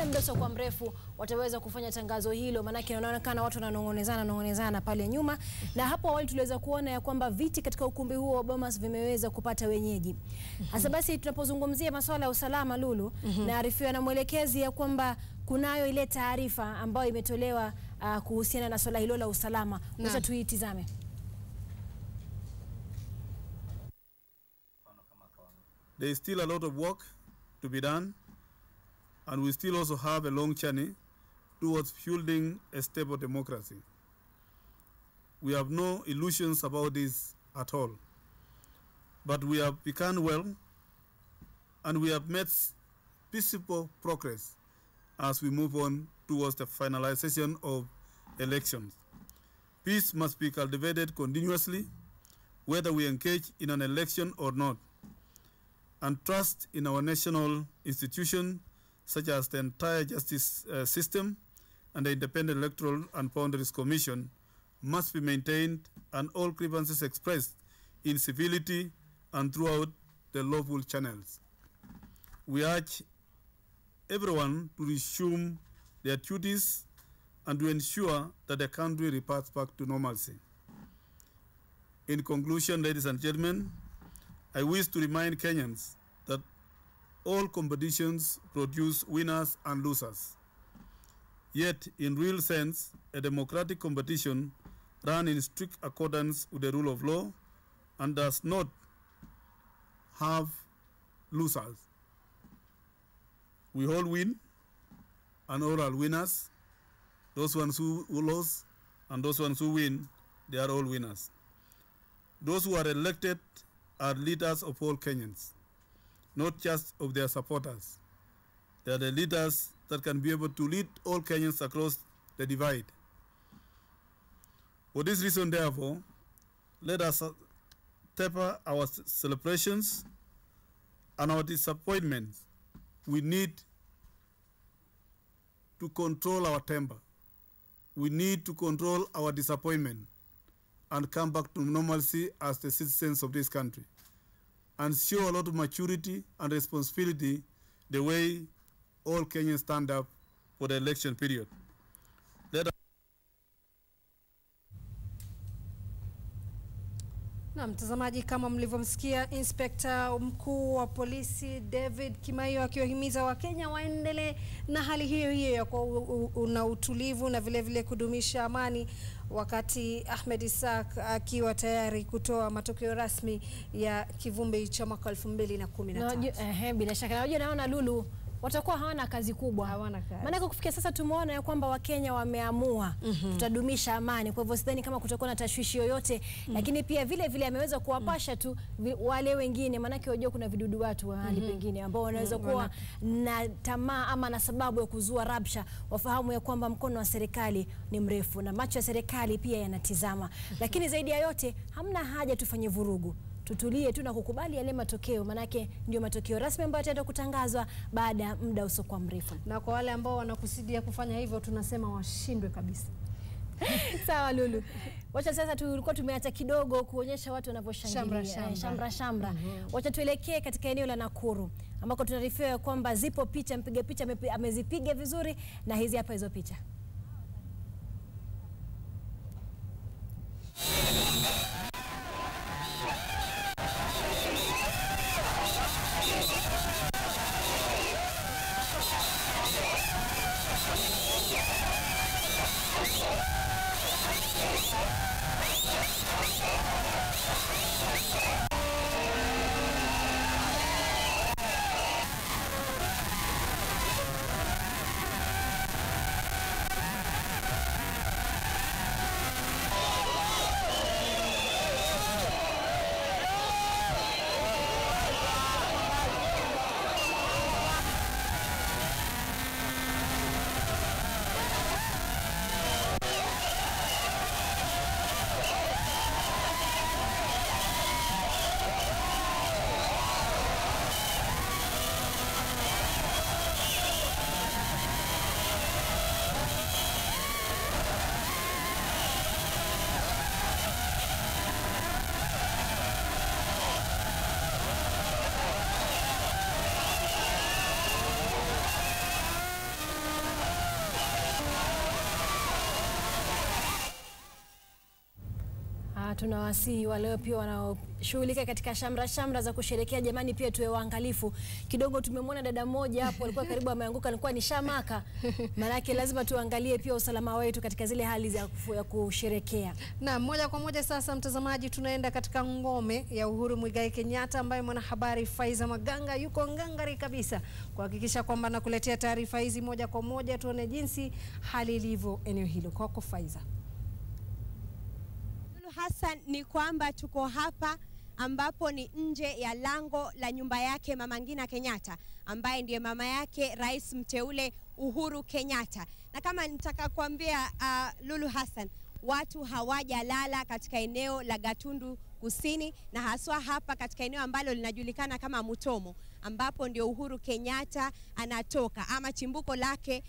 baada muda usiokuwa mrefu wataweza kufanya tangazo hilo, manake inaonekana watu wananong'onezana pale nyuma. Na hapo awali tuliweza kuona ya kwamba viti katika ukumbi huo wa Bomas vimeweza kupata wenyeji. Hasa basi tunapozungumzia masuala ya usalama, Lulu, naarifiwa na mwelekezi ya kwamba kunayo ile taarifa ambayo imetolewa kuhusiana na swala hilo la usalama. Wacha tuitizame. There is still a lot of work to be done, and we still also have a long journey towards building a stable democracy. We have no illusions about this at all, but we have begun well, and we have made peaceful progress as we move on towards the finalization of elections. Peace must be cultivated continuously, whether we engage in an election or not. And trust in our national institutions, such as the entire justice system and the Independent Electoral and Boundaries Commission, must be maintained, and all grievances expressed in civility and throughout the lawful channels. We urge everyone to resume their duties and to ensure that the country reverts back to normalcy. In conclusion, ladies and gentlemen, I wish to remind Kenyans that all competitions produce winners and losers. Yet, in real sense, a democratic competition run in strict accordance with the rule of law and does not have losers. We all win, and all are winners. Those ones who lose and those ones who win, they are all winners. Those who are elected are leaders of all Kenyans, not just of their supporters. They are the leaders that can be able to lead all Kenyans across the divide. For this reason, therefore, let us temper our celebrations and our disappointments. We need to control our temper. We need to control our disappointment and come back to normalcy as the citizens of this country, and show a lot of maturity and responsibility the way all Kenyans stand up for the election period. Na mtazamaji, kama mlivyomsikia Inspector mkuu wa polisi David Kimaiyo akiwahimiza Wakenya waendelee na hali hiyo hiyo ya kuwa utulivu na vile vile kudumisha amani, wakati Ahmed Isaac akiwa tayari kutoa matokeo rasmi ya kivumbi cha mwaka 2013. Bila shaka najua naona Lulu watakuwa hawana kazi kubwa. Hawana kazi. Maana kufikia sasa tumeona ya kwamba Wakenya wameamua tutadumisha amani. Kwa hivyo sidhani kama kutakuwa na tashwishi yoyote. Lakini pia vile vile ameweza kuwapasha tu wale wengine, maana unajua kuna vidudu watu hali pengine ambao wanaweza kuwa na tamaa ama na sababu ya kuzua rabsha, wafahamu ya kwamba mkono wa serikali ni mrefu na macho ya serikali pia yanatizama. Lakini zaidi ya yote hamna haja tufanye vurugu. Tutulie tu na kukubali yale matokeo, manake ndio matokeo rasmi ambayo yataenda kutangazwa baada ya muda usiokuwa mrefu. Na kwa wale ambao wanakusudia kufanya hivyo, tunasema washindwe kabisa. Sawa Lulu. Wacha sasa tulikuwa tumeacha kidogo kuonyesha watu wanavyoshangilia. Shamra. Wacha tuelekee katika eneo la Nakuru ambako tunaarifiwa kwamba zipo picha, mpiga picha amezipiga vizuri, na hizi hapa hizo picha. na tunawasihi wale pia wanaoshughulika katika shamra za kusherehekea, jamani, pia tuwe waangalifu kidogo. Tumemwona dada mmoja hapo alikuwa karibu ameanguka, alikuwa ni shamaka. Maana yake lazima tuangalie pia usalama wetu katika zile hali za kusherehekea. Na moja kwa moja sasa, mtazamaji, tunaenda katika ngome ya Uhuru Muigai Kenyatta, ambaye mwanahabari Faiza Maganga yuko ngangari kabisa kuhakikisha kwamba nakuletea taarifa hizi moja kwa moja, tuone jinsi hali ilivyo eneo hilo. Kwako Faiza. Hassan, ni kwamba tuko hapa ambapo ni nje ya lango la nyumba yake Mama Ngina Kenyatta, ambaye ndiye mama yake Rais mteule Uhuru Kenyatta. Na kama nitaka kuambia Lulu Hassan, watu hawajalala katika eneo la Gatundu Kusini, na haswa hapa katika eneo ambalo linajulikana kama Mutomo, ambapo ndio Uhuru Kenyatta anatoka, ama chimbuko lake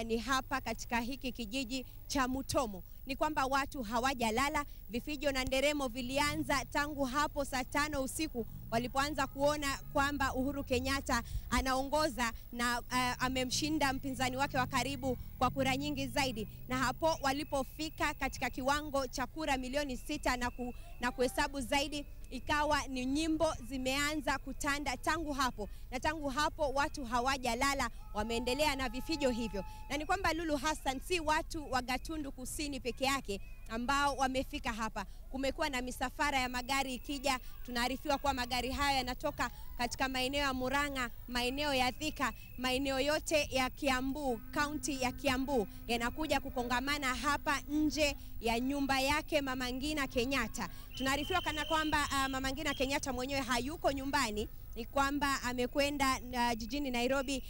ni hapa katika hiki kijiji cha Mutomo. Ni kwamba watu hawajalala. Vifijo na nderemo vilianza tangu hapo saa 5 usiku walipoanza kuona kwamba Uhuru Kenyatta anaongoza na amemshinda mpinzani wake wa karibu kwa kura nyingi zaidi. Na hapo walipofika katika kiwango cha kura milioni 6 na kuhesabu zaidi, ikawa ni nyimbo zimeanza kutanda tangu hapo. Na tangu hapo watu hawajalala, wameendelea na vifijo hivyo. Na ni kwamba Lulu Hassan, si watu wa Gatundu Kusini peke yake ambao wamefika hapa. Kumekuwa na misafara ya magari ikija. Tunaarifiwa kwa magari haya yanatoka katika maeneo ya Murang'a, maeneo ya Thika, maeneo yote ya Kiambu, kaunti ya Kiambu, yanakuja kukongamana hapa nje ya nyumba yake Mama Ngina Kenyatta. Tunaarifiwa kana kwamba Mama Ngina Kenyatta mwenyewe hayuko nyumbani, ni kwamba amekwenda jijini Nairobi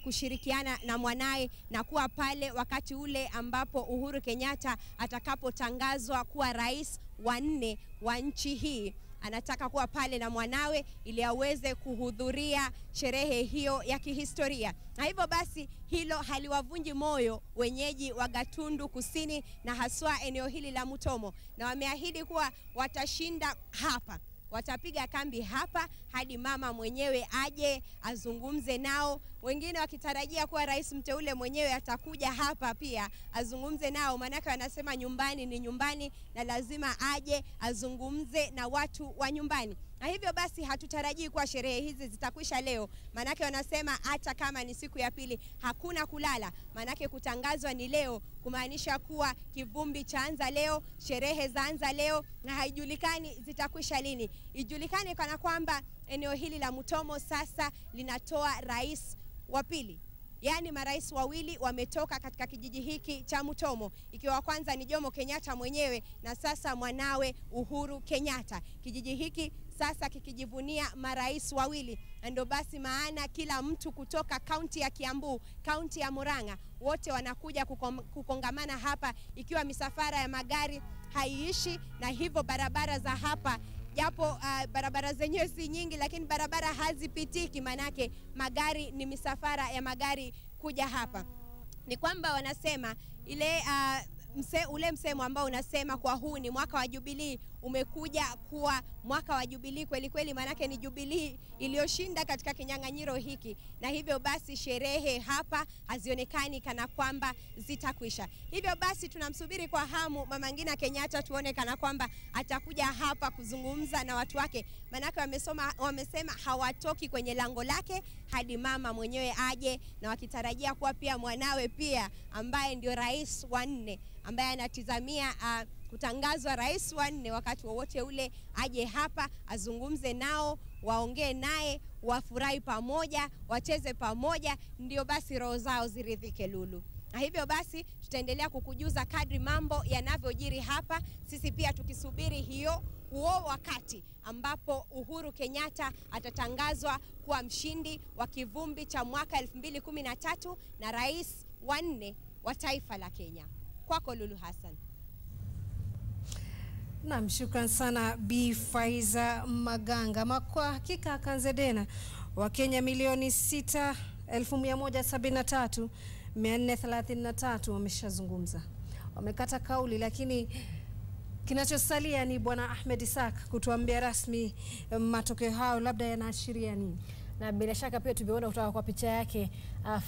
kushirikiana na mwanae na kuwa pale wakati ule ambapo Uhuru Kenyatta atakapotangazwa kuwa rais wa 4 wa nchi hii. Anataka kuwa pale na mwanawe ili aweze kuhudhuria sherehe hiyo ya kihistoria. Na hivyo basi hilo haliwavunji moyo wenyeji wa Gatundu Kusini na haswa eneo hili la Mutomo, na wameahidi kuwa watashinda hapa. Watapiga kambi hapa hadi mama mwenyewe aje azungumze nao. Wengine wakitarajia kuwa rais mteule mwenyewe atakuja hapa pia azungumze nao, manake wanasema nyumbani ni nyumbani na lazima aje azungumze na watu wa nyumbani. Na hivyo basi hatutarajii kuwa sherehe hizi zitakwisha leo, manake wanasema hata kama ni siku ya pili hakuna kulala, manake kutangazwa ni leo, kumaanisha kuwa kivumbi chaanza leo, sherehe zaanza leo, na haijulikani zitakwisha lini. Ijulikane kana kwamba eneo hili la Mutomo sasa linatoa rais wa pili. Yaani marais wawili wametoka katika kijiji hiki cha Mutomo, ikiwa kwanza ni Jomo Kenyatta mwenyewe na sasa mwanawe Uhuru Kenyatta. Kijiji hiki sasa kikijivunia marais wawili. Ndio basi maana kila mtu kutoka kaunti ya Kiambu, kaunti ya Murang'a, wote wanakuja kukongamana hapa, ikiwa misafara ya magari haiishi. Na hivyo barabara za hapa, japo barabara zenyewe si nyingi, lakini barabara hazipitiki, manake magari ni misafara ya magari kuja hapa. Ni kwamba wanasema ule msemo ambao unasema kwa huu ni mwaka wa Jubilee umekuja kuwa mwaka wa Jubilee kweli kweli, manake ni Jubilee iliyoshinda katika kinyang'anyiro hiki. Na hivyo basi sherehe hapa hazionekani kana kwamba zitakwisha. Hivyo basi tunamsubiri kwa hamu Mama Ngina Kenyatta, tuone kana kwamba atakuja hapa kuzungumza na watu wake, manake wamesema hawatoki kwenye lango lake hadi mama mwenyewe aje, na wakitarajia kuwa pia mwanawe pia ambaye ndio rais wa 4 ambaye anatizamia kutangazwa rais wa 4 wakati wowote ule aje hapa azungumze nao, waongee naye, wafurahi pamoja, wacheze pamoja, ndio basi roho zao ziridhike, Lulu. Na hivyo basi tutaendelea kukujuza kadri mambo yanavyojiri hapa, sisi pia tukisubiri huo wakati ambapo Uhuru Kenyatta atatangazwa kuwa mshindi wa kivumbi cha mwaka 2013 na rais wa 4 wa taifa la Kenya. Kwako Lulu Hassan. Naam, shukran sana Bi Faiza Maganga. Kwa hakika Kanzedena, Wakenya milioni 6,173,433 wameshazungumza, wamekata kauli, lakini kinachosalia ni Bwana Ahmed Isaac kutuambia rasmi matokeo hayo labda yanaashiria nini. Na bila shaka pia tumeona kutoka kwa picha yake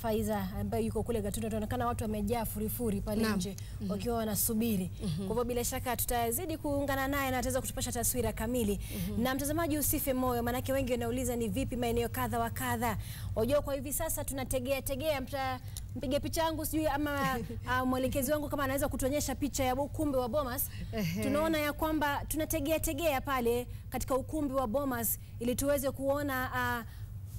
Faiza ambaye yuko kule Gatunda, tunaonekana watu wamejaa furifuri pale nje wakiwa wanasubiri. Kwa hivyo bila shaka tutazidi kuungana naye na ataweza kutupasha taswira kamili. Na mtazamaji, usife moyo, maana wengi wanauliza ni vipi maeneo kadha wa kadha. Wajua kwa hivi sasa tunategea mpige picha yangu sijui ama mwelekezi wangu kama anaweza kutuonyesha picha ya ukumbi wa Bomas. Tunaona ya kwamba tunategea pale katika ukumbi wa Bomas ili tuweze kuona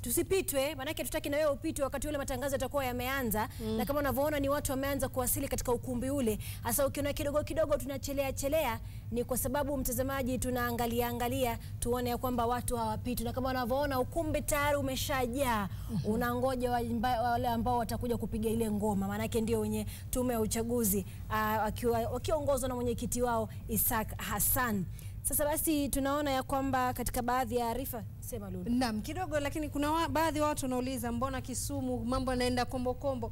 tusipitwe, maana tutaki na wewe upitwe wakati ule matangazo yatakuwa yameanza. Na kama unavyoona ni watu wameanza kuwasili katika ukumbi ule. Hasa ukiona kidogo tunachelea ni kwa sababu mtazamaji tunaangalia tuone ya kwamba watu hawapiti. Na kama unavyoona ukumbi tayari umeshajaa. Unangoja wale ambao watakuja kupiga ile ngoma, maana ndio wenye tume ya uchaguzi wakiongozwa na mwenyekiti wao Isaac Hassan. Sasa basi tunaona ya kwamba katika baadhi ya arifa sema Lulu. Naam, kidogo, lakini kuna baadhi watu wanauliza mbona Kisumu mambo yanaenda kombo.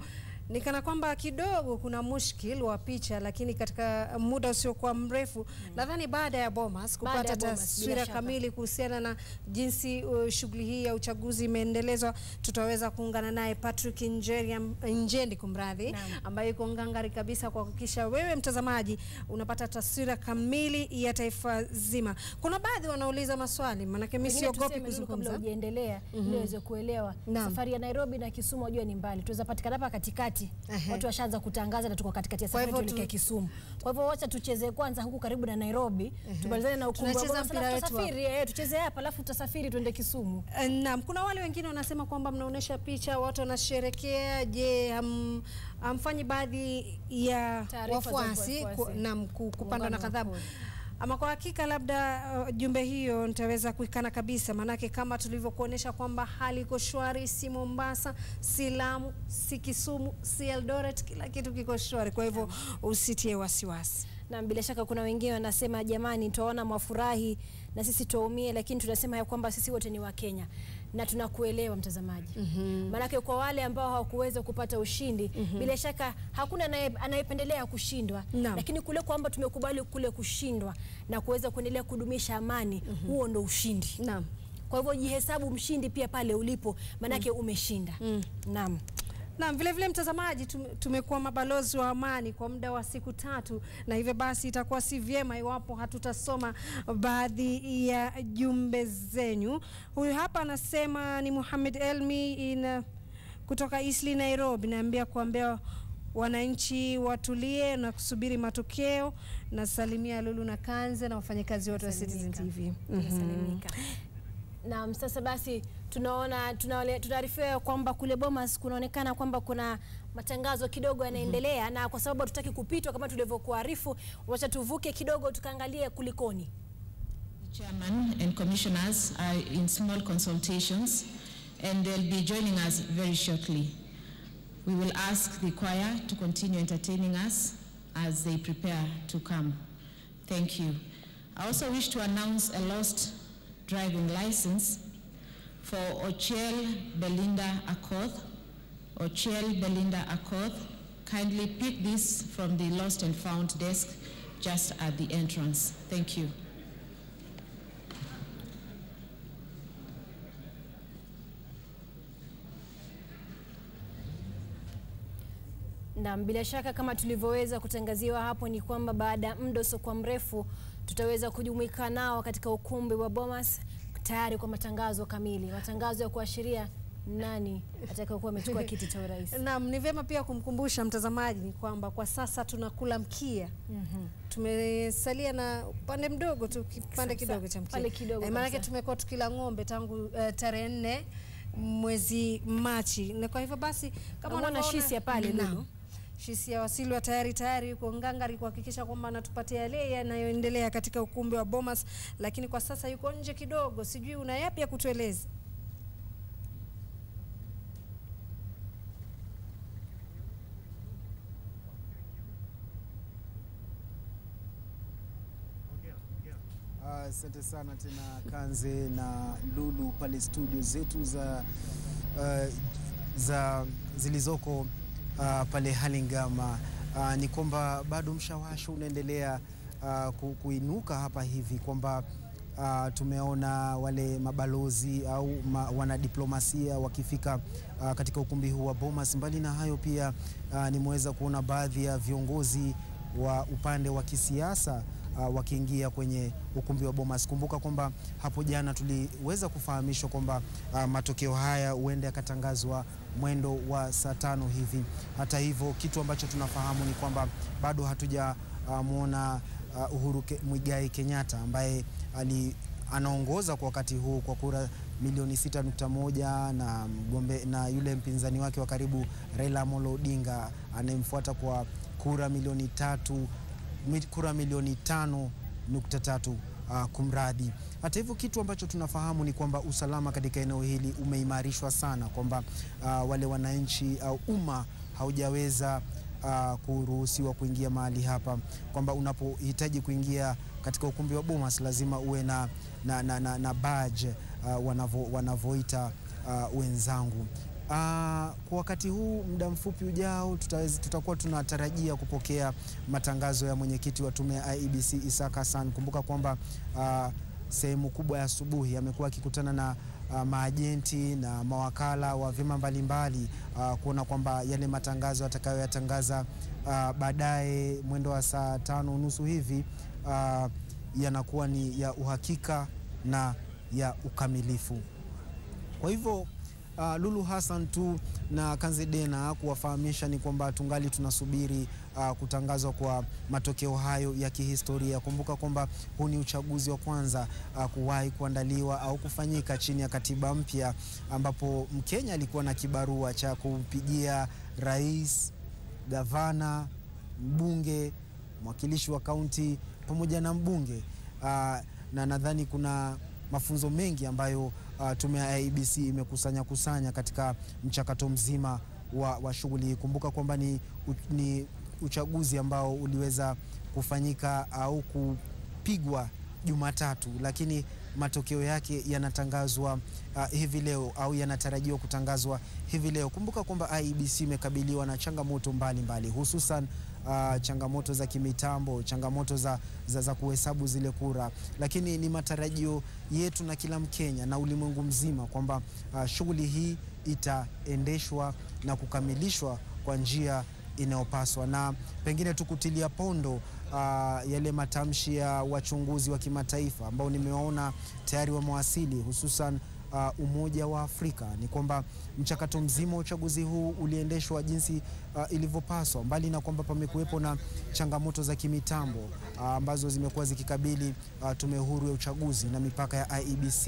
Nikana kwamba kidogo kuna mushkil wa picha, lakini katika muda usiokuwa mrefu nadhani baada ya Bomas kupata taswira kamili kuhusiana na jinsi shughuli hii ya uchaguzi imeendelezwa, tutaweza kuungana naye Patrick Njendi ambaye yuko ngangari kabisa kuhakikisha wewe mtazamaji unapata taswira kamili ya taifa zima. Kuna baadhi wanauliza maswali, maana mimi siogopi kuzungumza. Kabla hujaendelea ili uweze kuelewa safari ya Nairobi na Kisumu wajua ni mbali. Tuweza patikana hapa katikati. Watu washaanza kutangaza na tuko katikati ya safari tuelekea Kisumu. Kwa hivyo wacha tucheze kwanza huku karibu na Nairobi, tumalizane na ukumbi wa tusafiri, tucheze hapa alafu tutasafiri tuende Kisumu. Naam, kuna wale wengine wanasema kwamba mnaonesha picha watu wanasherekea. Je, amfanyi baadhi ya wafuasi kupanda na kadhabu? Ama kwa hakika labda jumbe hiyo nitaweza kuikana kabisa, manake kama tulivyokuonesha kwamba hali iko shwari, si Mombasa, si Lamu, si Kisumu, si Eldoret, kila kitu kiko shwari. Kwa hivyo usitie wasiwasi. Na bila shaka kuna wengine wanasema jamani tuwaona mwafurahi na sisi tuumie, lakini tunasema ya kwamba sisi wote ni wa Kenya na tunakuelewa mtazamaji. Maana kwa wale ambao hawakuweza kupata ushindi, bila shaka hakuna anayependelea kushindwa, lakini kule kwamba tumekubali kule kushindwa na kuweza kuendelea kudumisha amani, huo ndo ushindi. Kwa hivyo jihesabu mshindi pia pale ulipo, maana umeshinda. Na vile mtazamaji, tumekuwa mabalozi wa amani kwa muda wa siku 3, na hivyo basi itakuwa si vyema iwapo hatutasoma baadhi ya jumbe zenyu. Huyu hapa anasema ni Muhammad Elmi kutoka Eastleigh Nairobi, naambia kuambia wananchi watulie na kusubiri matokeo, na salimia Lulu na Kanze na wafanyakazi wote wa Citizen TV. Na sasa basi tunaarifiwa kwamba kule Bomas kunaonekana kwamba kuna matangazo kidogo yanaendelea, na kwa sababu hatutaki kupitwa kama tulivyokuarifu, wacha tuvuke kidogo tukaangalie kulikoni. The chairman and commissioners are in small consultations and they'll be joining us very shortly. We will ask the choir to continue entertaining us as they prepare to come. Thank you. I also wish to announce a lost driving license for Ochiel Belinda Akoth. Ochiel Belinda Akoth, kindly pick this from the lost and found desk just at the entrance. Thank you. Na bila shaka kama tulivyoweza kutangaziwa hapo ni kwamba baada ya muda usiokuwa mrefu tutaweza kujumuika nao katika ukumbi wa Bomas tayari kwa matangazo kamili, matangazo ya kuashiria nani atakayokuwa amechukua kiti cha urais. Naam, ni vyema pia kumkumbusha mtazamaji ni kwamba kwa sasa tunakula mkia. Tumesalia na upande mdogo tu, kipande kidogo cha mkia. Maana yake tumekuwa tukila ng'ombe tangu tarehe 4 mwezi Machi. Na kwa hivyo basi kama unaona Shisia pale Lulu, Shisia Wasilwa tayari yuko ngangari kuhakikisha kwamba anatupatia yale yanayoendelea katika ukumbi wa Bomas, lakini kwa sasa yuko nje kidogo. Sijui una yapi ya kutueleza? Asante sana tena Kanze na Lulu pale studio zetu za zilizoko pale Halingama. Ni kwamba bado mshawasho unaendelea kuinuka hapa hivi kwamba tumeona wale mabalozi au wanadiplomasia wakifika katika ukumbi huu wa Bomas. Mbali na hayo pia nimeweza kuona baadhi ya viongozi wa upande wa kisiasa wakiingia kwenye ukumbi wa Bomas. Kumbuka kwamba hapo jana tuliweza kufahamishwa kwamba matokeo haya huenda yakatangazwa mwendo wa saa 5 hivi. Hata hivyo, kitu ambacho tunafahamu ni kwamba bado hatujamuona Uhuru Muigai Kenyatta ambaye anaongoza kwa wakati huu kwa kura milioni 6.1 na yule mpinzani wake wa karibu Raila Amolo Odinga anayemfuata kwa kura milioni 5.3 kumradhi. Hata hivyo, kitu ambacho tunafahamu ni kwamba usalama katika eneo hili umeimarishwa sana, kwamba wale wananchi au umma haujaweza kuruhusiwa kuingia mahali hapa, kwamba unapohitaji kuingia katika ukumbi wa Bomas lazima uwe na badge wanavoita wenzangu. Kwa wakati huu, muda mfupi ujao, tutakuwa tunatarajia kupokea matangazo ya mwenyekiti wa tume ya IEBC Isaac Hassan. Kumbuka kwamba sehemu kubwa ya asubuhi amekuwa akikutana na maajenti na mawakala wa vyama mbalimbali kuona kwamba yale matangazo atakayoyatangaza baadaye mwendo wa saa 5:30 hivi yanakuwa ni ya uhakika na ya ukamilifu. Kwa hivyo Lulu Hassan tu na Kanzedena kuwafahamisha ni kwamba tungali tunasubiri kutangazwa kwa matokeo hayo ya kihistoria. Kumbuka kwamba huu ni uchaguzi wa kwanza kuwahi kuandaliwa au kufanyika chini ya katiba mpya, ambapo Mkenya alikuwa na kibarua cha kupigia rais, gavana, mbunge, mwakilishi wa kaunti pamoja na mbunge. Na nadhani kuna mafunzo mengi ambayo tume ya IEBC imekusanya katika mchakato mzima wa shughuli. Kumbuka kwamba ni uchaguzi ambao uliweza kufanyika au kupigwa Jumatatu, lakini matokeo yake yanatangazwa hivi leo au yanatarajiwa kutangazwa hivi leo. Kumbuka kwamba IEBC imekabiliwa na changamoto mbalimbali, hususan changamoto za kimitambo, changamoto za kuhesabu zile kura, lakini ni matarajio yetu na kila Mkenya na ulimwengu mzima kwamba shughuli hii itaendeshwa na kukamilishwa kwa njia inayopaswa, na pengine tukutilia pondo yale matamshi ya wachunguzi wa kimataifa ambao nimeona tayari wamewasili, hususan Umoja wa Afrika, ni kwamba mchakato mzima wa uchaguzi huu uliendeshwa jinsi ilivyopaswa, mbali na kwamba pamekuwepo na changamoto za kimitambo ambazo zimekuwa zikikabili tume huru ya uchaguzi na mipaka ya IEBC.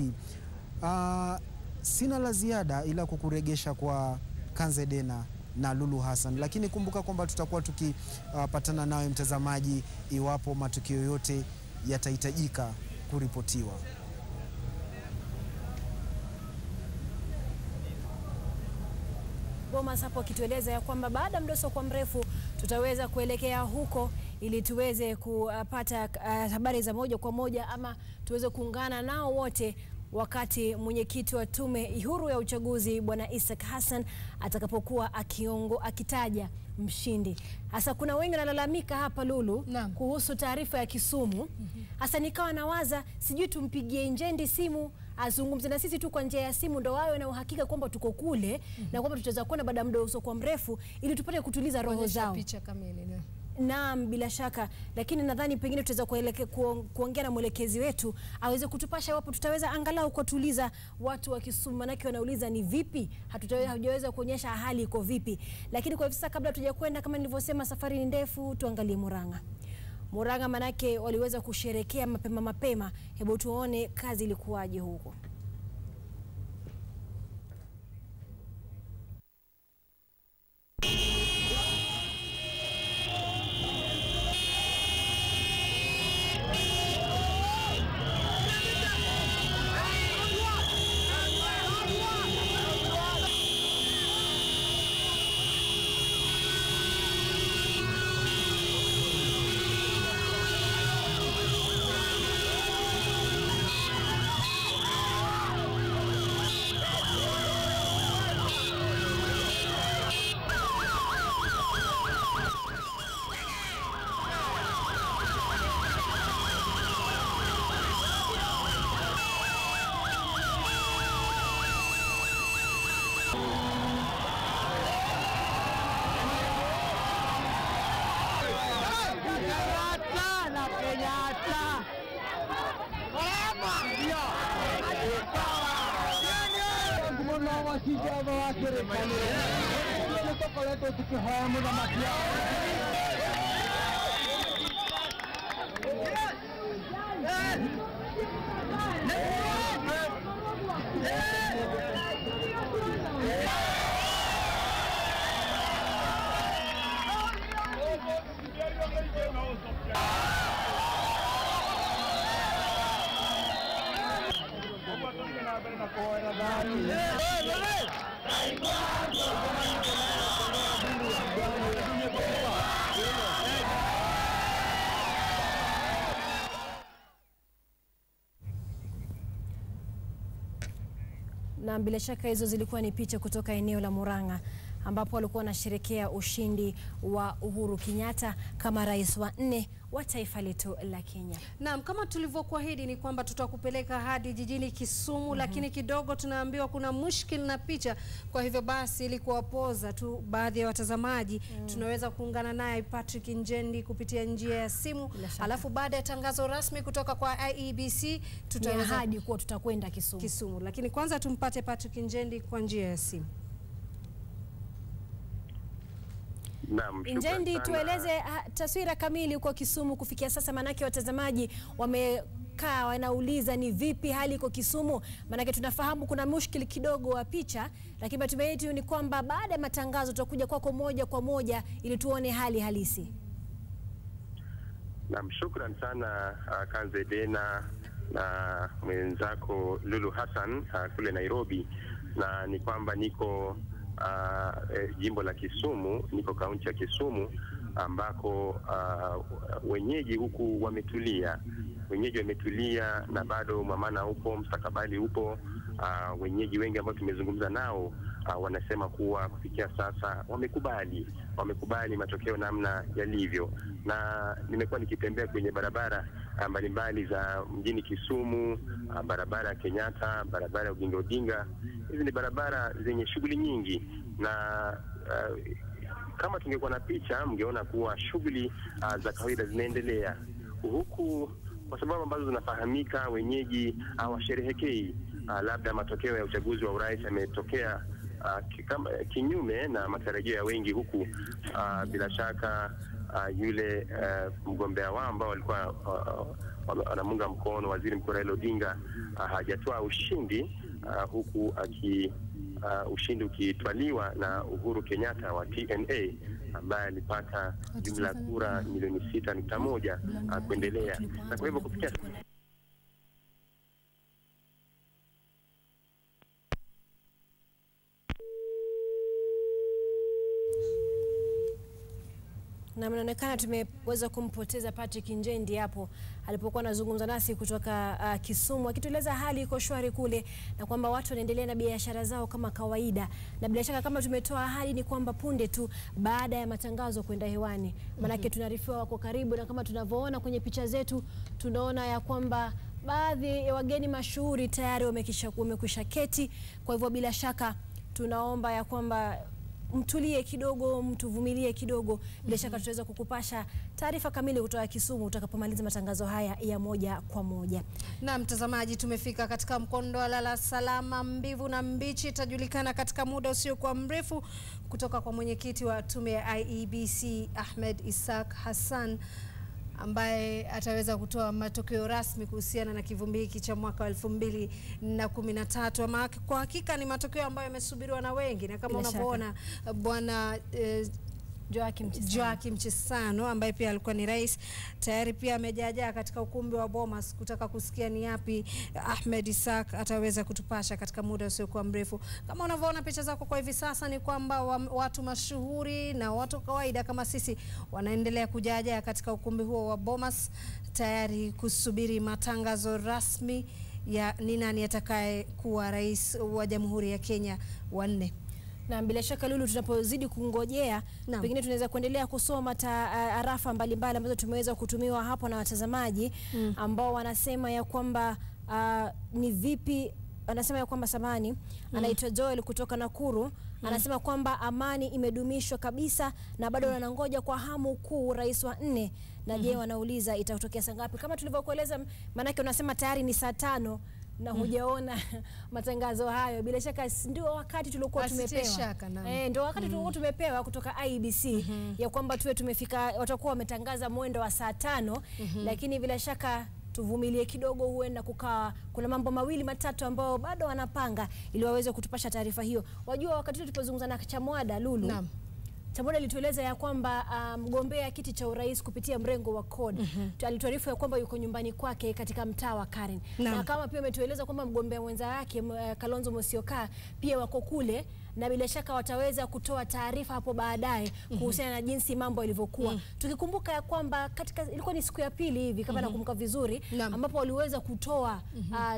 Sina la ziada ila kukuregesha kwa Kanzedena na Lulu Hassan, lakini kumbuka kwamba tutakuwa tukipatana nawe mtazamaji iwapo matukio yote yatahitajika kuripotiwa. Bomas hapo akitueleza ya kwamba baada mdoso kwa mrefu tutaweza kuelekea huko ili tuweze kupata habari za moja kwa moja ama tuweze kuungana nao wote wakati mwenyekiti wa tume huru ya uchaguzi Bwana Isaac Hassan atakapokuwa akitaja mshindi. Hasa kuna wengi wanalalamika hapa Lulu kuhusu taarifa ya Kisumu. Hasa nikawa nawaza sijui tumpigie Njendi simu azungumze na sisi tu kwa njia ya simu ndo wawe na uhakika kwamba tuko kule na kwamba tutaweza kuona baada muda usio kwa mrefu ili tupate kutuliza roho zao. Picha kamili. Naam, bila shaka, lakini nadhani pengine tutaweza kuongea na mwelekezi wetu aweze kutupasha iwapo tutaweza angalau kutuliza watu wa Kisumu, manake wanauliza ni vipi, hatujaweza kuonyesha hali iko vipi. Lakini kwa hivi sasa, kabla tujakwenda, kama nilivyosema, safari ni ndefu, tuangalie Murang'a manake waliweza kusherekea mapema. Hebu tuone kazi ilikuwaje huko. Na bila shaka hizo zilikuwa ni picha kutoka eneo la Murang'a ambapo walikuwa wanasherehekea ushindi wa Uhuru Kenyatta kama rais wa 4 wa taifa letu la Kenya. Naam, kama tulivyokuahidi ni kwamba tutakupeleka hadi jijini Kisumu, lakini kidogo tunaambiwa kuna mushkil na picha. Kwa hivyo basi ili kuwapoza tu baadhi ya watazamaji, tunaweza kuungana naye Patrick Njendi kupitia njia ya simu. Alafu baada ya tangazo rasmi kutoka kwa IEBC tutaweza hadi kuwa tutakwenda Kisumu. Lakini kwanza tumpate Patrick Njendi kwa njia ya simu. Njendi, tueleze taswira kamili huko Kisumu kufikia sasa, manake watazamaji wamekaa wanauliza ni vipi hali iko Kisumu, manake tunafahamu kuna mushkili kidogo wa picha, lakini matumaini yetu ni kwamba baada ya matangazo tutakuja kwako moja kwa moja ili tuone hali halisi. Naam, shukran sana Kanze Dena na mwenzako Lulu Hassan kule Nairobi, na ni kwamba niko jimbo la Kisumu, niko kaunti ya Kisumu ambako wenyeji huku wametulia. Wenyeji wametulia na bado mamana upo, mstakabali upo. Wenyeji wengi ambao tumezungumza nao wanasema kuwa kufikia sasa wamekubali matokeo namna yalivyo. Na nimekuwa nikitembea kwenye barabara mbalimbali za mjini Kisumu, barabara ya Kenyatta, barabara ya Oginga Odinga. Hizi ni barabara zenye shughuli nyingi, na kama tungekuwa na picha mngeona kuwa shughuli za kawaida zinaendelea huku, kwa sababu ambazo zinafahamika. Wenyeji hawasherehekei labda matokeo ya uchaguzi wa urais yametokea kinyume na matarajio ya wengi huku. Bila shaka yule mgombea wao ambao walikuwa wanamunga mkono Waziri Mkuu Raila Odinga hajatoa ushindi, huku ushindi ukitwaliwa na Uhuru Kenyatta wa TNA ambaye alipata jumla kura milioni 6.1 kuendelea. Na kwa hivyo kufikia na mnaonekana tumeweza kumpoteza Patrick Njendi hapo alipokuwa anazungumza nasi kutoka Kisumu, akitueleza hali iko shwari kule na kwamba watu wanaendelea na biashara zao kama kawaida. Na bila shaka kama tumetoa ahadi ni kwamba punde tu baada ya matangazo kwenda hewani, manake tunaarifiwa wako karibu, na kama tunavyoona kwenye picha zetu tunaona ya kwamba baadhi ya wageni mashuhuri tayari wamekwisha keti. Kwa hivyo bila shaka tunaomba ya kwamba mtulie kidogo, mtuvumilie kidogo. Bila shaka tutaweza kukupasha taarifa kamili kutoka Kisumu utakapomaliza matangazo haya ya moja kwa moja. Na mtazamaji, tumefika katika mkondo wa lala salama, mbivu na mbichi itajulikana katika muda usiokuwa mrefu kutoka kwa mwenyekiti wa tume ya IEBC Ahmed Isaac Hassan, ambaye ataweza kutoa matokeo rasmi kuhusiana na kivumbi hiki cha mwaka wa 2013. Ama kwa hakika ni matokeo ambayo yamesubiriwa na wengi, na kama unavyoona bwana Joakim Chisano ambaye pia alikuwa ni rais tayari pia amejajaa katika ukumbi wa Bomas kutaka kusikia ni yapi Ahmed Isaac ataweza kutupasha katika muda usiokuwa mrefu. Kama unavyoona picha zako kwa hivi sasa ni kwamba watu mashuhuri na watu kawaida kama sisi wanaendelea kujajaa katika ukumbi huo wa Bomas tayari kusubiri matangazo rasmi ya ni nani atakaye kuwa rais wa Jamhuri ya Kenya wa 4. Na bila shaka Lulu, tunapozidi kungojea pengine tunaweza kuendelea kusoma arafa mbalimbali ambazo tumeweza kutumiwa hapo na watazamaji ambao wanasema ya kwamba ni vipi, anasema ya kwamba samani anaitwa Joel kutoka Nakuru anasema kwamba amani imedumishwa kabisa na bado wanangoja kwa hamu kuu rais wa 4. Na je, wanauliza itatokea saa ngapi? Kama tulivyokueleza, manake unasema tayari ni saa 5 na hujaona matangazo hayo, bila shaka ndio wakati tulikuwa tumepewa. Ndio wakati tulikuwa tumepewa kutoka IEBC ya kwamba tuwe tumefika, watakuwa wametangaza mwendo wa saa 5, lakini bila shaka tuvumilie kidogo, huenda kuna mambo mawili matatu ambao bado wanapanga ili waweze kutupasha taarifa hiyo. Wajua, wakati tulipozungumza na Chamwada Lulu, Chamwada alitueleza ya kwamba mgombea kiti cha urais kupitia mrengo wa CORD alituarifu ya kwamba yuko nyumbani kwake katika mtaa wa Karen. Na kama pia ametueleza kwamba mgombea mwenza wake Kalonzo Musyoka pia wako kule, na bila shaka wataweza kutoa taarifa hapo baadaye kuhusiana na jinsi mambo yalivyokuwa. Tukikumbuka ya kwamba ilikuwa ni siku ya pili hivi kama nakumbuka vizuri, ambapo waliweza kutoa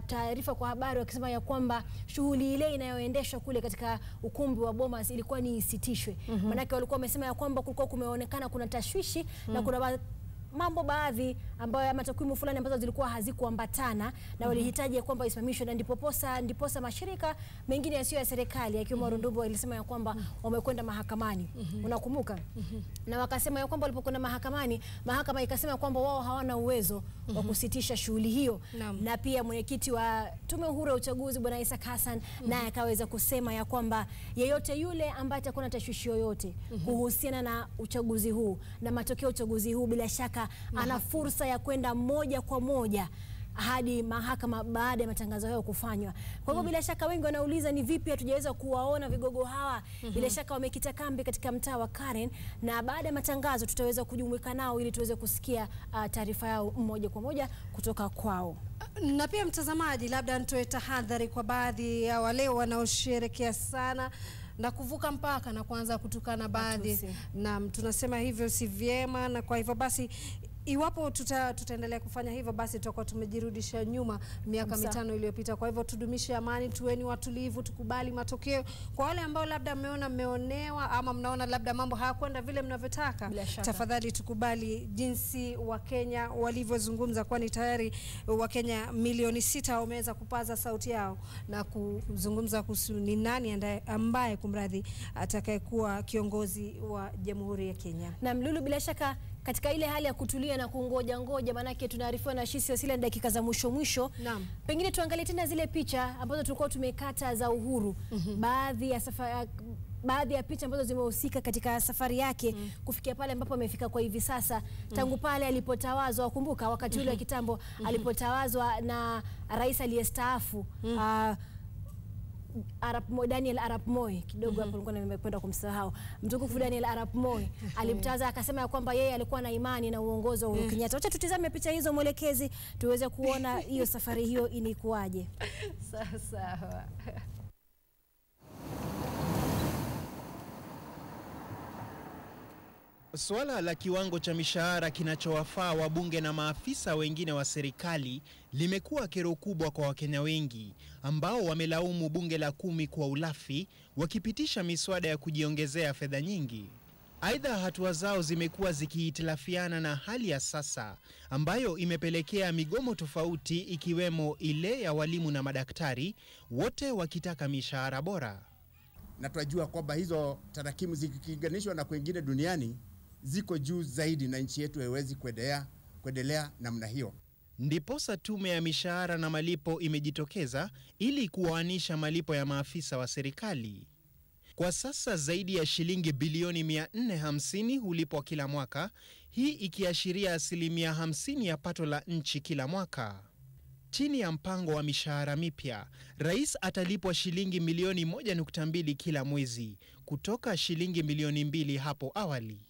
taarifa kwa habari wakisema ya kwamba shughuli ile inayoendeshwa kule katika ukumbi wa Bomas ilikuwa ni isitishwe. Manake walikuwa wamesema ya kwamba kulikuwa kumeonekana kuna tashwishi na kuna mambo baadhi ambayo ama takwimu fulani ambazo zilikuwa hazikuambatana na walihitaji ya kwamba isimamishwe, na ndiposa mashirika mengine yasiyo ya serikali yakiwemo Rundumbo ilisema ya kwamba wamekwenda mahakamani. Unakumbuka? Na wakasema ya kwamba walipokwenda mahakamani, mahakama ikasema kwamba wao hawana uwezo wa kusitisha shughuli hiyo. Na pia mwenyekiti wa Tume Huru ya Uchaguzi Bwana Isaac Hassan naye akaweza kusema ya kwamba yeyote yule ambaye atakuwa na tashwishi yoyote kuhusiana na uchaguzi huu na matokeo ya uchaguzi huu, bila shaka ana fursa ya kwenda moja kwa moja hadi mahakama baada ya matangazo hayo kufanywa. Kwa hivyo bila shaka wengi wanauliza ni vipi hatujaweza kuwaona vigogo hawa. Bila shaka wamekita kambi katika mtaa wa Karen, na baada ya matangazo tutaweza kujumuika nao ili tuweze kusikia taarifa yao moja kwa moja kutoka kwao. Na pia mtazamaji, labda nitoe tahadhari kwa baadhi ya wale wanaosherekea sana na kuvuka mpaka na kuanza kutukana baadhi. Na tunasema hivyo si vyema, na kwa hivyo basi iwapo tutaendelea kufanya hivyo, basi tutakuwa tumejirudisha nyuma miaka 5 iliyopita. Kwa hivyo tudumishe amani, tuweni watulivu, tukubali matokeo. Kwa wale ambao labda mmeonewa ama mnaona labda mambo hayakwenda vile mnavyotaka, tafadhali tukubali jinsi Wakenya walivyozungumza, kwani tayari Wakenya milioni 6 wameweza kupaza sauti yao na kuzungumza kuhusu ni nani ambaye kumradhi atakayekuwa kiongozi wa Jamhuri ya Kenya. Na Lulu, bila shaka katika ile hali ya kutulia na kungoja, manake tunaarifiwa na Shisi Wasila dakika za mwisho. Pengine tuangalie tena zile picha ambazo tulikuwa tumekata za Uhuru. Baadhi ya picha ambazo zimehusika katika safari yake kufikia pale ambapo amefika kwa hivi sasa, tangu pale alipotawazwa. Wakumbuka wakati ule wa kitambo alipotawazwa na rais aliyestaafu Daniel Arap Moi, kidogo hapo nilikuwa nimekwenda kumsahau, mtukufu Daniel Arap Moi alimtaza akasema kwamba yeye alikuwa na imani na uongozi wa Uhuru Kenyatta. Acha tutizame picha hizo mwelekezi tuweze kuona hiyo safari hiyo ilikuwaje. Sawa. Swala la kiwango cha mishahara kinachowafaa wabunge na maafisa wengine wa serikali limekuwa kero kubwa kwa Wakenya wengi ambao wamelaumu bunge la 10 kwa ulafi, wakipitisha miswada ya kujiongezea fedha nyingi. Aidha, hatua zao zimekuwa zikihitilafiana na hali ya sasa ambayo imepelekea migomo tofauti, ikiwemo ile ya walimu na madaktari, wote wakitaka mishahara bora. Na tunajua kwamba hizo tarakimu zikilinganishwa na kwingine duniani ziko juu zaidi, na nchi yetu haiwezi kuendelea namna hiyo. Ndiposa tume ya mishahara na malipo imejitokeza ili kuoanisha malipo ya maafisa wa serikali. Kwa sasa zaidi ya shilingi bilioni 450 hulipwa kila mwaka, hii ikiashiria 50% ya pato la nchi kila mwaka. Chini ya mpango wa mishahara mipya, rais atalipwa shilingi milioni 1.2 kila mwezi kutoka shilingi milioni 2 hapo awali.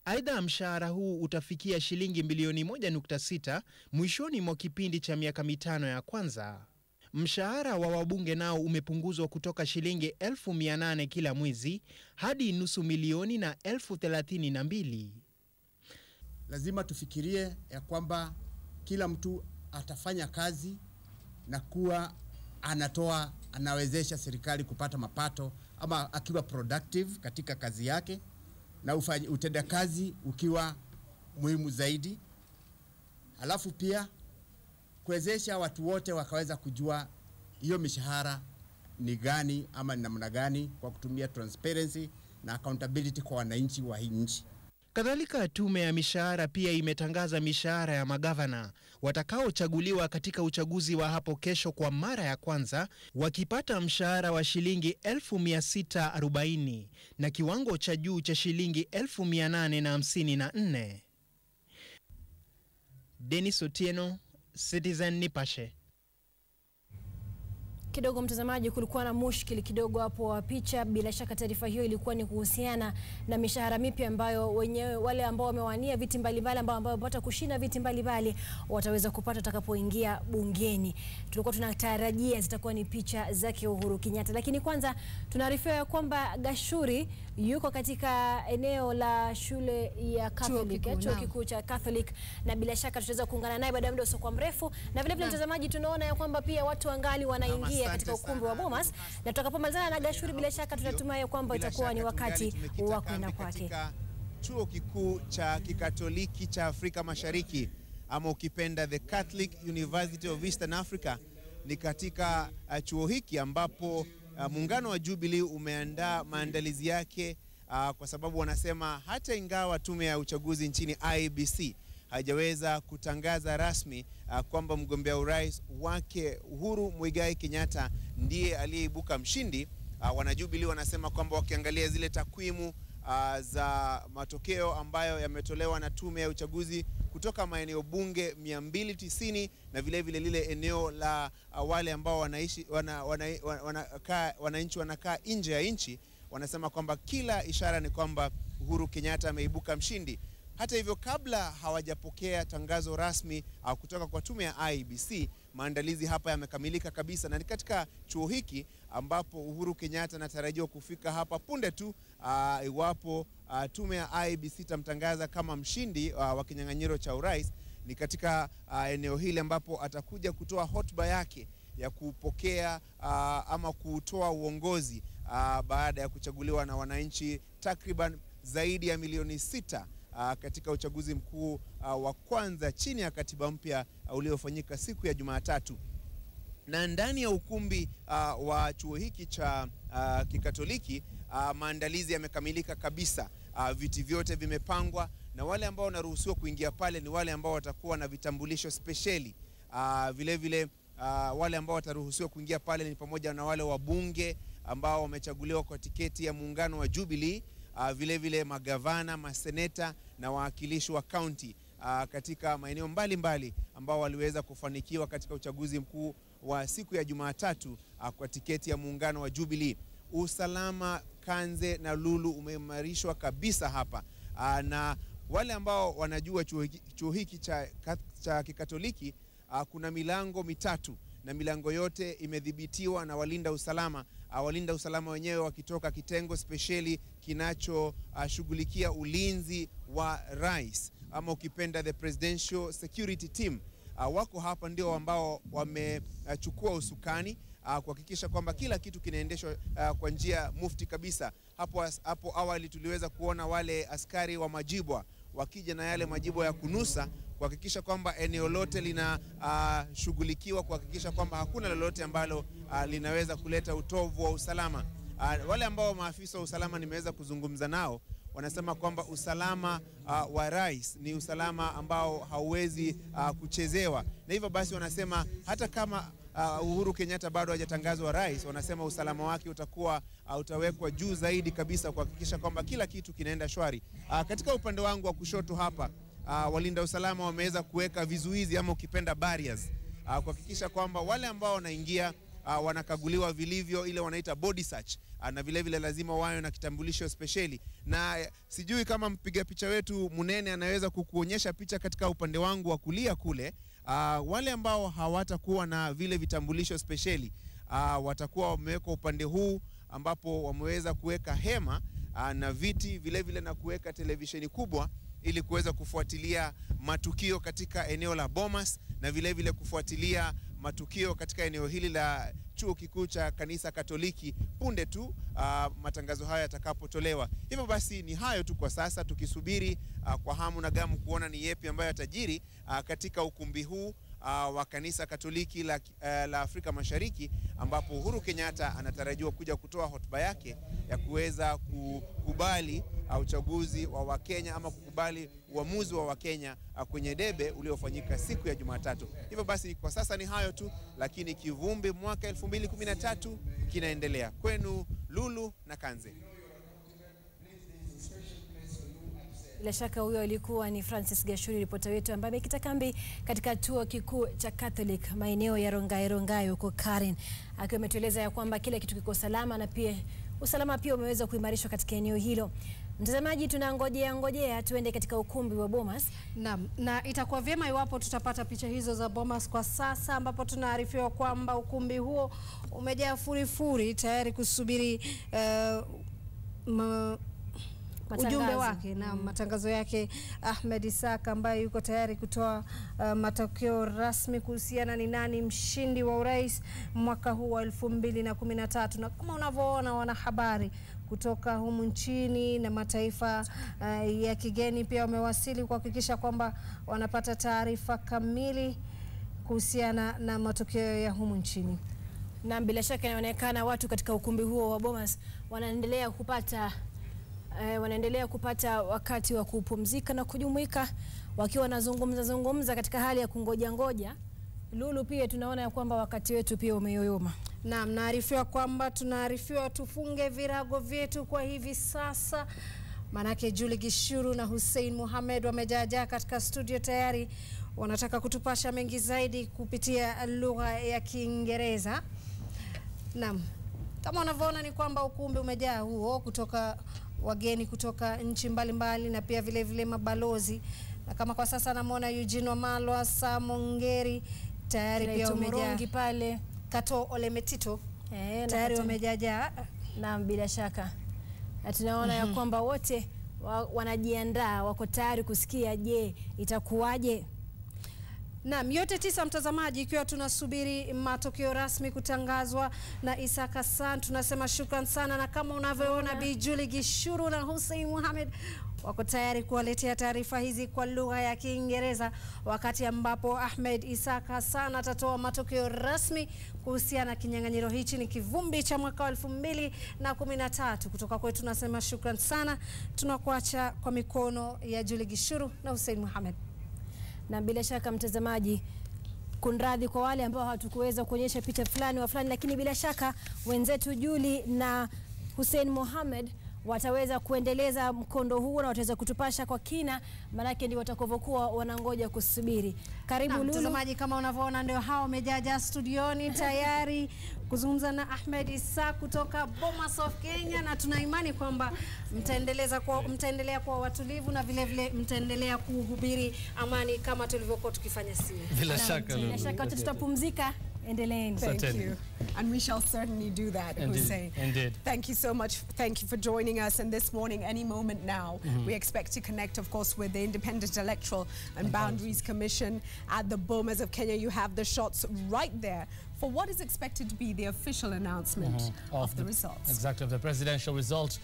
Aidha, mshahara huu utafikia shilingi milioni 1.6 mwishoni mwa kipindi cha miaka 5 ya kwanza. Mshahara wa wabunge nao umepunguzwa kutoka shilingi 1,800 kila mwezi hadi nusu milioni na 32,000. Lazima tufikirie ya kwamba kila mtu atafanya kazi na kuwa anawezesha serikali kupata mapato, ama akiwa productive katika kazi yake na utenda kazi ukiwa muhimu zaidi. Alafu pia kuwezesha watu wote wakaweza kujua hiyo mishahara ni gani ama ni namna gani, kwa kutumia transparency na accountability kwa wananchi wa hii nchi. Kadhalika, tume ya mishahara pia imetangaza mishahara ya magavana watakaochaguliwa katika uchaguzi wa hapo kesho kwa mara ya kwanza, wakipata mshahara wa shilingi 1640 na kiwango cha juu cha shilingi 1854. Dennis Otieno, Citizen Nipashe. Kidogo mtazamaji, kulikuwa na mushkili kidogo hapo wa picha. Bila shaka taarifa hiyo ilikuwa ni kuhusiana na mishahara mipya ambayo wenyewe wale ambao wamewania viti mbalimbali ambao wamepata kushinda viti mbalimbali wataweza kupata watakapoingia bungeni. Tulikuwa tunatarajia zitakuwa ni picha zake Uhuru Kenyatta, lakini kwanza tunaarifiwa kwamba Gashuri yuko katika eneo la shule ya Catholic, chuo kikuu cha Catholic, na bila shaka tutaweza kuungana naye baada ya muda usiokuwa mrefu. Na vile vile mtazamaji, tunaona ya kwamba pia watu angali wanaingia katika ukumbi wa Bomas, na tutakapomalizana na Gashuri bila shaka tutatumai kwamba itakuwa ni wakati wa kwenda kwake. Chuo kikuu cha Kikatoliki cha Afrika Mashariki, ama ukipenda the Catholic University of Eastern Africa, ni katika chuo hiki ambapo muungano wa Jubilee umeandaa maandalizi yake, kwa sababu wanasema hata ingawa tume ya uchaguzi nchini IEBC hajaweza kutangaza rasmi kwamba mgombea urais wake Uhuru Muigai Kenyatta ndiye aliyeibuka mshindi, wanajubilee wanasema kwamba wakiangalia zile takwimu za matokeo ambayo yametolewa na tume ya uchaguzi kutoka maeneo bunge 290 na vile vile lile eneo la wale ambao wananchi wanakaa nje ya nchi, wanasema kwamba kila ishara ni kwamba Uhuru Kenyatta ameibuka mshindi. Hata hivyo, kabla hawajapokea tangazo rasmi kutoka kwa tume ya IEBC, maandalizi hapa yamekamilika kabisa, na ni katika chuo hiki ambapo Uhuru Kenyatta anatarajiwa kufika hapa punde tu iwapo tume ya IEBC tamtangaza kama mshindi wa kinyang'anyiro cha urais. Ni katika eneo hili ambapo atakuja kutoa hotuba yake ya kupokea ama kutoa uongozi baada ya kuchaguliwa na wananchi takriban zaidi ya milioni 6 katika uchaguzi mkuu wa kwanza chini ya katiba mpya uliofanyika siku ya Jumatatu. Na ndani ya ukumbi wa chuo hiki cha Kikatoliki maandalizi yamekamilika kabisa. Viti vyote vimepangwa, na wale ambao wanaruhusiwa kuingia pale ni wale ambao watakuwa na vitambulisho spesheli. Vile vile wale ambao wataruhusiwa kuingia pale ni pamoja na wale wabunge ambao wamechaguliwa kwa tiketi ya muungano wa Jubilee, vile vile magavana, maseneta na wawakilishi wa county katika maeneo mbalimbali ambao waliweza kufanikiwa katika uchaguzi mkuu wa siku ya Jumatatu kwa tiketi ya muungano wa Jubilee. Usalama Kanze na Lulu umeimarishwa kabisa hapa, na wale ambao wanajua chuo hiki cha Kikatoliki, kuna milango mitatu na milango yote imedhibitiwa na walinda usalama. Walinda usalama wenyewe wakitoka kitengo spesheli kinachoshughulikia ulinzi wa rais, ama ukipenda the Presidential Security Team, wako hapa ndio ambao wamechukua usukani kuhakikisha kwamba kila kitu kinaendeshwa kwa njia mufti kabisa. Hapo awali tuliweza kuona wale askari wa majibwa wakija na yale majibwa ya kunusa kuhakikisha kwamba eneo lote linashughulikiwa, kuhakikisha kwamba hakuna lolote ambalo linaweza kuleta utovu wa usalama. Wale ambao maafisa wa usalama nimeweza kuzungumza nao wanasema kwamba usalama wa rais ni usalama ambao hauwezi kuchezewa, na hivyo basi wanasema hata kama Uhuru Kenyatta bado hajatangazwa rais, wanasema usalama wake utawekwa juu zaidi kabisa kuhakikisha kwamba kila kitu kinaenda shwari. Katika upande wangu wa kushoto hapa, walinda usalama wameweza kuweka vizuizi ama ukipenda barriers, kuhakikisha kwamba wale ambao wanaingia wanakaguliwa vilivyo, ile wanaita body search, na vile vile lazima wawe na kitambulisho spesheli. Na sijui kama mpiga picha wetu Munene anaweza kukuonyesha picha katika upande wangu wa kulia kule. Wale ambao hawatakuwa na vile vitambulisho spesheli watakuwa wamewekwa upande huu ambapo wameweza kuweka hema na viti vile vile na kuweka televisheni kubwa ili kuweza kufuatilia matukio katika eneo la Bomas na vile vile kufuatilia matukio katika eneo hili la chuo kikuu cha kanisa Katoliki punde tu matangazo haya yatakapotolewa. Hivyo basi ni hayo tu kwa sasa, tukisubiri kwa hamu na gamu kuona ni yepi ambayo yatajiri katika ukumbi huu wa kanisa Katoliki la Afrika Mashariki, ambapo Uhuru Kenyatta anatarajiwa kuja kutoa hotuba yake ya kuweza kukubali uchaguzi wa Wakenya ama kukubali uamuzi wa Wakenya kwenye debe uliofanyika siku ya Jumatatu. Hivyo basi kwa sasa ni hayo tu, lakini kivumbi mwaka 2013 kinaendelea. Kwenu Lulu na Kanze. Bila shaka huyo alikuwa ni Francis Gashuri, ripota wetu ambaye amekita kambi katika chuo kikuu cha Catholic maeneo ya Rongai huko Karen, akiwa ametueleza ya kwamba kila kitu kiko salama na pia usalama pia umeweza kuimarishwa katika eneo hilo. Mtazamaji, tunangojea tuende katika ukumbi wa Bomas. Naam, na itakuwa vyema iwapo tutapata picha hizo za Bomas kwa sasa, ambapo tunaarifiwa kwamba ukumbi huo umejaa furifuri tayari kusubiri ujumbe wake na matangazo yake Ahmed Isaka, ambaye yuko tayari kutoa matokeo rasmi kuhusiana ni nani mshindi wa urais mwaka huu wa 2013. Na kama unavyoona, wanahabari kutoka humu nchini na mataifa ya kigeni pia wamewasili kuhakikisha kwamba wanapata taarifa kamili kuhusiana na matokeo ya humu nchini. Na bila shaka inaonekana watu katika ukumbi huo wa Bomas wanaendelea kupata wakati wa kupumzika na kujumuika, wakiwa wanazungumza katika hali ya kungoja. Lulu, pia tunaona ya kwamba wakati wetu pia umeyoyoma. Naam, naarifiwa kwamba tunaarifiwa tufunge virago vyetu kwa hivi sasa, manake Julie Gishuru na Hussein Mohamed wamejaa katika studio tayari, wanataka kutupasha mengi zaidi kupitia lugha ya Kiingereza. Naam, kama unavyoona ni kwamba ukumbi umejaa huo kutoka wageni kutoka nchi mbalimbali na pia vile mabalozi. Na kama kwa sasa namuona Eugene Wamalwa, Samongeri tayari pia umejaa pale, Kato Olemetito tayari wamejaa. Na bila shaka tunaona ya kwamba wote wanajiandaa, wako tayari kusikia je itakuwaje. Naam, yote tisa mtazamaji, ikiwa tunasubiri matokeo rasmi kutangazwa na Isaka San, tunasema shukran sana. Na kama unavyoona Bi Julie Gishuru na Hussein Mohamed wako tayari kuwaletea taarifa hizi kwa lugha ya Kiingereza, wakati ambapo Ahmed Isaka San atatoa matokeo rasmi kuhusiana na kinyang'anyiro hichi. Ni kivumbi cha mwaka 2013. Kutoka kwetu tunasema shukran sana, tunakuacha kwa mikono ya Julie Gishuru na Hussein Mohamed. Na bila shaka mtazamaji, kunradhi kwa wale ambao hatukuweza kuonyesha picha fulani, lakini bila shaka wenzetu Julie na Hussein Mohamed wataweza kuendeleza mkondo huu na wataweza kutupasha kwa kina, manake ndio watakaokuwa wanangoja kusubiri. Karibu Lulu. Mtazamaji, kama unavyoona ndio hao wamejaa studioni tayari kuzungumza na Ahmed Isaka kutoka Bomas of Kenya, na tuna imani kwamba mtaendelea kuwa watulivu na vile mtaendelea kuhubiri amani kama tulivyokuwa tukifanya sisi. Bila shaka Lulu. Bila shaka tutapumzika. Endeleeni. Thank you. And we shall certainly do that, Hussein. Indeed. Thank you so much. Thank you for joining us. And this morning, any moment now, we expect to connect, of course, with the Independent Electoral and Boundaries Commission at the Bomas of Kenya. You have the shots right there for what is expected to be the official announcement of the results. Exactly, of the presidential results.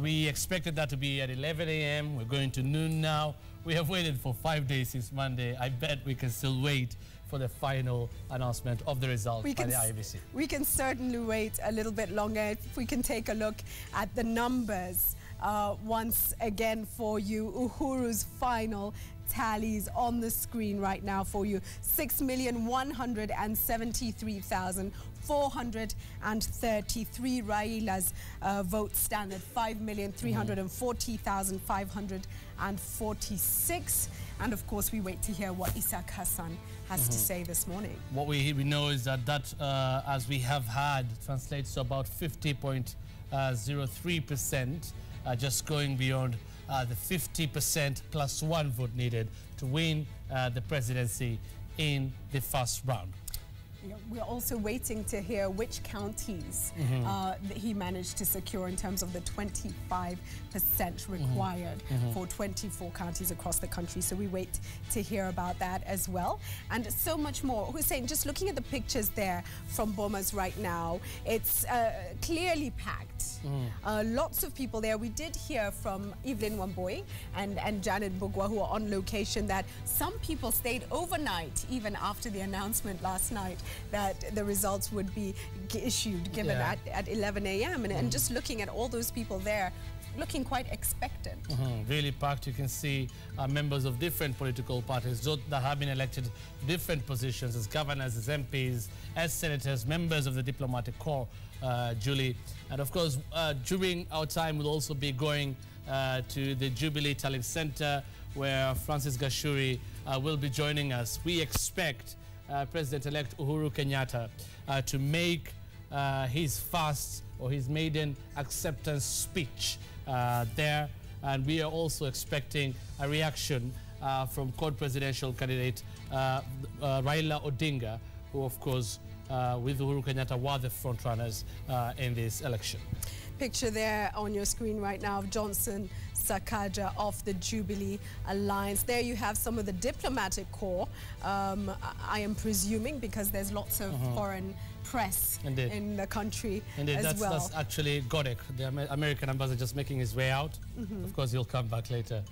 We expected that to be at 11 a.m. We're going to noon now. We have waited for 5 days since Monday. I bet we can still wait for the final announcement of the results by the IEBC. We can certainly wait a little bit longer. If we can take a look at the numbers once again for you. Uhuru's final tallies on the screen right now for you. 6,173,433. Raila's vote stand at 5,340,546. And of course, we wait to hear what Isaac Hassan has to say this morning. What we know is that as we have had, translates to about 50.03%, just going beyond the 50% plus one vote needed to win the presidency in the first round. Yeah, we're also waiting to hear which counties that he managed to secure in terms of the 25% required for 24 counties across the country. So we wait to hear about that as well. And so much more. Hussein, just looking at the pictures there from Bomas right now, it's clearly packed. Lots of people there. We did hear from Evelyn Wamboi and Janet Bugwa, who are on location, that some people stayed overnight even after the announcement last night that the results would be issued, given at 11 a.m. And just looking at all those people there, looking quite expectant. Really packed. You can see members of different political parties that have been elected to different positions as governors, as MPs, as senators, members of the diplomatic corps, Julie. And of course, during our time, we'll also be going to the Jubilee Talent Center, where Francis Gashuri will be joining us. We expect President-elect Uhuru Kenyatta to make his first or his maiden acceptance speech there, and we are also expecting a reaction from co-presidential candidate Raila Odinga, who of course with Uhuru Kenyatta were the front runners in this election. Picture there on your screen right now of Johnson Sakaja of the Jubilee Alliance. There you have some of the diplomatic corps, I am presuming, because there's lots of foreign press in the country as well. That's actually Godek, the American ambassador, just making his way out. Of course, he'll come back later.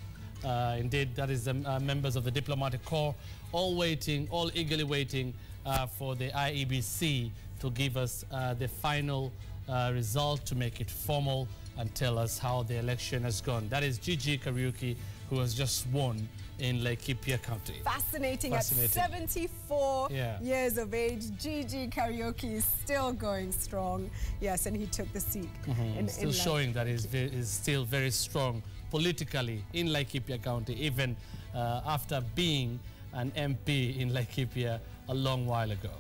Indeed, that is the members of the diplomatic corps, all waiting, all eagerly waiting for the IEBC to give us the final result, to make it formal and tell us how the election has gone. That is Gigi Kariuki, who has just won in Laikipia County. Fascinating. At 74 years of age, Gigi Kariuki is still going strong. Yes, and he took the seat. Still showing that he's still very strong politically in Laikipia County, even after being an MP in Laikipia a long while ago.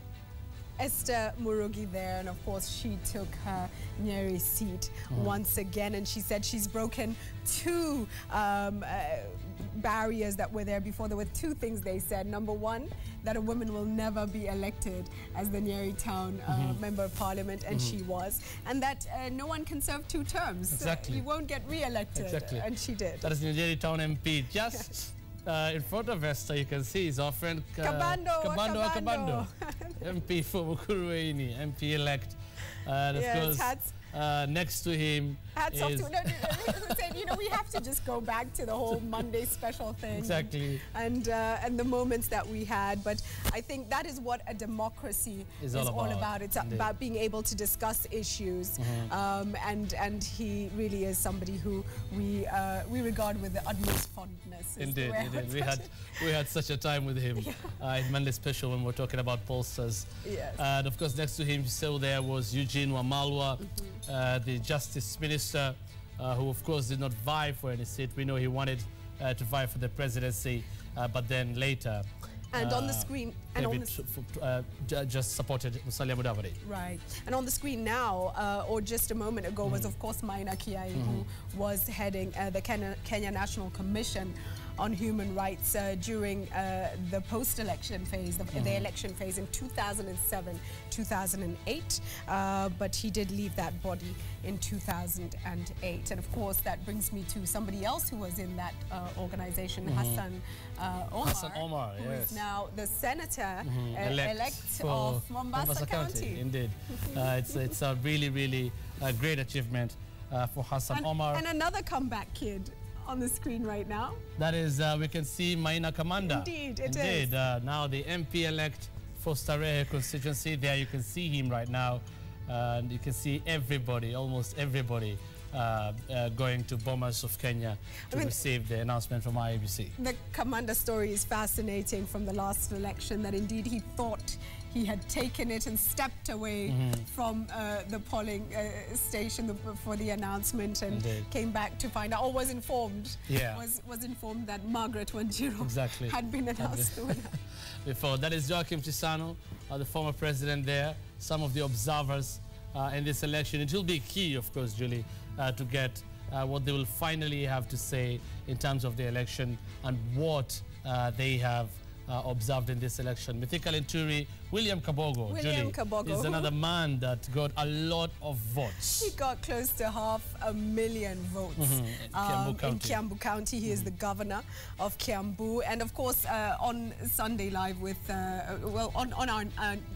Esther Murugi there, and of course she took her Nyeri seat once again, and she said she's broken two barriers that were there before. There were two things they said. Number one, that a woman will never be elected as the Nyeri Town Member of Parliament, and she was. And that no one can serve two terms. Exactly. You won't get re-elected. Exactly. And she did. That is the Nyeri Town MP. Just in front of Esther, you can see is our friend Kabando. MP for Mukurueni, MP-elect. And of course, next to him hats off to, you know, we have to just go back to the whole Monday special thing. Exactly. And the moments that we had. But I think that is what a democracy is all about. It's about being able to discuss issues. And he really is somebody who we regard with the utmost fondness. Indeed. We had such a time with him in Monday special when we were talking about pollsters. Yes. And of course, next to him, so there was Eugene Wamalwa, the Justice Minister, who of course did not vie for any seat. We know he wanted to vie for the presidency, but then later and on the screen, just supported Musalia Mudavadi. Right. And on the screen now, or just a moment ago, was of course Maina Kiai, who was heading the Kenya National Commission on Human Rights during the post-election phase, the election phase in 2007, 2008. But he did leave that body in 2008. And of course, that brings me to somebody else who was in that organization, Hassan Omar, who is now the senator elect of Mombasa County. Indeed. It's a really great achievement for Hassan Omar. And another comeback kid on the screen right now. That is, we can see Maina Kamanda. Indeed, it is. Now the MP-elect for Starehe constituency. There you can see him right now. And you can see everybody, almost everybody, going to Bomas of Kenya to receive the announcement from IEBC. The Kamanda story is fascinating from the last election, that indeed he thought he had taken it and stepped away from the polling station for the announcement, and came back to find out, or was informed, was informed that Margaret Wanjiru had been announced the winner. Before that is Joaquim Chisano, the former president there, some of the observers in this election. It will be key, of course, Julie, to get what they will finally have to say in terms of the election and what they have observed in this election. Mithika Linturi, William Kabogo, William Julie, Kabogo, is another man that got a lot of votes. He got close to 500,000 votes in Kiambu County. He is the governor of Kiambu. And of course, on Sunday Live with, on our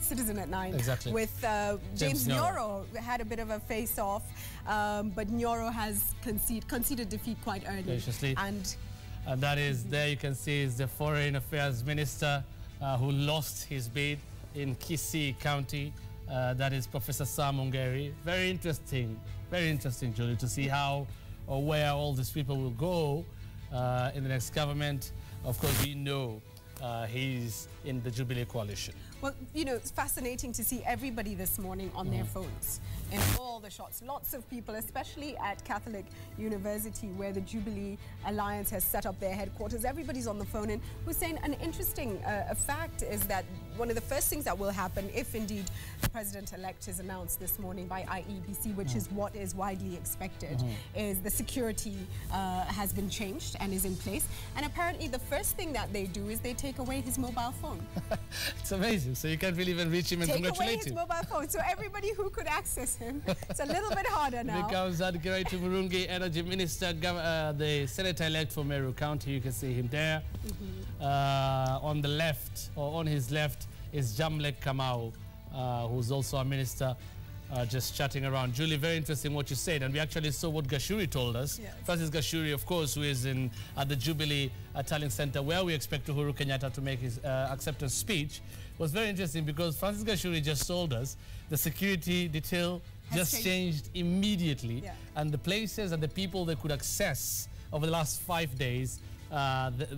Citizen at 9, exactly, with James Nyoro, had a bit of a face-off. But Nyoro has conceded defeat quite early. Graciously. And that is, there you can see, is the Foreign Affairs Minister who lost his bid in Kisii County. That is Professor Sam Ongeri. Very interesting, Julie, to see how or where all these people will go in the next government. Of course, we know he's in the Jubilee coalition. Well, you know, it's fascinating to see everybody this morning on their phones in all the shots. Lots of people, especially at Catholic University, where the Jubilee Alliance has set up their headquarters. Everybody's on the phone. And Hussein, an interesting fact is that one of the first things that will happen, if indeed the president-elect is announced this morning by IEBC, which is what is widely expected, is the security has been changed and is in place. And apparently the first thing that they do is they take away his mobile phone. It's amazing. So you can't really even reach him and congratulate him. Take away his mobile phone. So everybody who could access him, it's a little bit harder now. Becomes Adkiraitu Murungi, Energy Minister, the Senator-elect for Meru County. You can see him there. On the left, or on his left, is Jamlek Kamau, who's also a minister, just chatting around. Julie, very interesting what you said, and we actually saw what Gashuri told us. Yes. Francis Gashuri, of course, who is at the Jubilee Tallying Center, where we expect Uhuru Kenyatta to make his acceptance speech. Was very interesting because Francis Gashuri just told us the security detail just changed immediately, and the places and the people they could access over the last 5 days,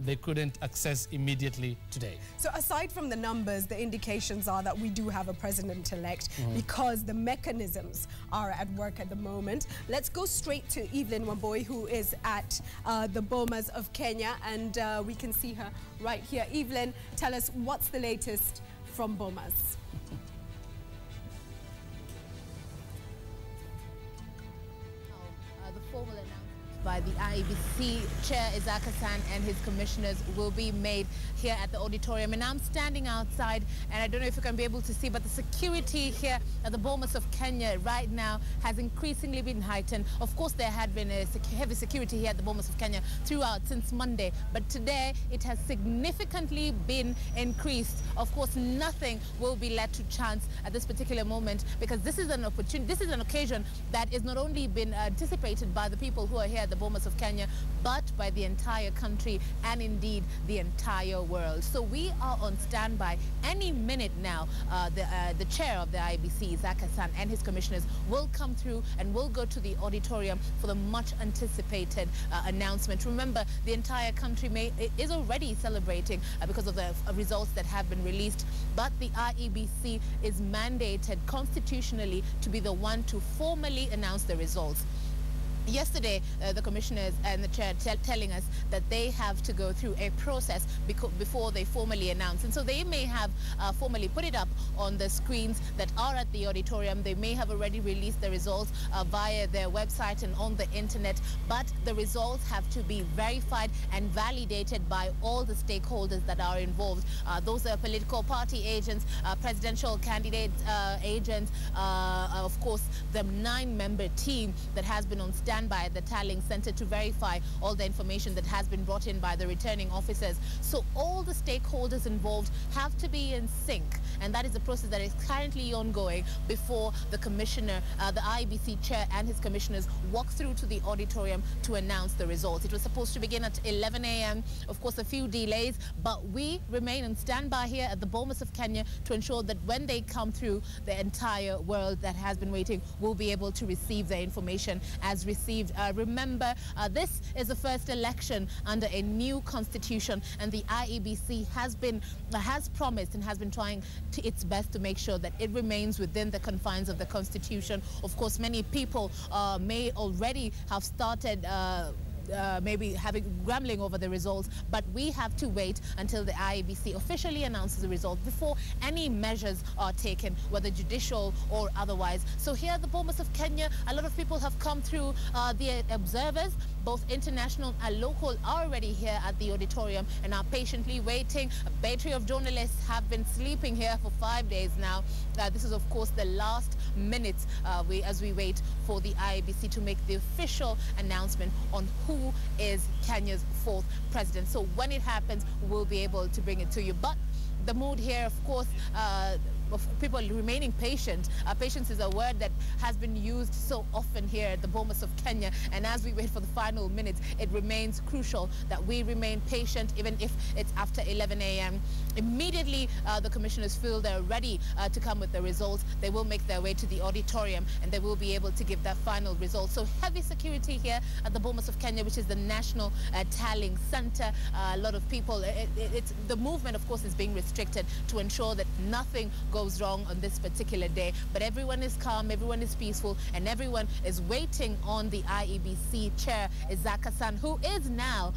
they couldn't access immediately today. So aside from the numbers, the indications are that we do have a president-elect because the mechanisms are at work at the moment. Let's go straight to Evelyn Wamboi, who is at the Bomas of Kenya, and we can see her right here. Evelyn, tell us what's the latest from Bomas. The formal announcement by the IEBC Chair Isaac Hassan and his commissioners will be made here at the auditorium. And I'm standing outside, and I don't know if you can be able to see, but the security here at the Bomas of Kenya right now has increasingly been heightened. Of course, there had been a heavy security here at the Bomas of Kenya throughout since Monday, but today it has significantly been increased. Of course, nothing will be led to chance at this particular moment, because this is an opportunity, this is an occasion that is not only been anticipated by the people who are here at the Bomas of Kenya, but by the entire country and indeed the entire world. So we are on standby. Any minute now, the chair of the IEBC, Isaac Hassan, and his commissioners will come through and will go to the auditorium for the much anticipated announcement. Remember, the entire country is already celebrating because of the results that have been released, but the IEBC is mandated constitutionally to be the one to formally announce the results. Yesterday, the commissioners and the chair telling us that they have to go through a process before they formally announce. And so they may have formally put it up on the screens that are at the auditorium. They may have already released the results via their website and on the internet. But the results have to be verified and validated by all the stakeholders that are involved. Those are political party agents, presidential candidate agents, of course, the 9-member team that has been on standby at the tallying center to verify all the information that has been brought in by the returning officers. So all the stakeholders involved have to be in sync, and that is a process that is currently ongoing before the commissioner, the IEBC chair and his commissioners walk through to the auditorium to announce the results. It was supposed to begin at 11 a.m. Of course, a few delays, but we remain on standby here at the Bomas of Kenya to ensure that when they come through, the entire world that has been waiting will be able to receive the information as received. Remember, this is the first election under a new constitution, and the IEBC has promised and has been trying its best to make sure that it remains within the confines of the constitution. Of course, many people may already have started maybe grumbling over the results, but we have to wait until the IEBC officially announces the results before any measures are taken, whether judicial or otherwise. So here at the Bomas of Kenya, a lot of people have come through, the observers both international and local, are already here at the auditorium and are patiently waiting. A battery of journalists have been sleeping here for 5 days now. This is, of course, the last minutes as we wait for the IEBC to make the official announcement on who is Kenya's 4th president. So when it happens, we'll be able to bring it to you. But the mood here, of course, of people remaining patient. Patience is a word that has been used so often here at the Bomas of Kenya, and as we wait for the final minutes, it remains crucial that we remain patient, even if it's after 11 a.m. Immediately, the commissioners feel they're ready to come with the results. They will make their way to the auditorium, and they will be able to give that final result. So heavy security here at the Bomas of Kenya, which is the national tallying center. A lot of people, the movement, of course, is being restricted to ensure that nothing goes wrong on this particular day, but everyone is calm, everyone is peaceful, and everyone is waiting on the IEBC chair, Isaac Hassan, who is now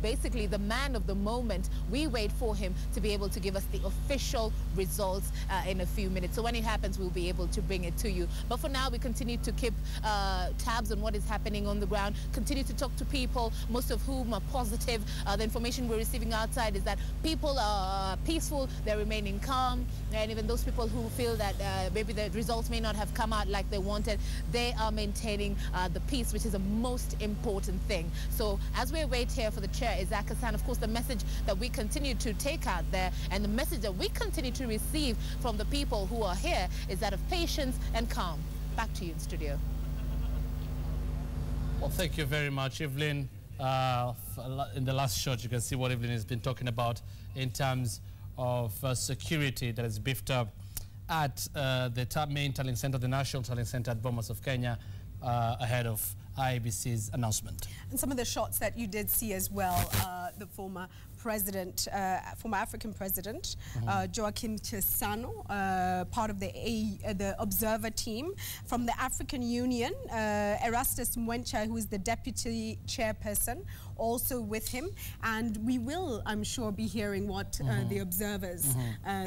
basically the man of the moment. We wait for him to be able to give us the official results in a few minutes. So when it happens, we'll be able to bring it to you. But for now, we continue to keep tabs on what is happening on the ground, continue to talk to people, most of whom are positive. The information we're receiving outside is that people are peaceful, they're remaining calm, and even those people who feel that maybe the results may not have come out like they wanted, they are maintaining the peace, which is the most important thing. So as we wait here for the chair, Isaac Hassan, of course, the message that we continue to take out there and the message that we continue to receive from the people who are here is that of patience and calm. Back to you in studio. Well, thank you very much, Evelyn. In the last shot, you can see what Evelyn has been talking about in terms of security that is beefed up at the main tallying center, the National Tallying Center at Bomas of Kenya, ahead of IEBC's announcement. And some of the shots that you did see as well, the former president, former African president, Joaquim Chissano, part of the observer team from the African Union, Erastus Mwencha, who is the deputy chairperson, also with him. And we will, I'm sure, be hearing what the observers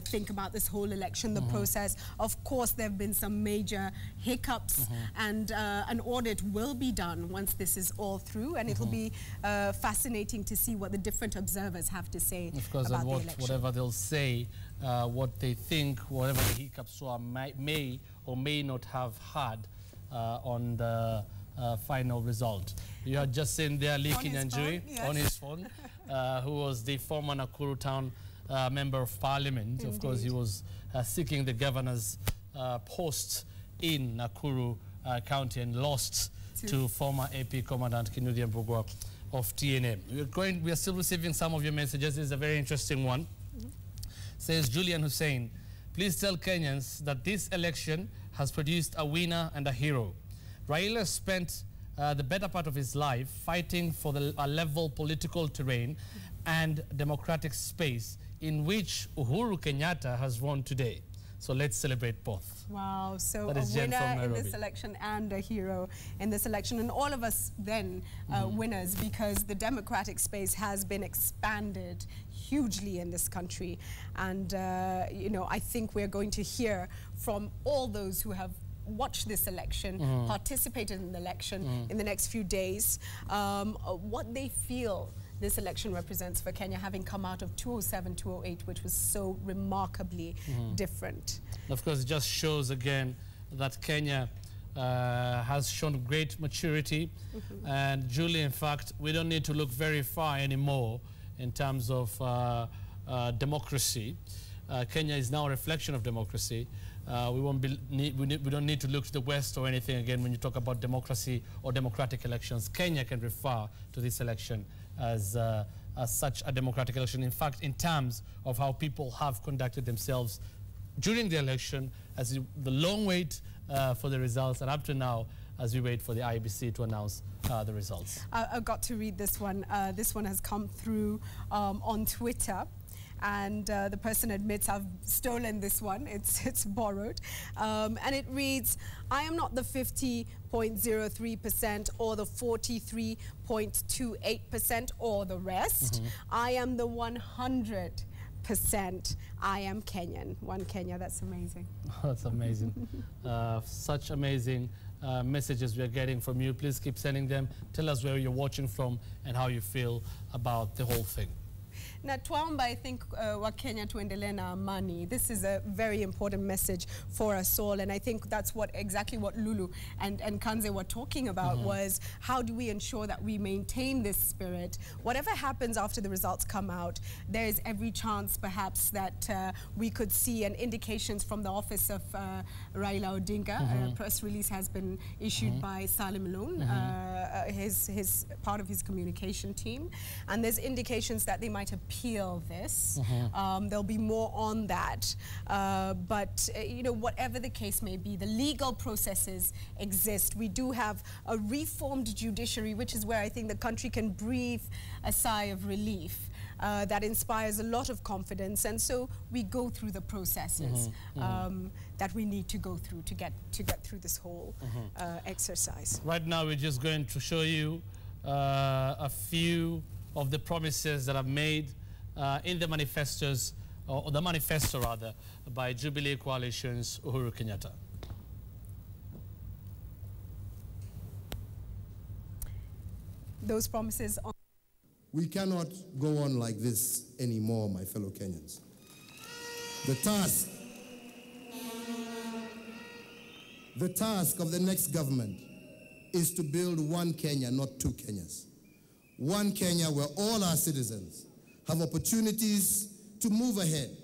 think about this whole election, the process. Of course, there have been some major hiccups, and an audit will be done once this is all through, and it'll be fascinating to see what the different observers have to say about the election. Whatever they'll say, what they think, whatever the hiccups were, may or may not have had on the final result. You had just seen there Lee Kinyanjui on his phone, who was the former Nakuru Town Member of Parliament. Indeed. Of course, he was seeking the governor's post in Nakuru County and lost to former AP Commandant Kinuthia Mbugua of TNA. We are still receiving some of your messages. This is a very interesting one. Says Julian Hussein, please tell Kenyans that this election has produced a winner and a hero. Raila spent the better part of his life fighting for a level political terrain and democratic space in which Uhuru Kenyatta has won today. So let's celebrate both. Wow, so a winner in this election and a hero in this election, and all of us then winners, because the democratic space has been expanded hugely in this country. And, you know, I think we're going to hear from all those who have watched this election, participated in the election in the next few days, what they feel this election represents for Kenya, having come out of 2007, 2008, which was so remarkably different. Of course, it just shows again that Kenya has shown great maturity. And Julie, in fact, we don't need to look very far anymore in terms of democracy. Kenya is now a reflection of democracy. We don't need to look to the West or anything again when you talk about democracy or democratic elections. Kenya can refer to this election as such a democratic election. In fact, in terms of how people have conducted themselves during the election, as the long wait for the results, and up to now, as we wait for the IEBC to announce the results. I got to read this one. This one has come through on Twitter. And the person admits, I've stolen this one, it's borrowed. And it reads, I am not the 50.03% or the 43.28% or the rest. I am the 100%. I am Kenyan. One Kenya, that's amazing. That's amazing. Such amazing messages we are getting from you. Please keep sending them. Tell us where you're watching from and how you feel about the whole thing. Na tuomba, I think Wakenya tuendelee na amani. This is a very important message for us all, and I think that's exactly what Lulu and Kanze were talking about, was how do we ensure that we maintain this spirit? Whatever happens after the results come out, there is every chance perhaps that we could see and indications from the office of Raila Odinga. A press release has been issued by Salim Loon, his part of his communication team, and there's indications that they might appeal this. There'll be more on that. But, you know, whatever the case may be, the legal processes exist. We do have a reformed judiciary, which is where I think the country can breathe a sigh of relief. That inspires a lot of confidence, and so we go through the processes that we need to go through to get through this whole exercise. Right now, we're just going to show you a few of the promises that are made in the manifestos, or the manifesto rather, by Jubilee Coalition's Uhuru Kenyatta. Those promises on. We cannot go on like this anymore, my fellow Kenyans. The task of the next government is to build one Kenya, not two Kenyas. One Kenya where all our citizens have opportunities to move ahead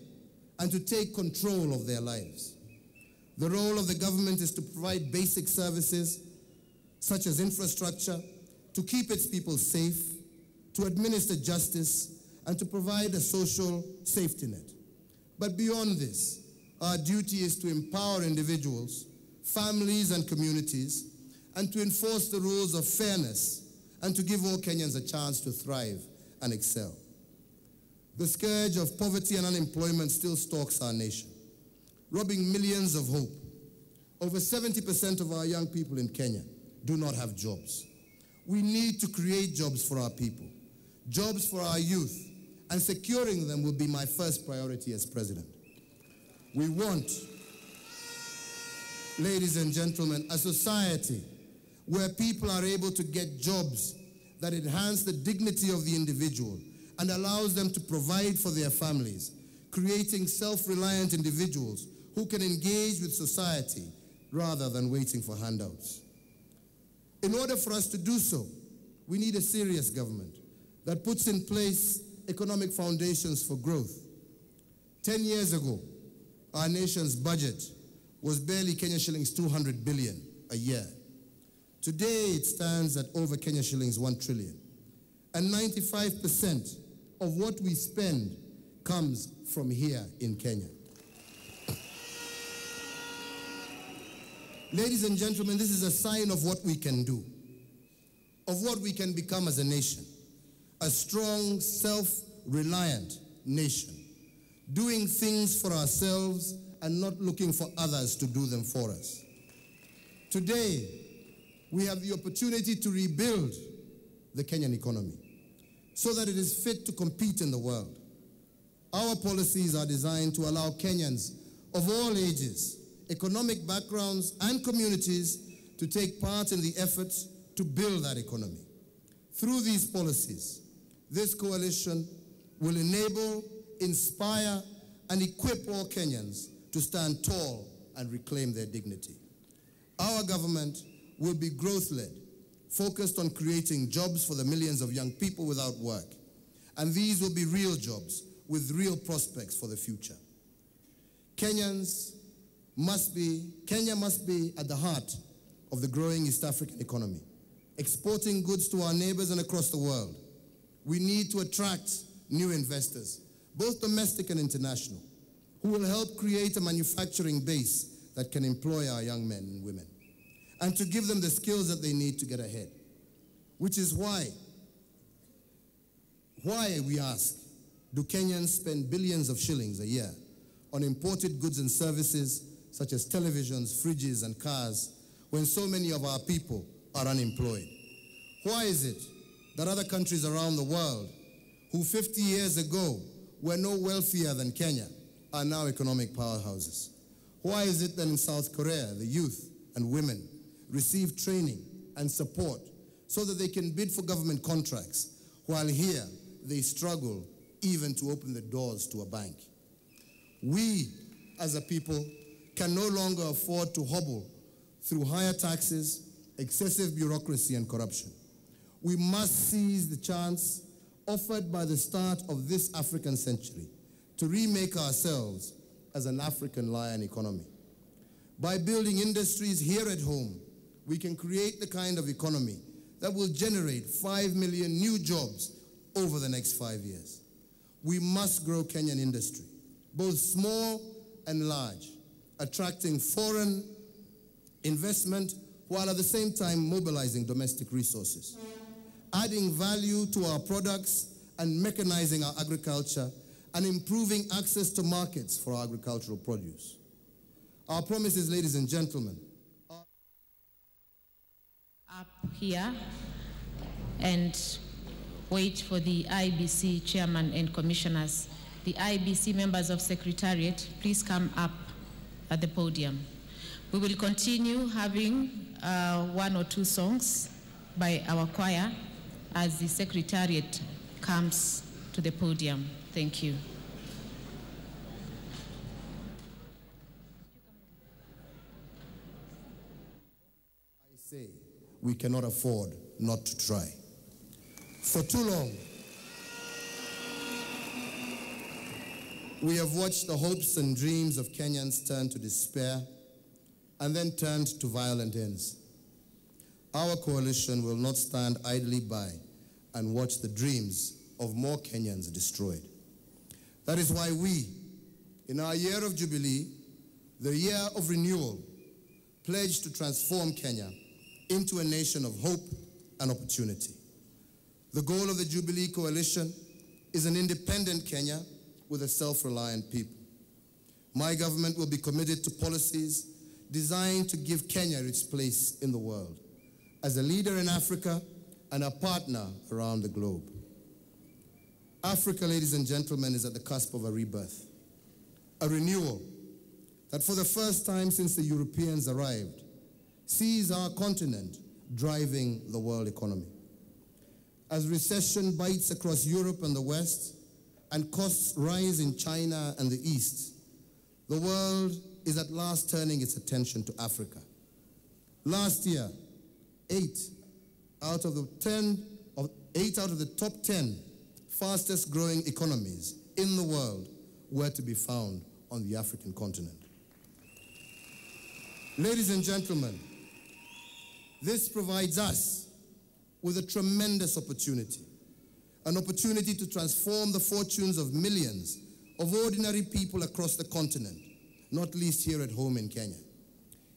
and to take control of their lives. The role of the government is to provide basic services such as infrastructure, to keep its people safe, to administer justice, and to provide a social safety net. But beyond this, our duty is to empower individuals, families, and communities, and to enforce the rules of fairness, and to give all Kenyans a chance to thrive and excel. The scourge of poverty and unemployment still stalks our nation, robbing millions of hope. Over 70% of our young people in Kenya do not have jobs. We need to create jobs for our people, jobs for our youth, and securing them will be my first priority as president. We want, ladies and gentlemen, a society where people are able to get jobs that enhance the dignity of the individual and allows them to provide for their families, creating self-reliant individuals who can engage with society rather than waiting for handouts. In order for us to do so, we need a serious government that puts in place economic foundations for growth. 10 years ago, our nation's budget was barely Kenya shillings 200 billion a year. Today, it stands at over Kenya shillings 1 trillion. And 95% of what we spend comes from here in Kenya. Ladies and gentlemen, this is a sign of what we can do, of what we can become as a nation. A strong, self-reliant nation, doing things for ourselves and not looking for others to do them for us. Today, we have the opportunity to rebuild the Kenyan economy so that it is fit to compete in the world. Our policies are designed to allow Kenyans of all ages, economic backgrounds, and communities to take part in the efforts to build that economy. Through these policies, this coalition will enable, inspire, and equip all Kenyans to stand tall and reclaim their dignity. Our government will be growth-led, focused on creating jobs for the millions of young people without work. And these will be real jobs with real prospects for the future. Kenya must be at the heart of the growing East African economy, exporting goods to our neighbors and across the world. We need to attract new investors, both domestic and international, who will help create a manufacturing base that can employ our young men and women, and to give them the skills that they need to get ahead. Which is why we ask, do Kenyans spend billions of shillings a year on imported goods and services such as televisions, fridges, and cars when so many of our people are unemployed? Why is it that other countries around the world who 50 years ago were no wealthier than Kenya are now economic powerhouses? Why is it that in South Korea, the youth and women receive training and support so that they can bid for government contracts, while here they struggle even to open the doors to a bank. We, as a people, can no longer afford to hobble through higher taxes, excessive bureaucracy, and corruption. We must seize the chance offered by the start of this African century to remake ourselves as an African lion economy. By building industries here at home, we can create the kind of economy that will generate 5 million new jobs over the next 5 years. We must grow Kenyan industry, both small and large, attracting foreign investment while at the same time mobilizing domestic resources, adding value to our products and mechanizing our agriculture and improving access to markets for our agricultural produce. Our promises, ladies and gentlemen, up here and wait for the IBC chairman and commissioners. The IBC members of Secretariat, please come up at the podium. We will continue having 1 or 2 songs by our choir as the Secretariat comes to the podium. Thank you. I say we cannot afford not to try. For too long, we have watched the hopes and dreams of Kenyans turn to despair and then turned to violent ends. Our coalition will not stand idly by and watch the dreams of more Kenyans destroyed. That is why we, in our year of Jubilee, the year of renewal, pledge to transform Kenya into a nation of hope and opportunity. The goal of the Jubilee Coalition is an independent Kenya with a self-reliant people. My government will be committed to policies designed to give Kenya its place in the world as a leader in Africa and a partner around the globe. Africa, ladies and gentlemen, is at the cusp of a rebirth, a renewal that for the first time since the Europeans arrived, sees our continent driving the world economy. As recession bites across Europe and the West, and costs rise in China and the East, the world is at last turning its attention to Africa. Last year, 8 out of the top 10 fastest growing economies in the world were to be found on the African continent. Ladies and gentlemen, this provides us with a tremendous opportunity, an opportunity to transform the fortunes of millions of ordinary people across the continent, not least here at home in Kenya.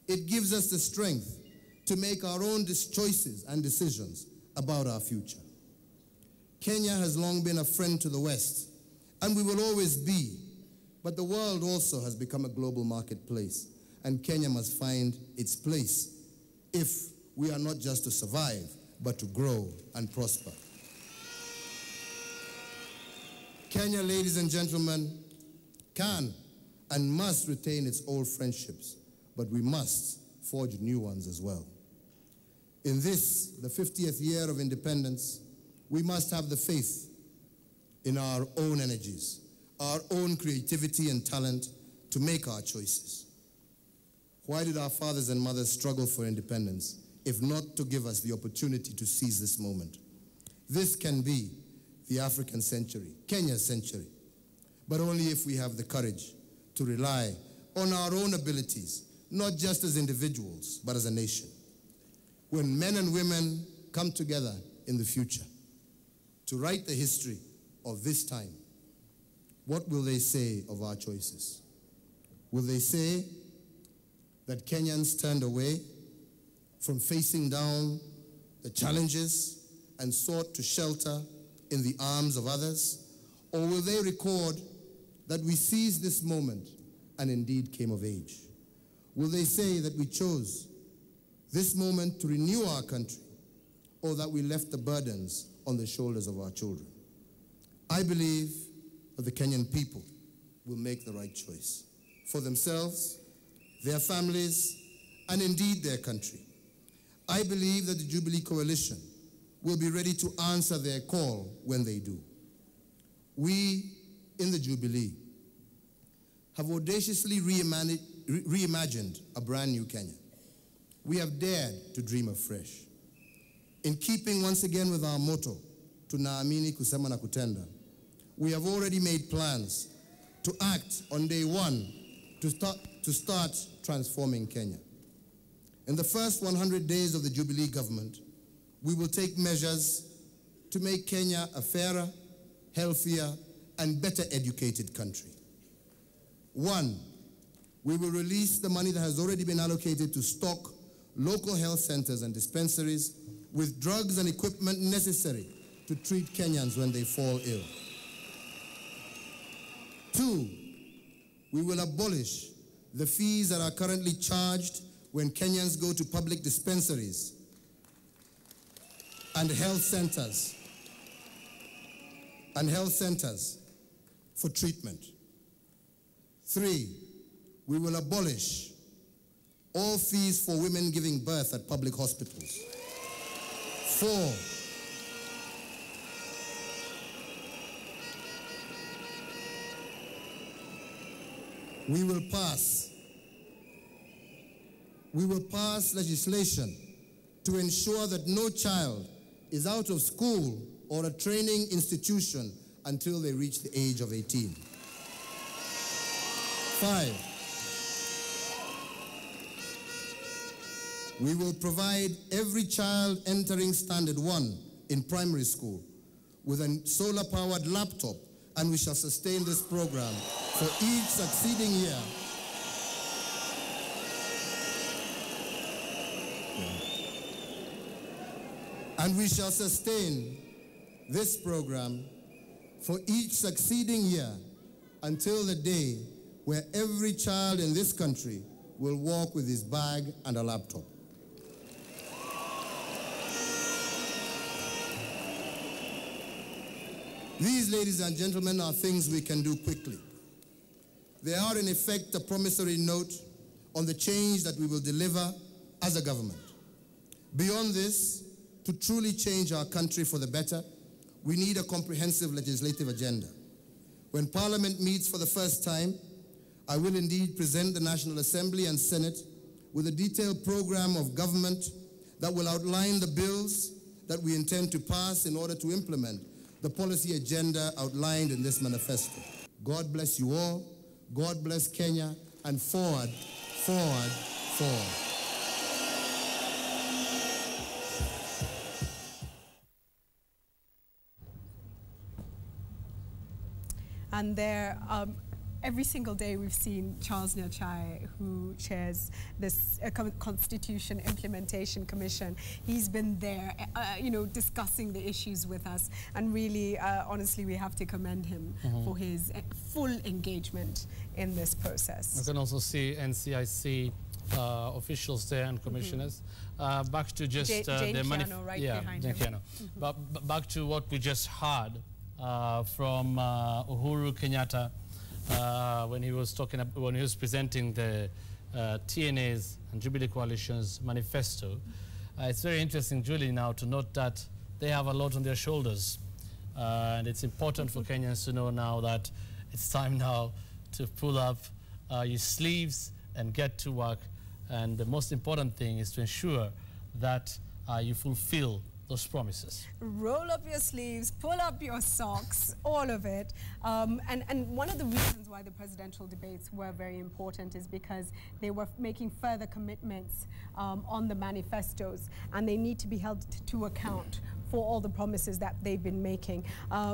It gives us the strength to make our own choices and decisions about our future. Kenya has long been a friend to the West, and we will always be, but the world also has become a global marketplace, and Kenya must find its place if we are not just to survive, but to grow and prosper. Kenya, ladies and gentlemen, can and must retain its old friendships, but we must forge new ones as well. In this, the 50th year of independence, we must have the faith in our own energies, our own creativity and talent to make our choices. Why did our fathers and mothers struggle for independence, if not to give us the opportunity to seize this moment? This can be the African century, Kenya's century, but only if we have the courage to rely on our own abilities, not just as individuals, but as a nation. When men and women come together in the future to write the history of this time, what will they say of our choices? Will they say that Kenyans turned away from facing down the challenges and sought to shelter in the arms of others? Or will they record that we seized this moment and indeed came of age? Will they say that we chose this moment to renew our country, or that we left the burdens on the shoulders of our children? I believe that the Kenyan people will make the right choice for themselves, their families, and indeed their country. I believe that the Jubilee Coalition will be ready to answer their call when they do. We in the Jubilee have audaciously reimagined a brand new Kenya. We have dared to dream afresh. In keeping once again with our motto, tunaamini kusema na kutenda, we have already made plans to act on day one to start transforming Kenya. In the first 100 days of the Jubilee government, we will take measures to make Kenya a fairer, healthier, and better educated country. 1, we will release the money that has already been allocated to stock local health centers and dispensaries with drugs and equipment necessary to treat Kenyans when they fall ill. 2, we will abolish the fees that are currently charged when Kenyans go to public dispensaries and health centers for treatment. 3, we will abolish all fees for women giving birth at public hospitals. 4, we will pass legislation to ensure that no child is out of school or a training institution until they reach the age of 18. 5, we will provide every child entering Standard 1 in primary school with a solar-powered laptop, and we shall sustain this program for each succeeding year. And we shall sustain this program for each succeeding year until the day where every child in this country will walk with his bag and a laptop. These, ladies and gentlemen, are things we can do quickly. They are, in effect, a promissory note on the change that we will deliver as a government. Beyond this, to truly change our country for the better, we need a comprehensive legislative agenda. When Parliament meets for the first time, I will indeed present the National Assembly and Senate with a detailed program of government that will outline the bills that we intend to pass in order to implement the policy agenda outlined in this manifesto. God bless you all. God bless Kenya, and forward, forward, forward. And there, every single day we've seen Charles Nyachai, who chairs this Constitution Implementation Commission. He's been there, discussing the issues with us. And really, honestly, we have to commend him for his full engagement in this process. You can also see NCIC officials there and commissioners. Back to just the money. Right behind him. But back to what we just heard from Uhuru Kenyatta when he was presenting the TNA's and Jubilee Coalition's manifesto. It's very interesting, Julie, now to note that they have a lot on their shoulders, and it's important for Kenyans to know now that it's time now to pull up your sleeves and get to work. And the most important thing is to ensure that you fulfill those promises. Roll up your sleeves, pull up your socks, all of it. And one of the reasons why the presidential debates were very important is because they were making further commitments on the manifestos, and they need to be held to account for all the promises that they've been making.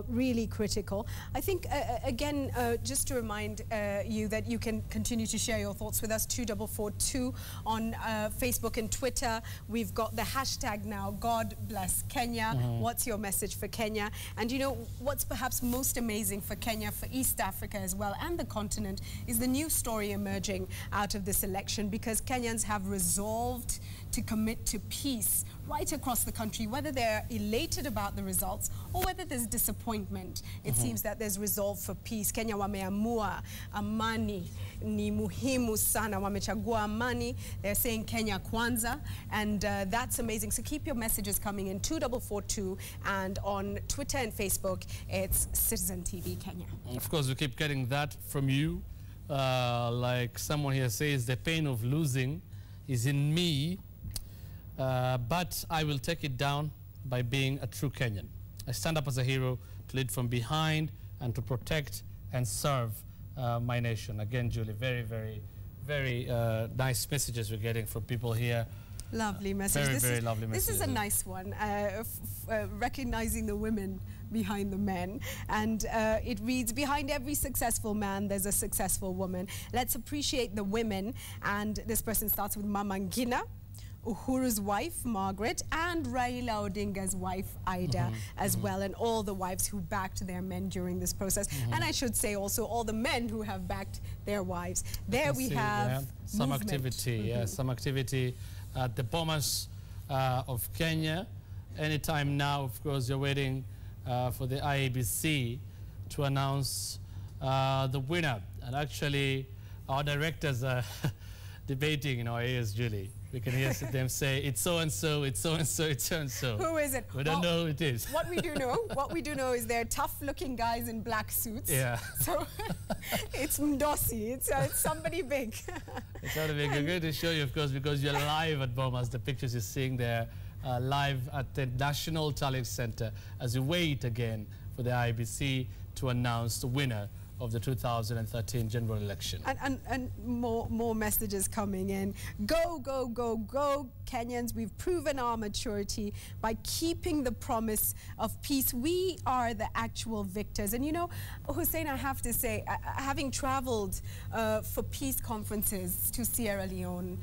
Really critical. I think, again, just to remind you that you can continue to share your thoughts with us, 2442 on Facebook and Twitter. We've got the hashtag now, God Bless Kenya. What's your message for Kenya? And you know, what's perhaps most amazing for Kenya, for East Africa as well, and the continent, is the new story emerging out of this election, because Kenyans have resolved to commit to peace right across the country, whether they're elated about the results or whether there's disappointment. It seems that there's resolve for peace. Kenya wameamua amani ni muhimu sana. Wamechagua amani. They're saying Kenya kwanza, and that's amazing. So keep your messages coming in 2442, and on Twitter and Facebook, it's Citizen TV Kenya. Of course, we keep getting that from you. Like someone here says, the pain of losing is in me, but I will take it down by being a true Kenyan. I stand up as a hero to lead from behind and to protect and serve my nation. Again, Julie, very, very, very nice messages we're getting from people here. Lovely message. Very lovely message. This is a nice one, recognizing the women behind the men. And it reads, behind every successful man, there's a successful woman. Let's appreciate the women. And this person starts with Mama Ngina, Uhuru's wife, Margaret, and Raila Odinga's wife, Ida, as well, and all the wives who backed their men during this process. And I should say also all the men who have backed their wives. There we have some movement. activity, some activity at the Bomas of Kenya. Anytime now, of course, you're waiting for the IEBC to announce the winner. And actually, our directors are debating in our ears, Julie. We can hear them say, it's so-and-so, it's so-and-so, it's so-and-so. Who is it? We don't know who it is. What we do know is they're tough-looking guys in black suits. Yeah. So it's Mdosi. It's somebody big. It's somebody big. We're going to show you, of course, because you're live at Bomas. The pictures you're seeing there, live at the National Talent Center, as we wait again for the IEBC to announce the winner of the 2013 general election. And more messages coming in. Go, go, go, go, Kenyans. We've proven our maturity by keeping the promise of peace. We are the actual victors. And you know, Hussein, I have to say, having traveled for peace conferences to Sierra Leone,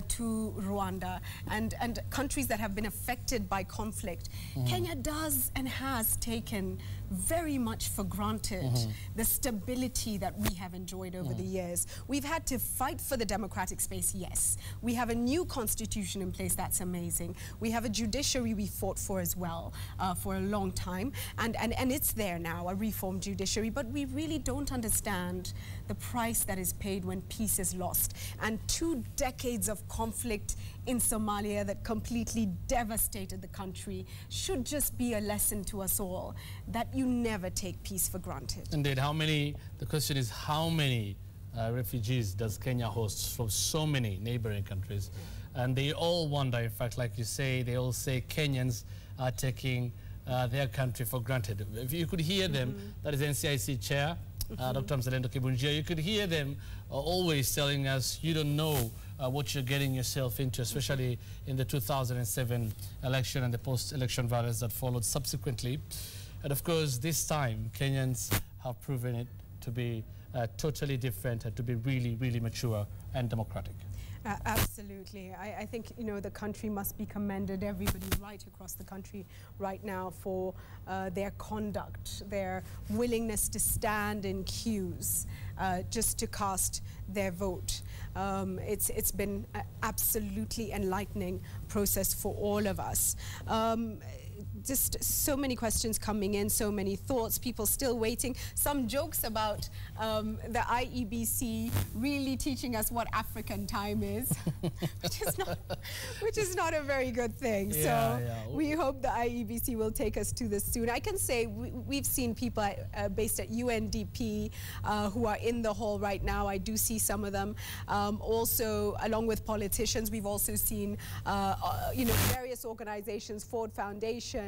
to Rwanda, and countries that have been affected by conflict, Kenya does and has taken very much for granted the stability that we have enjoyed over the years. We've had to fight for the democratic space, yes. We have a new constitution in place, that's amazing. We have a judiciary we fought for as well for a long time, and it's there now, a reformed judiciary, but we really don't understand the price that is paid when peace is lost. And 2 decades of conflict in Somalia that completely devastated the country should just be a lesson to us all that you never take peace for granted. Indeed. The question is, how many refugees does Kenya host from so many neighboring countries? And they all wonder, in fact, like you say, they all say Kenyans are taking their country for granted. If you could hear them, that is NCIC Chair, Dr. Mzalendo Kibunjia, you could hear them always telling us, you don't know what you're getting yourself into, especially in the 2007 election and the post-election violence that followed subsequently. And of course, this time, Kenyans have proven it to be totally different and to be really, really mature and democratic. Absolutely. I think, you know, the country must be commended, everybody right across the country right now, for their conduct, their willingness to stand in queues just to cast their vote. It's been an absolutely enlightening process for all of us. Just so many questions coming in, so many thoughts, people still waiting. Some jokes about the IEBC really teaching us what African time is, which is not a very good thing. We hope the IEBC will take us to this soon. I can say we've seen people based at UNDP who are in the hall right now. I do see some of them. Also, along with politicians, we've also seen you know, various organizations, Ford Foundation,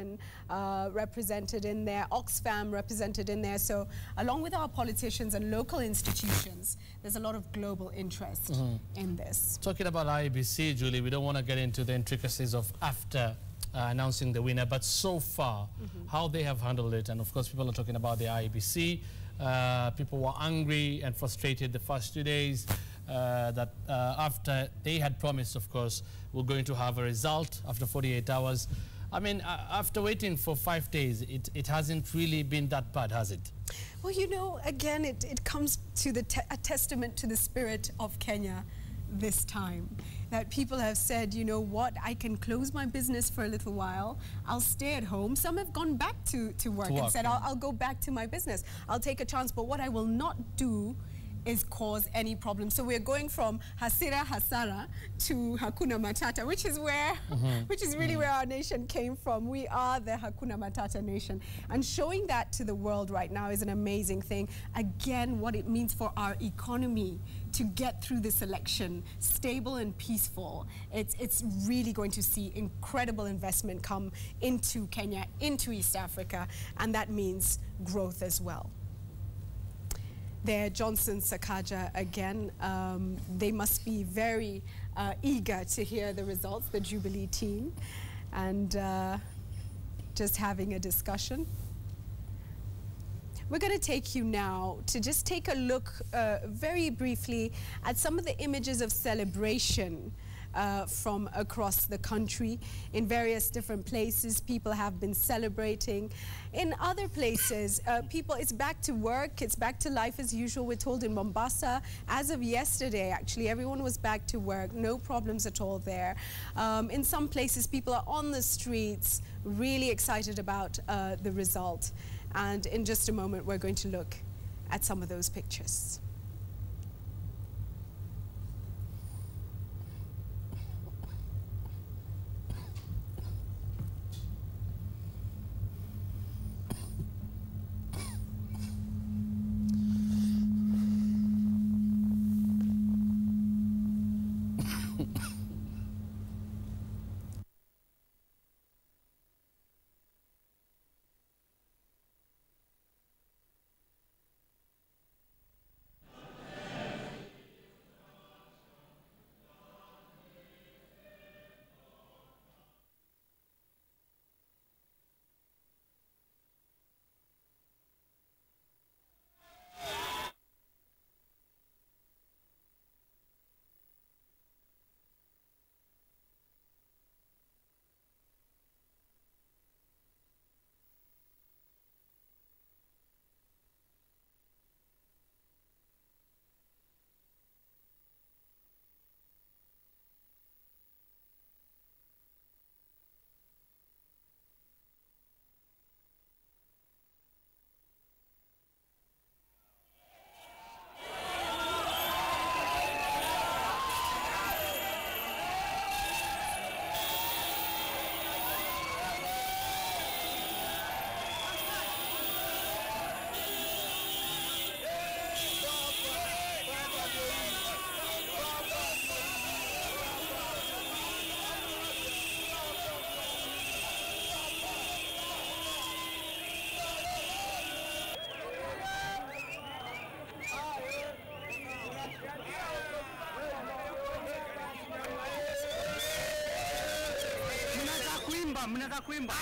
represented in there, Oxfam represented in there. So along with our politicians and local institutions, there's a lot of global interest in this. Talking about IEBC, Julie, we don't want to get into the intricacies of after announcing the winner, but so far, how they have handled it. And of course, people are talking about the IEBC. People were angry and frustrated the first 2 days that after they had promised, of course, we're going to have a result after 48 hours. I mean, after waiting for 5 days, it hasn't really been that bad, has it? Well, you know, again, it comes to a testament to the spirit of Kenya this time. that people have said, you know what, I can close my business for a little while. I'll stay at home. Some have gone back to work and said, I'll go back to my business. I'll take a chance, but what I will not do is cause any problem. So we're going from hasira hasara to Hakuna Matata, which is where, which is really where our nation came from. We are the Hakuna Matata nation. And showing that to the world right now is an amazing thing. Again, what it means for our economy to get through this election, stable and peaceful. It's really going to see incredible investment come into Kenya, into East Africa, and that means growth as well. There, Johnson Sakaja again. They must be very eager to hear the results, the Jubilee team, and just having a discussion. We're going to take you now to just take a look very briefly at some of the images of celebration from across the country. In various different places, people have been celebrating. In other places, it's back to work, it's back to life as usual. We're told in Mombasa, as of yesterday, actually, everyone was back to work, no problems at all there. In some places, people are on the streets, really excited about the result. And in just a moment, we're going to look at some of those pictures. Mnataka kuimba?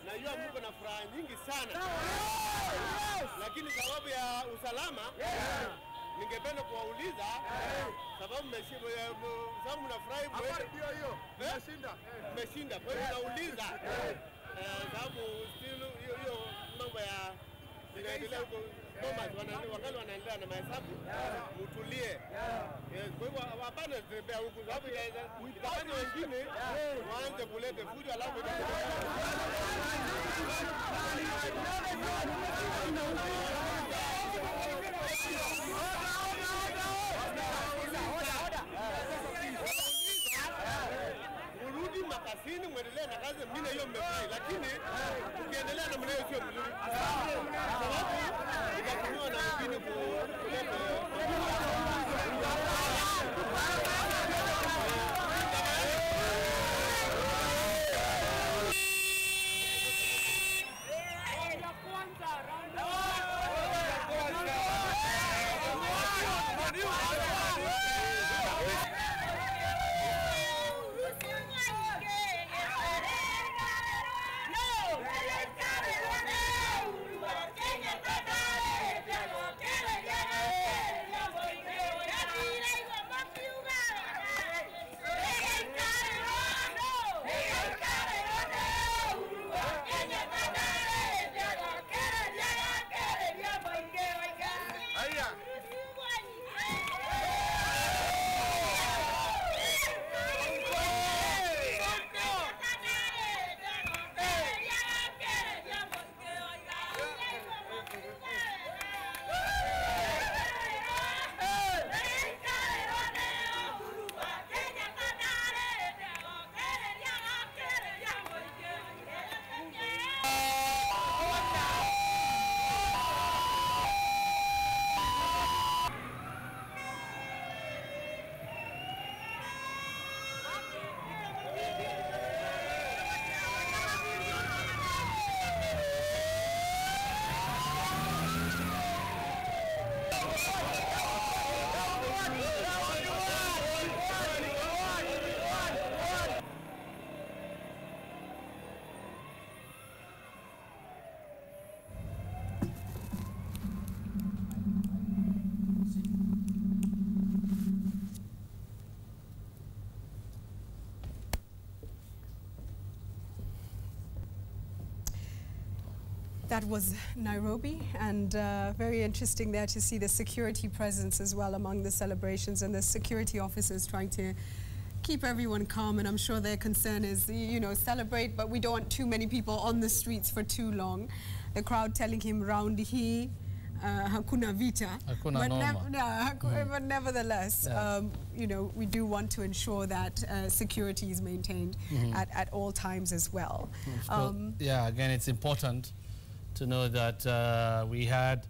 Najua mko na furaha nyingi sana. Lakini sababu ya usalama ningependa kuwauliza sababu sababu mnafurahi ndio hiyo. Mmeshinda. Kwa hiyo nauliza sababu still hiyo mambo ya inaendelea huko Bomas wakati wanaendelea na mahesabu mtulie. Kwa hivyo hapana tembea huku sababu itafanya wengine waanze kuleta fujo alafu urudi makasini mwendelee na kazi mimi hiyo mmefanya lakini ukiendelea na mnayo sio mzuri sababu itakuwa na wengine kuleta That was Nairobi, and very interesting there to see the security presence as well among the celebrations and the security officers trying to keep everyone calm. And I'm sure their concern is, you know, celebrate, but we don't want too many people on the streets for too long. The crowd telling him round hii hakuna vita, but nevertheless, you know, we do want to ensure that security is maintained at all times as well. Yeah, again, it's important to know that we had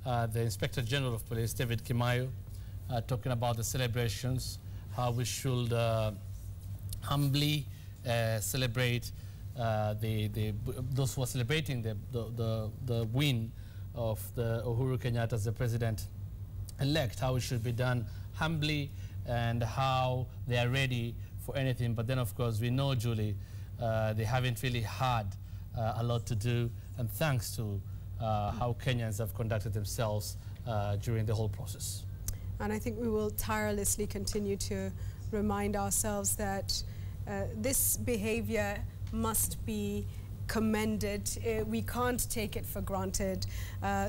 the Inspector General of Police, David Kimayo, talking about the celebrations, how we should humbly celebrate those who are celebrating the win of the Uhuru Kenyatta as the president-elect, how it should be done humbly and how they are ready for anything. But then, of course, we know, Julie, they haven't really had a lot to do, and thanks to how Kenyans have conducted themselves during the whole process. And I think we will tirelessly continue to remind ourselves that this behavior must be commended. We can't take it for granted.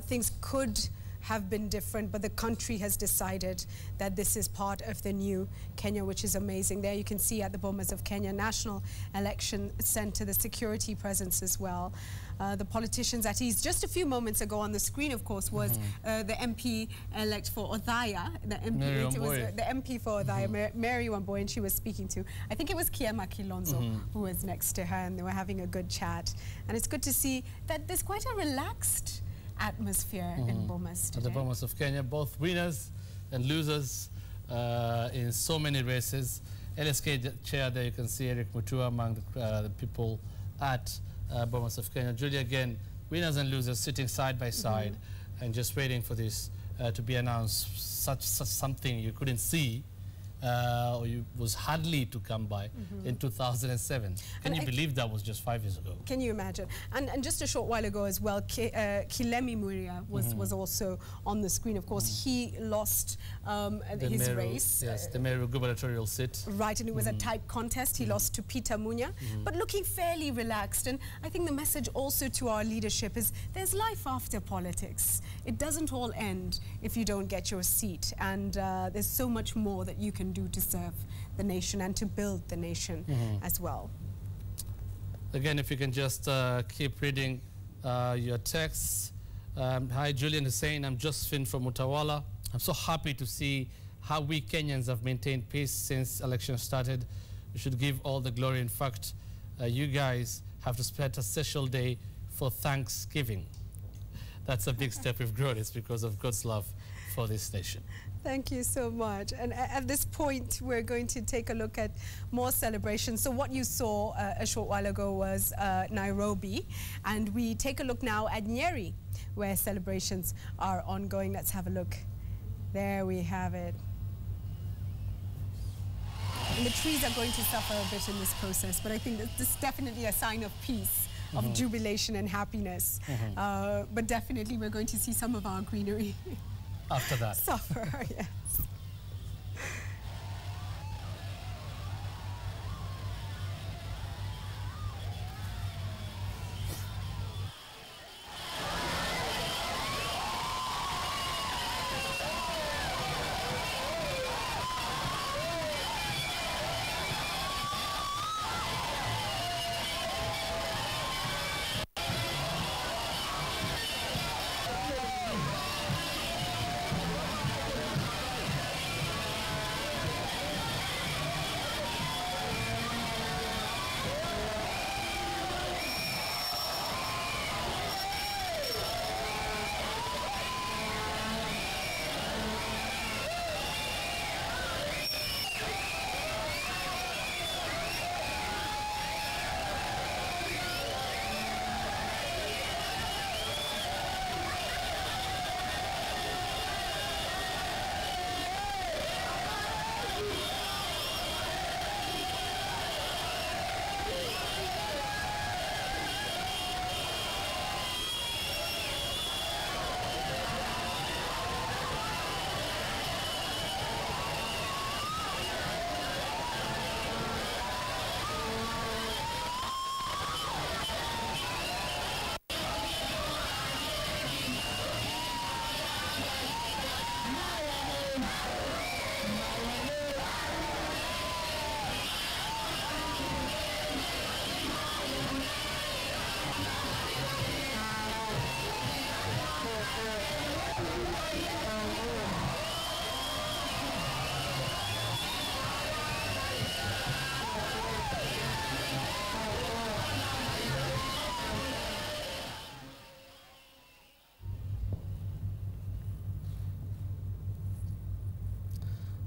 Things could have been different, but the country has decided that this is part of the new Kenya, which is amazing. There you can see at the Bomas of Kenya National Election Center the security presence as well. The politicians at ease. Just a few moments ago on the screen, of course, was the MP-elect for Othaya, the MP for Othaya, Mary Wamboy, and she was speaking to, I think it was Kiema Kilonzo, who was next to her, and they were having a good chat. And it's good to see that there's quite a relaxed atmosphere in Bomas today. At the Bomas of Kenya, both winners and losers in so many races. LSK chair there, you can see Eric Mutua among the people at Bomas of Kenya. Julia, again, winners and losers sitting side by side and just waiting for this to be announced. Such something you couldn't see was hardly to come by in 2007. Can you believe that was just 5 years ago? Can you imagine? And just a short while ago as well, Kilemi Muria was also on the screen. Of course, he lost his race. Yes, the Meru gubernatorial seat. Right, and it was a tight contest. He lost to Peter Munya, but looking fairly relaxed. And I think the message also to our leadership is there's life after politics. It doesn't all end if you don't get your seat. And there's so much more that you can do to serve the nation and to build the nation as well. Again, if you can just keep reading your texts. Hi, Julian is saying, I'm Josephine from Utawala. I'm so happy to see how we Kenyans have maintained peace since election started. We should give all the glory. In fact, you guys have to spend a special day for Thanksgiving. That's a big step we've grown. It's because of God's love for this nation. Thank you so much. And at this point, we're going to take a look at more celebrations. So what you saw a short while ago was Nairobi. And we take a look now at Nyeri, where celebrations are ongoing. Let's have a look. There we have it. And the trees are going to suffer a bit in this process, but I think that this is definitely a sign of peace, of jubilation and happiness. But definitely we're going to see some of our greenery after that suffer, yes.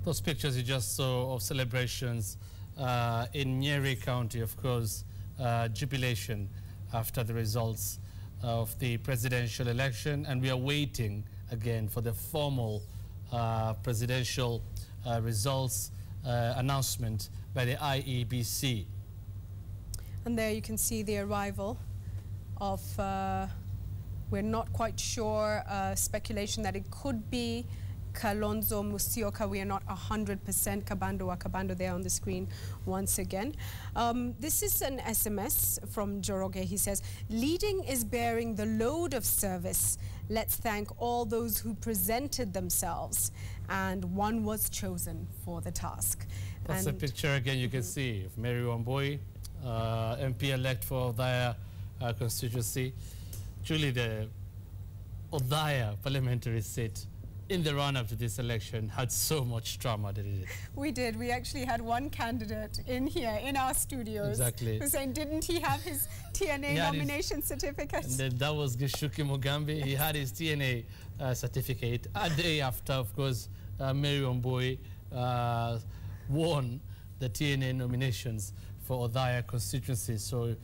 Those pictures you just saw of celebrations in Nyeri County, of course, jubilation after the results of the presidential election, and we are waiting again for the formal presidential results announcement by the IEBC. And there you can see the arrival of, we're not quite sure, speculation that it could be Kalonzo Musyoka. We are not 100%. Kabando there on the screen once again. This is an SMS from Joroge. He says, leading is bearing the load of service. Let's thank all those who presented themselves, and one was chosen for the task. That's a picture again you can see of Mary Wambui, MP-elect for Othaya constituency. Truly the Othaya parliamentary seat in the run-up to this election had so much drama, didn't it? We did. We actually had one candidate in here, in our studios, who's saying, didn't he have his TNA nomination certificate? And then that was Gishuki Mugambi. He had his TNA certificate. A day after, of course, Mary Wambui won the TNA nominations for Othaya constituency. So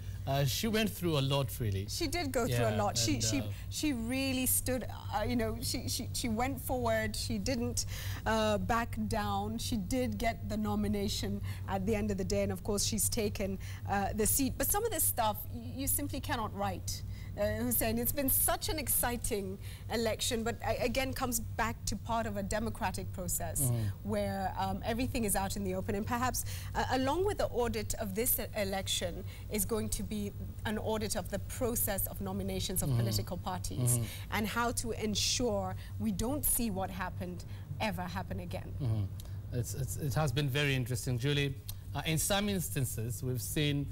she went through a lot, really. She did go through a lot. She really stood, you know, she went forward. She didn't back down. She did get the nomination at the end of the day. And of course, she's taken the seat. But some of this stuff, you simply cannot write. Hussein, it's been such an exciting election, but again comes back to part of a democratic process where everything is out in the open. And perhaps along with the audit of this election is going to be an audit of the process of nominations of political parties and how to ensure we don't see what happened ever happen again. It has been very interesting, Julie. In some instances, we've seen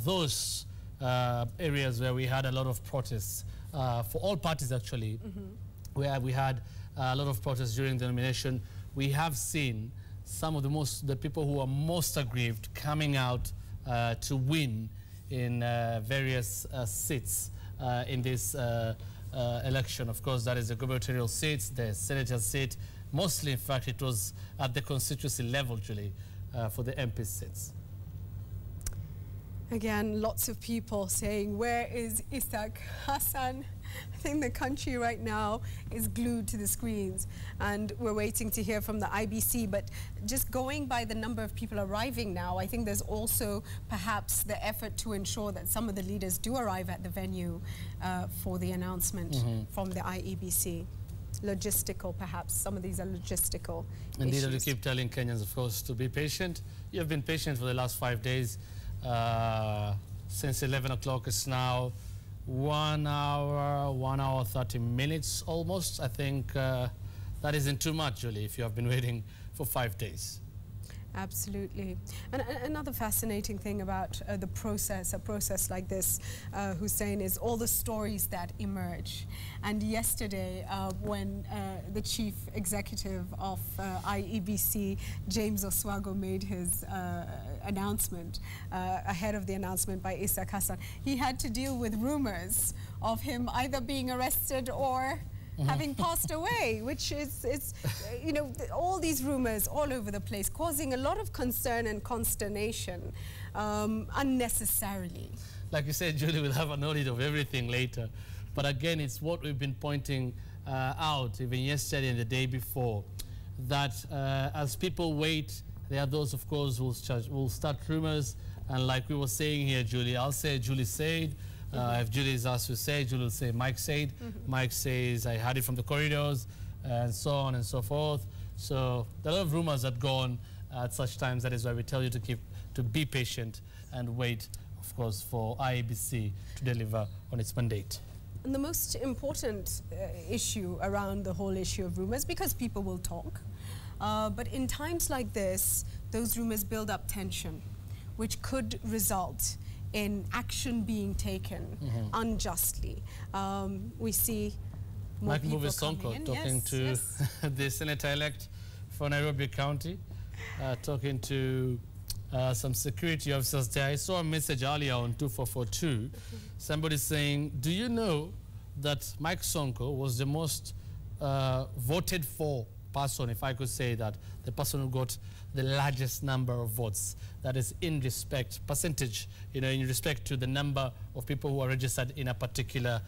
those areas where we had a lot of protests for all parties, actually, where we had a lot of protests during the nomination. We have seen some of the people who are most aggrieved coming out to win in various seats in this election. Of course, that is the gubernatorial seats, the senator's seat. Mostly, in fact, it was at the constituency level, Julie, for the MP seats. Again, lots of people saying, where is Isaac Hassan? I think the country right now is glued to the screens, and we're waiting to hear from the IBC. But just going by the number of people arriving now, I think there's also perhaps the effort to ensure that some of the leaders do arrive at the venue for the announcement from the IEBC. Logistical, perhaps. Some of these are logistical Indeed, issues. we keep telling Kenyans, of course, to be patient. You have been patient for the last 5 days. Since 11 o'clock, it's now 1 hour 30 minutes almost. I think that isn't too much, Julie, if you have been waiting for 5 days. Absolutely. And another fascinating thing about a process like this, Hussein, is all the stories that emerge. And yesterday, when the chief executive of IEBC, James Oswago, made his announcement, ahead of the announcement by Isaac Hassan, he had to deal with rumors of him either being arrested or having passed away, which is you know, all these rumors all over the place, causing a lot of concern and consternation unnecessarily. Like you said, Julie, we'll have an audit of everything later. But again, it's what we've been pointing out even yesterday and the day before, that as people wait, there are those, of course, who will start rumors. And like we were saying here, Julie, I'll say Julie said. If Julie is asked to say, Julie will say Mike said. Mike says, I heard it from the corridors, and so on and so forth. So there are a lot of rumors that go on at such times. That is why we tell you to be patient and wait, of course, for IEBC to deliver on its mandate. And the most important issue around the whole issue of rumors, because people will talk, but in times like this, those rumors build up tension, which could result in action being taken unjustly. We see more people coming in. Talking to the senator-elect for Nairobi County, talking to some security officers there. I saw a message earlier on 2442, somebody saying, do you know that Mike Sonko was the most voted for person, if I could say that, the person who got the largest number of votes. That is in respect, percentage, you know, in respect to the number of people who are registered in a particular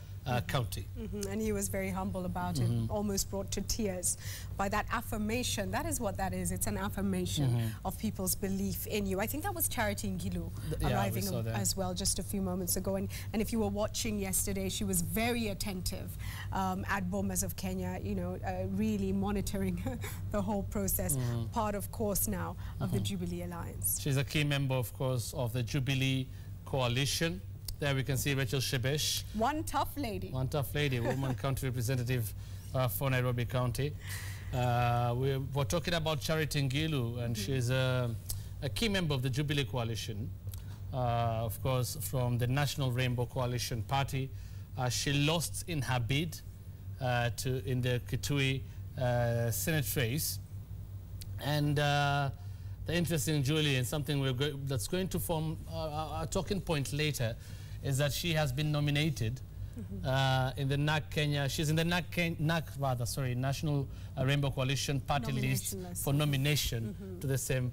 county. And he was very humble about it, almost brought to tears by that affirmation. That is what that is. It's an affirmation of people's belief in you. I think that was Charity Ngilu arriving as well just a few moments ago. And if you were watching yesterday, she was very attentive at Bomas of Kenya, you know, really monitoring the whole process. Part, of course, now of the Jubilee Alliance. She's a key member, of course, of the Jubilee Coalition. There we can see Rachel Shebesh. One tough lady. One tough lady, woman county representative for Nairobi County. We're talking about Charity Ngilu, and she's a key member of the Jubilee Coalition, of course, from the National Rainbow Coalition Party. She lost in her bid in the Kitui Senate race. And the interesting, Julie, and something that's going to form a talking point later, is that she has been nominated in the NAC Kenya. She's in the National Rainbow Coalition party list for nomination to the same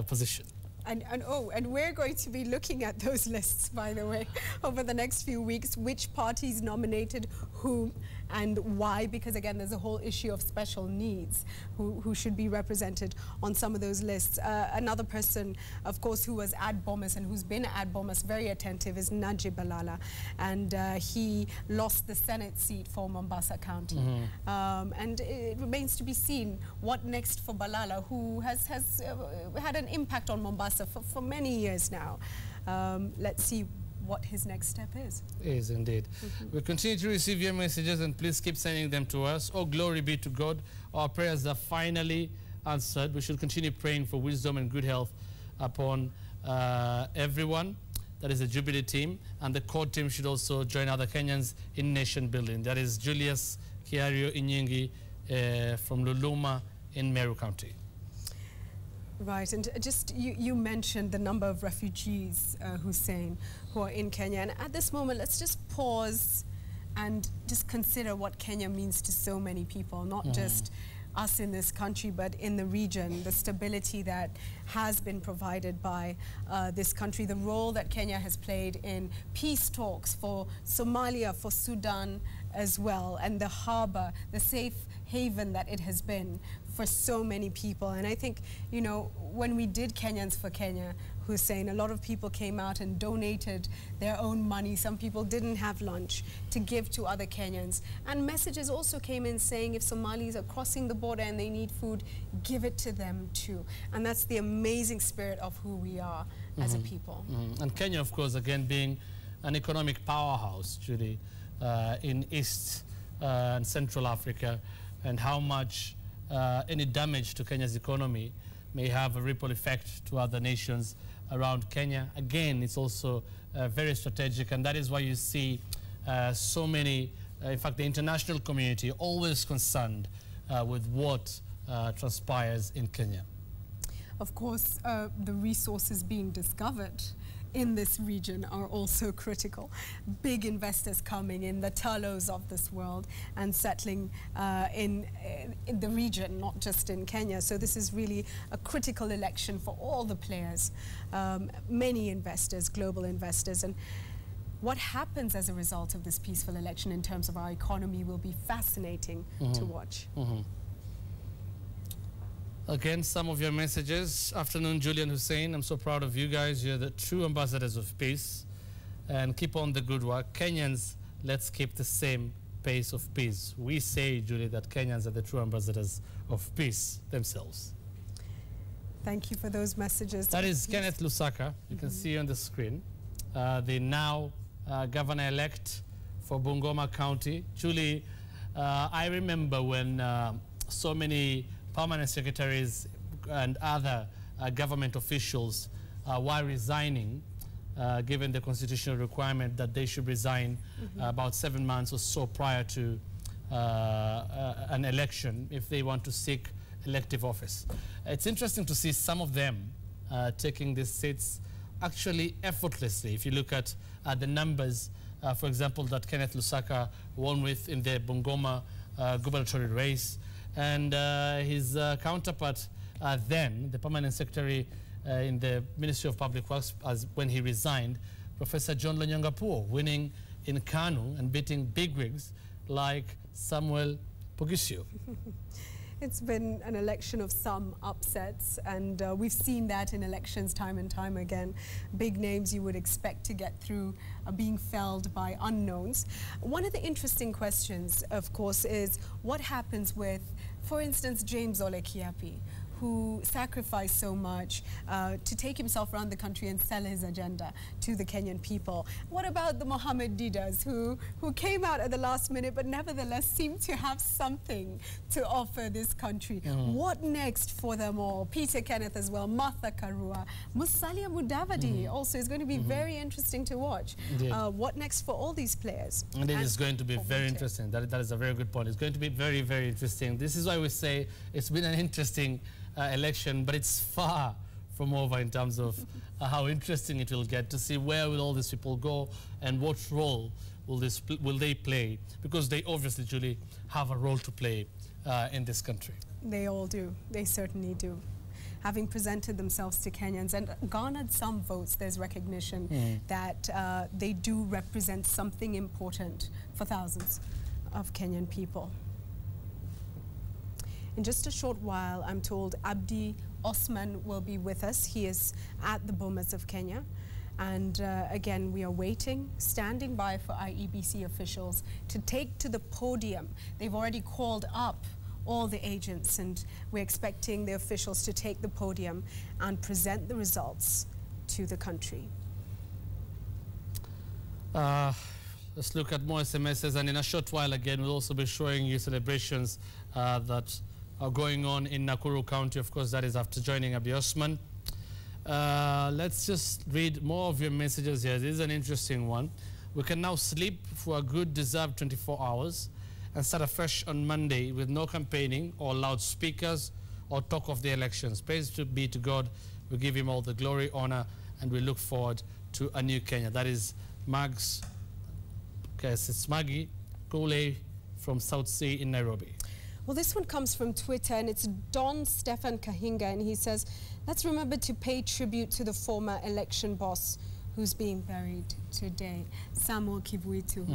position. And we're going to be looking at those lists, by the way, over the next few weeks, which parties nominated whom and why, because again, there's a whole issue of special needs who should be represented on some of those lists. Another person, of course, who was at Bomas and who's been at Bomas very attentive is Najib Balala, and he lost the Senate seat for Mombasa County. And it remains to be seen what next for Balala, who has had an impact on Mombasa for many years now. Let's see what his next step is. Is indeed. We'll continue to receive your messages, and please keep sending them to us. Oh, glory be to God. Our prayers are finally answered. We should continue praying for wisdom and good health upon everyone. That is the Jubilee team, and the core team should also join other Kenyans in nation building. That is Julius Kiario Inyingi from Luluma in Meru County. Right, and just you mentioned the number of refugees, Hussein, who are in Kenya. And at this moment, let's just pause and just consider what Kenya means to so many people, not just us in this country, but in the region, the stability that has been provided by this country, the role that Kenya has played in peace talks for Somalia, for Sudan as well, and the harbor, the safe haven that it has been for so many people. And I think, you know, when we did Kenyans for Kenya, Hussein, a lot of people came out and donated their own money. Some people didn't have lunch to give to other Kenyans. And messages also came in saying if Somalis are crossing the border and they need food, give it to them too. And that's the amazing spirit of who we are as a people. And Kenya, of course, again, being an economic powerhouse, Judy, in East and Central Africa, and how much any damage to Kenya's economy may have a ripple effect to other nations around Kenya. Again, it's also very strategic, and that is why you see so many, in fact, the international community always concerned with what transpires in Kenya. Of course, the resources being discovered in this region are also critical. Big investors coming in, the Turlos of this world, and settling in the region, not just in Kenya. So this is really a critical election for all the players, many investors, global investors. And what happens as a result of this peaceful election in terms of our economy will be fascinating to watch. Again, some of your messages. Afternoon, Julian Hussein. I'm so proud of you guys. You're the true ambassadors of peace. And keep on the good work. Kenyans, let's keep the same pace of peace. We say, Julie, that Kenyans are the true ambassadors of peace themselves. Thank you for those messages. That is Kenneth Lusaka. You can see on the screen. The now governor-elect for Bungoma County. Julie, I remember when so many permanent secretaries and other government officials were resigning, given the constitutional requirement that they should resign about 7 months or so prior to an election if they want to seek elective office. It's interesting to see some of them taking these seats actually effortlessly. If you look at the numbers, for example, that Kenneth Lusaka won with in the Bungoma gubernatorial race, and his counterpart then, the permanent secretary in the Ministry of Public Works, when he resigned, Professor John Lonyangapuo, winning in Kanu and beating bigwigs like Samuel Pogisio. It's been an election of some upsets, and we've seen that in elections time and time again. Big names you would expect to get through are being felled by unknowns. One of the interesting questions, of course, is what happens with, for instance, James Ole Kiapi, who sacrificed so much to take himself around the country and sell his agenda to the Kenyan people. What about the Mohammed Didas, who came out at the last minute but nevertheless seemed to have something to offer this country? What next for them all? Peter Kenneth as well, Martha Karua, Musalia Mudavadi also is going to be very interesting to watch. What next for all these players? And it is going to be very interesting. That is a very good point. It's going to be very, very interesting. This is why we say it's been an interesting election, but it's far from over in terms of how interesting it will get to see where will all these people go and what role will they play, because they obviously, Julie, have a role to play in this country. They all do. They certainly do. having presented themselves to Kenyans and garnered some votes. There's recognition that they do represent something important for thousands of Kenyan people. In just a short while, I'm told Abdi Osman will be with us. He is at the Bomas of Kenya. And again, we are waiting, standing by for IEBC officials to take to the podium. They've already called up all the agents, and we're expecting the officials to take the podium and present the results to the country. Let's look at more SMSs, and in a short while again, we'll also be showing you celebrations that are going on in Nakuru County. Of course, that is after joining Abdi Osman. Let's just read more of your messages here. This is an interesting one. We can now sleep for a good deserved 24 hours and start afresh on Monday with no campaigning or loudspeakers or talk of the elections. Praise be to God. We give him all the glory, honor, and we look forward to a new Kenya. That is Mags, it's Maggie Kule from South Sea in Nairobi. Well, this one comes from Twitter, and it's Don Stefan Kahinga, and he says, let's remember to pay tribute to the former election boss who's being buried today, Samuel Kivuitu,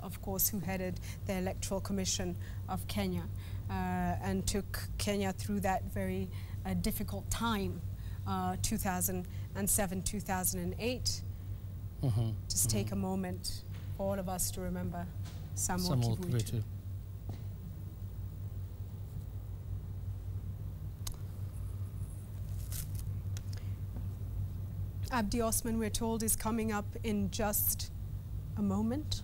of course, who headed the Electoral Commission of Kenya and took Kenya through that very difficult time, 2007, 2008. Just take a moment for all of us to remember Samuel Kivuitu. Abdi Osman, we're told, is coming up in just a moment.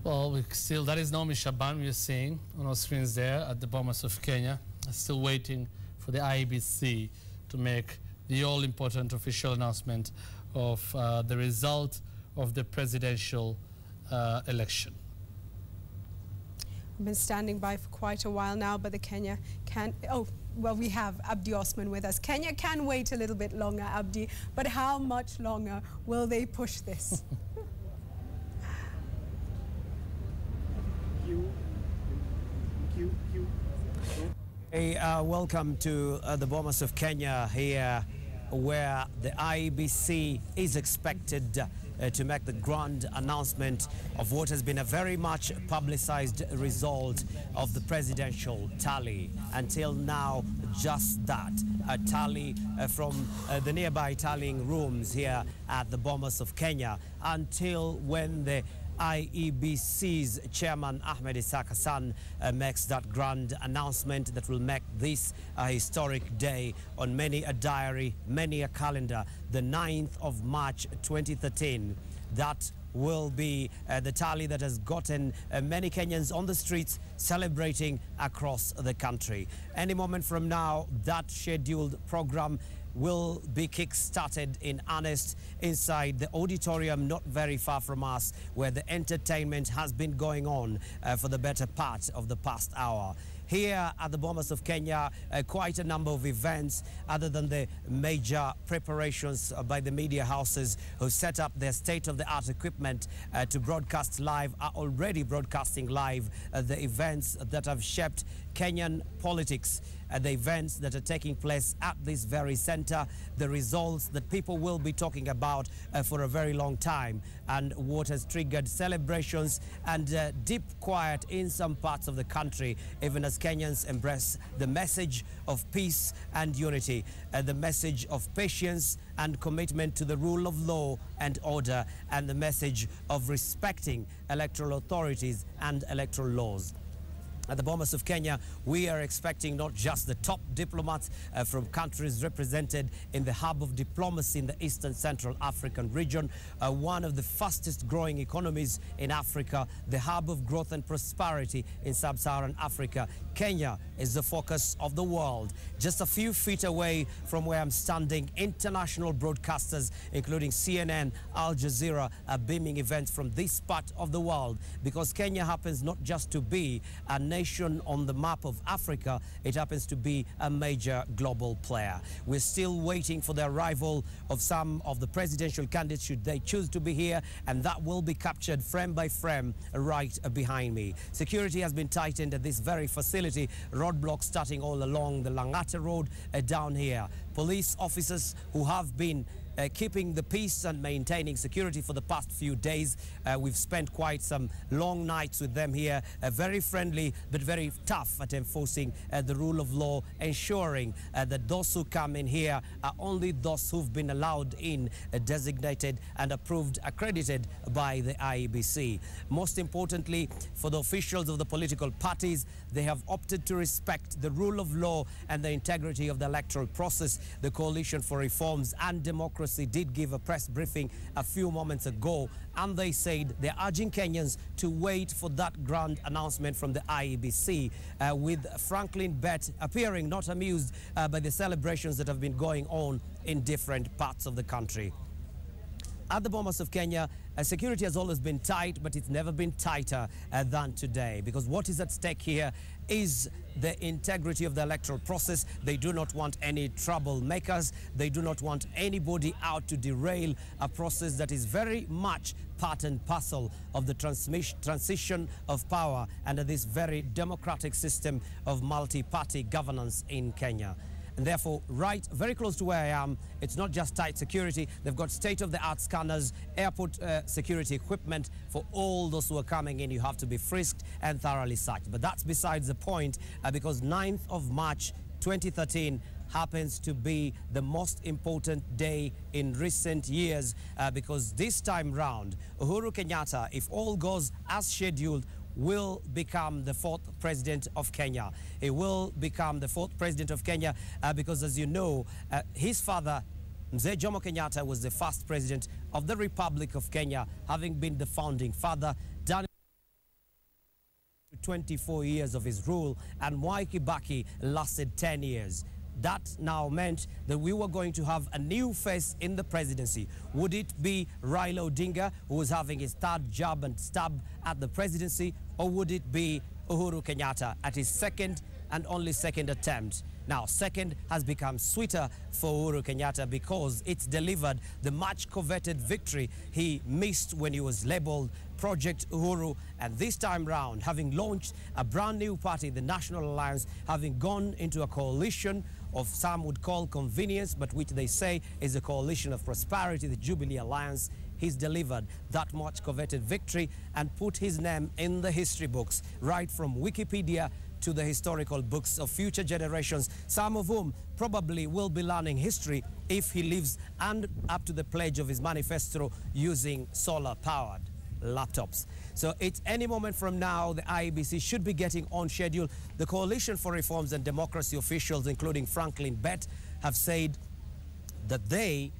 Well, that is Naomi Shaban we're seeing on our screens there at the Bomas of Kenya. Still waiting for the IEBC to make the all-important official announcement of the result of the presidential election. We've been standing by for quite a while now, but the Kenya can't. Oh, well, we have Abdi Osman with us. Kenya can wait a little bit longer, Abdi, but how much longer will they push this? Hey, welcome to the Bomas of Kenya here, where the IEBC is expected to make the grand announcement of what has been a very much publicized result of the presidential tally. Until now, just that, a tally from the nearby tallying rooms here at the Bomas of Kenya, until when the IEBC's chairman Ahmed Isaac Hassan makes that grand announcement that will make this a historic day on many a diary, many a calendar, the 9th of March 2013. That will be the tally that has gotten many Kenyans on the streets celebrating across the country. Any moment from now, that scheduled program will be kick-started in earnest inside the auditorium not very far from us, where the entertainment has been going on for the better part of the past hour. Here at the Bomas of Kenya, quite a number of events, other than the major preparations by the media houses who set up their state-of-the-art equipment to broadcast live, are already broadcasting live the events that have shaped Kenyan politics, the events that are taking place at this very center, the results that people will be talking about for a very long time, and what has triggered celebrations and deep quiet in some parts of the country, even as Kenyans embrace the message of peace and unity, the message of patience and commitment to the rule of law and order, and the message of respecting electoral authorities and electoral laws. At the Bomas of Kenya, we are expecting not just the top diplomats from countries represented in the hub of diplomacy in the Eastern Central African region, one of the fastest growing economies in Africa, the hub of growth and prosperity in sub-Saharan Africa. Kenya is the focus of the world. Just a few feet away from where I'm standing, international broadcasters, including CNN, Al Jazeera, are beaming events from this part of the world, because Kenya happens not just to be a nation nation on the map of Africa, it happens to be a major global player. We're still waiting for the arrival of some of the presidential candidates should they choose to be here, and that will be captured frame by frame right behind me. Security has been tightened at this very facility, roadblocks starting all along the Langata Road down here. Police officers who have been keeping the peace and maintaining security for the past few days. We've spent quite some long nights with them here, very friendly but very tough at enforcing the rule of law, ensuring that those who come in here are only those who've been allowed in, designated and approved, accredited by the IEBC. Most importantly, for the officials of the political parties, they have opted to respect the rule of law and the integrity of the electoral process. The Coalition for Reforms and Democracy did give a press briefing a few moments ago, and they said they're urging Kenyans to wait for that grand announcement from the IEBC, with Franklin Bett appearing not amused by the celebrations that have been going on in different parts of the country. At the Bomas of Kenya, security has always been tight, but it's never been tighter than today, because what is at stake here is the integrity of the electoral process. They do not want any troublemakers. They do not want anybody out to derail a process that is very much part and parcel of the transition of power under this very democratic system of multi-party governance in Kenya. And therefore, right very close to where I am, it's not just tight security. They've got state-of-the-art scanners, airport security equipment. For all those who are coming in, you have to be frisked and thoroughly searched. But that's besides the point, because 9th of March 2013 happens to be the most important day in recent years, because this time round, Uhuru Kenyatta, if all goes as scheduled, will become the 4th president of Kenya. He will become the 4th president of Kenya because, as you know, his father, Mzee Jomo Kenyatta, was the first president of the Republic of Kenya, having been the founding father, done 24 years of his rule, and Mwai Kibaki lasted 10 years. That now meant that we were going to have a new face in the presidency. Would it be Raila Odinga, who was having his third jab and stab at the presidency, or would it be Uhuru Kenyatta at his second and only second attempt? Now, second has become sweeter for Uhuru Kenyatta because it's delivered the much coveted victory he missed when he was labeled Project Uhuru. And this time round, having launched a brand new party, the National Alliance, having gone into a coalition of some would call convenience, but which they say is a coalition of prosperity, the Jubilee Alliance, he's delivered that much coveted victory and put his name in the history books, right from Wikipedia to the historical books of future generations, some of whom probably will be learning history if he lives and up to the pledge of his manifesto using solar-powered laptops. So it's any moment from now, the IEBC should be getting on schedule. The Coalition for Reforms and Democracy officials, including Franklin Bett, have said that they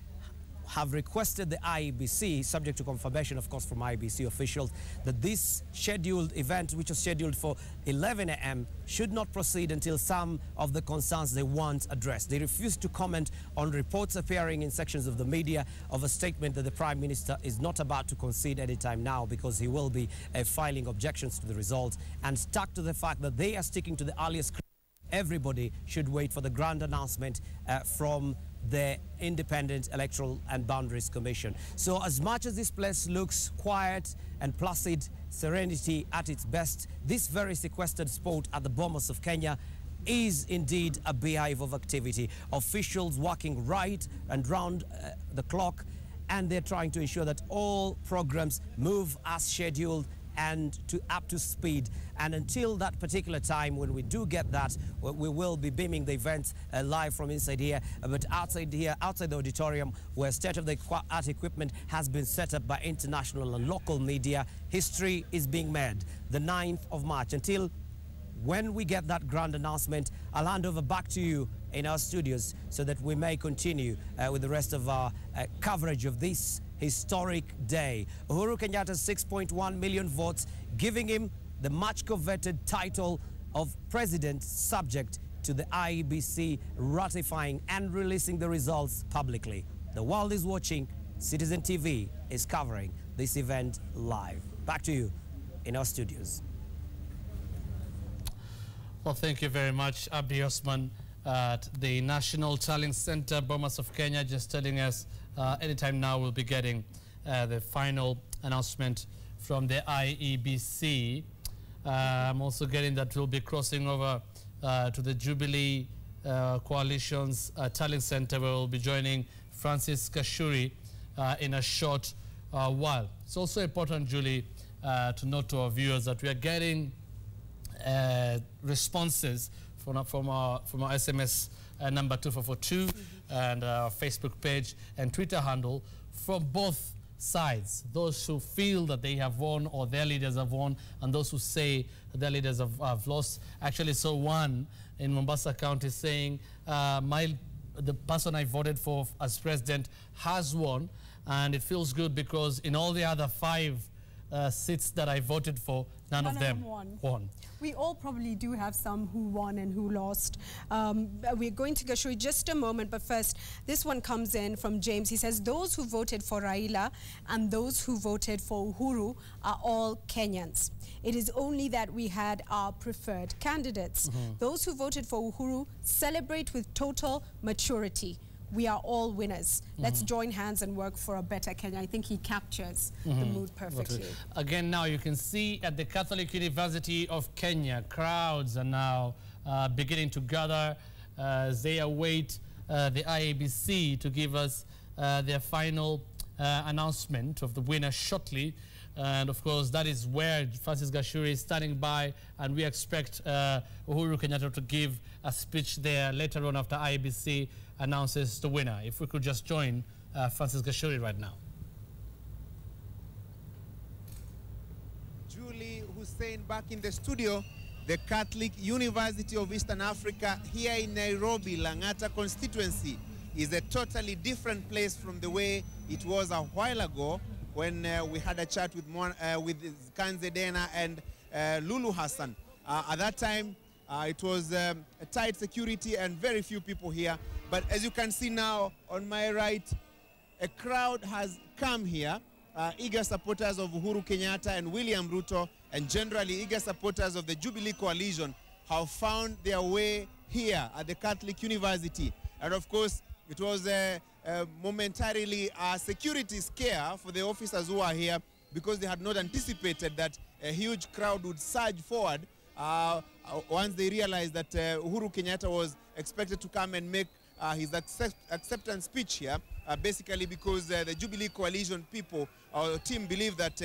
have requested the IEBC, subject to confirmation, of course, from IEBC officials, that this scheduled event, which was scheduled for 11 a.m., should not proceed until some of the concerns they want addressed. They refuse to comment on reports appearing in sections of the media of a statement that the Prime Minister is not about to concede anytime now because he will be filing objections to the results, and stuck to the fact that they are sticking to the earliest. Everybody should wait for the grand announcement from the Independent Electoral and Boundaries Commission. So as much as this place looks quiet and placid, serenity at its best, this very sequestered spot at the Bomas of Kenya is indeed a beehive of activity. Officials working right and round the clock, and they're trying to ensure that all programs move as scheduled and up to speed. And until that particular time, when we do get that, we will be beaming the event live from inside here. But outside here, outside the auditorium, where state-of-the-art equipment has been set up by international and local media, history is being made. The 9th of March. Until when we get that grand announcement, I'll hand over back to you in our studios so that we may continue with the rest of our coverage of this historic day. Uhuru Kenyatta's 6.1 million votes, giving him the much coveted title of president, subject to the IEBC ratifying and releasing the results publicly. The world is watching. Citizen TV is covering this event live. Back to you in our studios. Well, thank you very much, Abdi Osman at the National Tallying Center, Bomas of Kenya, just telling us anytime now we'll be getting the final announcement from the IEBC. I'm also getting that we'll be crossing over to the Jubilee Coalition's Tallying Center, where we'll be joining Francis Kashuri in a short while. It's also important, Julie, to note to our viewers that we are getting responses from our SMS number 2442 and our Facebook page and Twitter handle from both sides. Those who feel that they have won or their leaders have won, and those who say their leaders have lost. Actually, so one in Mombasa County saying the person I voted for as president has won, and it feels good because in all the other 5 seats that I voted for, none of them won. We all probably do have some who won and who lost. We're going to Gashuri just a moment, but first, this one comes in from James. He says, those who voted for Raila and those who voted for Uhuru are all Kenyans. It is only that we had our preferred candidates. Those who voted for Uhuru celebrate with total maturity. We are all winners. Let's join hands and work for a better Kenya. I think he captures the mood perfectly. Again, now you can see at the Catholic University of Kenya, crowds are now beginning to gather as they await the IEBC to give us their final announcement of the winner shortly. And of course, that is where Francis Gashuri is standing by, and we expect Uhuru Kenyatta to give a speech there later on after IEBC announces the winner. If we could just join Francis Gashuri right now. Julie Hussein back in the studio. The Catholic University of Eastern Africa here in Nairobi, Lang'ata constituency, is a totally different place from the way it was a while ago when we had a chat with Kanze Dena and Lulu Hassan. At that time, it was a tight security and very few people here. But as you can see now on my right, a crowd has come here, eager supporters of Uhuru Kenyatta and William Ruto, and generally eager supporters of the Jubilee Coalition have found their way here at the Catholic University. And of course, it was momentarily a security scare for the officers who are here, because they had not anticipated that a huge crowd would surge forward once they realized that Uhuru Kenyatta was expected to come and make his acceptance speech here, basically because the Jubilee Coalition people or team believe that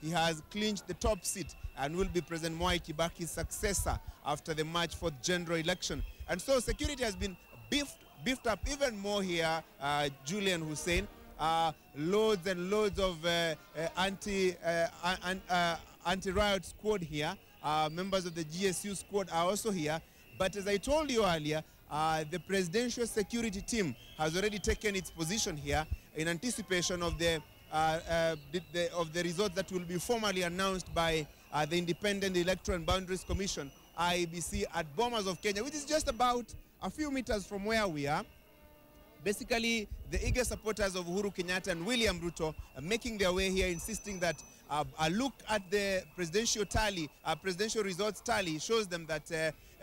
he has clinched the top seat and will be President Mwai Kibaki's successor after the March 4th general election. And so security has been beefed up even more here, Julian Hussein. Loads and loads of anti-riot squad here. Members of the GSU squad are also here. But as I told you earlier, the presidential security team has already taken its position here in anticipation of the results that will be formally announced by the Independent Electoral and Boundaries Commission, IEBC, at Bomas of Kenya, which is just about a few meters from where we are. Basically, the eager supporters of Uhuru Kenyatta and William Ruto are making their way here, insisting that a look at the presidential tally, presidential results tally, shows them that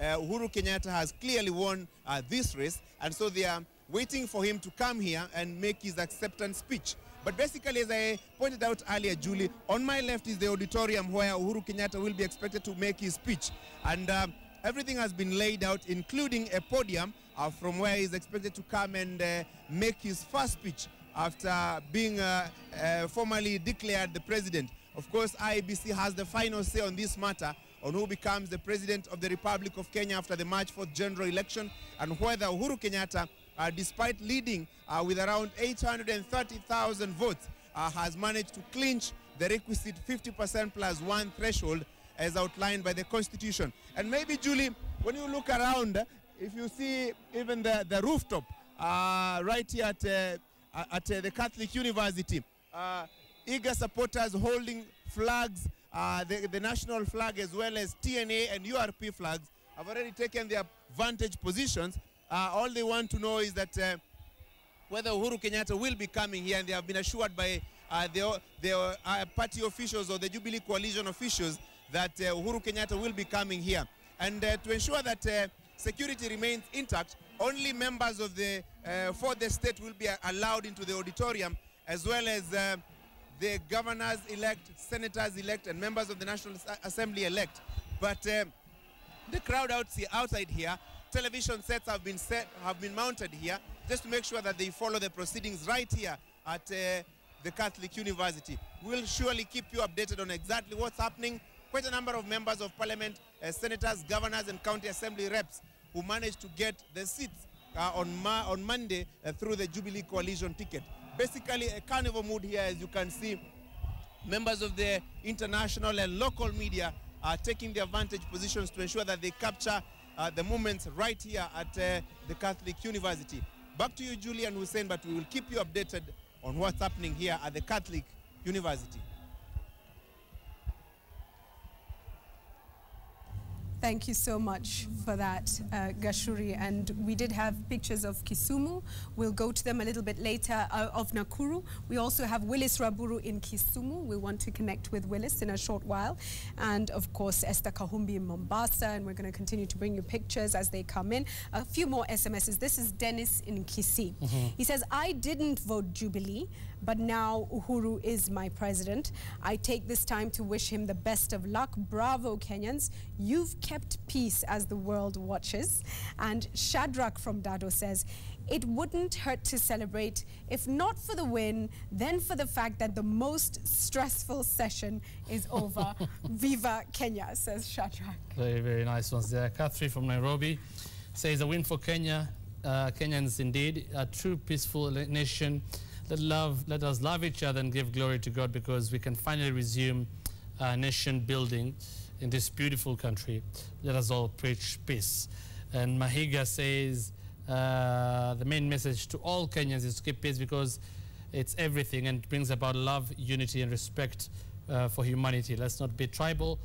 Uhuru Kenyatta has clearly won this race, and so they are waiting for him to come here and make his acceptance speech. But basically, as I pointed out earlier, Julie, on my left is the auditorium where Uhuru Kenyatta will be expected to make his speech. And everything has been laid out, including a podium from where he's expected to come and make his first speech after being formally declared the president. Of course, IEBC has the final say on this matter, on who becomes the president of the Republic of Kenya after the March 4th general election, and whether Uhuru Kenyatta, despite leading with around 830,000 votes, has managed to clinch the requisite 50% plus one threshold as outlined by the Constitution. And maybe, Julie, when you look around, if you see even the rooftop right here at the Catholic University, eager supporters holding flags, the national flag as well as TNA and URP flags, have already taken their vantage positions. All they want to know is that whether Uhuru Kenyatta will be coming here, and they have been assured by the party officials or the Jubilee Coalition officials that Uhuru Kenyatta will be coming here. And to ensure that security remains intact, only members of the fourth estate will be allowed into the auditorium, as well as the governors-elect, senators-elect, and members of the National Assembly-elect. But the crowd outside here, television sets have been mounted here, just to make sure that they follow the proceedings right here at the Catholic University. We'll surely keep you updated on exactly what's happening. Quite a number of members of parliament, senators, governors, and county assembly reps who managed to get the seats on Monday through the Jubilee Coalition ticket. Basically, a carnival mood here, as you can see. Members of the international and local media are taking their vantage positions to ensure that they capture the moments right here at the Catholic University. Back to you, Julie and Hussein, but we will keep you updated on what's happening here at the Catholic University. Thank you so much for that, Gashuri. And we did have pictures of Kisumu. We'll go to them a little bit later, of Nakuru. We also have Willis Raburu in Kisumu. We want to connect with Willis in a short while. And of course, Esther Kahumbi in Mombasa. And we're going to continue to bring you pictures as they come in. A few more SMSs. This is Dennis in Kisii. He says, I didn't vote Jubilee, but now Uhuru is my president. I take this time to wish him the best of luck. Bravo, Kenyans. You've kept peace as the world watches. And Shadrach from Dado says, it wouldn't hurt to celebrate, if not for the win, then for the fact that the most stressful session is over. Viva Kenya, says Shadrach. Very, very nice ones there. Catherine from Nairobi says, a win for Kenya. Kenyans indeed, a true peaceful nation. Let us love each other and give glory to God, because we can finally resume nation building in this beautiful country. Let us all preach peace. And Mahiga says, the main message to all Kenyans is to keep peace, because it's everything and brings about love, unity, and respect for humanity. Let's not be tribal,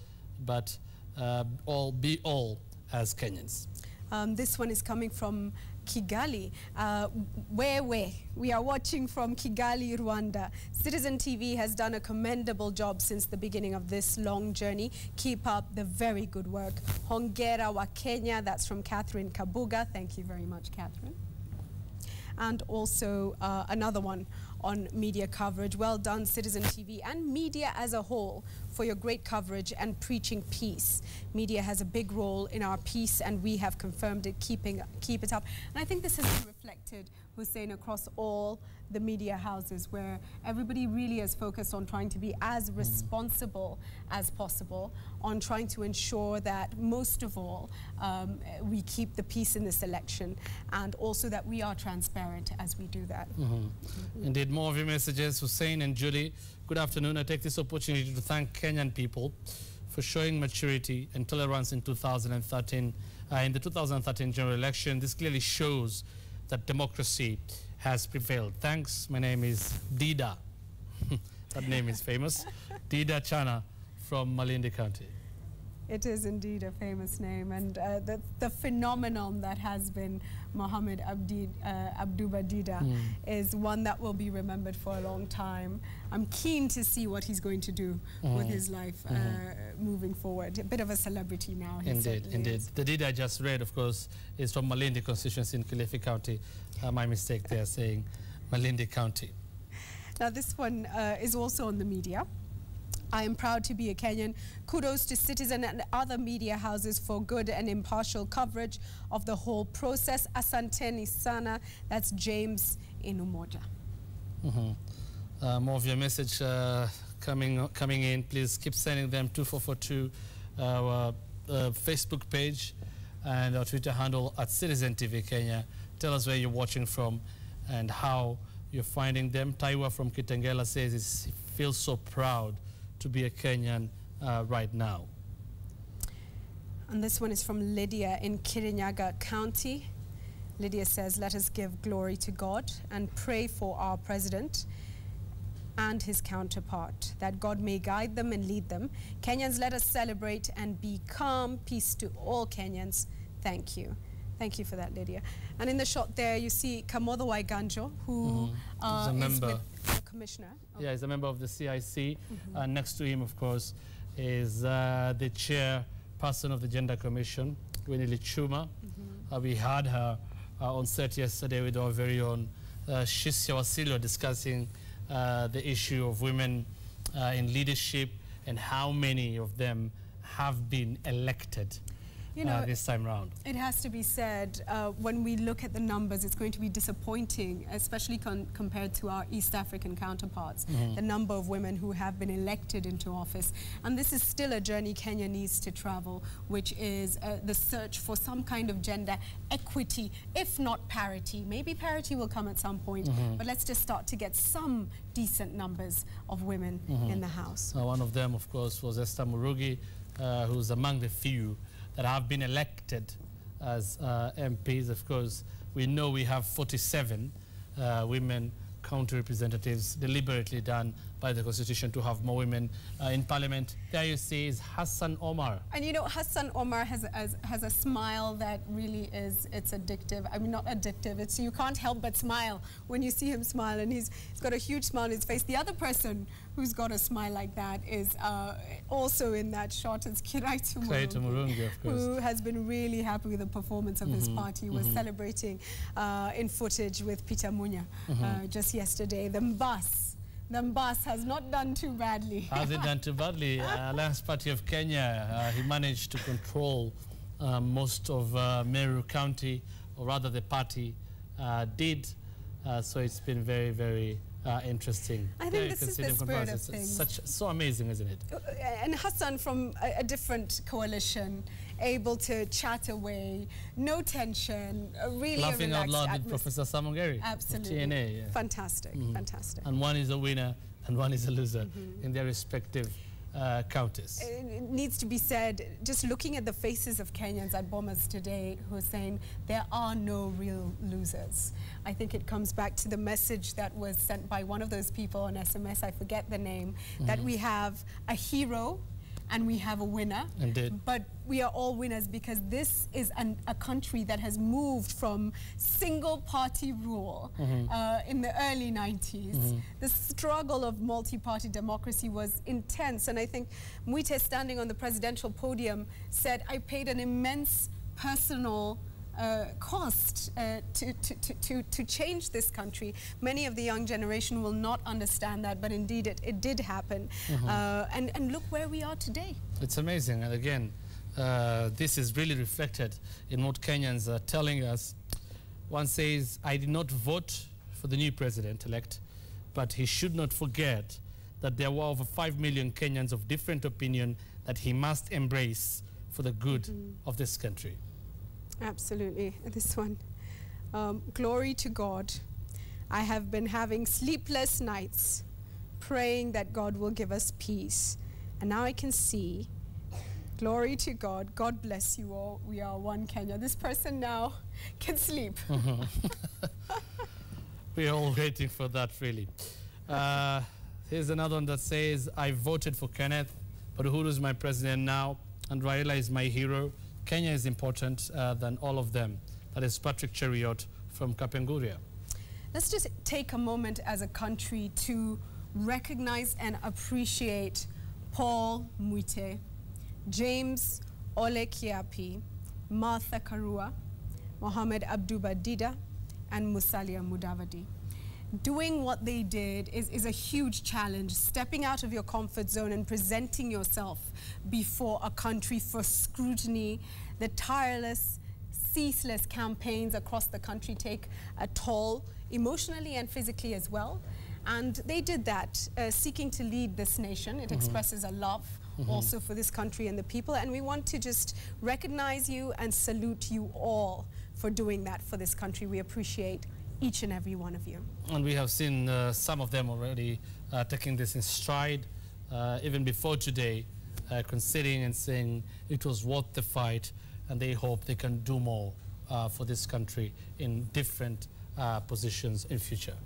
but be all as Kenyans. This one is coming from Kigali, where we are watching from Kigali, Rwanda. Citizen TV has done a commendable job since the beginning of this long journey. Keep up the very good work. Hongera wa Kenya, that's from Catherine Kabuga. Thank you very much, Catherine. And also another one on media coverage. Well done, Citizen TV and media as a whole, for your great coverage and preaching peace. Media has a big role in our peace, and we have confirmed it. Keep it up. And I think this has been reflected, Hussein, across all the media houses, where everybody really is focused on trying to be as responsible as possible, on trying to ensure that, most of all, we keep the peace in this election, and also that we are transparent as we do that. Indeed, more of your messages, Hussein and Julie. Good afternoon. I take this opportunity to thank Kenyan people for showing maturity and tolerance in 2013. In the 2013 general election, this clearly shows that democracy has prevailed. Thanks. My name is Dida. That name is famous. Dida Chana from Malindi County. It is indeed a famous name, and the phenomenon that has been Mohammed Abduba Dida is one that will be remembered for a long time. I'm keen to see what he's going to do with his life moving forward. A bit of a celebrity now. Indeed, indeed. The Dida I just read, of course, is from Malindi constituency in Kilifi County. My mistake there, saying Malindi County. Now this one is also on the media. I am proud to be a Kenyan. Kudos to Citizen and other media houses for good and impartial coverage of the whole process. Asanteni sana. That's James in Umoja. More of your message coming in. Please keep sending them 2442, our Facebook page and our Twitter handle at Citizen TV Kenya. Tell us where you're watching from and how you're finding them. Taiwa from Kitengela says he feels so proud to be a Kenyan right now. And this one is from Lydia in Kirinyaga County. Lydia says, let us give glory to God and pray for our president and his counterpart, that God may guide them and lead them. Kenyans, let us celebrate and be calm. Peace to all Kenyans. Thank you. Thank you for that, Lydia. And in the shot there, you see Kamodho Waiganjo, who is with the commissioner. Yeah, he's a member of the CIC. Next to him, of course, is the chair person of the Gender Commission, Winnie Lichuma. We had her on set yesterday with our very own Shisia Wasilwa discussing the issue of women in leadership and how many of them have been elected this time round. It has to be said, when we look at the numbers, it's going to be disappointing, especially compared to our East African counterparts, the number of women who have been elected into office. And this is still a journey Kenya needs to travel, which is the search for some kind of gender equity, if not parity. Maybe parity will come at some point, but let's just start to get some decent numbers of women in the House. One of them, of course, was Esther Murugi, who's among the few that have been elected as MPs. Of course, we know we have 47 women county representatives deliberately done by the Constitution to have more women in Parliament. There you see is Hassan Omar. And you know, Hassan Omar has a smile that really is, it's addictive. I mean, not addictive, it's you can't help but smile when you see him smile, and he's got a huge smile on his face. The other person who's got a smile like that is also in that shot is Kiraitu Murungi, of course, who has been really happy with the performance of his party. He was celebrating in footage with Peter Munya just yesterday. The Mbas has not done too badly. Has it done too badly? Alliance Party of Kenya, he managed to control most of Meru County, or rather the party did. So it's been very, very interesting. I think this is the spirit of things. So amazing, isn't it? And Hassan from a different coalition, able to chat away, no tension, really laughing a out loud atmosphere. with Professor Samongeri. Absolutely. TNA, yeah. Fantastic, fantastic. And one is a winner and one is a loser in their respective counties. It needs to be said, just looking at the faces of Kenyans at Bomas today who are saying there are no real losers. I think it comes back to the message that was sent by one of those people on SMS, I forget the name, that we have a hero and we have a winner. Indeed. But we are all winners because this is a country that has moved from single-party rule in the early 90s. The struggle of multi-party democracy was intense, and I think Mwite, standing on the presidential podium, said, I paid an immense personal cost to change this country. Many of the young generation will not understand that, but indeed it did happen. And look where we are today. It's amazing. And again, this is really reflected in what Kenyans are telling us. One says, I did not vote for the new president-elect, but he should not forget that there were over 5 million Kenyans of different opinion that he must embrace for the good of this country. Absolutely. This one. Glory to God. I have been having sleepless nights praying that God will give us peace. And now I can see. Glory to God. God bless you all. We are one Kenya. This person now can sleep. We're all waiting for that, really. Here's another one that says, I voted for Kenneth, but Uhuru is my president now, and Raila is my hero. Kenya is important than all of them. That is Patrick Cheriot from Kapenguria. Let's just take a moment as a country to recognize and appreciate Paul Mwite, James Ole Kiapi, Martha Karua, Mohamed Abduba Dida, and Musalia Mudavadi. Doing what they did is a huge challenge, stepping out of your comfort zone and presenting yourself before a country for scrutiny. The tireless, ceaseless campaigns across the country take a toll, emotionally and physically as well. And they did that, seeking to lead this nation. It expresses a love also for this country and the people. And we want to just recognize you and salute you all for doing that for this country. We appreciate each and every one of you. And we have seen some of them already taking this in stride, even before today, considering and saying it was worth the fight, and they hope they can do more for this country in different positions in future.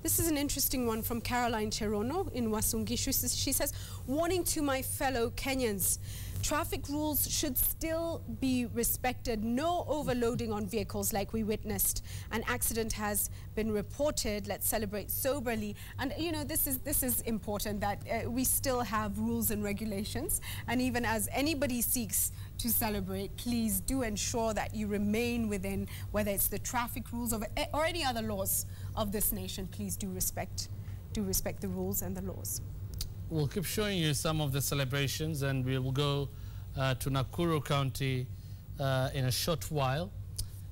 This is an interesting one from Caroline Cherono in Wasungishu. She says, warning to my fellow Kenyans, Traffic rules should still be respected. No overloading on vehicles like we witnessed. An accident has been reported. Let's celebrate soberly. And you know, this is important, that we still have rules and regulations. And even as anybody seeks to celebrate, please do ensure that you remain within, whether it's the traffic rules or any other laws of this nation. Please do respect the rules and the laws. We'll keep showing you some of the celebrations, and we will go to Nakuru County in a short while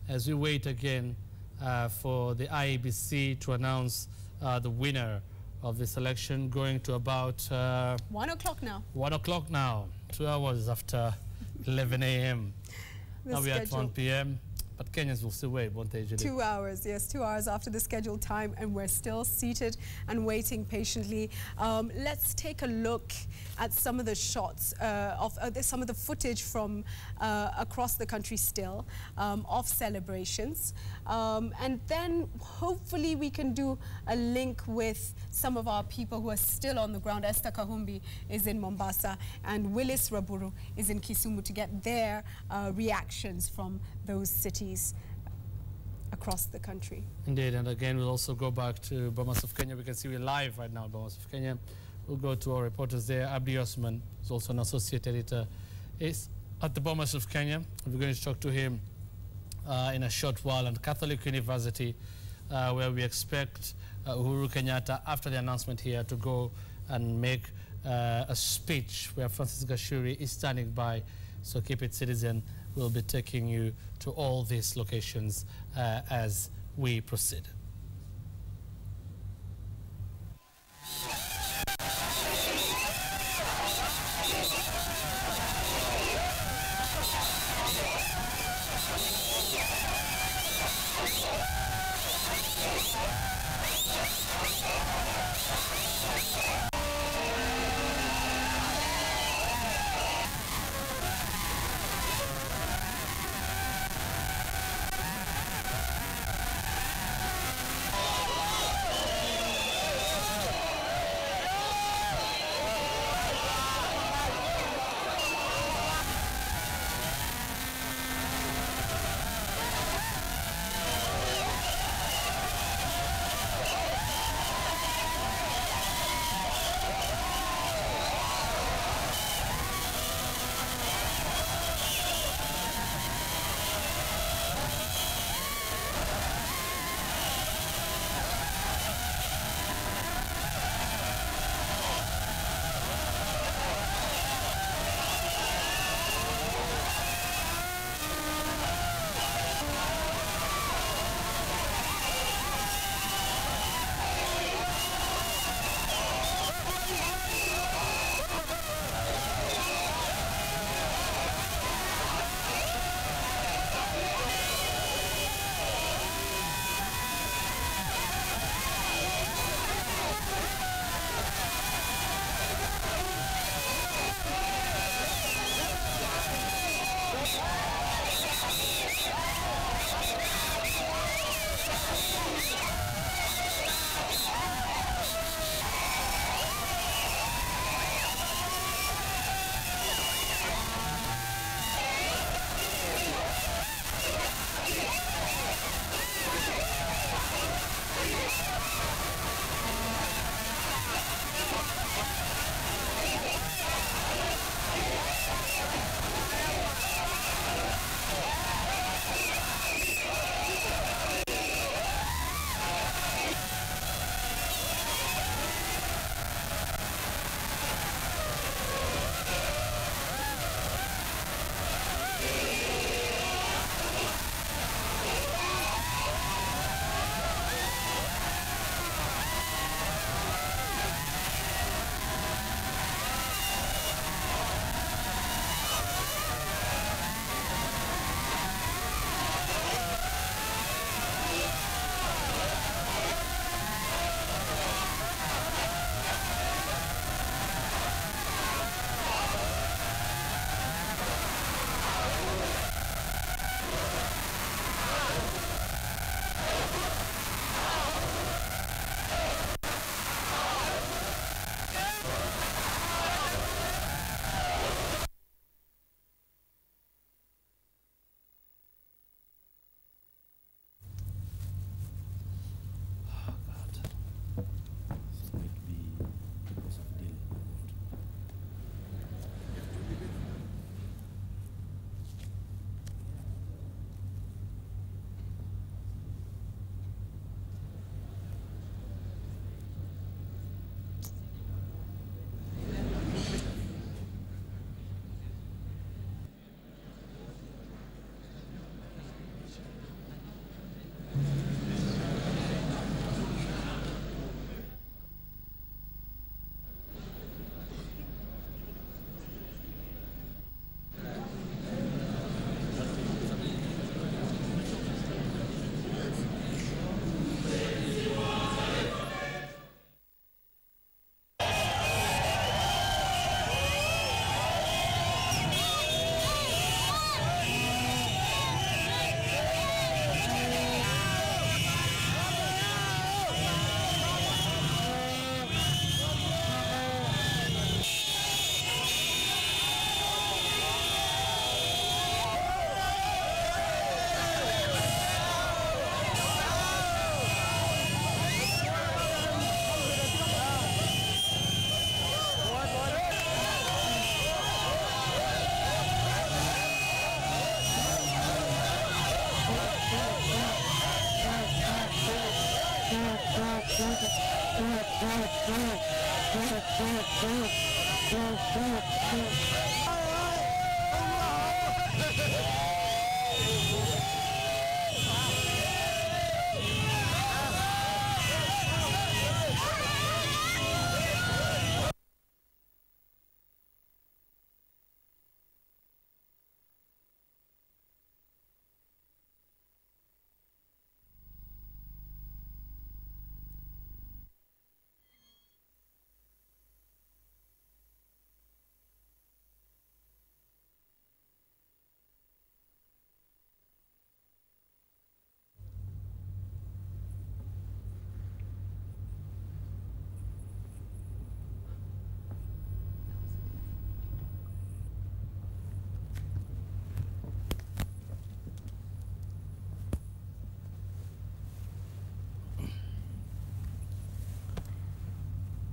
as we wait again for the IEBC to announce the winner of this election, going to about 1 o'clock now. 1 o'clock now, 2 hours after 11 a.m. Now we're at 1 p.m. But Kenyans will still wait, won't they, Julie? 2 hours, yes, 2 hours after the scheduled time, and we're still seated and waiting patiently. Let's take a look at some of the shots of some of the footage from across the country still of celebrations. And then hopefully we can do a link with some of our people who are still on the ground. Esther Kahumbi is in Mombasa and Willis Raburu is in Kisumu to get their reactions from those cities across the country. Indeed, and again we'll also go back to Bomas of Kenya. We can see we're live right now in Bomas of Kenya. We'll go to our reporters there. Abdi Osman is also an associate editor, is at the Bomas of Kenya. We're going to talk to him in a short while at Catholic University, where we expect Uhuru Kenyatta, after the announcement here, to go and make a speech where Francis Gashuri is standing by. So keep it, citizen. We'll be taking you to all these locations as we proceed.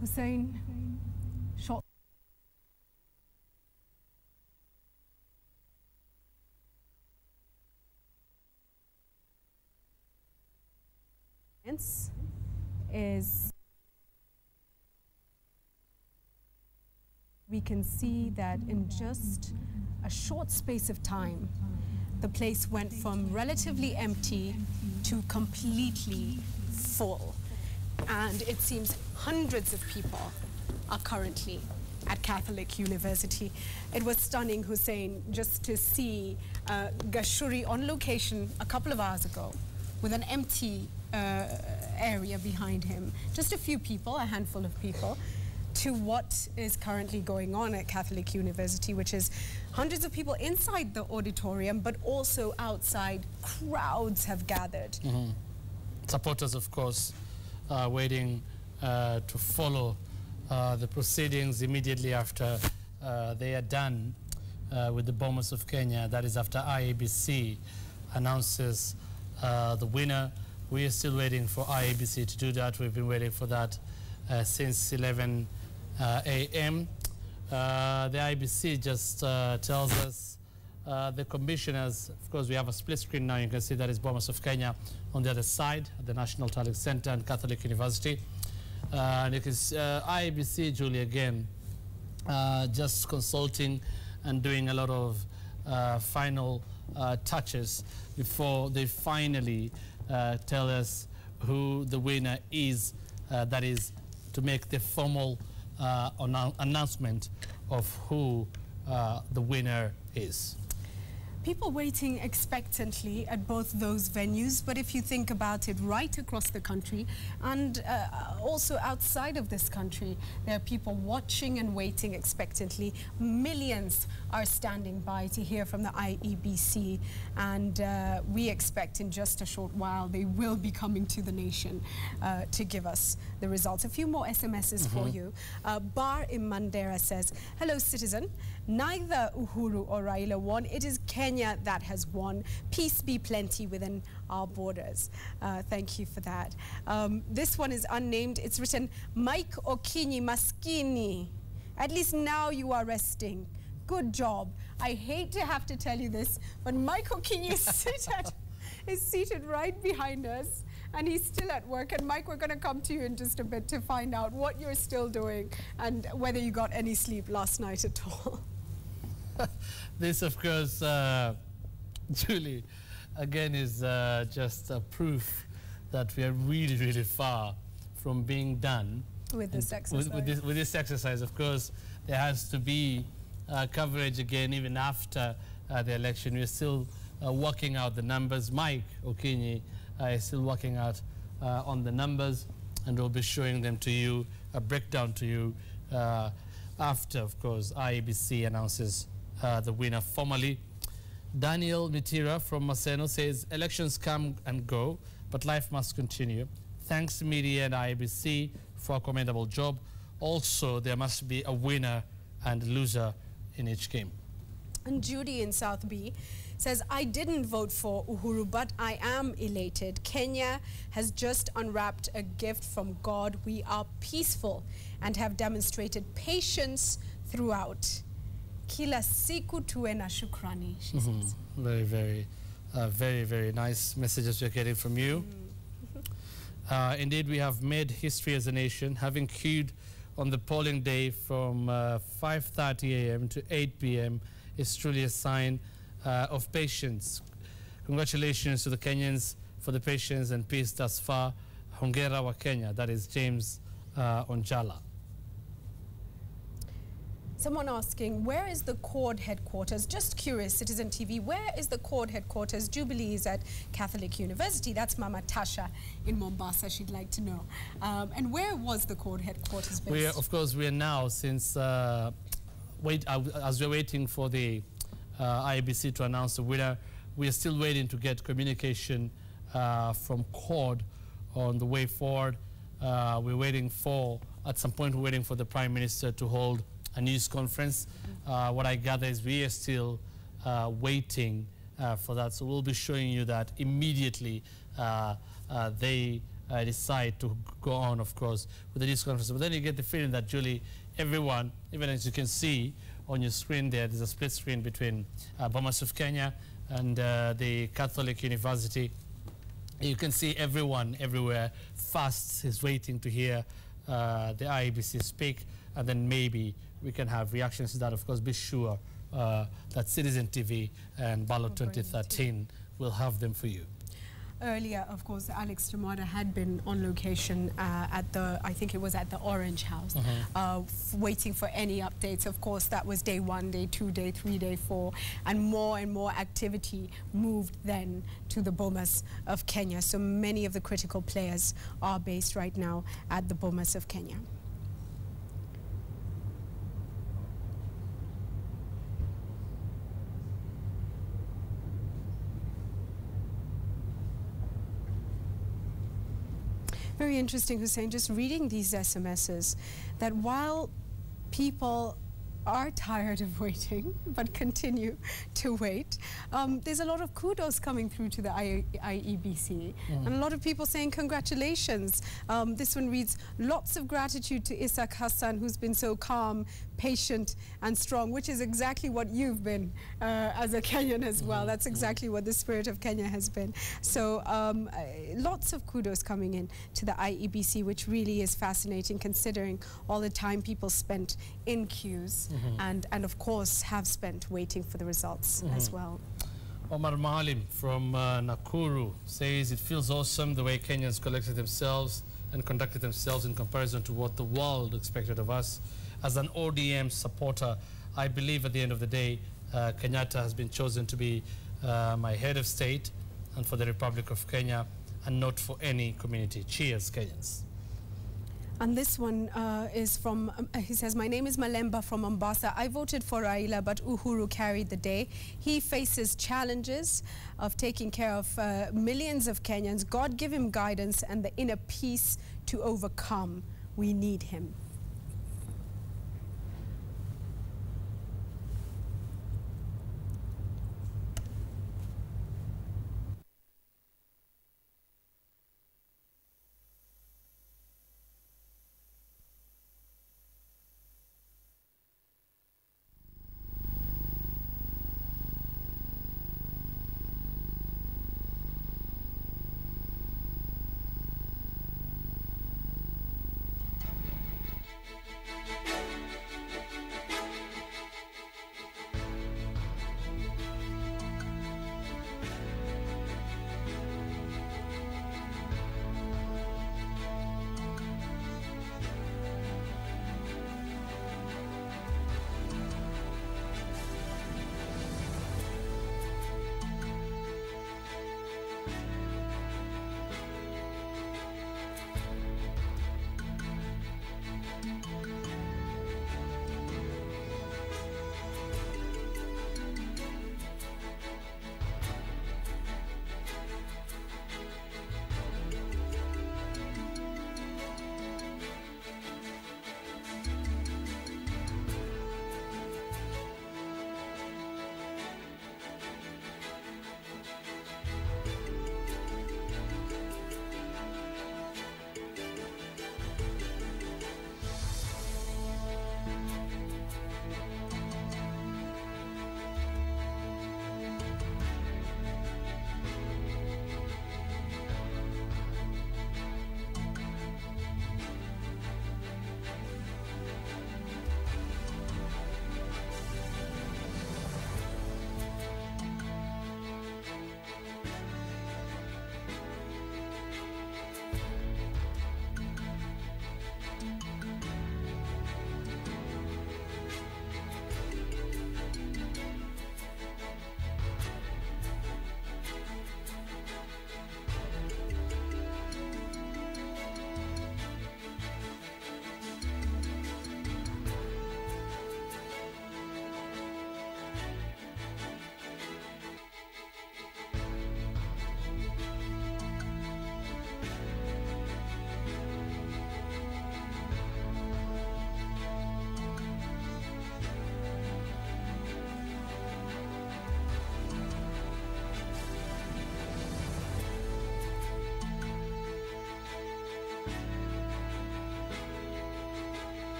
Hussein, short. Is we can see that in just a short space of time, the place went from relatively empty to completely full. And it seems hundreds of people are currently at Catholic University. It was stunning, Hussein, just to see Gashuri on location a couple of hours ago with an empty area behind him. Just a few people, a handful of people, to what is currently going on at Catholic University, which is hundreds of people inside the auditorium, but also outside. Crowds have gathered. Supporters, of course, waiting to follow the proceedings immediately after they are done with the Bomas of Kenya. That is after IEBC announces the winner. We are still waiting for IEBC to do that. We've been waiting for that since 11 a.m. The IEBC just tells us the commissioners, of course we have a split screen now, you can see that is Bomas of Kenya on the other side at the National Talent Center and Catholic University. And you can see IEBC, Julie, again, just consulting and doing a lot of final touches before they finally tell us who the winner is, that is to make the formal announcement of who the winner is. People waiting expectantly at both those venues, but if you think about it, right across the country and also outside of this country, there are people watching and waiting expectantly. Millions are standing by to hear from the IEBC, and we expect in just a short while they will be coming to the nation to give us the results. A few more SMSs for you. Bar in Mandera says, hello citizen, neither Uhuru or Raila won, it is Kenya that has won. Peace be plenty within our borders. Thank you for that. This one is unnamed. It's written, Mike Okinyi Maskini. At least now you are resting. Good job. I hate to have to tell you this, but Mike Okinyi is seated right behind us, and he's still at work. And Mike, we're going to come to you in just a bit to find out what you're still doing and whether you got any sleep last night at all. This, of course, Julie, again, is just a proof that we are really, really far from being done with this exercise. With this exercise, of course, there has to be coverage again, even after the election. We're still working out the numbers. Mike Okinyi is still working out on the numbers, and we'll be showing them to you, a breakdown to you after, of course, IEBC announces the winner formally. Daniel Mitira from Maseno says, elections come and go, but life must continue. Thanks media and IEBC for a commendable job. Also, there must be a winner and loser in each game. And Judy in South B says, I didn't vote for Uhuru, but I am elated. Kenya has just unwrapped a gift from God. We are peaceful and have demonstrated patience throughout. Kila siku tuwe na shukrani, she says. Very, very, very nice messages we're getting from you. Indeed, we have made history as a nation, having queued on the polling day from 5:30 a.m. to 8 p.m. is truly a sign of patience. Congratulations to the Kenyans for the patience and peace thus far. Hongera wa Kenya. That is James Onjala. Someone asking, where is the CORD headquarters? Just curious, Citizen TV, where is the CORD headquarters? Jubilee is at Catholic University. That's Mama Tasha in Mombasa, she'd like to know. And where was the CORD headquarters based? Of course, we are now, since as we're waiting for the IEBC to announce the winner, we are still waiting to get communication from CORD on the way forward. We're waiting for, at some point, we're waiting for the Prime Minister to hold a news conference. What I gather is we are still waiting for that. So we'll be showing you that immediately they decide to go on, of course, with the news conference. But then you get the feeling that, Julie, everyone, even as you can see on your screen there's a split screen between Bomas of Kenya and the Catholic University. You can see everyone everywhere fast is waiting to hear the IEBC speak, and then maybe we can have reactions to that. Of course, be sure that Citizen TV and Ballot 2013 will have them for you. Earlier, of course, Alex Ramada had been on location at the, I think it was at the Orange House, waiting for any updates. Of course, that was day 1, day 2, day 3, day 4, and more activity moved then to the Bomas of Kenya. So many of the critical players are based right now at the Bomas of Kenya. Very interesting, Hussein, just reading these SMSs, that while people are tired of waiting but continue to wait, there's a lot of kudos coming through to the IEBC, and a lot of people saying congratulations. This one reads, lots of gratitude to Isaac Hassan, who's been so calm, patient and strong, which is exactly what you've been as a Kenyan as well. That's exactly what the spirit of Kenya has been. So lots of kudos coming in to the IEBC, which really is fascinating considering all the time people spent in queues and of course have spent waiting for the results as well. Omar Malim from Nakuru says it feels awesome the way Kenyans collected themselves and conducted themselves in comparison to what the world expected of us. As an ODM supporter, I believe at the end of the day, Kenyatta has been chosen to be my head of state and for the Republic of Kenya, and not for any community. Cheers, Kenyans. And this one is from, he says, my name is Malemba from Mombasa. I voted for Raila, but Uhuru carried the day. He faces challenges of taking care of millions of Kenyans. God give him guidance and the inner peace to overcome. We need him.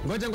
Ngoja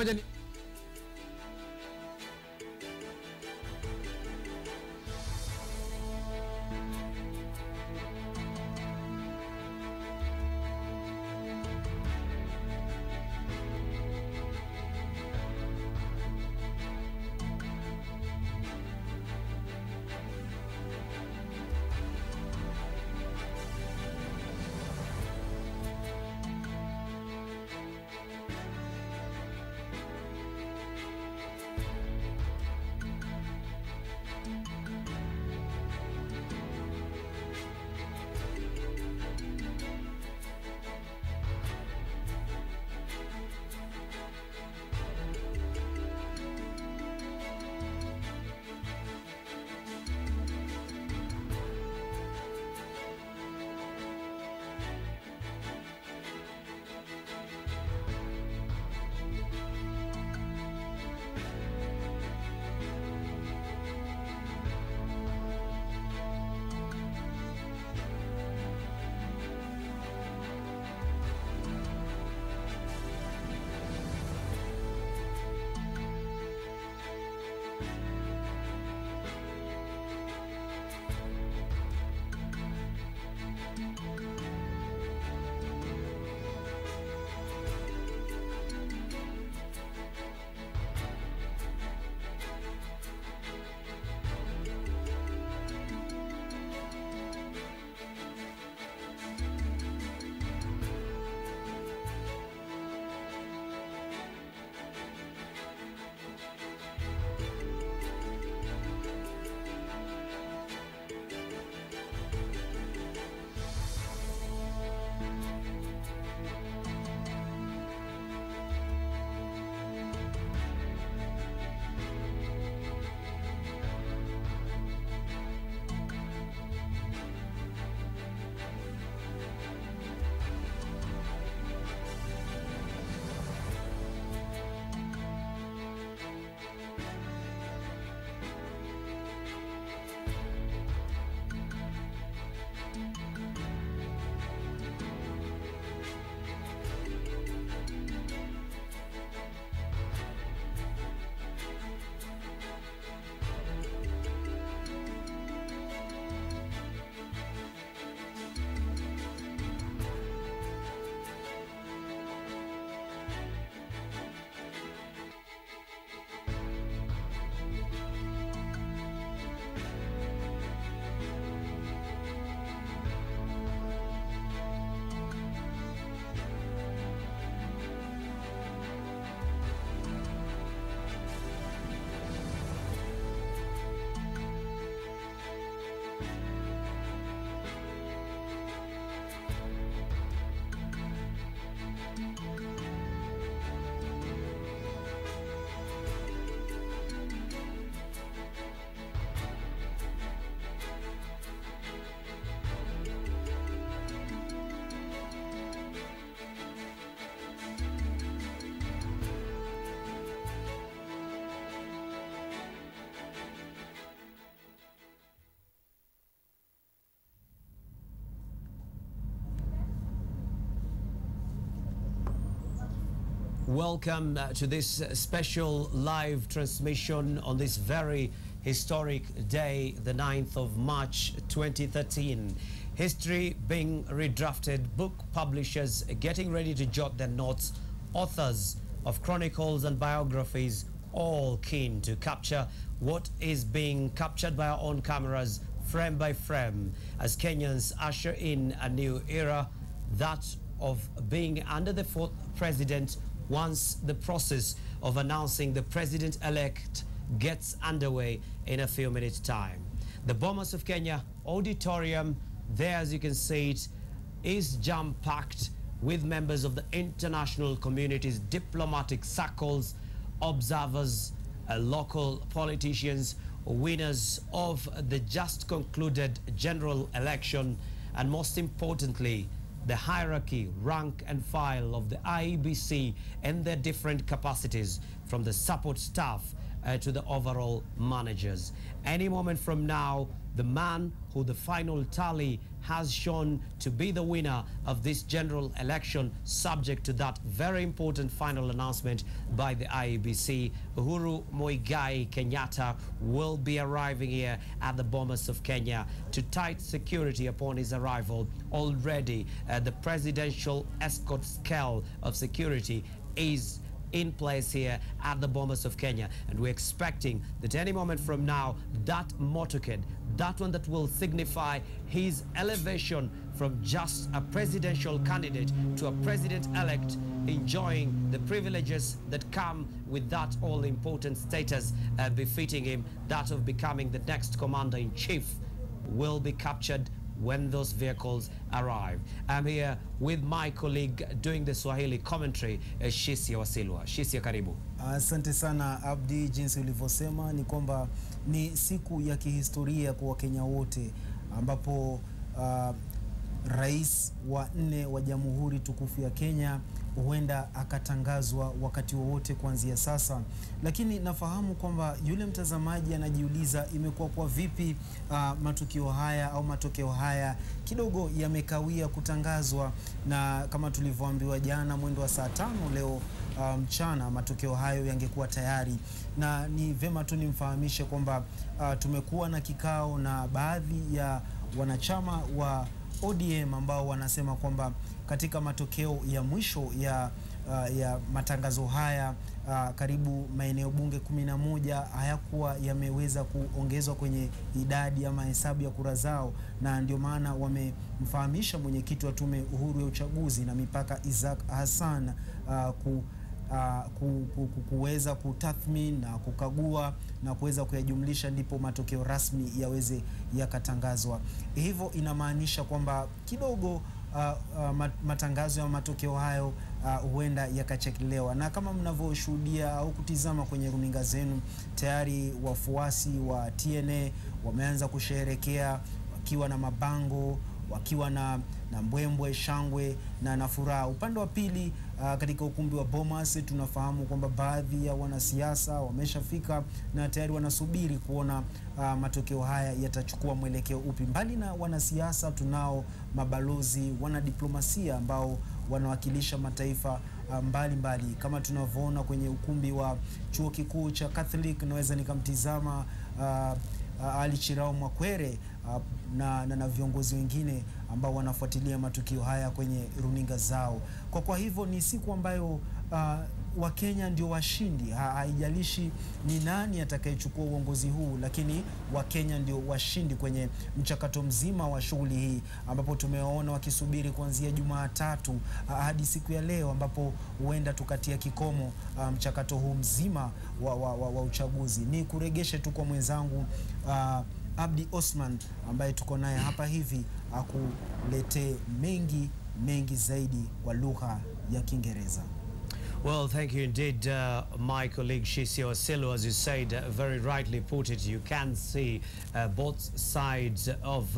Welcome to this special live transmission on this very historic day, the 9th of March 2013. History being redrafted, book publishers getting ready to jot their notes, authors of chronicles and biographies all keen to capture what is being captured by our own cameras frame by frame as Kenyans usher in a new era, that of being under the fourth president once the process of announcing the president-elect gets underway in a few minutes' time. The Bomas of Kenya auditorium, there as you can see it, is jam-packed with members of the international community's diplomatic circles, observers, local politicians, winners of the just concluded general election, and most importantly, the hierarchy, rank and file of the IEBC and their different capacities, from the support staff to the overall managers. Any moment from now, the man who the final tally has shown to be the winner of this general election, subject to that very important final announcement by the IEBC. Uhuru Muigai Kenyatta will be arriving here at the Bomas of Kenya to tight security upon his arrival. Already, the presidential escort scale of security is in place here at the Bomas of Kenya, and we're expecting that any moment from now, that motorcade, that one that will signify his elevation from just a presidential candidate to a president-elect, enjoying the privileges that come with that all-important status befitting him, that of becoming the next commander-in-chief, will be captured when those vehicles arrive. I'm here with my colleague doing the Swahili commentary, Shisia Wasilwa. Shisia, karibu. Asante sana Abdi, jinsi ulivyosema ni kwamba ni siku ya kihistoria kwa Wakenya wote, ambapo rais wa 4 wa Jamhuri Tukufu ya Kenya huenda akatangazwa wakati wowote kuanzia sasa. Lakini nafahamu kwamba yule mtazamaji anajiuliza imekuwa kwa vipi matukio haya au matokeo haya kidogo yamekawia kutangazwa, na kama tulivyoambiwa jana mwendo wa saa 5 leo mchana matokeo hayo yangekuwa tayari. Na ni vema tu nimfahamishe kwamba tumekuwa na kikao na baadhi ya wanachama wa ODM ambao wanasema kwamba katika matokeo ya mwisho ya matangazo haya karibu maeneo bunge 11 hayakuwa yameweza kuongezwa kwenye idadi ama hesabu ya kura zao, na ndio maana wamemfahamisha mwenyekiti wa tume huru ya uchaguzi na mipaka Isaac Hassan kuweza kutathmini na kukagua na kuweza kuyajumlisha, ndipo matokeo rasmi yaweze yakatangazwa. Hivyo inamaanisha kwamba kidogo matangazo ya matokeo hayo huenda yakachekelewa, na kama mnavyoshuhudia au kutizama kwenye runinga zenu, tayari wafuasi wa TNA wameanza kusherehekea wakiwa na mabango, wakiwa na mbwembwe, shangwe na furaha. Upande wa pili katika ukumbi wa Bomas tunafahamu kwamba baadhi ya wanasiasa wameshafika na tayari wanasubiri kuona matokeo haya yatachukua mwelekeo upi. Mbali na wanasiasa, tunao mabalozi, wanadiplomasia ambao wanawakilisha mataifa mbalimbali. Kama tunavyoona kwenye ukumbi wa chuo kikuu cha Catholic, naweza nikamtizama Ali Chirao Mwakwere na viongozi wengine ambao wanafuatilia matukio haya kwenye runinga zao. Kwa hivyo ni siku ambayo Wakenya ndio washindi. Haijalishi ni nani atakayechukua uongozi huu, lakini Wakenya ndio washindi kwenye mchakato mzima wa shughuli hii, ambapo tumewaona wakisubiri kuanzia Jumatatu hadi siku ya leo, ambapo huenda tukatia kikomo mchakato huu mzima wa uchaguzi. Ni kuregeshe tu kwa mwenzangu Abdi Osman ambaye tuko naye hapa hivi akuletee mengi zaidi kwa lugha ya Kiingereza. Well, thank you indeed, my colleague Shisia Wasilwa. As you said, very rightly put it, you can see both sides of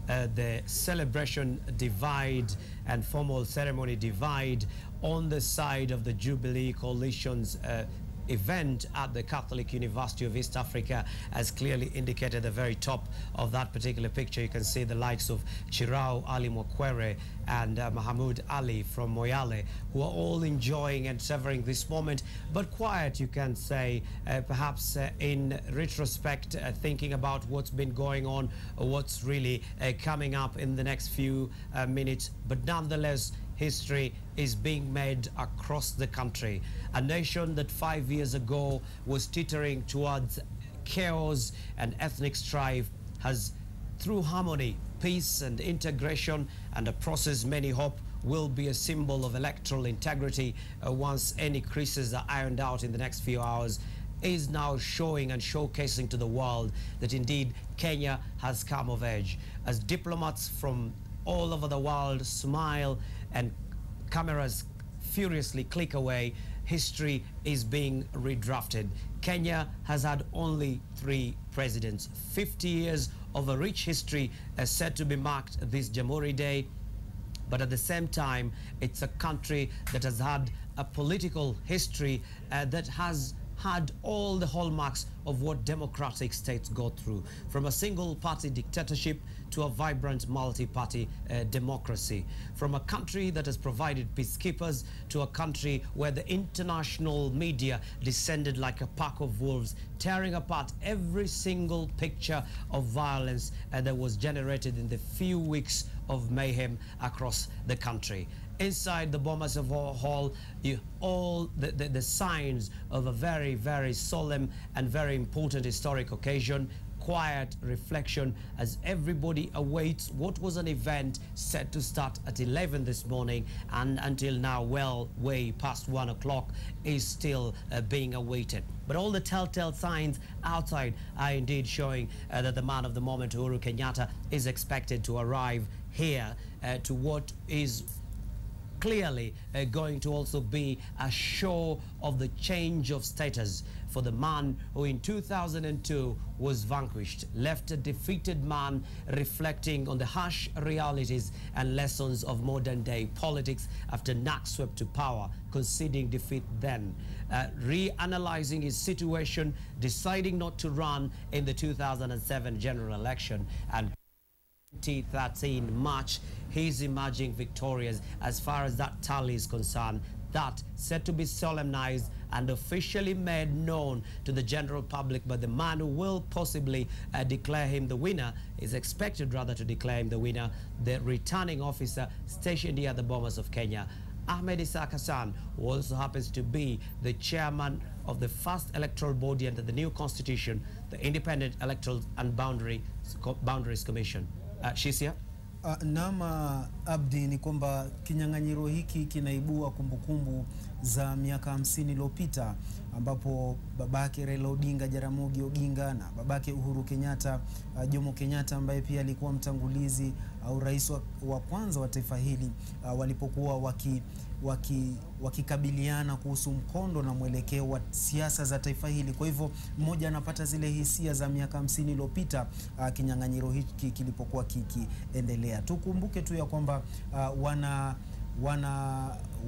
the celebration divide and formal ceremony divide. On the side of the Jubilee Coalition's event at the Catholic University of East Africa, as clearly indicated at the very top of that particular picture, you can see the likes of Chirao Ali Mwakwere and Mahamoud Ali from Moyale, who are all enjoying and savoring this moment, but quiet, you can say, perhaps in retrospect, thinking about what's been going on, what's really coming up in the next few minutes. But nonetheless, history is being made across the country. A nation that 5 years ago was teetering towards chaos and ethnic strife has, through harmony, peace and integration, and a process many hope will be a symbol of electoral integrity once any creases are ironed out in the next few hours, is now showing and showcasing to the world that indeed Kenya has come of age. As diplomats from all over the world smile and cameras furiously click away, history is being redrafted. Kenya has had only 3 presidents. 50 years of a rich history set to be marked this Jamhuri Day. But at the same time, it's a country that has had a political history that has had all the hallmarks of what democratic states go through, from a single-party dictatorship to a vibrant multi-party democracy, from a country that has provided peacekeepers to a country where the international media descended like a pack of wolves, tearing apart every single picture of violence that was generated in the few weeks of mayhem across the country. Inside the Bomas of Hall, all the signs of a very, very solemn and very important historic occasion, quiet reflection as everybody awaits what was an event set to start at 11 this morning and until now, well, way past 1 o'clock, is still being awaited. But all the telltale signs outside are indeed showing that the man of the moment, Uhuru Kenyatta, is expected to arrive here to what is clearly going to also be a show of the change of status for the man who in 2002 was vanquished, left a defeated man reflecting on the harsh realities and lessons of modern day politics after NAC swept to power, conceding defeat then, reanalyzing his situation, deciding not to run in the 2007 general election, and 2013 March, he's emerging victorious as far as that tally is concerned. That set to be solemnized and officially made known to the general public by the man who will possibly declare him the winner, is expected rather to declare him the winner, the returning officer stationed here at the Bomas of Kenya, Ahmed Isaac Hassan, who also happens to be the chairman of the first electoral body under the new constitution, the Independent Electoral and Boundaries Commission. Shisia? Nama Abdi, ni kwamba kinyang'anyiro hiki kinaibua kumbukumbu za miaka 50 iliyopita ambapo babake Raila Odinga Jaramogi Oginga na babake Uhuru Kenyatta Jomo Kenyatta ambaye pia alikuwa mtangulizi au rais wa kwanza wa taifa hili walipokuwa wakikabiliana kuhusu mkondo na mwelekeo wa siasa za taifa hili. Kwa hivyo mmoja anapata zile hisia za miaka 50 iliyopita kinyang'anyiro hiki kilipokuwa kikiendelea. Tukumbuke tu ya kwamba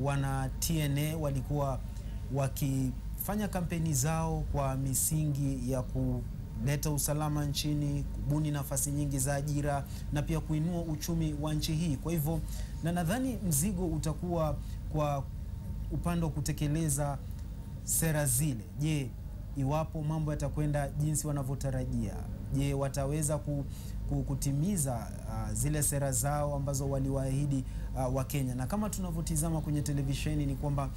wana TNA walikuwa wakifanya kampeni zao kwa misingi ya kuleta usalama nchini, kubuni nafasi nyingi za ajira na pia kuinua uchumi wa nchi hii. Kwa hivyo nadhani mzigo utakuwa kwa upande wa kutekeleza sera zile. Je, iwapo mambo yatakwenda jinsi wanavyotarajia? Je, wataweza kutimiza zile sera zao ambazo waliwaahidi wa Kenya? Na kama tunavyotizama kwenye televisheni ni kwamba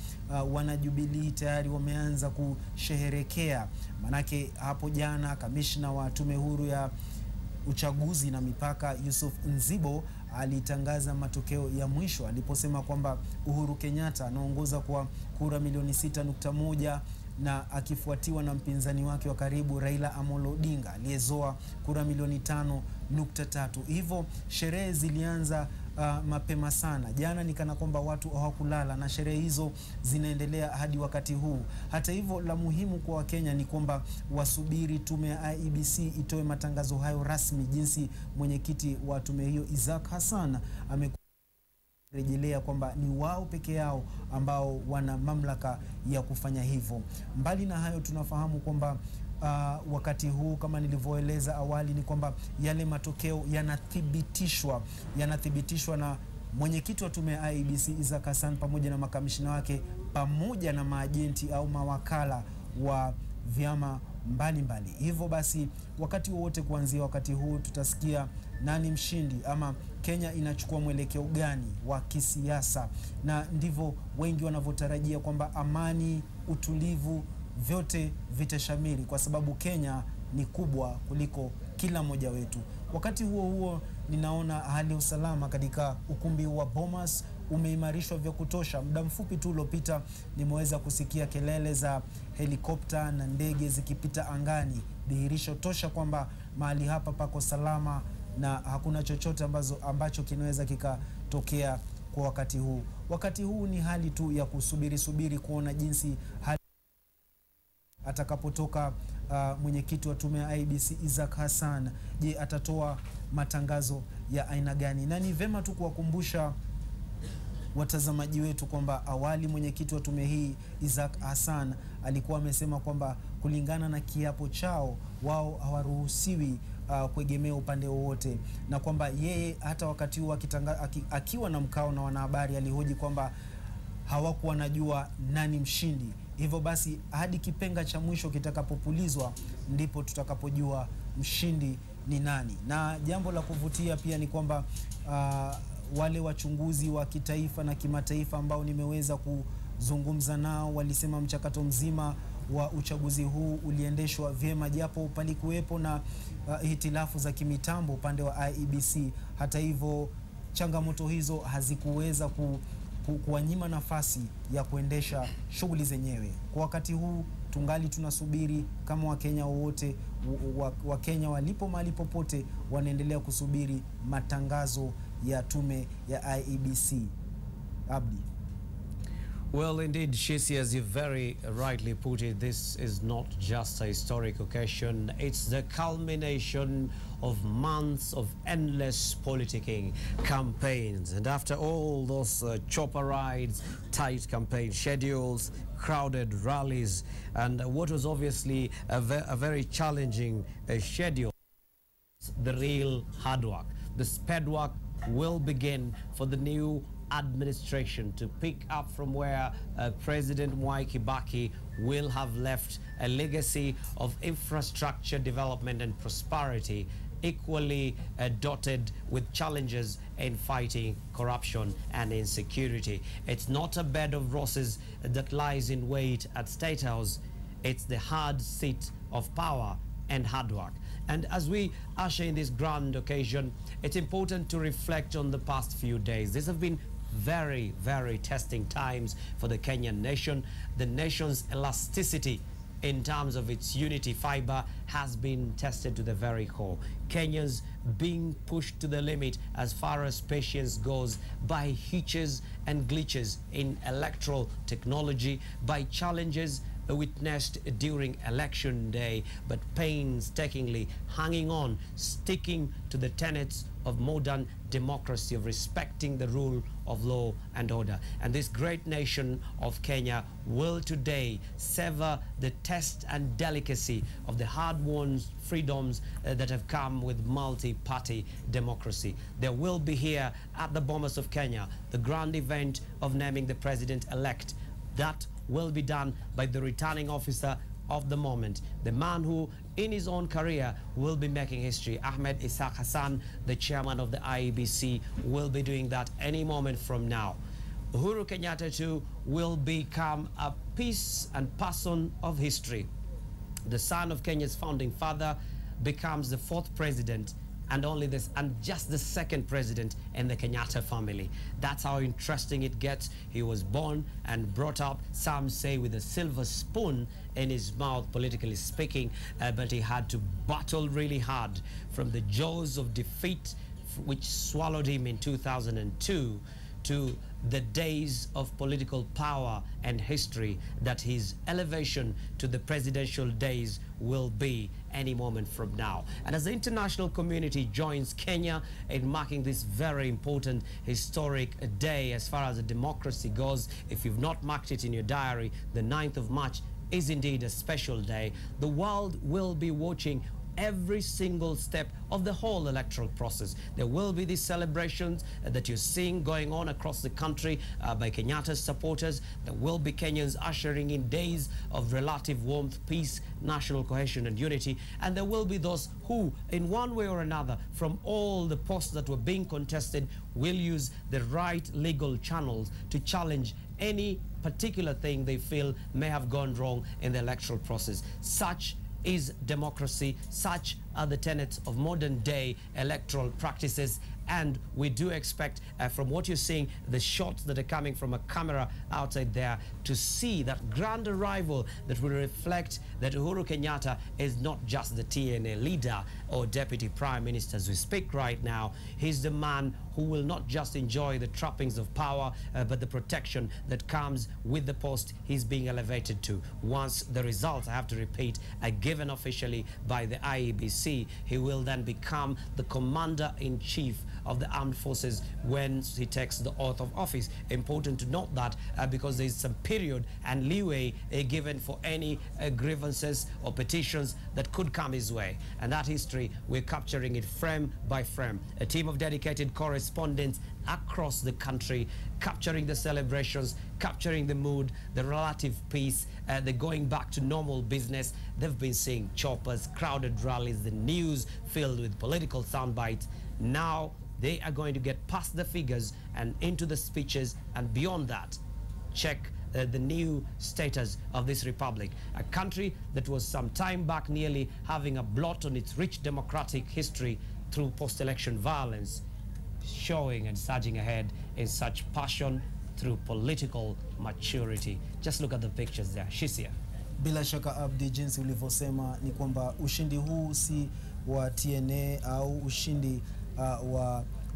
wana Jubilee tayari wameanza kusherehekea. Manake hapo jana kamishna wa tume huru ya uchaguzi na mipaka Yusuf Nzibo alitangaza matokeo ya mwisho aliposema kwamba Uhuru Kenyatta anaongoza kwa kura milioni 6.1 na akifuatiwa na mpinzani wake wa karibu Raila Amolo Odinga aliyezoa kura milioni 5.3. Hivyo sherehe zilianza mapema sana. Jana ni kana kwamba watu hawakulala na sherehe hizo zinaendelea hadi wakati huu. Hata hivyo, la muhimu kwa Wakenya ni kwamba wasubiri tume ya IEBC itoe matangazo hayo rasmi, jinsi mwenyekiti wa tume hiyo Isaac Hassan amerejelea kwamba ni wao peke yao ambao wana mamlaka ya kufanya hivyo. Mbali na hayo, tunafahamu kwamba wakati huu kama nilivyoeleza awali ni kwamba yale matokeo yanathibitishwa na mwenyekiti wa tume ya IEBC Isaac Hassan pamoja na makamishina wake pamoja na maajenti au mawakala wa vyama mbalimbali. Hivyo basi wakati wowote kuanzia wakati huu tutasikia nani mshindi ama Kenya inachukua mwelekeo gani wa kisiasa, na ndivyo wengi wanavyotarajia kwamba amani, utulivu vyote vitashamiri kwa sababu Kenya ni kubwa kuliko kila mmoja wetu. Wakati huo huo, ninaona hali ya usalama katika ukumbi wa Bomas umeimarishwa vya kutosha. Muda mfupi tu uliopita nimeweza kusikia kelele za helikopta na ndege zikipita angani, dhihirisho tosha kwamba mahali hapa pako salama na hakuna chochote ambacho kinaweza kikatokea kwa wakati huu. Wakati huu ni hali tu ya kusubiri kuona jinsi atakapotoka mwenyekiti wa tume ya IEBC Isaac Hassan. Je, atatoa matangazo ya aina gani? Na ni vema tu kuwakumbusha watazamaji wetu kwamba awali mwenyekiti wa tume hii Isaac Hassan alikuwa amesema kwamba kulingana na kiapo chao wao hawaruhusiwi kuegemea upande wowote, na kwamba yeye hata wakati huu akiwa na mkao na wanahabari alihoji kwamba hawakuwa wanajua nani mshindi. Hivyo basi hadi kipenga cha mwisho kitakapopulizwa ndipo tutakapojua mshindi ni nani. Na jambo la kuvutia pia ni kwamba wale wachunguzi wa kitaifa na kimataifa ambao nimeweza kuzungumza nao walisema mchakato mzima wa uchaguzi huu uliendeshwa vyema, japo palikuwepo na hitilafu za kimitambo upande wa IEBC. Hata hivyo changamoto hizo hazikuweza kuwanyima nafasi ya kuendesha shughuli zenyewe. Kwa wakati huu tungali tunasubiri kama Wakenya wote, Wakenya walipo mahali popote wanaendelea kusubiri matangazo ya tume ya IEBC. Abdi. Well, indeed, Shisi, as you very rightly put it, this is not just a historic occasion. It's the culmination of months of endless politicking campaigns. And after all those chopper rides, tight campaign schedules, crowded rallies, and what was obviously a very challenging schedule, the real hard work, the sped work will begin for the new administration to pick up from where President Mwai Kibaki will have left a legacy of infrastructure development and prosperity, equally dotted with challenges in fighting corruption and insecurity. It's not a bed of roses that lies in wait at State House. It's the hard seat of power and hard work. And as we usher in this grand occasion, it's important to reflect on the past few days. These have been very, very testing times for the Kenyan nation. The nation's elasticity in terms of its unity fiber has been tested to the very core. Kenyans being pushed to the limit as far as patience goes by hitches and glitches in electoral technology, by challenges witnessed during election day, but painstakingly hanging on, sticking to the tenets of modern democracy, of respecting the rule of law and order. And this great nation of Kenya will today sever the test and delicacy of the hard-won freedoms that have come with multi-party democracy. There will be here at the Bomas of Kenya the grand event of naming the president-elect. That will be done by the returning officer of the moment, the man who in his own career will be making history. Ahmed Isaac Hassan, the chairman of the IEBC, will be doing that any moment from now. Uhuru Kenyatta too will become a piece and person of history. The son of Kenya's founding father becomes the 4th president and just the 2nd president in the Kenyatta family. That's how interesting it gets. He was born and brought up, some say, with a silver spoon in his mouth, politically speaking, but he had to battle really hard from the jaws of defeat which swallowed him in 2002 to the days of political power and history that his elevation to the presidential days will be any moment from now. And as the international community joins Kenya in marking this very important historic day as far as the democracy goes, if you've not marked it in your diary, the 9th of March is indeed a special day. The world will be watching every single step of the whole electoral process. There will be these celebrations that you're seeing going on across the country by Kenyatta's supporters. There will be Kenyans ushering in days of relative warmth, peace, national cohesion and unity. And there will be those who, in one way or another, from all the posts that were being contested, will use the right legal channels to challenge any particular thing they feel may have gone wrong in the electoral process. Such is democracy. Such are the tenets of modern day electoral practices. And we do expect, from what you're seeing, the shots that are coming from a camera outside there, to see that grand arrival that will reflect that Uhuru Kenyatta is not just the TNA leader or deputy prime minister as we speak right now. He's the man who will not just enjoy the trappings of power, but the protection that comes with the post he's being elevated to. Once the results, I have to repeat, are given officially by the IEBC, IEBC. He will then become the commander-in-chief of the armed forces when he takes the oath of office. Important to note that because there is some period and leeway given for any grievances or petitions that could come his way. And that history, we're capturing it frame by frame. A team of dedicated correspondents across the country, capturing the celebrations, capturing the mood, the relative peace, the going back to normal business. They've been seeing choppers, crowded rallies, the news filled with political sound bites. Now they are going to get past the figures and into the speeches, and beyond that, check the new status of this republic, a country that was some time back nearly having a blot on its rich democratic history through post-election violence, showing and surging ahead in such passion through political maturity. Just look at the pictures there. Shisia. Bila shaka Abdi, jinsi ulivyosema ni kwamba ushindi huu si wa TNA au ushindi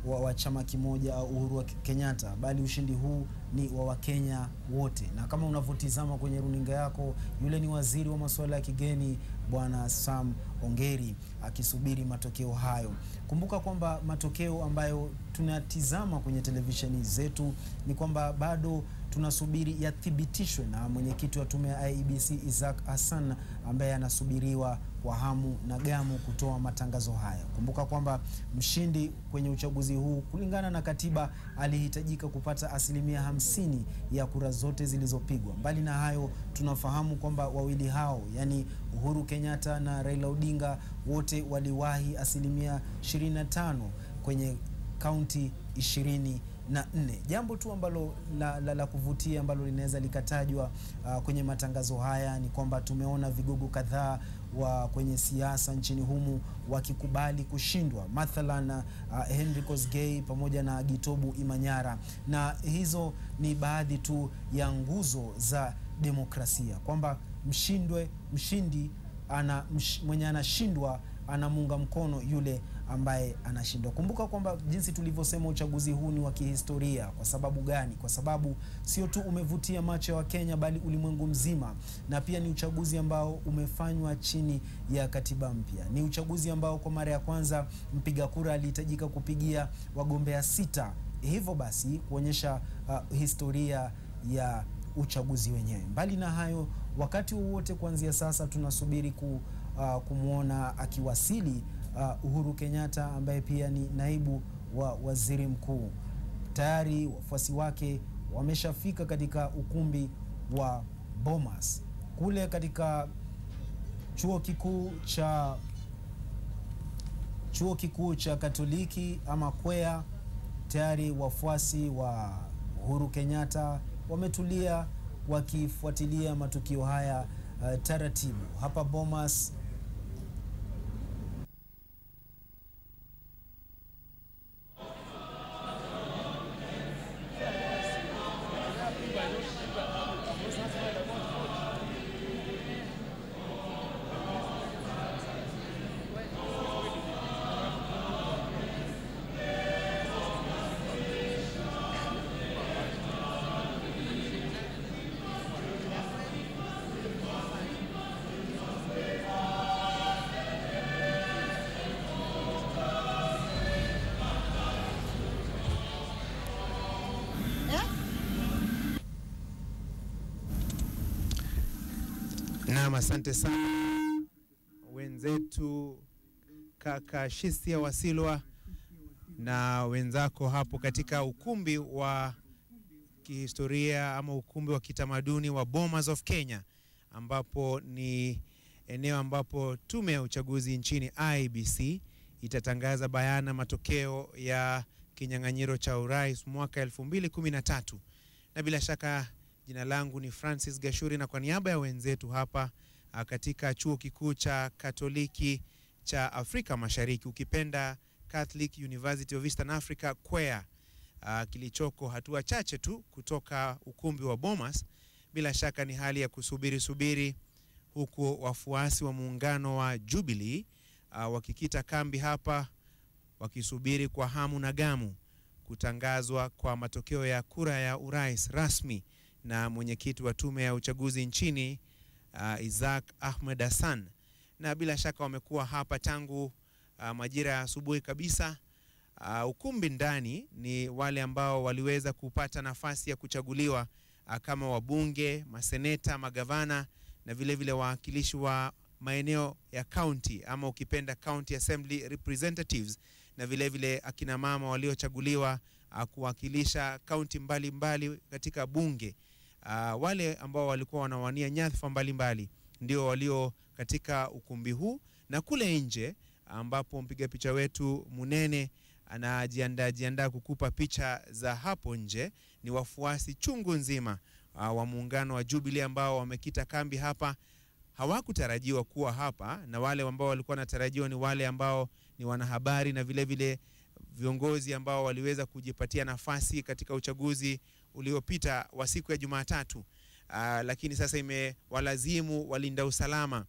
wa chama kimoja au Uhuru wa Kenyatta, bali ushindi huu ni wa Wakenya wote. Na kama unavyotizama kwenye runinga yako, yule ni waziri wa masuala ya kigeni Bwana Sam Ongeri akisubiri matokeo hayo. Kumbuka kwamba matokeo ambayo tunatizama kwenye televisheni zetu ni kwamba bado tunasubiri yathibitishwe na mwenyekiti wa tume ya IEBC Isaac Hassan, ambaye anasubiriwa kwa hamu na gamu kutoa matangazo haya. Kumbuka kwamba mshindi kwenye uchaguzi huu kulingana na katiba alihitajika kupata 50% ya kura zote zilizopigwa. Mbali na hayo, tunafahamu kwamba wawili hao, yani Uhuru Kenyatta na Raila Odinga, wote waliwahi 25% kwenye kaunti 24. Jambo tu ambalo la kuvutia ambalo linaweza likatajwa kwenye matangazo haya ni kwamba tumeona vigogo kadhaa wa kwenye siasa nchini humu wakikubali kushindwa, mathalan Henry Kosgei pamoja na Gitobu Imanyara, na hizo ni baadhi tu ya nguzo za demokrasia, kwamba mshindi mwenye anashindwa anamunga mkono yule ambaye anashindwa. Kumbuka kwamba jinsi tulivyosema, uchaguzi huu ni wa kihistoria. Kwa sababu gani? Kwa sababu sio tu umevutia macho ya Kenya bali ulimwengu mzima, na pia ni uchaguzi ambao umefanywa chini ya katiba mpya. Ni uchaguzi ambao kwa mara ya kwanza mpiga kura alihitajika kupigia wagombea 6. Hivyo basi kuonyesha historia ya uchaguzi wenyewe. Mbali na hayo, wakati wowote kuanzia sasa tunasubiri kumwona akiwasili Uhuru Kenyatta, ambaye pia ni naibu wa waziri mkuu. Tayari wafuasi wake wameshafika katika ukumbi wa Bomas kule katika chuo kikuu cha Katoliki ama Kwea. Tayari wafuasi wa Uhuru Kenyatta wametulia wakifuatilia matukio haya taratibu hapa Bomas. Naam, asante sana wenzetu kaka Shisia Wasilwa na wenzako hapo katika ukumbi wa kihistoria ama ukumbi wa kitamaduni wa Bomas of Kenya, ambapo ni eneo ambapo tume ya uchaguzi nchini IEBC itatangaza bayana matokeo ya kinyang'anyiro cha urais mwaka 2013. Na bila shaka jina langu ni Francis Gashuri, na kwa niaba ya wenzetu hapa katika chuo kikuu cha Katoliki cha Afrika Mashariki, ukipenda Catholic University of Eastern Africa Kwea, kilichoko hatua chache tu kutoka ukumbi wa Bomas, bila shaka ni hali ya kusubiri huku wafuasi wa muungano wa Jubilee wakikita kambi hapa wakisubiri kwa hamu na gamu kutangazwa kwa matokeo ya kura ya urais rasmi na mwenyekiti wa tume ya uchaguzi nchini Isaac Ahmed Hassan. na bila shaka wamekuwa hapa tangu majira ya asubuhi kabisa. Ukumbi ndani ni wale ambao waliweza kupata nafasi ya kuchaguliwa kama wabunge, maseneta, magavana na vile vile wawakilishi wa maeneo ya county ama ukipenda county assembly representatives, na vile vile akina mama waliochaguliwa kuwakilisha county mbalimbali katika bunge. Wale ambao walikuwa wanawania nyadhifa mbalimbali ndio walio katika ukumbi huu, na kule nje ambapo mpiga picha wetu Munene anajiandaa kukupa picha za hapo nje ni wafuasi chungu nzima wa muungano wa Jubilee ambao wamekita kambi hapa. Hawakutarajiwa kuwa hapa, na wale ambao walikuwa wanatarajiwa ni wale ambao ni wanahabari na vile vile viongozi ambao waliweza kujipatia nafasi katika uchaguzi uliopita wa siku ya Jumatatu. Lakini sasa imewalazimu walinda usalama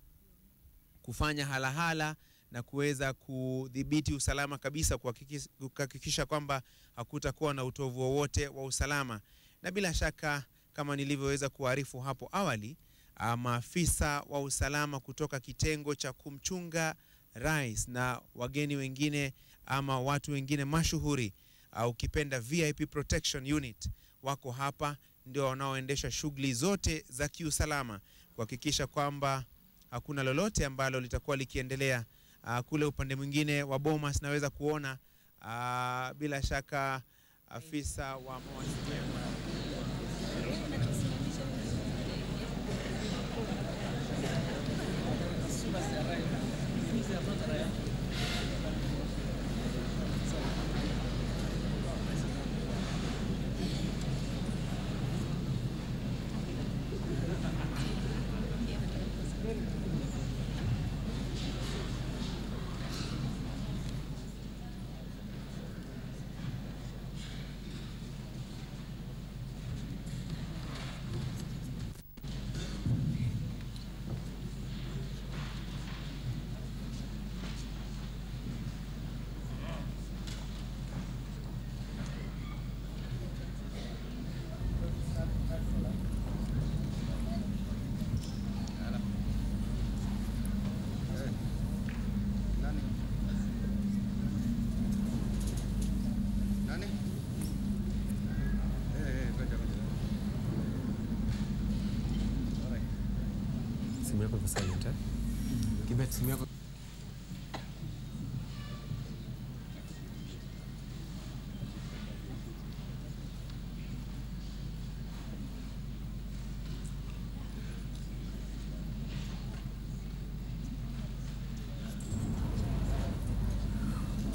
kufanya halahala na kuweza kudhibiti usalama kabisa, kuhakikisha kwamba hakutakuwa na utovu wowote wa usalama. Na bila shaka kama nilivyoweza kuarifu hapo awali, maafisa wa usalama kutoka kitengo cha kumchunga rais na wageni wengine ama watu wengine mashuhuri, ukipenda VIP Protection Unit, wako hapa ndio wanaoendesha shughuli zote za kiusalama kuhakikisha kwamba hakuna lolote ambalo litakuwa likiendelea. Kule upande mwingine wa Bomas naweza kuona bila shaka afisa wa mawasiliano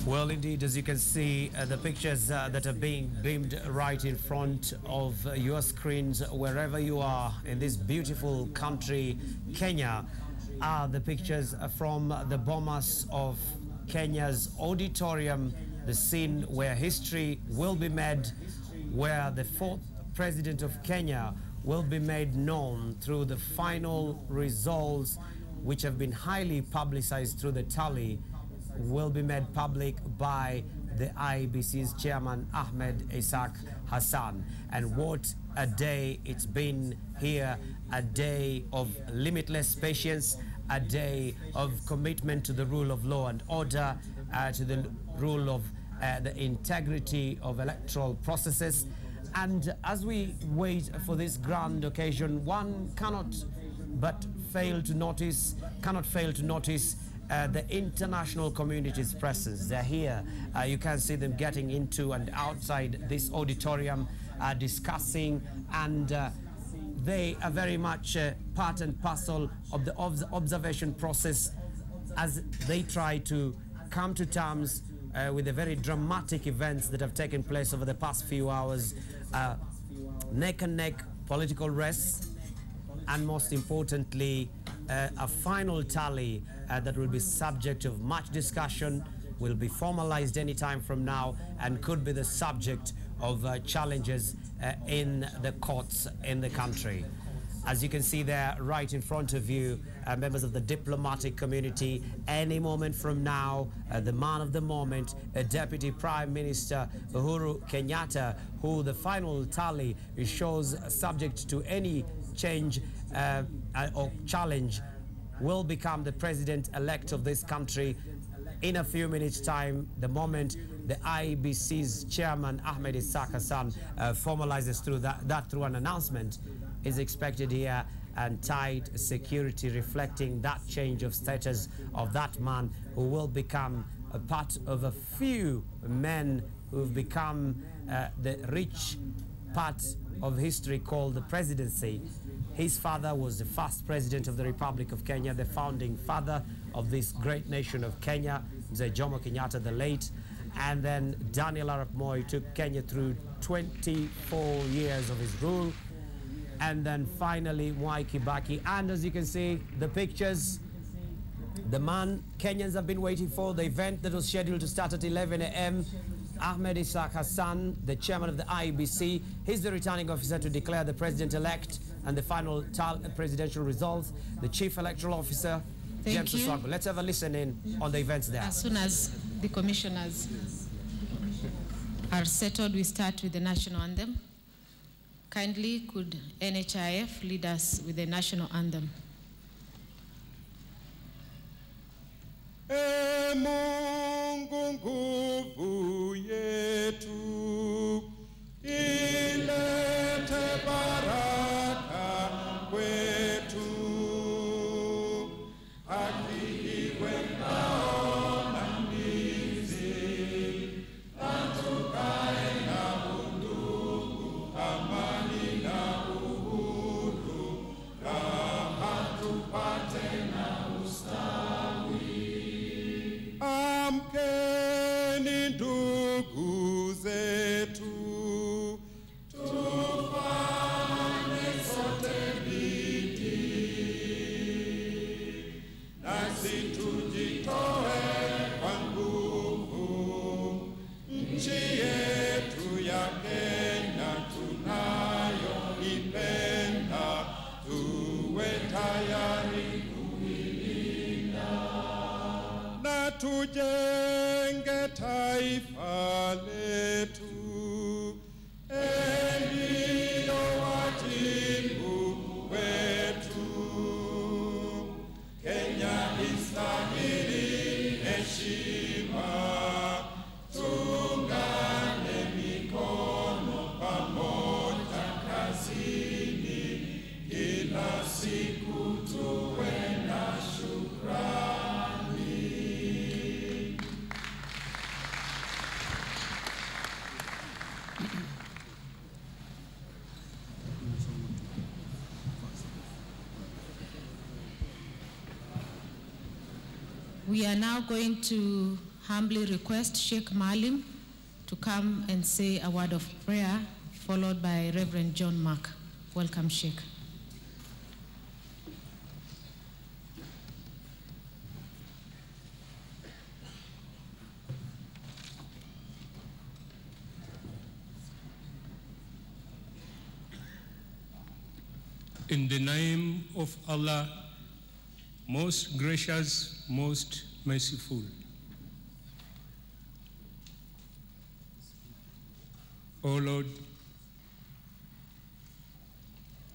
Well, indeed, as you can see, the pictures that are being beamed right in front of your screens, wherever you are in this beautiful country, Kenya, are the pictures from the Bomas of Kenya's auditorium, the scene where history will be made, where the fourth president of Kenya will be made known through the final results, which have been highly publicized through the tally, will be made public by the IEBC's chairman, Ahmed Isaac Hassan. And what a day it's been here, a day of limitless patience, a day of commitment to the rule of law and order, to the rule of the integrity of electoral processes. And as we wait for this grand occasion, one cannot fail to notice the international community's presence. They're here. You can see them getting into and outside this auditorium, discussing, and they are very much part and parcel of the observation process as they try to come to terms with the very dramatic events that have taken place over the past few hours. Neck and neck political race, and most importantly, a final tally that will be subject of much discussion, will be formalized any time from now, and could be the subject of challenges in the courts in the country. As you can see there right in front of you, members of the diplomatic community, any moment from now, the man of the moment, Deputy Prime Minister Uhuru Kenyatta, who the final tally shows subject to any change or challenge, will become the president-elect of this country in a few minutes' time, the moment the IEBC's chairman, Ahmed Isaac Hassan, formalizes through an announcement, is expected here, and tight security reflecting that change of status of that man who will become a part of a few men who've become the rich part of history called the presidency. His father was the first president of the Republic of Kenya, the founding father of this great nation of Kenya, Mzee Jomo Kenyatta the late, and then Daniel Arap Moi took Kenya through 24 years of his rule, and then finally Mwai Kibaki. And as you can see, the pictures, the man Kenyans have been waiting for, the event that was scheduled to start at 11 a.m. Ahmed Isaac Hassan, the chairman of the IEBC, he's the returning officer to declare the president-elect and the final presidential results. The chief electoral officer, James Oswago. Let's have a listen in on the events there. As soon as the commissioners are settled, we start with the national anthem. Kindly, could NHIF lead us with the national anthem? E Mungu nguvu yetu, ilete baraka kwetu, akiliwe ngao na mlinzi, na tukae na undugu, amani na uhuru, raha tupate na ustawi. Amkeni ndugu zetu, tufanye sote bidii, nasi tujitoe kwa nguvu, nchi yetu ya Kenya tunayoipenda, tuwe tayari na tujenge taifa letu. Ndio wajibu wetu. Kenya istahili heshima, tuungane mikono pamoja kazini, kila siku tuwe na shukrani. We are now going to humbly request Sheikh Malim to come and say a word of prayer, followed by Reverend John Mark. Welcome, Sheikh. In the name of Allah, most gracious, most merciful. O Lord,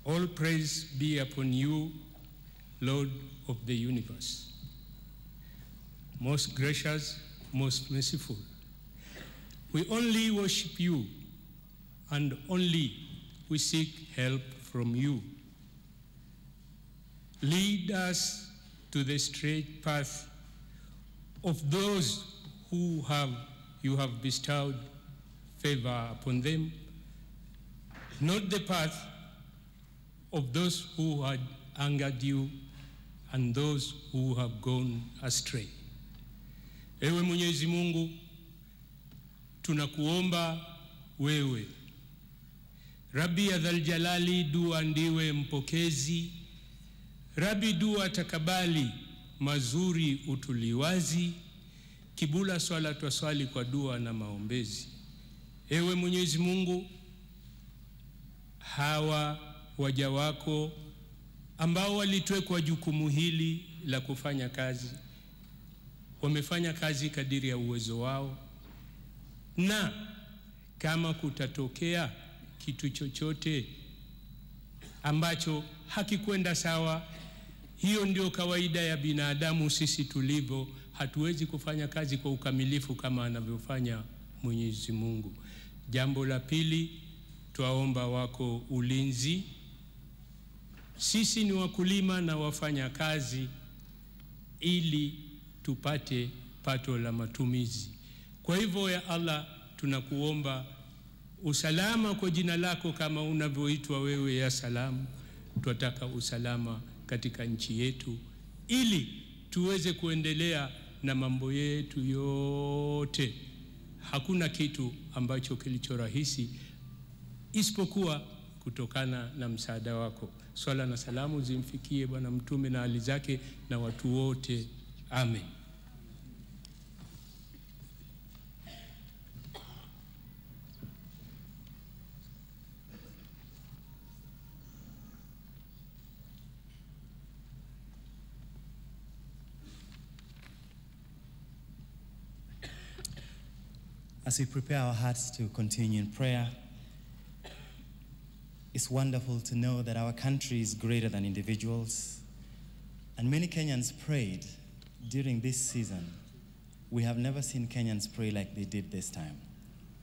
all praise be upon you, Lord of the universe. Most gracious, most merciful. We only worship you, and only we seek help from you. Lead us to the straight path of those who you have bestowed favor upon them, not the path of those who had angered you and those who have gone astray. Ewe Mwenyezi Mungu, tunakuomba wewe, Rabbi Adhal Jalali, dua ndiwe mpokezi. Rabbi, dua takabali, mazuri utuliwazi, kibula swala twaswali kwa dua na maombezi. Ewe Mwenyezi Mungu, hawa waja wako ambao walitwekwa jukumu hili la kufanya kazi, wamefanya kazi kadiri ya uwezo wao, na kama kutatokea kitu chochote ambacho hakikwenda sawa, Hiyo ndio kawaida ya binadamu sisi tulivyo. Hatuwezi kufanya kazi kwa ukamilifu kama anavyofanya Mwenyezi Mungu. Jambo la pili, twaomba wako ulinzi. Sisi ni wakulima na wafanya kazi ili tupate pato la matumizi. Kwa hivyo ya Allah, tunakuomba usalama kwa jina lako kama unavyoitwa wewe ya salamu. Tunataka usalama katika nchi yetu ili tuweze kuendelea na mambo yetu yote. Hakuna kitu ambacho kilicho rahisi isipokuwa kutokana na msaada wako. Swala na salamu zimfikie Bwana Mtume na hali zake na watu wote. Amen. As we prepare our hearts to continue in prayer, it's wonderful to know that our country is greater than individuals. And many Kenyans prayed during this season. We have never seen Kenyans pray like they did this time.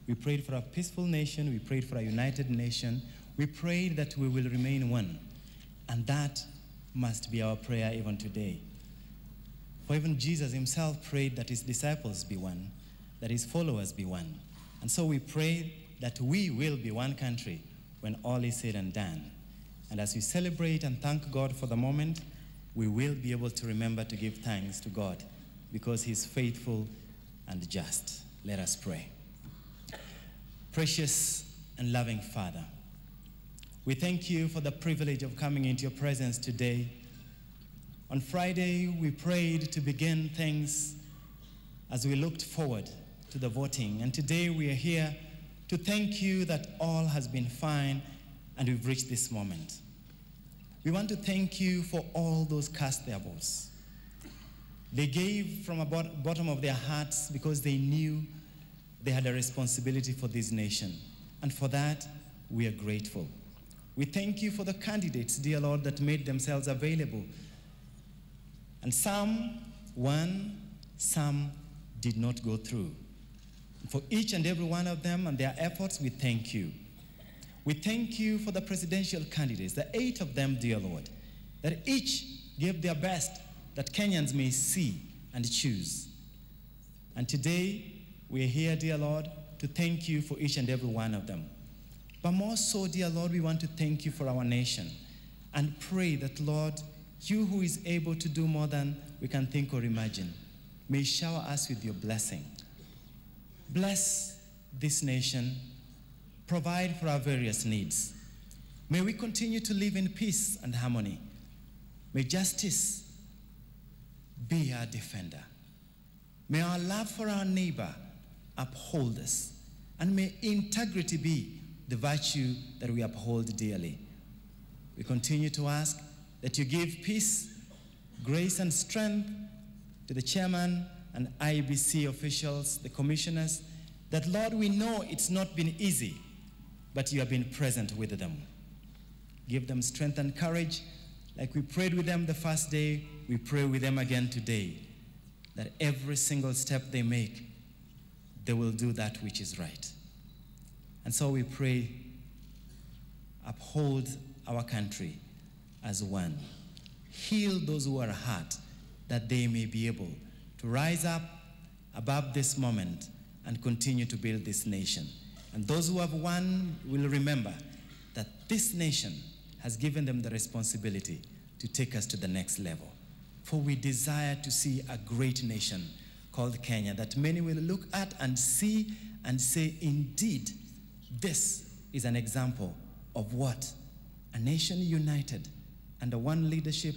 We prayed for a peaceful nation. We prayed for a united nation. We prayed that we will remain one. And that must be our prayer even today. For even Jesus himself prayed that his disciples be one, that his followers be one. And so we pray that we will be one country when all is said and done. And as we celebrate and thank God for the moment, we will be able to remember to give thanks to God because he's faithful and just. Let us pray. Precious and loving Father, we thank you for the privilege of coming into your presence today. On Friday, we prayed to begin things as we looked forward to the voting. And today we are here to thank you that all has been fine and we've reached this moment. We want to thank you for all those cast their votes. They gave from the bottom of their hearts because they knew they had a responsibility for this nation. And for that, we are grateful. We thank you for the candidates, dear Lord, that made themselves available. And some won, some did not go through. For each and every one of them and their efforts, we thank you. We thank you for the presidential candidates, the 8 of them, dear Lord, that each gave their best that Kenyans may see and choose. And today, we are here, dear Lord, to thank you for each and every one of them. But more so, dear Lord, we want to thank you for our nation and pray that, Lord, you who is able to do more than we can think or imagine, may shower us with your blessing. Bless this nation, provide for our various needs. May we continue to live in peace and harmony. May justice be our defender. May our love for our neighbor uphold us. And may integrity be the virtue that we uphold dearly. We continue to ask that you give peace, grace, and strength to the chairman and IEBC officials, the commissioners, that, Lord, we know it's not been easy, but you have been present with them. Give them strength and courage. Like we prayed with them the first day, we pray with them again today, that every single step they make, they will do that which is right. And so we pray, uphold our country as one. Heal those who are hurt, that they may be able to rise up above this moment and continue to build this nation. And those who have won will remember that this nation has given them the responsibility to take us to the next level. For we desire to see a great nation called Kenya that many will look at and see and say, indeed, this is an example of what a nation united under one leadership,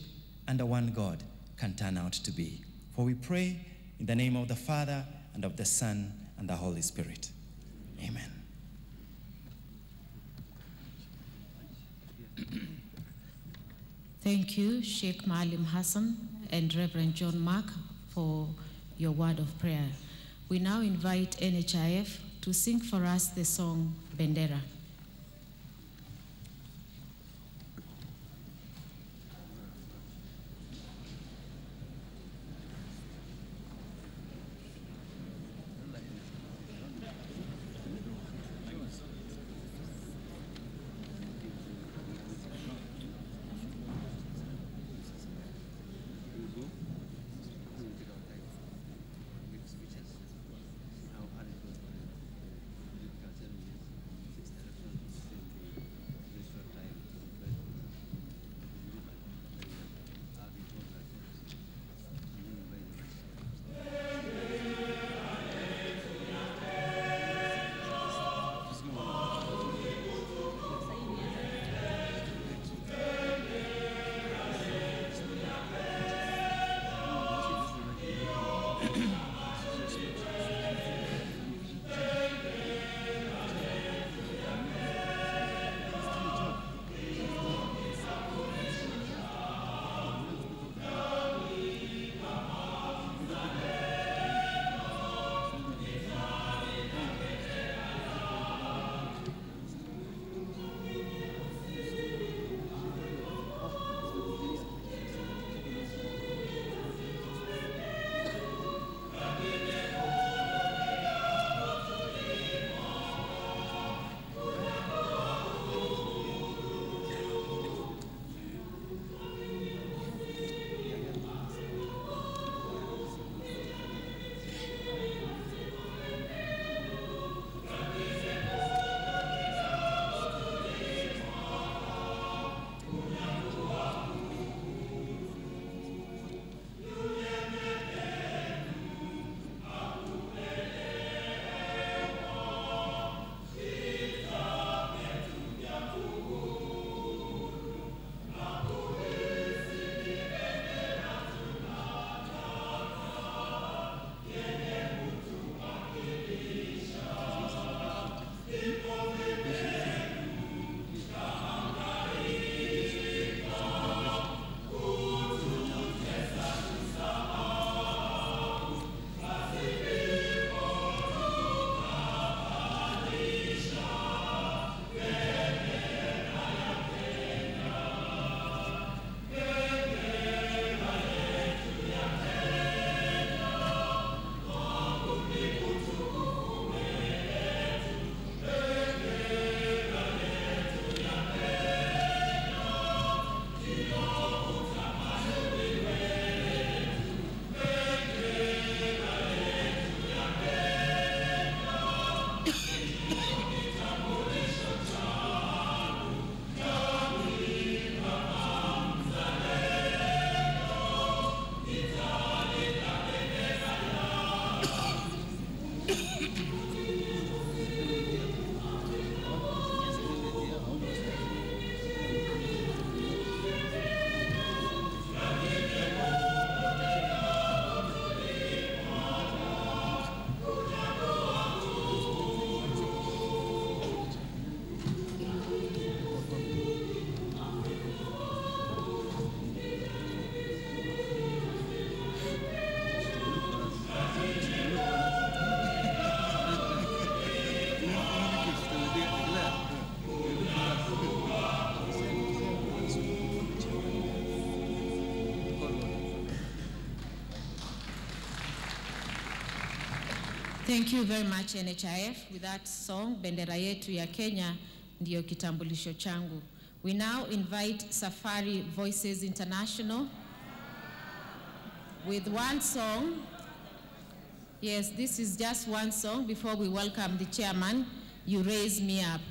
under one God, can turn out to be. For we pray in the name of the Father, and of the Son, and the Holy Spirit. Amen. Thank you, Sheikh Maalim Hassan and Reverend John Mark, for your word of prayer. We now invite NHIF to sing for us the song Bendera. Thank you very much, NHIF. With that song, Bendera Yetu ya Kenya, ndiyo kitambulisho changu. We now invite Safari Voices International with one song. Yes, this is just one song before we welcome the chairman, You Raise Me Up.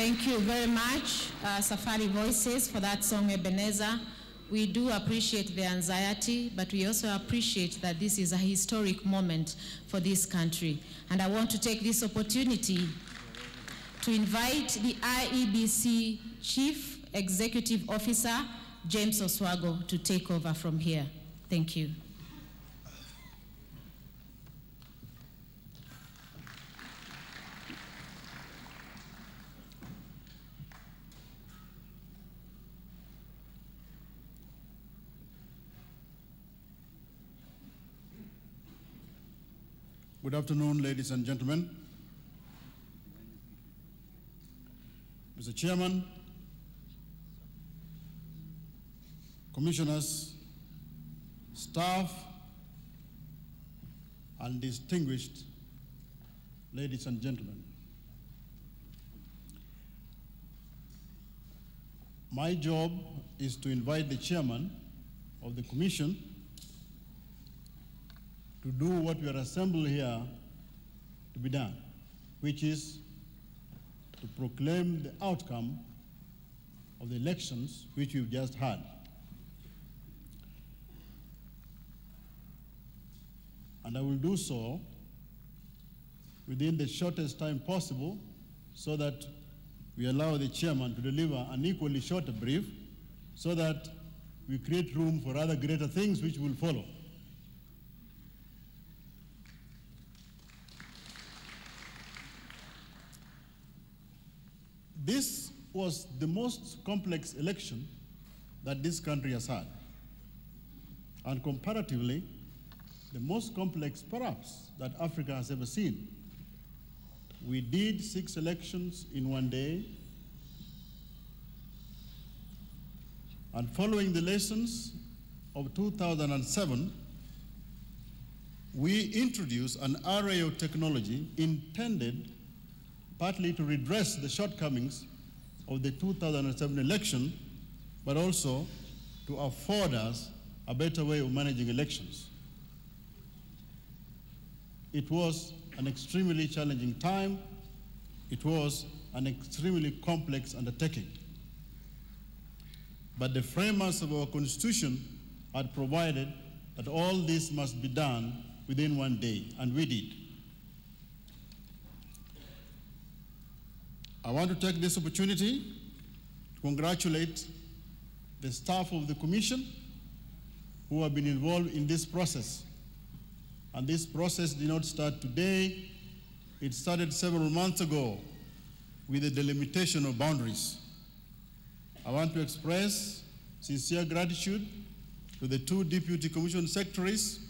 Thank you very much, Safari Voices, for that song, Ebenezer. We do appreciate the anxiety, but we also appreciate that this is a historic moment for this country. And I want to take this opportunity to invite the IEBC Chief Executive Officer, James Oswago, to take over from here. Thank you. Good afternoon, ladies and gentlemen. Mr. Chairman, commissioners, staff, and distinguished ladies and gentlemen. My job is to invite the chairman of the commission to do what we are assembled here to be done, which is to proclaim the outcome of the elections which we've just had. And I will do so within the shortest time possible so that we allow the chairman to deliver an equally shorter brief so that we create room for other greater things which will follow. This was the most complex election that this country has had, and comparatively, the most complex perhaps that Africa has ever seen. We did 6 elections in one day, and following the lessons of 2007, we introduced an array of technology intended partly to redress the shortcomings of the 2007 election, but also to afford us a better way of managing elections. It was an extremely challenging time. It was an extremely complex undertaking. But the framers of our Constitution had provided that all this must be done within one day, and we did. I want to take this opportunity to congratulate the staff of the Commission who have been involved in this process. And this process did not start today. It started several months ago with the delimitation of boundaries. I want to express sincere gratitude to the 2 Deputy Commission Secretaries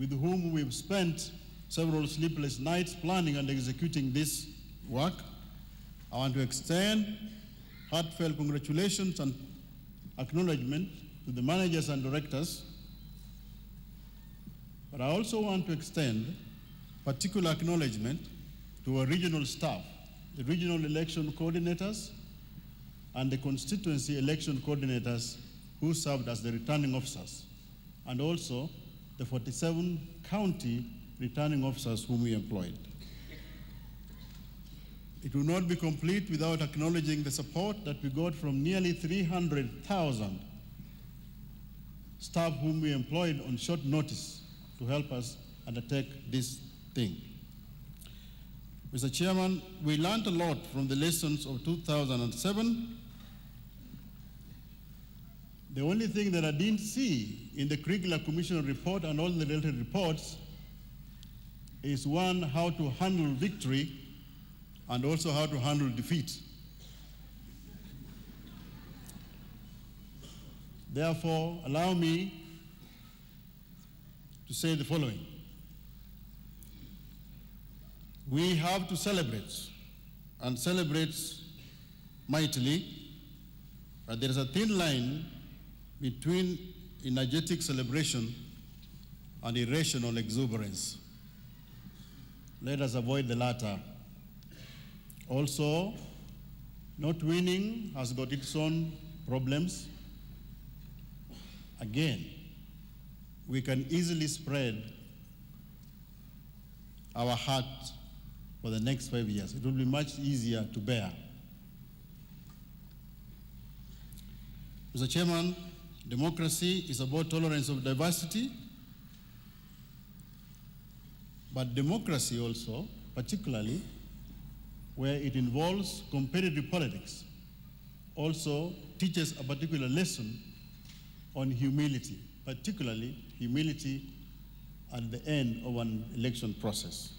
with whom we've spent several sleepless nights planning and executing this work. I want to extend heartfelt congratulations and acknowledgement to the managers and directors. But I also want to extend particular acknowledgement to our regional staff, the regional election coordinators and the constituency election coordinators who served as the returning officers, and also the 47 county returning officers whom we employed. It will not be complete without acknowledging the support that we got from nearly 300,000 staff whom we employed on short notice to help us undertake this thing. Mr. Chairman, we learned a lot from the lessons of 2007. The only thing that I didn't see in the Kriegler Commission report and all the related reports is one, how to handle victory and also how to handle defeat. Therefore, allow me to say the following. We have to celebrate, and celebrate mightily, but there is a thin line between energetic celebration and irrational exuberance. Let us avoid the latter. Also, not winning has got its own problems. Again, we can easily spread our heart for the next 5 years. It will be much easier to bear. Mr. Chairman, democracy is about tolerance of diversity, but democracy also, particularly where it involves competitive politics, also teaches a particular lesson on humility, particularly humility at the end of an election process.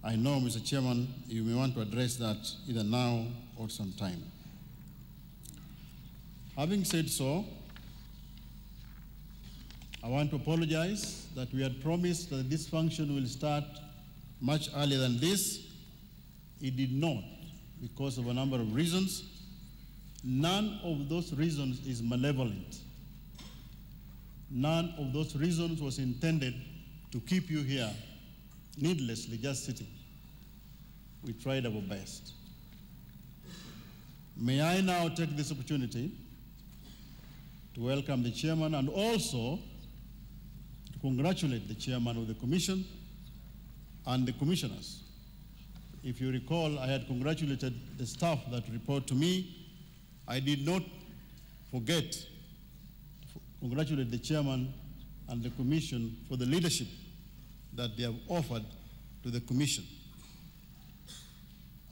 I know, Mr. Chairman, you may want to address that either now or sometime. Having said so, I want to apologize that we had promised that this function will start much earlier than this. It did not, because of a number of reasons. None of those reasons is malevolent. None of those reasons was intended to keep you here needlessly just sitting. We tried our best. May I now take this opportunity to welcome the chairman and also to congratulate the chairman of the commission and the commissioners. If you recall, I had congratulated the staff that report to me. I did not forget to congratulate the chairman and the commission for the leadership that they have offered to the commission.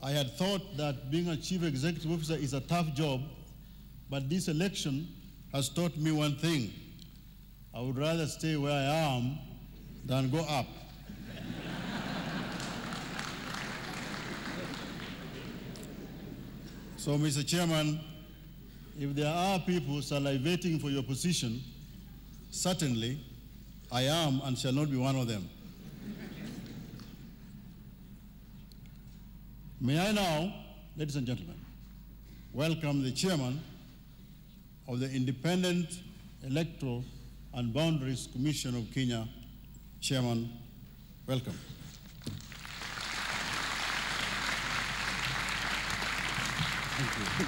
I had thought that being a chief executive officer is a tough job, but this election has taught me one thing. I would rather stay where I am than go up. So, Mr. Chairman, if there are people salivating for your position, certainly I am and shall not be one of them. May I now, ladies and gentlemen, welcome the chairman of the Independent Electoral and Boundaries Commission of Kenya. Chairman, welcome. Thank you.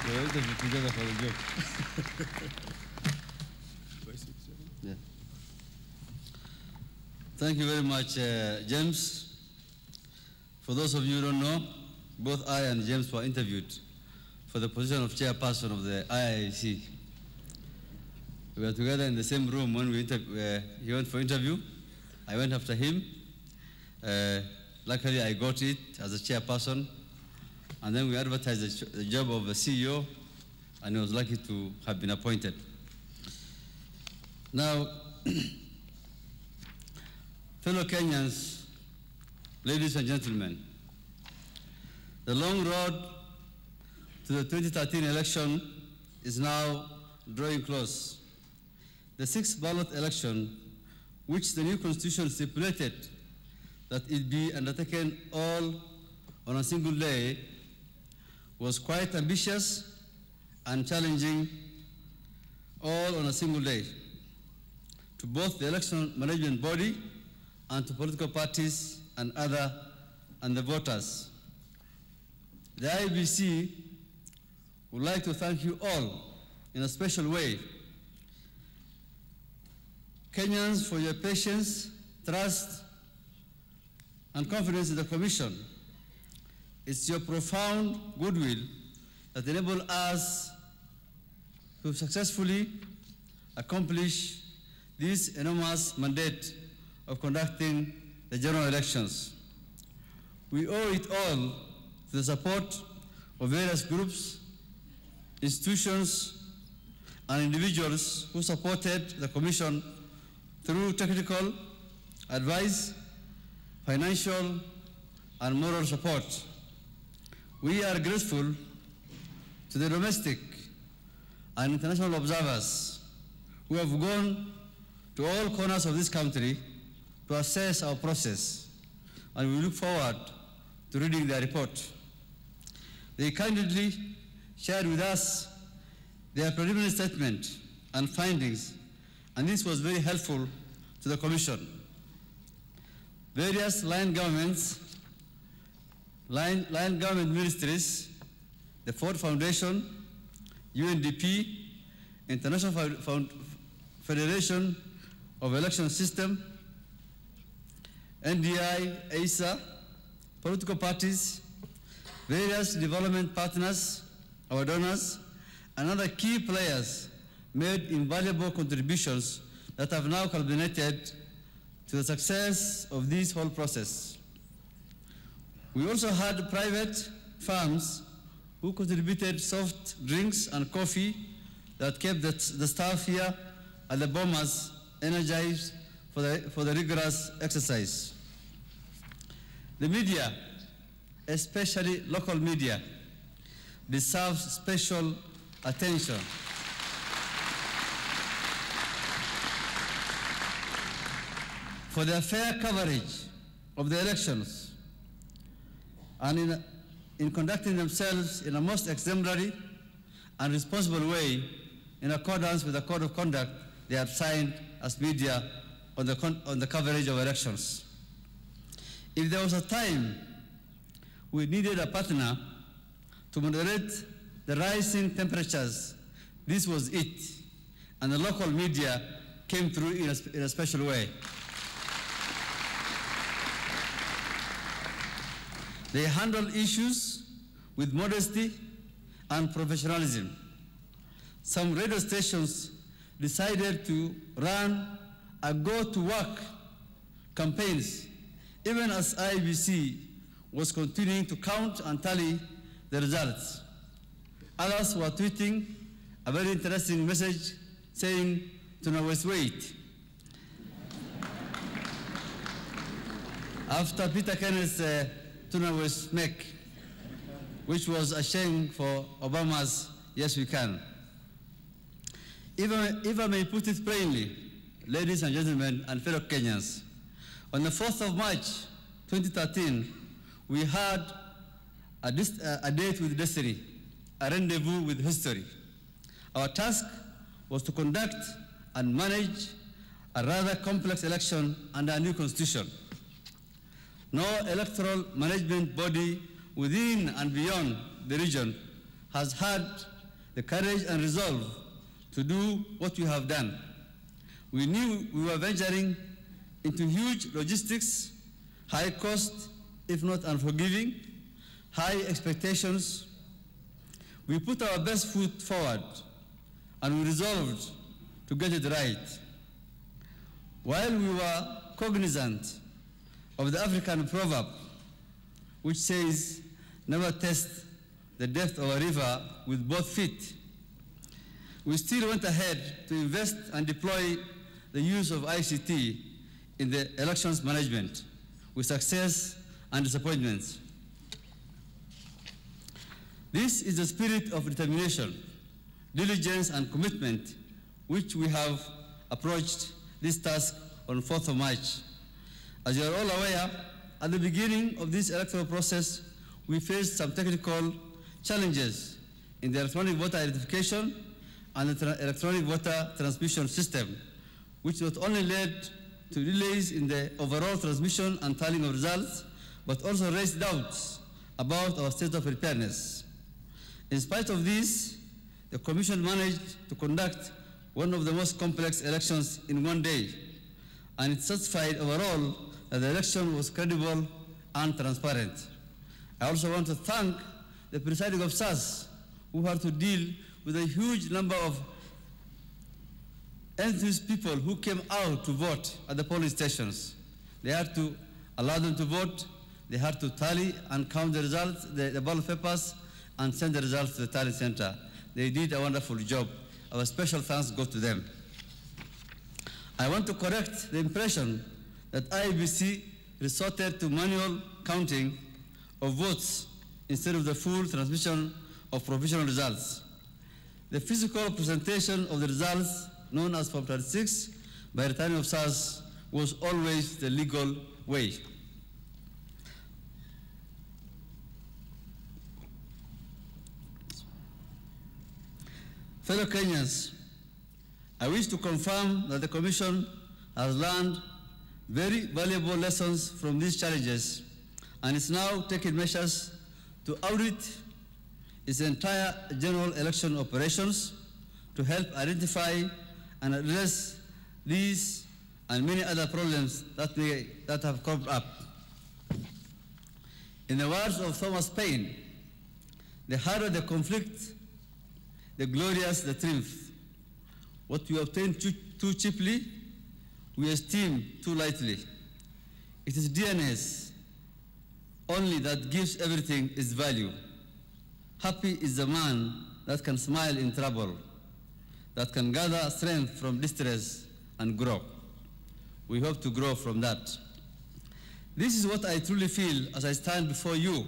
We're all together for the joke. Yeah. Thank you very much, James. For those of you who don't know, both I and James were interviewed for the position of chairperson of the IIC. We were together in the same room when he went for interview. I went after him. Luckily, I got it as a chairperson. And then we advertised the job of the CEO, and he was lucky to have been appointed. Now, fellow Kenyans, ladies and gentlemen, the long road to the 2013 election is now drawing close. The sixth ballot election, which the new constitution stipulated that it be undertaken all on a single day, was quite ambitious and challenging, all on a single day, to both the election management body and to political parties and the voters. The IEBC would like to thank you all in a special way. Kenyans, for your patience, trust, and confidence in the Commission. It's your profound goodwill that enabled us to successfully accomplish this enormous mandate of conducting the general elections. We owe it all to the support of various groups, institutions, and individuals who supported the Commission through technical advice, financial, and moral support. We are grateful to the domestic and international observers who have gone to all corners of this country to assess our process, and we look forward to reading their report. They candidly shared with us their preliminary statement and findings, and this was very helpful to the Commission. Various line government ministries, the Ford Foundation, UNDP, International Federation of Election System, NDI, ASA, political parties, various development partners, our donors, and other key players made invaluable contributions that have now culminated to the success of this whole process. We also had private firms who contributed soft drinks and coffee that kept the staff here at the Bomas energized for the rigorous exercise. The media, especially local media, deserves special attention. For their fair coverage of the elections and in conducting themselves in a most exemplary and responsible way in accordance with the code of conduct they have signed as media on the coverage of elections. If there was a time we needed a partner to moderate the rising temperatures, this was it, and the local media came through in a special way. They handled issues with modesty and professionalism. Some radio stations decided to run a go-to-work campaigns, even as IEBC was continuing to count and tally the results. Others were tweeting a very interesting message saying, "Tuna West wait." After Peter Kennedy's Tuna West make, which was a shame for Obama's "Yes, we can." If I may put it plainly, ladies and gentlemen and fellow Kenyans, on the 4th of March 2013, we had a date with destiny, a rendezvous with history. Our task was to conduct and manage a rather complex election under a new constitution. No electoral management body within and beyond the region has had the courage and resolve to do what we have done. We knew we were venturing into huge logistics, high cost, if not unforgiving, high expectations. We put our best foot forward and we resolved to get it right. While we were cognizant of the African proverb, which says, "Never test the depth of a river with both feet," we still went ahead to invest and deploy the use of ICT in the elections management with success and disappointments. This is the spirit of determination, diligence, and commitment which we have approached this task on 4th of March. As you are all aware, at the beginning of this electoral process, we faced some technical challenges in the electronic voter identification and the electronic voter transmission system, which not only led to delays in the overall transmission and tallying of results, but also raised doubts about our state of preparedness. In spite of this, the Commission managed to conduct one of the most complex elections in one day, and it's satisfied overall that the election was credible and transparent. I also want to thank the presiding officers who had to deal with a huge number of enthused people who came out to vote at the polling stations. They had to allow them to vote, they had to tally and count the results, the ballot papers, and send the results to the tallying center. They did a wonderful job. Our special thanks go to them. I want to correct the impression that IEBC resorted to manual counting of votes instead of the full transmission of provisional results. The physical presentation of the results, known as Form 36, by returning officers was always the legal way. Fellow Kenyans, I wish to confirm that the Commission has learned very valuable lessons from these challenges and is now taking measures to audit its entire general election operations to help identify and address these and many other problems that have cropped up. In the words of Thomas Paine, The harder the conflict, the glorious the triumph. What we obtain too cheaply, we esteem too lightly. It is dearness only that gives everything its value. Happy is the man that can smile in trouble, that can gather strength from distress and grow. We hope to grow from that. This is what I truly feel as I stand before you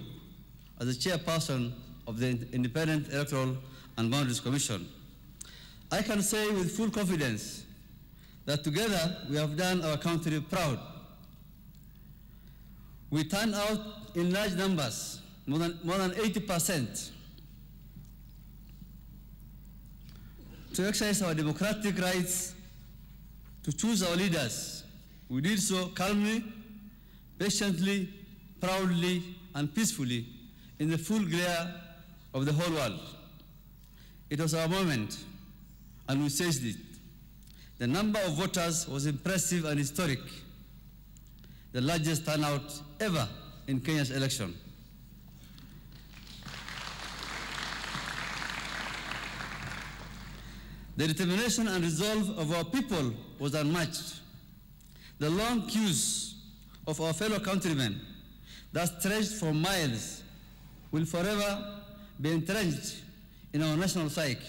as the chairperson of the Independent Electoral and Boundaries Commission. I can say with full confidence that together we have done our country proud. We turned out in large numbers, more than 80%, to exercise our democratic rights to choose our leaders. We did so calmly, patiently, proudly, and peacefully in the full glare of the whole world. It was our moment, and we seized it. The number of voters was impressive and historic, the largest turnout ever in Kenya's election. The determination and resolve of our people was unmatched. The long queues of our fellow countrymen that stretched for miles will forever be entrenched in our national psyche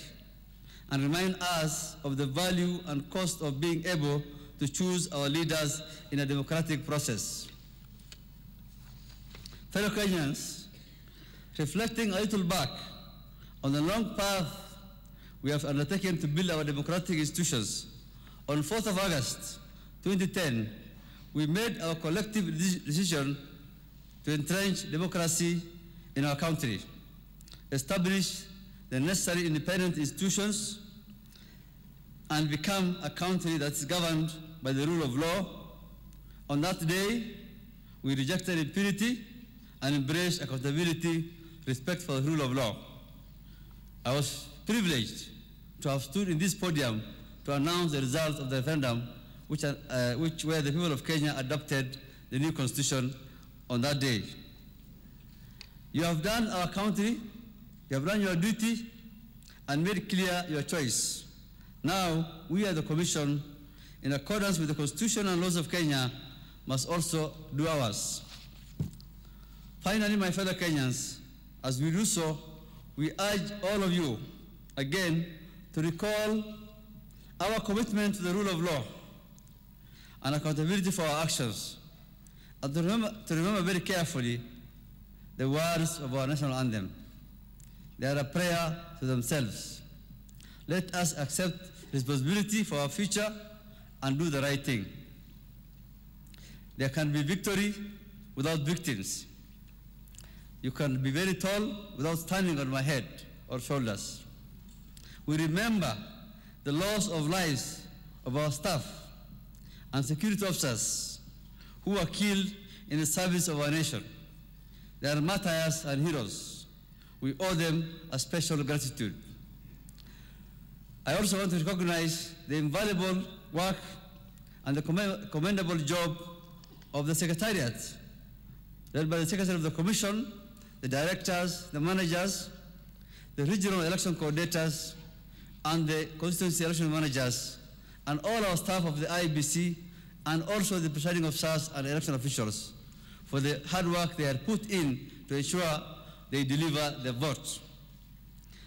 and remind us of the value and cost of being able to choose our leaders in a democratic process. Fellow Kenyans, reflecting a little back on the long path we have undertaken to build our democratic institutions, on 4th of August 2010, we made our collective decision to entrench democracy in our country, establish the necessary independent institutions, and become a country that is governed by the rule of law. On that day, we rejected impunity and embraced accountability, respect for the rule of law. I was privileged to have stood in this podium to announce the results of the referendum, where the people of Kenya adopted the new constitution on that day. You have done our country, you have done your duty, and made clear your choice. Now, we as the Commission, in accordance with the Constitution and laws of Kenya, must also do ours. Finally, my fellow Kenyans, as we do so, we urge all of you, again, to recall our commitment to the rule of law and accountability for our actions, and to remember very carefully the words of our national anthem. They are a prayer to themselves. Let us accept responsibility for our future and do the right thing. There can be victory without victims. You can be very tall without standing on my head or shoulders. We remember the loss of lives of our staff and security officers who were killed in the service of our nation. They are martyrs and heroes. We owe them a special gratitude. I also want to recognize the invaluable work and the commendable job of the Secretariat, led by the Secretary of the Commission, the directors, the managers, the regional election coordinators, and the constituency election managers, and all our staff of the IEBC, and also the presiding officers and election officials for the hard work they had put in to ensure they deliver the vote.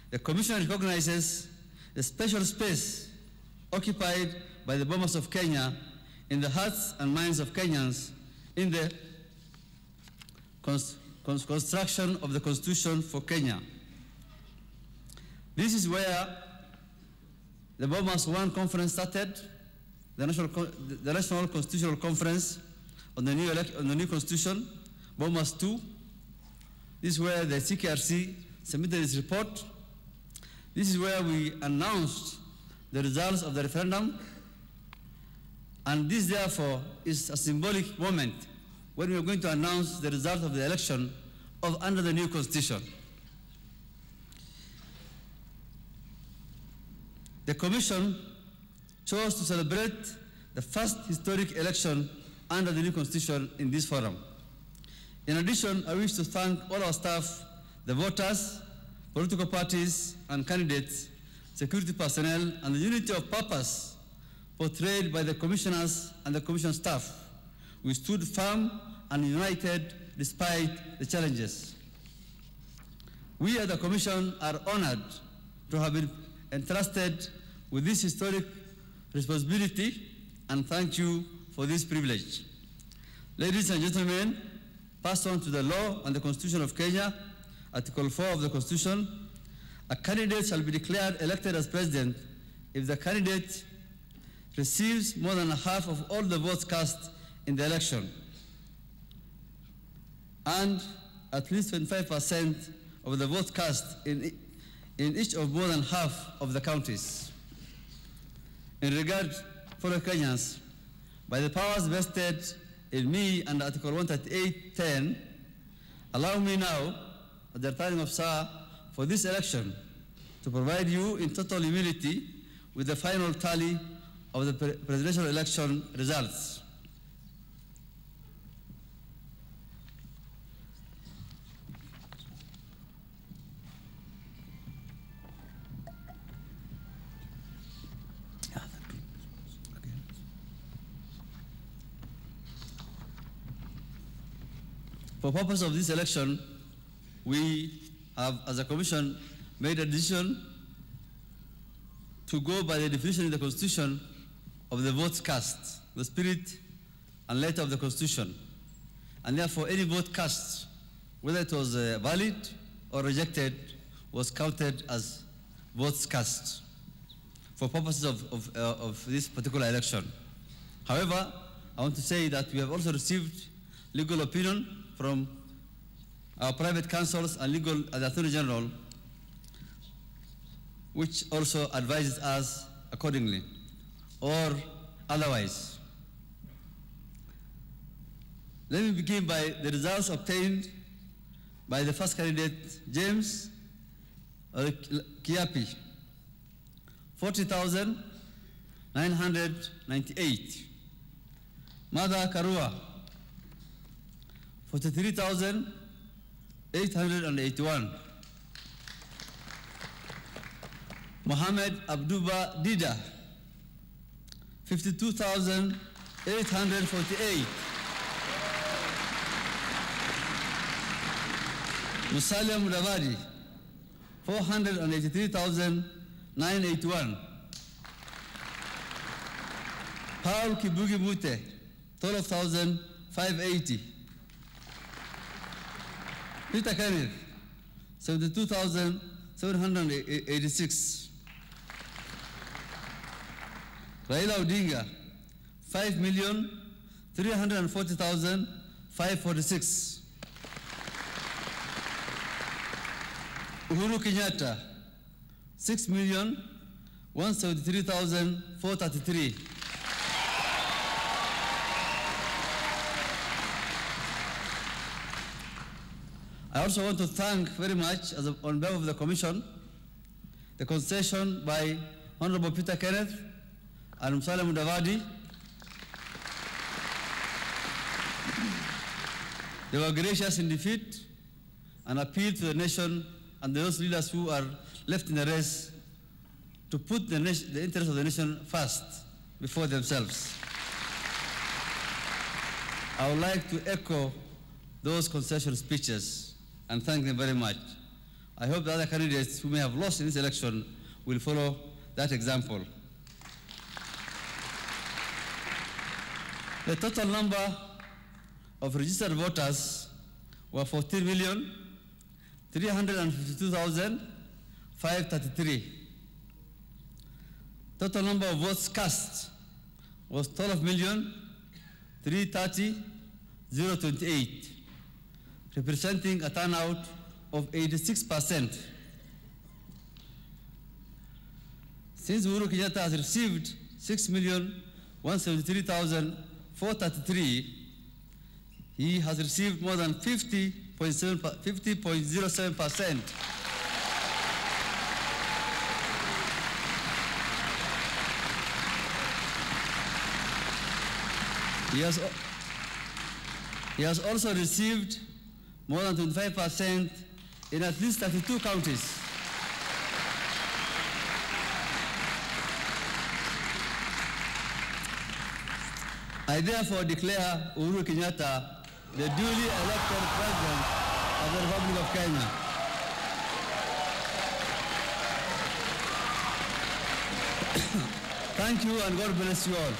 The Commission recognizes the special space occupied by the Bomas of Kenya in the hearts and minds of Kenyans in the construction of the Constitution for Kenya. This is where the Bomas I conference started, the National Constitutional Conference on the new Constitution, Bomas II. This is where the CKRC submitted its report. This is where we announced the results of the referendum. And this, therefore, is a symbolic moment when we are going to announce the result of the election under the new Constitution. The Commission chose to celebrate the first historic election under the new Constitution in this forum. In addition, I wish to thank all our staff, the voters, political parties and candidates, security personnel, and the unity of purpose portrayed by the commissioners and the commission staff. We stood firm and united despite the challenges. We at the Commission are honored to have been entrusted with this historic responsibility and thank you for this privilege. Ladies and gentlemen, pursuant to the law and the Constitution of Kenya, Article 4 of the Constitution, a candidate shall be declared elected as president if the candidate receives more than half of all the votes cast in the election and at least 25% of the votes cast in each of more than half of the counties. In regard, fellow Kenyans, by the powers vested in me under Article 138(10), allow me now, at the returning of Sir, for this election, to provide you in total humility with the final tally of the presidential election results. For purpose of this election, we have, as a commission, made a decision to go by the definition in the Constitution of the votes cast, the spirit and letter of the Constitution. And therefore, any vote cast, whether it was valid or rejected, was counted as votes cast for purposes of this particular election. However, I want to say that we have also received legal opinion from our private counsels and the Attorney General, which also advises us accordingly, or otherwise. Let me begin by the results obtained by the first candidate, James Kiapi, 40,998. Mother Karua, 43,881. Mohammed Abduba Dida, 52,848. Musalia Mudavadi, 483,981. Paul Kibugi Mute, 12,580. Peter Kenneth, 72,786. Raila Odinga, 5,340,546. Uhuru Kenyatta, 6,173,433. I also want to thank very much, on behalf of the Commission, the concession by Honorable Peter Kenneth and Musalia Mudavadi. They were gracious in defeat and appealed to the nation and those leaders who are left in the race to put the interest of the nation first before themselves. I would like to echo those concession speeches and thank them very much. I hope the other candidates who may have lost in this election will follow that example. The total number of registered voters were 14,352,533. Total number of votes cast was 12,330,028, representing a turnout of 86%. Since Uhuru Kenyatta has received 6,173,433, he has received more than 50.07%. He has also received more than 25% in at least 32 counties. I therefore declare Uhuru Kenyatta the duly elected President of the Republic of Kenya. Thank you and God bless you all.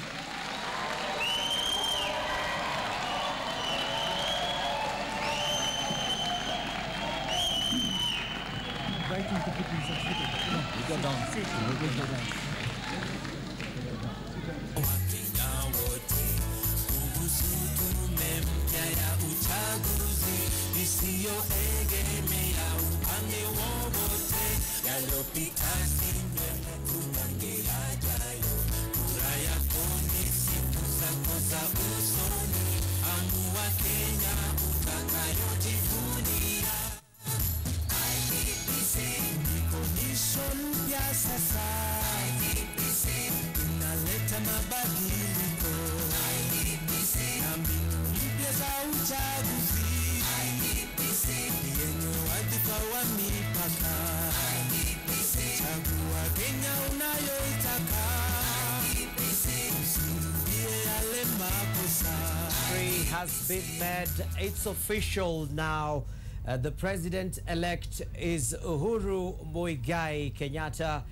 Has been made. It's official now. The president-elect is Uhuru Muigai Kenyatta.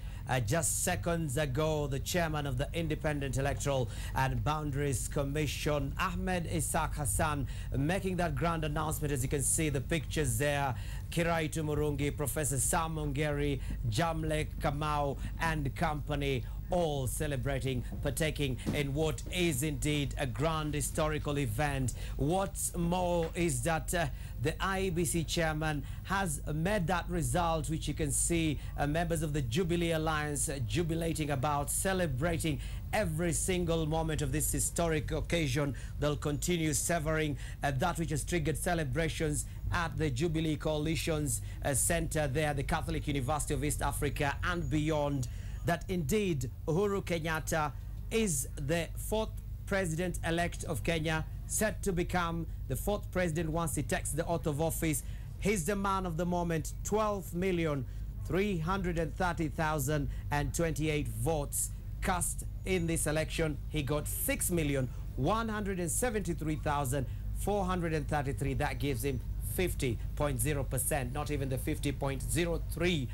Just seconds ago, the chairman of the Independent Electoral and Boundaries Commission, Ahmed Isaac Hassan, making that grand announcement. As you can see, the pictures there. Kiraitu Murungi, Professor Sam Ongeri, Jamlek Kamau and company, all celebrating, partaking in what is indeed a grand historical event. What's more is that the IEBC chairman has made that result, which you can see members of the Jubilee Alliance jubilating about, celebrating every single moment of this historic occasion. They'll continue severing that which has triggered celebrations at the Jubilee Coalition's center there, the Catholic University of East Africa and beyond, that indeed Uhuru Kenyatta is the 4th president-elect of Kenya, set to become the 4th president once he takes the oath of office. He's the man of the moment. 12,330,028 votes cast in this election. He got 6,173,433. That gives him 50.0%, not even the 50.03%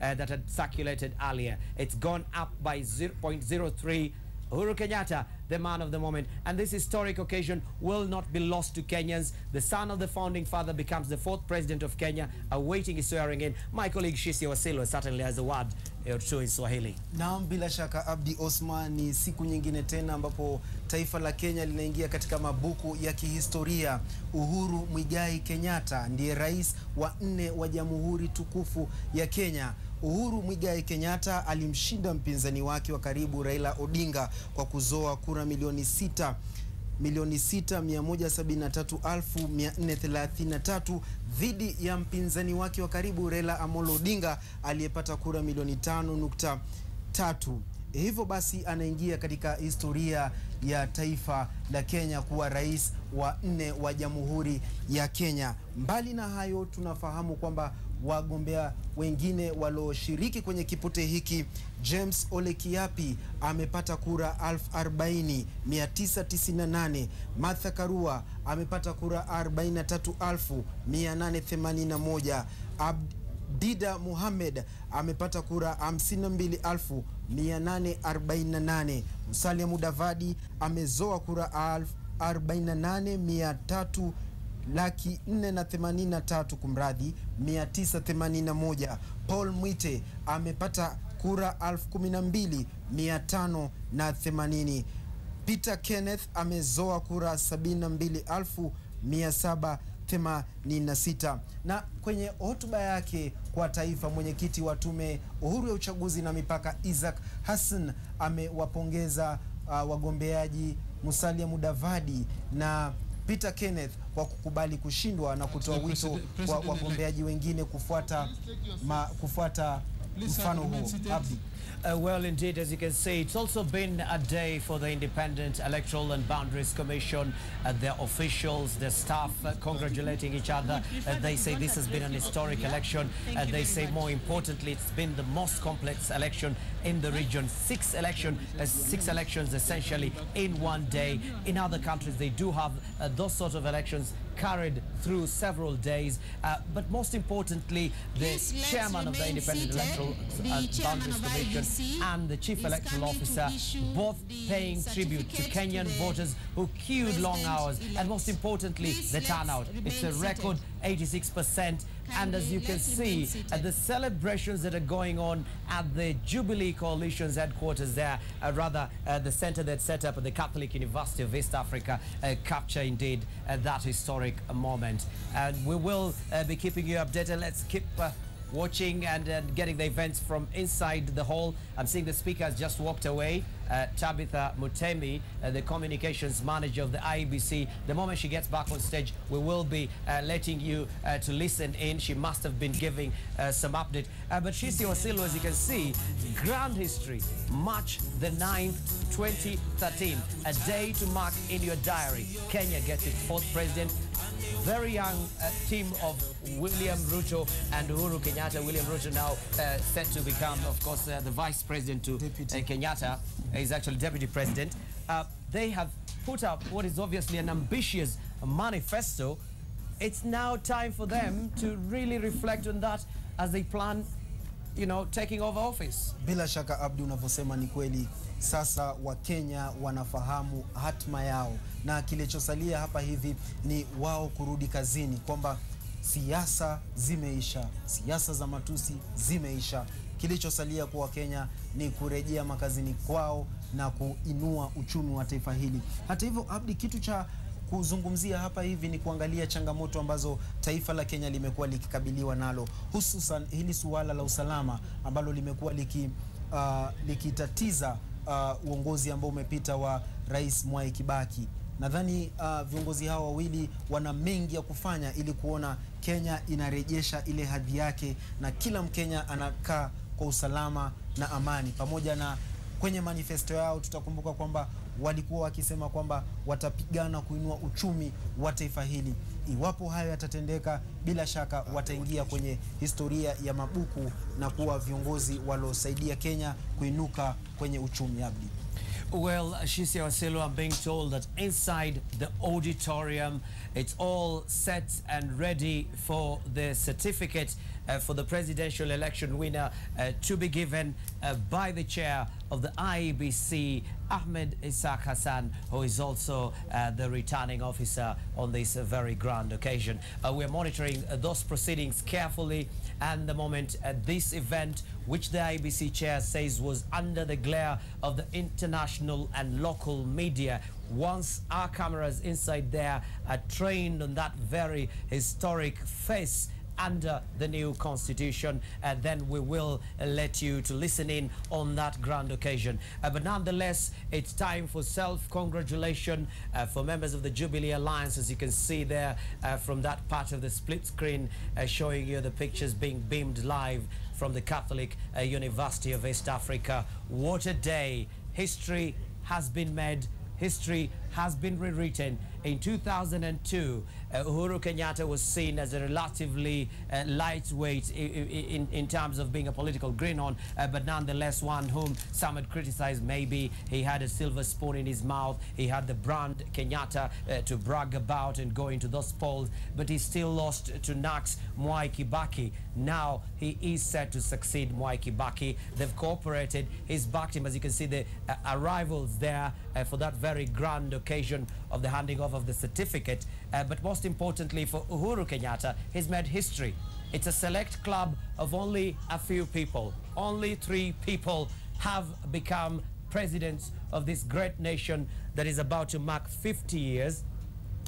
that had circulated earlier. It's gone up by 0.03. Uhuru Kenyatta, the man of the moment. And this historic occasion will not be lost to Kenyans. The son of the founding father becomes the 4th president of Kenya, awaiting his swearing in. My colleague Shisia Wasilwa certainly has a word or two in Swahili. Naam, bila shaka Abdi Osman, ni siku nyingine tena ambapo taifa la Kenya linaingia katika mabuku ya kihistoria. Uhuru Muigai Kenyatta ndiye rais wa 4 wa Jamhuri tukufu ya Kenya. Uhuru Muigai Kenyatta alimshinda mpinzani wake wa karibu Raila Odinga kwa kuzoa kura milioni 6,173,433 dhidi ya mpinzani wake wa karibu Raila Amolo Odinga aliyepata kura milioni 5.3. Hivyo basi anaingia katika historia ya taifa la Kenya kuwa rais wa 4 wa Jamhuri ya Kenya. Mbali na hayo, tunafahamu kwamba wagombea wengine walioshiriki kwenye kipute hiki, James Ole Kiapi amepata kura 40,998, Martha Karua amepata kura 43,881, Dida Muhammad amepata kura 52,848, Musalia Mudavadi amezoa kura 48,483 kumradhi 981. Paul Mwite amepata kura 12,580. Peter Kenneth amezoa kura 72,786. Na kwenye hotuba yake kwa taifa, mwenyekiti wa tume uhuru ya uchaguzi na mipaka Isaac Hassan amewapongeza wagombeaji Musalia Mudavadi na Peter Kenneth kwa kukubali kushindwa na kutoa wito kwa wagombeaji wengine kufuata mfano huo. Abdi. Well, indeed, as you can see, it's also been a day for the Independent Electoral and Boundaries Commission, their officials, their staff congratulating each other. They say this has been an historic election. They say, more importantly, it's been the most complex election in the region. Six elections essentially in one day. In other countries, they do have those sort of elections carried through several days. But most importantly, the chairman of the Independent Electoral and Boundaries Commission and the Chief Electoral Officer both paying tribute to Kenyan voters who queued long hours, and most importantly, the turnout. It's a record 86%. And as you can see, the celebrations that are going on at the Jubilee Coalition's headquarters there, the center that's set up at the Catholic University of East Africa, capture indeed that historic moment. And we will be keeping you updated. Let's keep watching and getting the events from inside the hall. I'm seeing the speaker has just walked away. Tabitha Mutemi, the communications manager of the IEBC. The moment she gets back on stage, we will be letting you to listen in. She must have been giving some update. But Shisi Wasilo, as you can see, grand history, March the 9th, 2013, a day to mark in your diary. Kenya gets its fourth president. Very young team of William Ruto and Uhuru Kenyatta. William Ruto now set to become, of course, the vice president to Kenyatta. He's actually deputy president. They have put up what is obviously an ambitious manifesto. It's now time for them to really reflect on that as they plan, you know, taking over office. Bila shaka Abdi, unavyosema ni kweli. Sasa Wakenya wanafahamu hatma yao, na kilichosalia hapa hivi ni wao kurudi kazini, kwamba siasa zimeisha, siasa za matusi zimeisha. Kilichosalia kwa Wakenya ni kurejea makazini kwao na kuinua uchumi wa taifa hili. Hata hivyo Abdi, kitu cha kuzungumzia hapa hivi ni kuangalia changamoto ambazo taifa la Kenya limekuwa likikabiliwa nalo, hususan hili suala la usalama ambalo limekuwa likitatiza uongozi ambao umepita wa Rais Mwai Kibaki. Nadhani viongozi hao wawili wana mengi ya kufanya ili kuona Kenya inarejesha ile hadhi yake na kila Mkenya anakaa kwa usalama na amani. Pamoja na kwenye manifesto yao tutakumbuka kwamba walikuwa wakisema kwamba watapigana kuinua uchumi wa taifa hili. Iwapo hayo yatatendeka, bila shaka wataingia kwenye historia ya mabuku na kuwa viongozi waliosaidia Kenya kuinuka kwenye uchumi. Abdi. Well, Shisia Wasilo, I'm being told that inside the auditorium, it's all set and ready for the certificate for the presidential election winner to be given by the chair of the IEBC, Ahmed Isaac Hassan, who is also the returning officer on this very grand occasion. We are monitoring those proceedings carefully, and the moment this event, which the IEBC chair says was under the glare of the international and local media, once our cameras inside there are trained on that very historic face under the new constitution, and then we will let you to listen in on that grand occasion. But nonetheless, it's time for self-congratulation for members of the Jubilee Alliance, as you can see there from that part of the split screen, showing you the pictures being beamed live from the Catholic University of East Africa. What a day. History has been made. History has been rewritten. In 2002, Uhuru Kenyatta was seen as a relatively lightweight in terms of being a political greenhorn, but nonetheless one whom some had criticized. Maybe he had a silver spoon in his mouth, he had the brand Kenyatta to brag about and go into those polls, but he still lost to Nax Mwai Kibaki. Now he is set to succeed Mwai Kibaki. They've cooperated, he's backed him, as you can see the arrivals there for that very grand occasion of the handing off of the certificate. But most importantly for Uhuru Kenyatta, he's made history. It's a select club of only a few people. Only 3 people have become presidents of this great nation that is about to mark 50 years.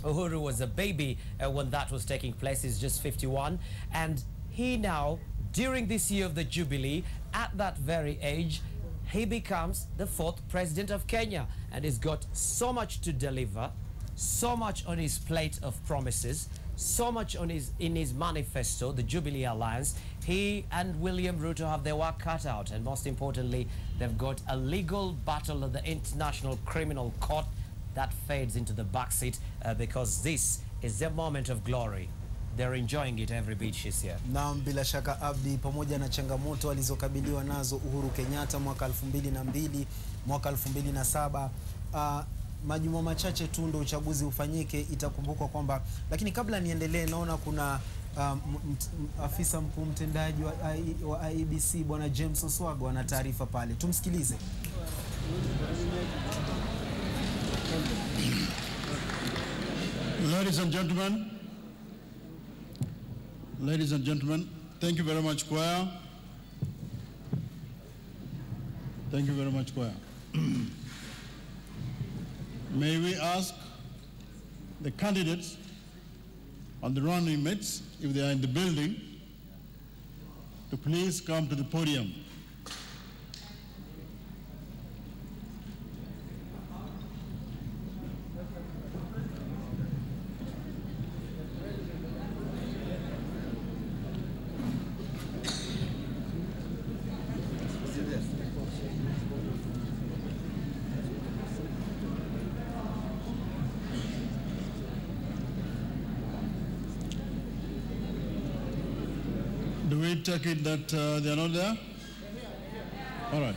Uhuru was a baby when that was taking place. He's just 51. And he now, during this year of the Jubilee, at that very age, he becomes the 4th president of Kenya, and he's got so much to deliver, so much on his plate of promises, so much on in his manifesto, the Jubilee Alliance. He and William Ruto have their work cut out, and most importantly, they've got a legal battle at the International Criminal Court that fades into the backseat because this is their moment of glory. They're enjoying it every bit she's here. Naam, bila shaka Abdi, pamoja na changamoto alizokabiliwa nazo Uhuru Kenyatta mwaka 2002, mwaka 2007, majuma machache tu ndo uchaguzi ufanyike, itakumbukwa kwamba, lakini kabla niendelee, naona kuna afisa mkuu mtendaji wa IEBC Bwana James Oswago ana taarifa pale. Tumsikilize. Ladies and gentlemen, thank you very much, choir. Thank you very much, choir. May we ask the candidates and the running mates, if they are in the building, to please come to the podium. Do we take it that they are not there? All right.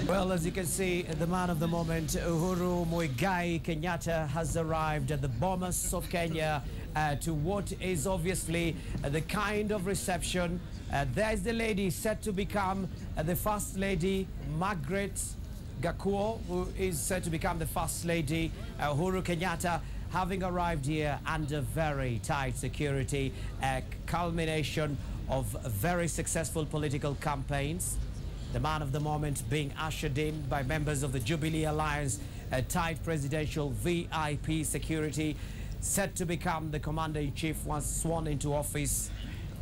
Well, as you can see, the man of the moment, Uhuru Muigai Kenyatta, has arrived at the Bomas of Kenya to what is obviously the kind of reception. There's the lady set to become the First Lady, Margaret Gakuo, who is set to become the First Lady. Uhuru Kenyatta having arrived here under very tight security, a culmination of very successful political campaigns. The man of the moment being ushered in by members of the Jubilee Alliance, a tight presidential VIP security, set to become the commander-in-chief once sworn into office.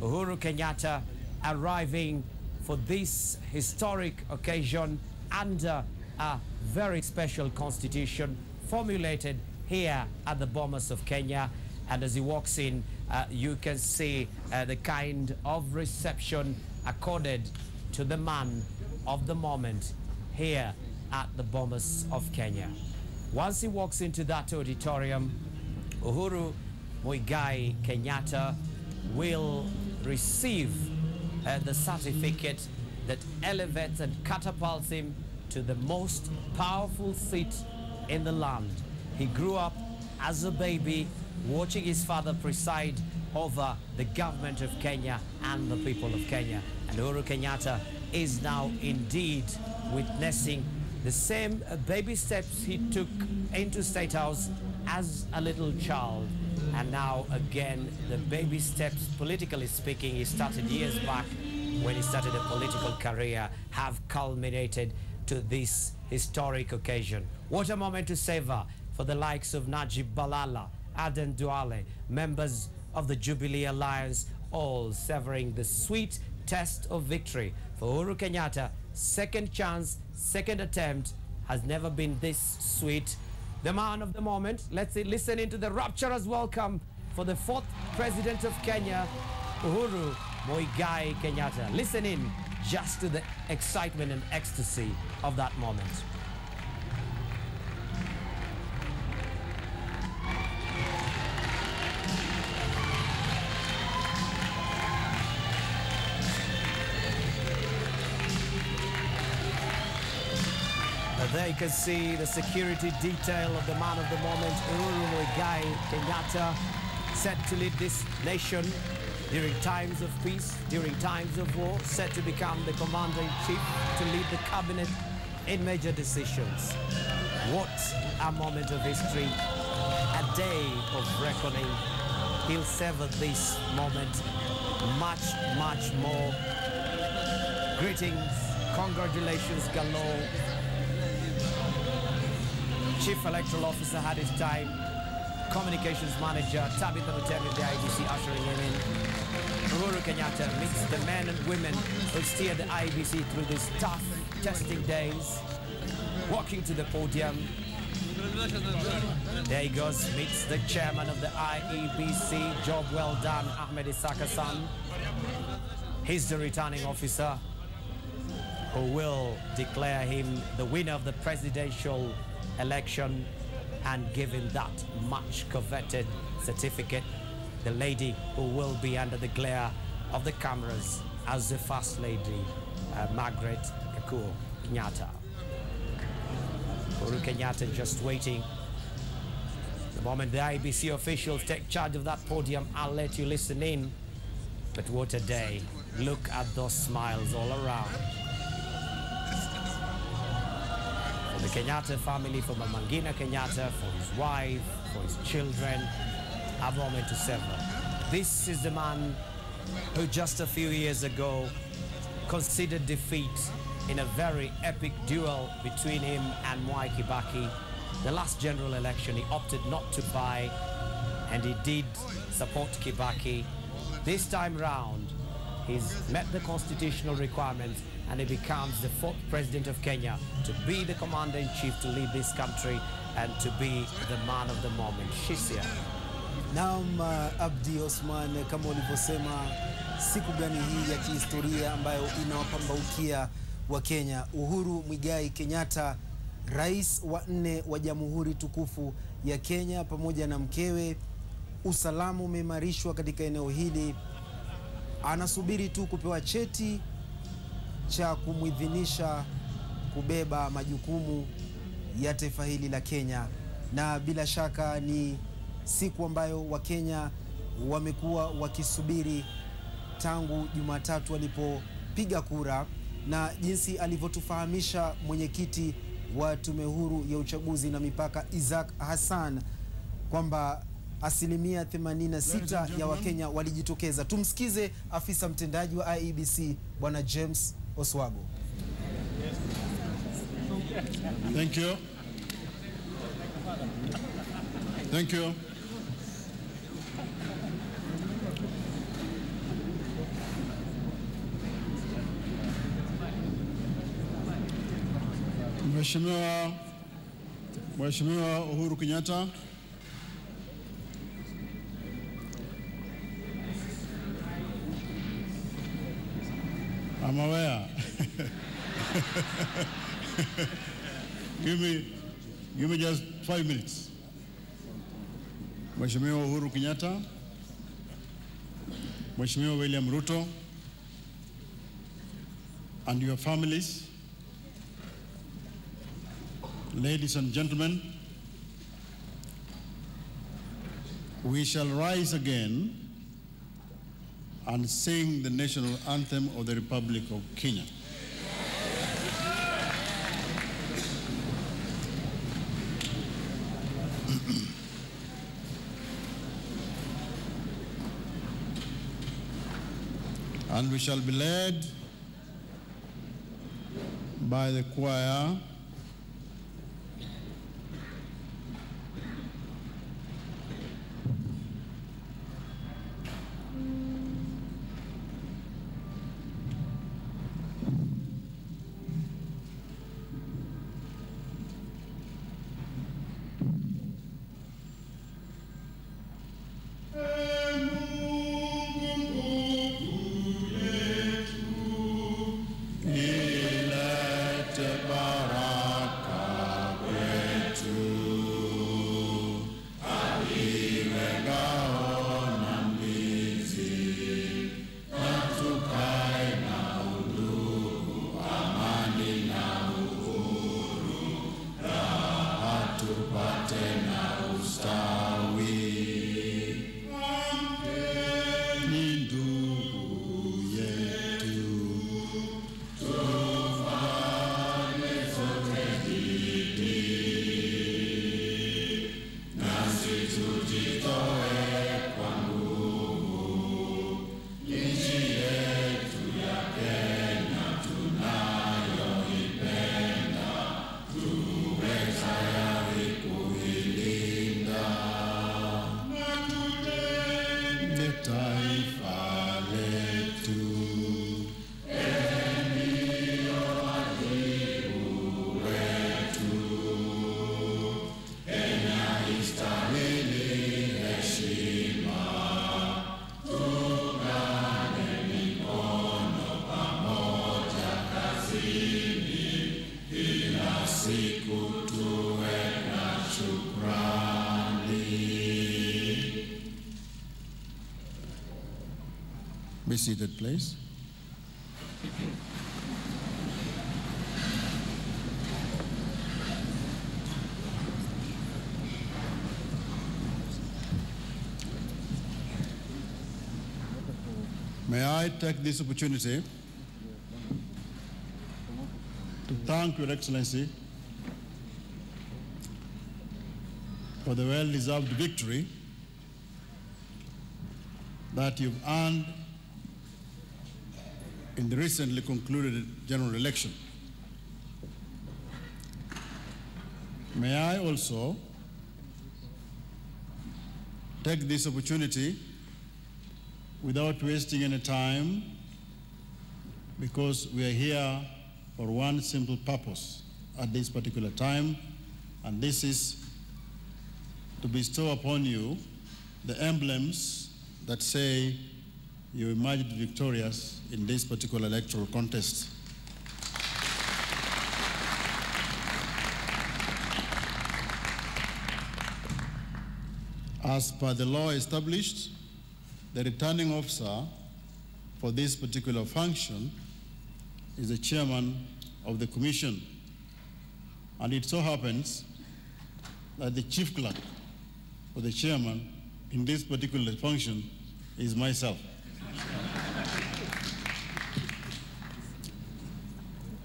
Uhuru Kenyatta arriving for this historic occasion under a very special constitution formulated here at the Bomas of Kenya. And as he walks in, you can see the kind of reception accorded to the man of the moment here at the Bomas of Kenya. Once he walks into that auditorium, Uhuru Muigai Kenyatta will receive the certificate that elevates and catapults him to the most powerful seat in the land. He grew up as a baby watching his father preside over the government of Kenya and the people of Kenya. And Uhuru Kenyatta is now indeed witnessing the same baby steps he took into State House as a little child. And now again, the baby steps, politically speaking, he started years back when he started a political career, have culminated to this historic occasion. What a moment to savor for the likes of Najib Balala, Aden Duale, members of the Jubilee Alliance, all savoring the sweet test of victory. For Uhuru Kenyatta, second chance, second attempt has never been this sweet. The man of the moment, let's listen into the rapturous welcome for the 4th president of Kenya, Uhuru Muigai Kenyatta. Listen in just to the excitement and ecstasy of that moment. There you can see the security detail of the man of the moment, Uhuru Muigai Kenyatta, set to lead this nation during times of peace, during times of war, set to become the commander-in-chief to lead the cabinet in major decisions. What a moment of history, a day of reckoning. He'll savor this moment much, much more. Greetings, congratulations galore. Chief Electoral Officer had his time. Communications Manager Tabitha Mutemi of the IEBC ushering him in. Uhuru Kenyatta meets the men and women who steered the IEBC through these tough testing days. Walking to the podium. There he goes, meets the chairman of the IEBC. Job well done, Ahmed Isaka-san. He's the returning officer who will declare him the winner of the presidential election and give him that much coveted certificate. The lady who will be under the glare of the cameras as the First Lady, Margaret Kakuo Kenyatta. Uhuru Kenyatta just waiting. The moment the IEBC officials take charge of that podium, I'll let you listen in. But what a day. Look at those smiles all around. For the Kenyatta family, for Mama Ngina Kenyatta, for his wife, for his children, a moment to savor. This is the man who just a few years ago considered defeat in a very epic duel between him and Mwai Kibaki. The last general election, he opted not to buy, and he did support Kibaki. This time round, he's met the constitutional requirements and he becomes the 4th president of Kenya to be the commander-in-chief to lead this country and to be the man of the moment. Shisia. Naam, Abdi Osman, kama ulivyosema, siku gani hii ya kihistoria ambayo inawapambaukia wa Kenya. Uhuru Muigai Kenyatta, rais wa 4 wa Jamhuri Tukufu ya Kenya pamoja na mkewe. Usalama umeimarishwa katika eneo hili. Anasubiri tu kupewa cheti cha kumwidhinisha kubeba majukumu ya taifa hili la Kenya. Na bila shaka ni siku ambayo Wakenya wamekuwa wakisubiri tangu Jumatatu walipopiga kura, na jinsi alivyotufahamisha mwenyekiti wa Tume Huru ya Uchaguzi na Mipaka Isaac Hassan kwamba asilimia 86 ya Wakenya walijitokeza. Tumsikize afisa mtendaji wa IEBC Bwana James Oswago. Thank you. Thank you. Mheshimiwa Uhuru Kenyatta, I'm aware. Give me just 5 minutes. Mheshimiwa Uhuru Kenyatta, Mheshimiwa William Ruto, and your families, ladies and gentlemen, we shall rise again and sing the national anthem of the Republic of Kenya. And we shall be led by the choir Be seated, please. May I take this opportunity to thank Your Excellency for the well-deserved victory that you've earned in the recently concluded general election. May I also take this opportunity without wasting any time, because we are here for one simple purpose at this particular time, and this is to bestow upon you the emblems that say you emerged victorious in this particular electoral contest. As per the law established, the returning officer for this particular function is the chairman of the commission. And it so happens that the chief clerk or the chairman in this particular function is myself.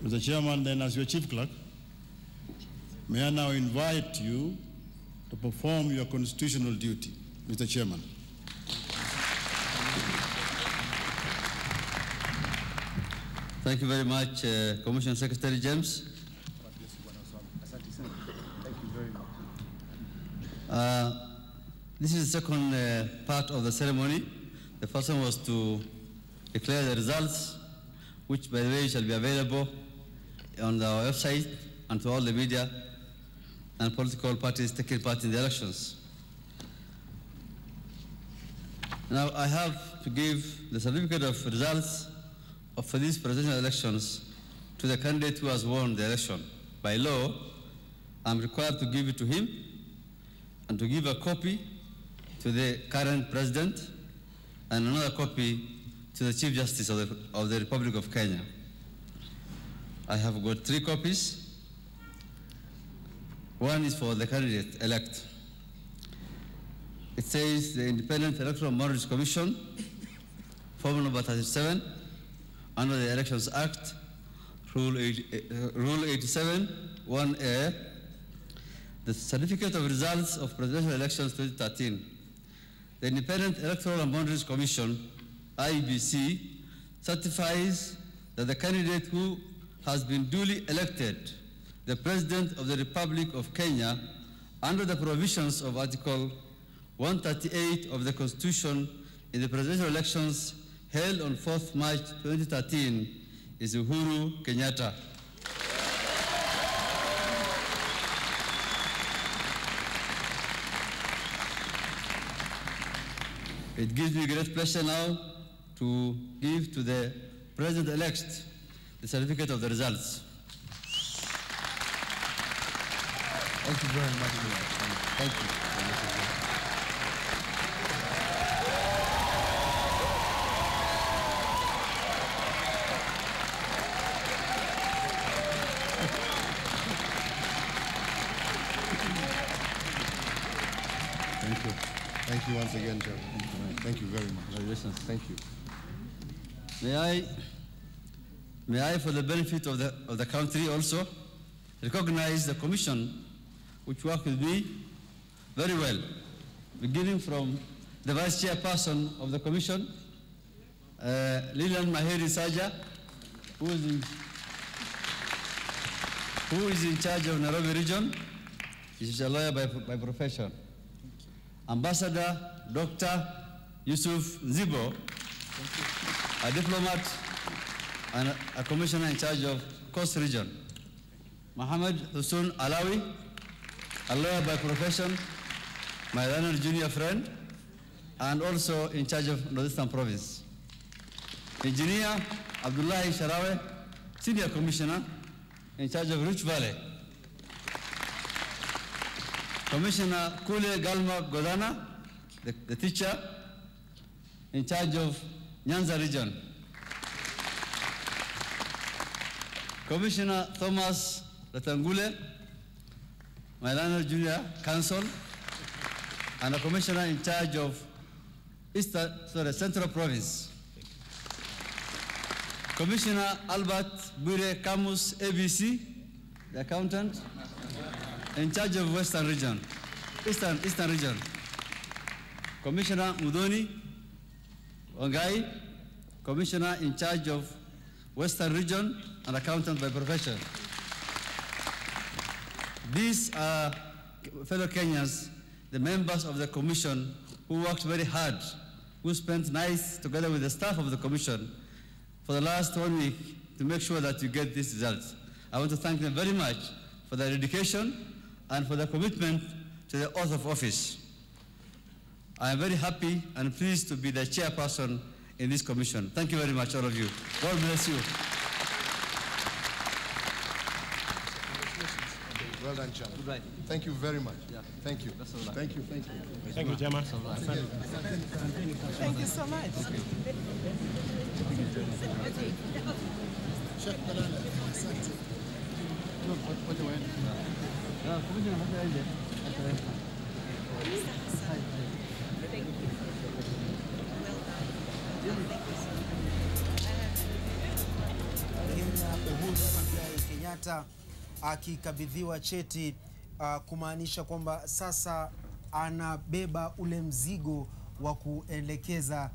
Mr. Chairman, then as your chief clerk, may I now invite you to perform your constitutional duty, Mr. Chairman. Thank you very much, Commissioner Secretary James. This is the second part of the ceremony. The first one was to declare the results, which, by the way, shall be available on our website and to all the media and political parties taking part in the elections. Now, I have to give the certificate of results for these presidential elections to the candidate who has won the election. By law, I'm required to give it to him and to give a copy to the current president and another copy to the Chief Justice of the Republic of Kenya. I have got 3 copies. One is for the candidate-elect. It says the Independent Electoral Boundaries Commission, Form number 37, under the Elections Act, Rule 87, 1A, the Certificate of Results of Presidential Elections 2013. The Independent Electoral and Boundaries Commission, IEBC, certifies that the candidate who has been duly elected the President of the Republic of Kenya under the provisions of Article 138 of the Constitution in the presidential elections held on 4th March 2013 is Uhuru Kenyatta. It gives me great pleasure now to give to the President-elect the certificate of the results. Thank you very much. Thank you. Thank you. Thank you once again, Chair. Thank you very much. Congratulations. Thank you. May I, for the benefit of the country also, recognize the Commission which worked with me very well, beginning from the Vice Chairperson of the Commission, Lilian Maheri Saja, who is in charge of Nairobi region. She's a lawyer by profession. Ambassador Dr. Yusuf Nzibo, a diplomat and a commissioner in charge of Coast region. Mohammed Hussein Alawi, a lawyer by profession, my learned junior friend, and also in charge of Northeastern Province. Engineer Abdullahi Sharawe, senior commissioner, in charge of Rich Valley. Commissioner Kule Galma Godana, the teacher, in charge of Nyanza region. Commissioner Thomas Latangule, my learned junior counsel, and a commissioner in charge of Central Province. Commissioner Albert Bure Camus, ABC, the accountant, in charge of Western region, Eastern region. Commissioner Mudoni Wangai, commissioner in charge of Western region and accountant by profession. These are fellow Kenyans, the members of the commission who worked very hard, who spent nights together with the staff of the commission for the last 1 week to make sure that you get these results. I want to thank them very much for their dedication and for their commitment to the oath of office. I am very happy and pleased to be the chairperson in this commission. Thank you very much, all of you. God bless you. Well done, Chairman. Right. Thank you very much. Yeah. Thank you. That's all right. Thank you. Thank you. Thank you, Chairman. Thank you so much. Uhuru Kenyatta akikabidhiwa cheti kumaanisha kwamba sasa anabeba ule mzigo wa kuelekeza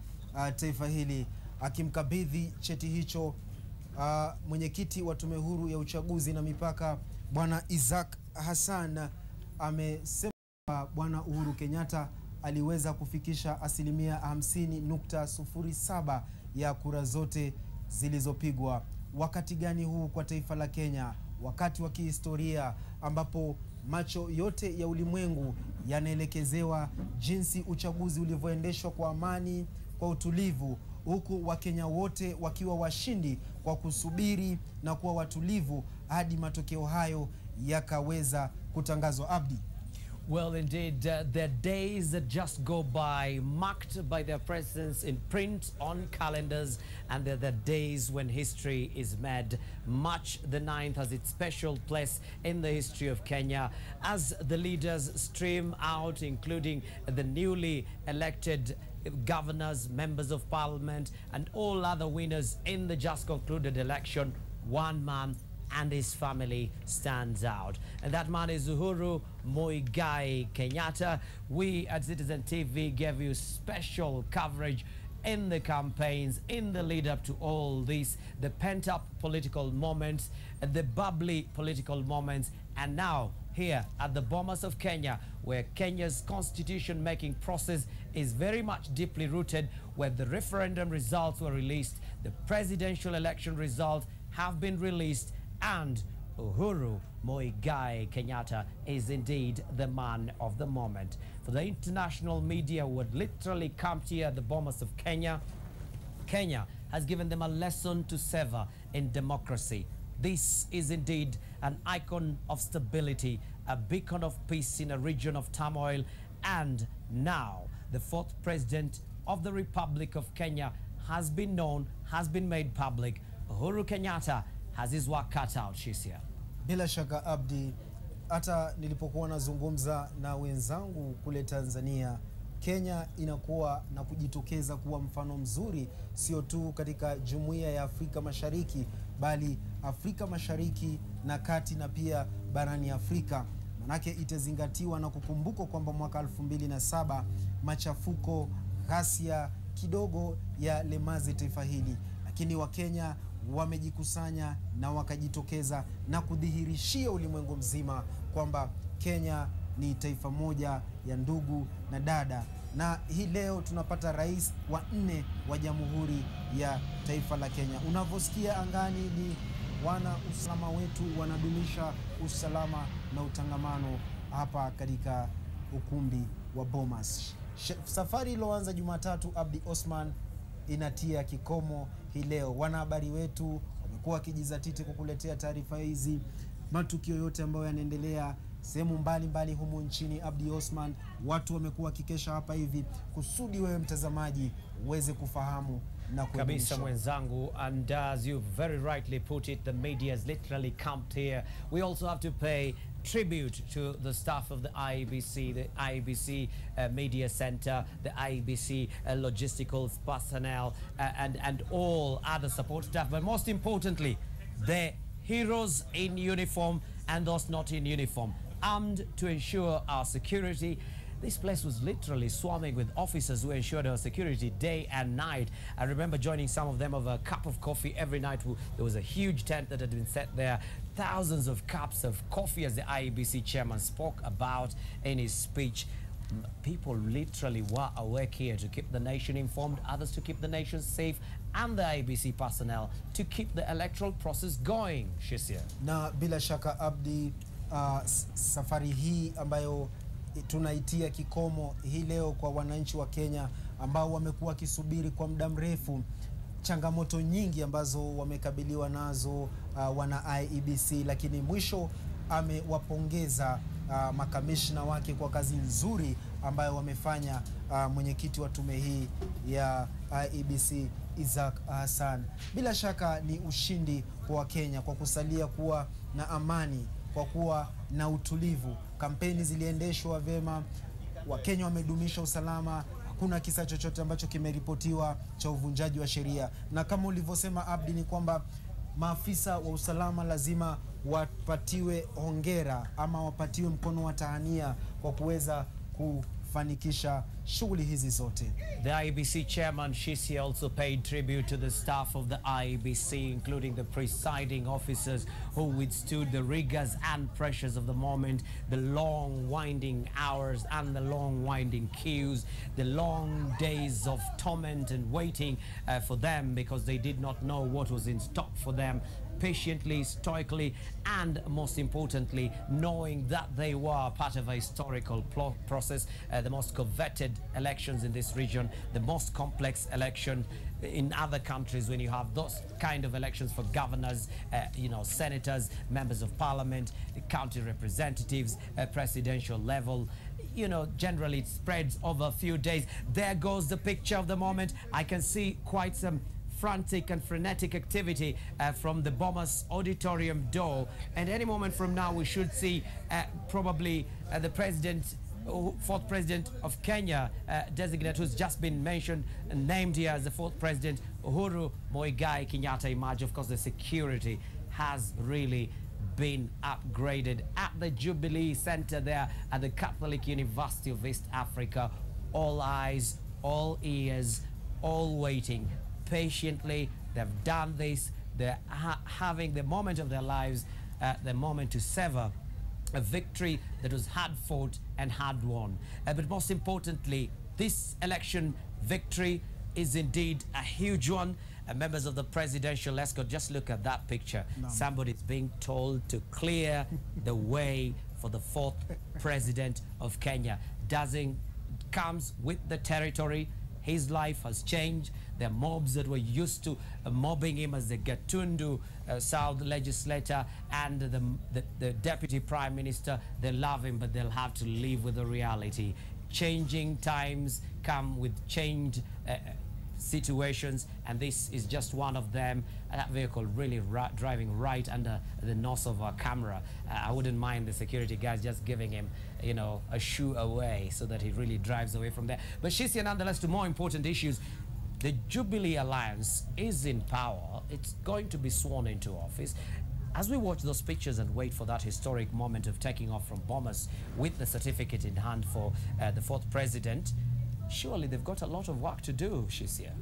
taifa hili. Akimkabidhi cheti hicho mwenyekiti wa Tume Huru ya Uchaguzi na Mipaka Bwana Isaac Hassan amesema Bwana Uhuru Kenyatta aliweza kufikisha 50.07% ya kura zote zilizopigwa. Wakati gani huu kwa taifa la Kenya? Wakati wa kihistoria ambapo macho yote ya ulimwengu yanaelekezewa jinsi uchaguzi ulivyoendeshwa kwa amani, kwa utulivu, huku Wakenya wote wakiwa washindi kwa kusubiri na kuwa watulivu hadi matokeo hayo yakaweza kutangazwa. Abdi. Well, indeed, they're days that just go by, marked by their presence in print, on calendars, and they're the days when history is made. March the 9th has its special place in the history of Kenya as the leaders stream out, including the newly elected governors, members of parliament, and all other winners in the just concluded election. One man and his family stands out, and that man is Uhuru Muigai Kenyatta. We at Citizen TV gave you special coverage in the campaigns, in the lead up to all this, the pent-up political moments, the bubbly political moments, and now here at the Bomas of Kenya, where Kenya's constitution-making process is very much deeply rooted, where the referendum results were released, the presidential election results have been released, and Uhuru Muigai Kenyatta is indeed the man of the moment. For the international media who would literally come here at the Bomas of Kenya, Kenya has given them a lesson to savor in democracy. This is indeed an icon of stability, a beacon of peace in a region of turmoil, and now the fourth president of the Republic of Kenya has been known, has been made public. Uhuru Kenyatta has his work cut out, Shisia. Bila shaka Abdi, hata nilipokuwa nazungumza na wenzangu kule Tanzania, Kenya inakuwa na kujitokeza kuwa mfano mzuri, sio tu katika Jumuiya ya Afrika Mashariki, bali Afrika Mashariki na Kati na pia barani Afrika. Manake itazingatiwa na kukumbukwa kwamba mwaka 2007 machafuko, ghasia kidogo ya lemaze taifa hili, lakini Wakenya wamejikusanya na wakajitokeza na kudhihirishia ulimwengu mzima kwamba Kenya ni taifa moja ya ndugu na dada. Na hii leo tunapata rais wa 4 wa Jamhuri ya taifa la Kenya. Unavyosikia angani ni wana usalama wetu wanadumisha usalama na utangamano hapa katika ukumbi wa Bomas. Safari iliyoanza Jumatatu, Abdi Osman, inatia kikomo hii leo. Wanahabari wetu wamekuwa wakijizatiti kukuletea taarifa hizi, matukio yote ambayo yanaendelea sehemu mbalimbali humu nchini. Abdi Osman, watu wamekuwa wakikesha hapa hivi kusudi wewe mtazamaji uweze kufahamu na kabisa mwenzangu, and as you very rightly put it, the media has literally camped here. We also have to pay tribute to the staff of the IEBC, the IEBC Media Center, the IEBC logistical personnel, and all other support staff, but most importantly, the heroes in uniform and those not in uniform, armed to ensure our security. This place was literally swarming with officers who ensured our security day and night. I remember joining some of them over a cup of coffee every night. There was a huge tent that had been set there. Thousands of cups of coffee, as the IEBC chairman spoke about in his speech. People literally were awake here to keep the nation informed, others to keep the nation safe, and the IEBC personnel to keep the electoral process going, Shisia. Na bila shaka Abdi, safari hii ambayo tunaitia kikomo hii leo kwa wananchi wa Kenya ambao wamekuwa kisubiri kwa muda mrefu, changamoto nyingi ambazo wamekabiliwa nazo wana IEBC, lakini mwisho amewapongeza makamishna wake kwa kazi nzuri ambayo wamefanya. Mwenyekiti wa tume hii ya IEBC Isaac Hassan, bila shaka ni ushindi kwa Kenya kwa kusalia kuwa na amani, kwa kuwa na utulivu. Kampeni ziliendeshwa vyema, Wakenya wamedumisha usalama, hakuna kisa chochote ambacho kimeripotiwa cha uvunjaji wa sheria. Na kama ulivyosema Abdi, ni kwamba maafisa wa usalama lazima wapatiwe hongera ama wapatiwe mkono wa tahania kwa kuweza kufanikisha shughuli hizi zote. The IEBC chairman Shisi also paid tribute to the staff of the IEBC, including the presiding officers who withstood the rigors and pressures of the moment, the long winding hours and the long winding queues, the long days of torment and waiting for them because they did not know what was in stock for them. Patiently, stoically, and most importantly, knowing that they were part of a historical process, the most coveted elections in this region, the most complex election in other countries when you have those kind of elections for governors, senators, members of parliament, county representatives, presidential level. Generally it spreads over a few days. There goes the picture of the moment. I can see quite some frantic and frenetic activity from the Bomas auditorium door, and any moment from now we should see probably the fourth president of Kenya designate, who's just been mentioned and named here as the fourth president, Uhuru Muigai Kenyatta, emerge. Of course, the security has really been upgraded at the Jubilee Center there at the Catholic University of East Africa. All eyes, all ears, all waiting patiently. They've done this. They're having the moment of their lives, the moment to sever a victory that was hard fought and hard won. But most importantly, this election victory is indeed a huge one. Members of the presidential escort, just look at that picture. Somebody's being told to clear the way for the fourth president of Kenya. Comes with the territory. His life has changed. There are mobs that were used to mobbing him as the Gatundu South legislator and the deputy prime minister. They love him, but they'll have to live with the reality. Changing times come with changed situations, and this is just one of them. That vehicle really driving right under the nose of our camera. I wouldn't mind the security guys just giving him, a shoe away so that he really drives away from there. But Shisia, nonetheless, to more important issues, the Jubilee Alliance is in power. It's going to be sworn into office. As we watch those pictures and wait for that historic moment of taking off from Bomas with the certificate in hand for the fourth president, surely they've got a lot of work to do, Shisia.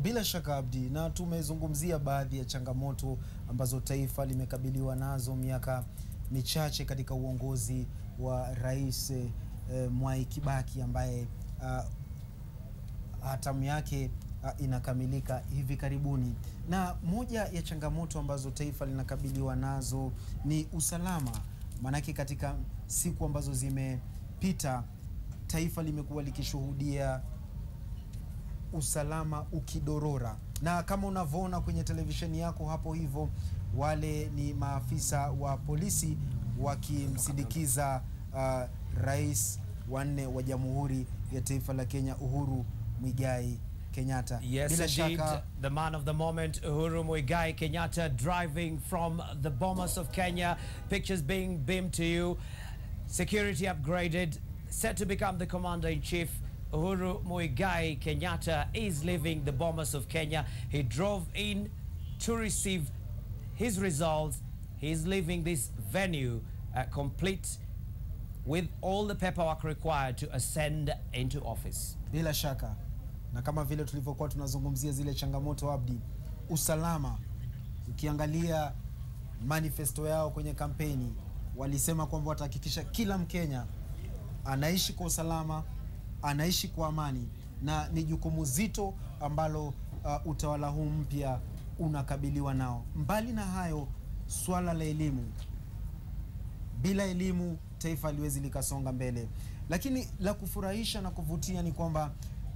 Bila shaka Abdi, na tumezungumzia baadhi ya changamoto ambazo taifa limekabiliwa nazo miaka michache katika uongozi wa Rais Mwai Kibaki ambaye hatamu yake inakamilika hivi karibuni. Na moja ya changamoto ambazo taifa linakabiliwa nazo ni usalama. Manake katika siku ambazo zimepita, taifa limekuwa likishuhudia usalama ukidorora. Na kama unavyoona kwenye televisheni yako hapo hivyo, wale ni maafisa wa polisi wakimsindikiza rais wa 4 wa Jamhuri ya Taifa la Kenya, Uhuru Muigai Kenyatta. Yes, indeed, the man of the moment, Uhuru Muigai Kenyatta, driving from the Bomas of Kenya. Pictures being beamed to you. Security upgraded, set to become the commander-in-chief. Uhuru Muigai Kenyatta is leaving the Bomas of Kenya. He drove in to receive his results. He's leaving this venue complete with all the paperwork required to ascend into office. Bila shaka. Na kama vile tulivyokuwa tunazungumzia zile changamoto Abdi, usalama, ukiangalia manifesto yao kwenye kampeni, walisema kwamba watahakikisha kila Mkenya anaishi kwa usalama, anaishi kwa amani, na ni jukumu zito ambalo utawala huu mpya unakabiliwa nao. Mbali na hayo, swala la elimu. Bila elimu taifa haliwezi likasonga mbele. Lakini la kufurahisha na kuvutia ni kwamba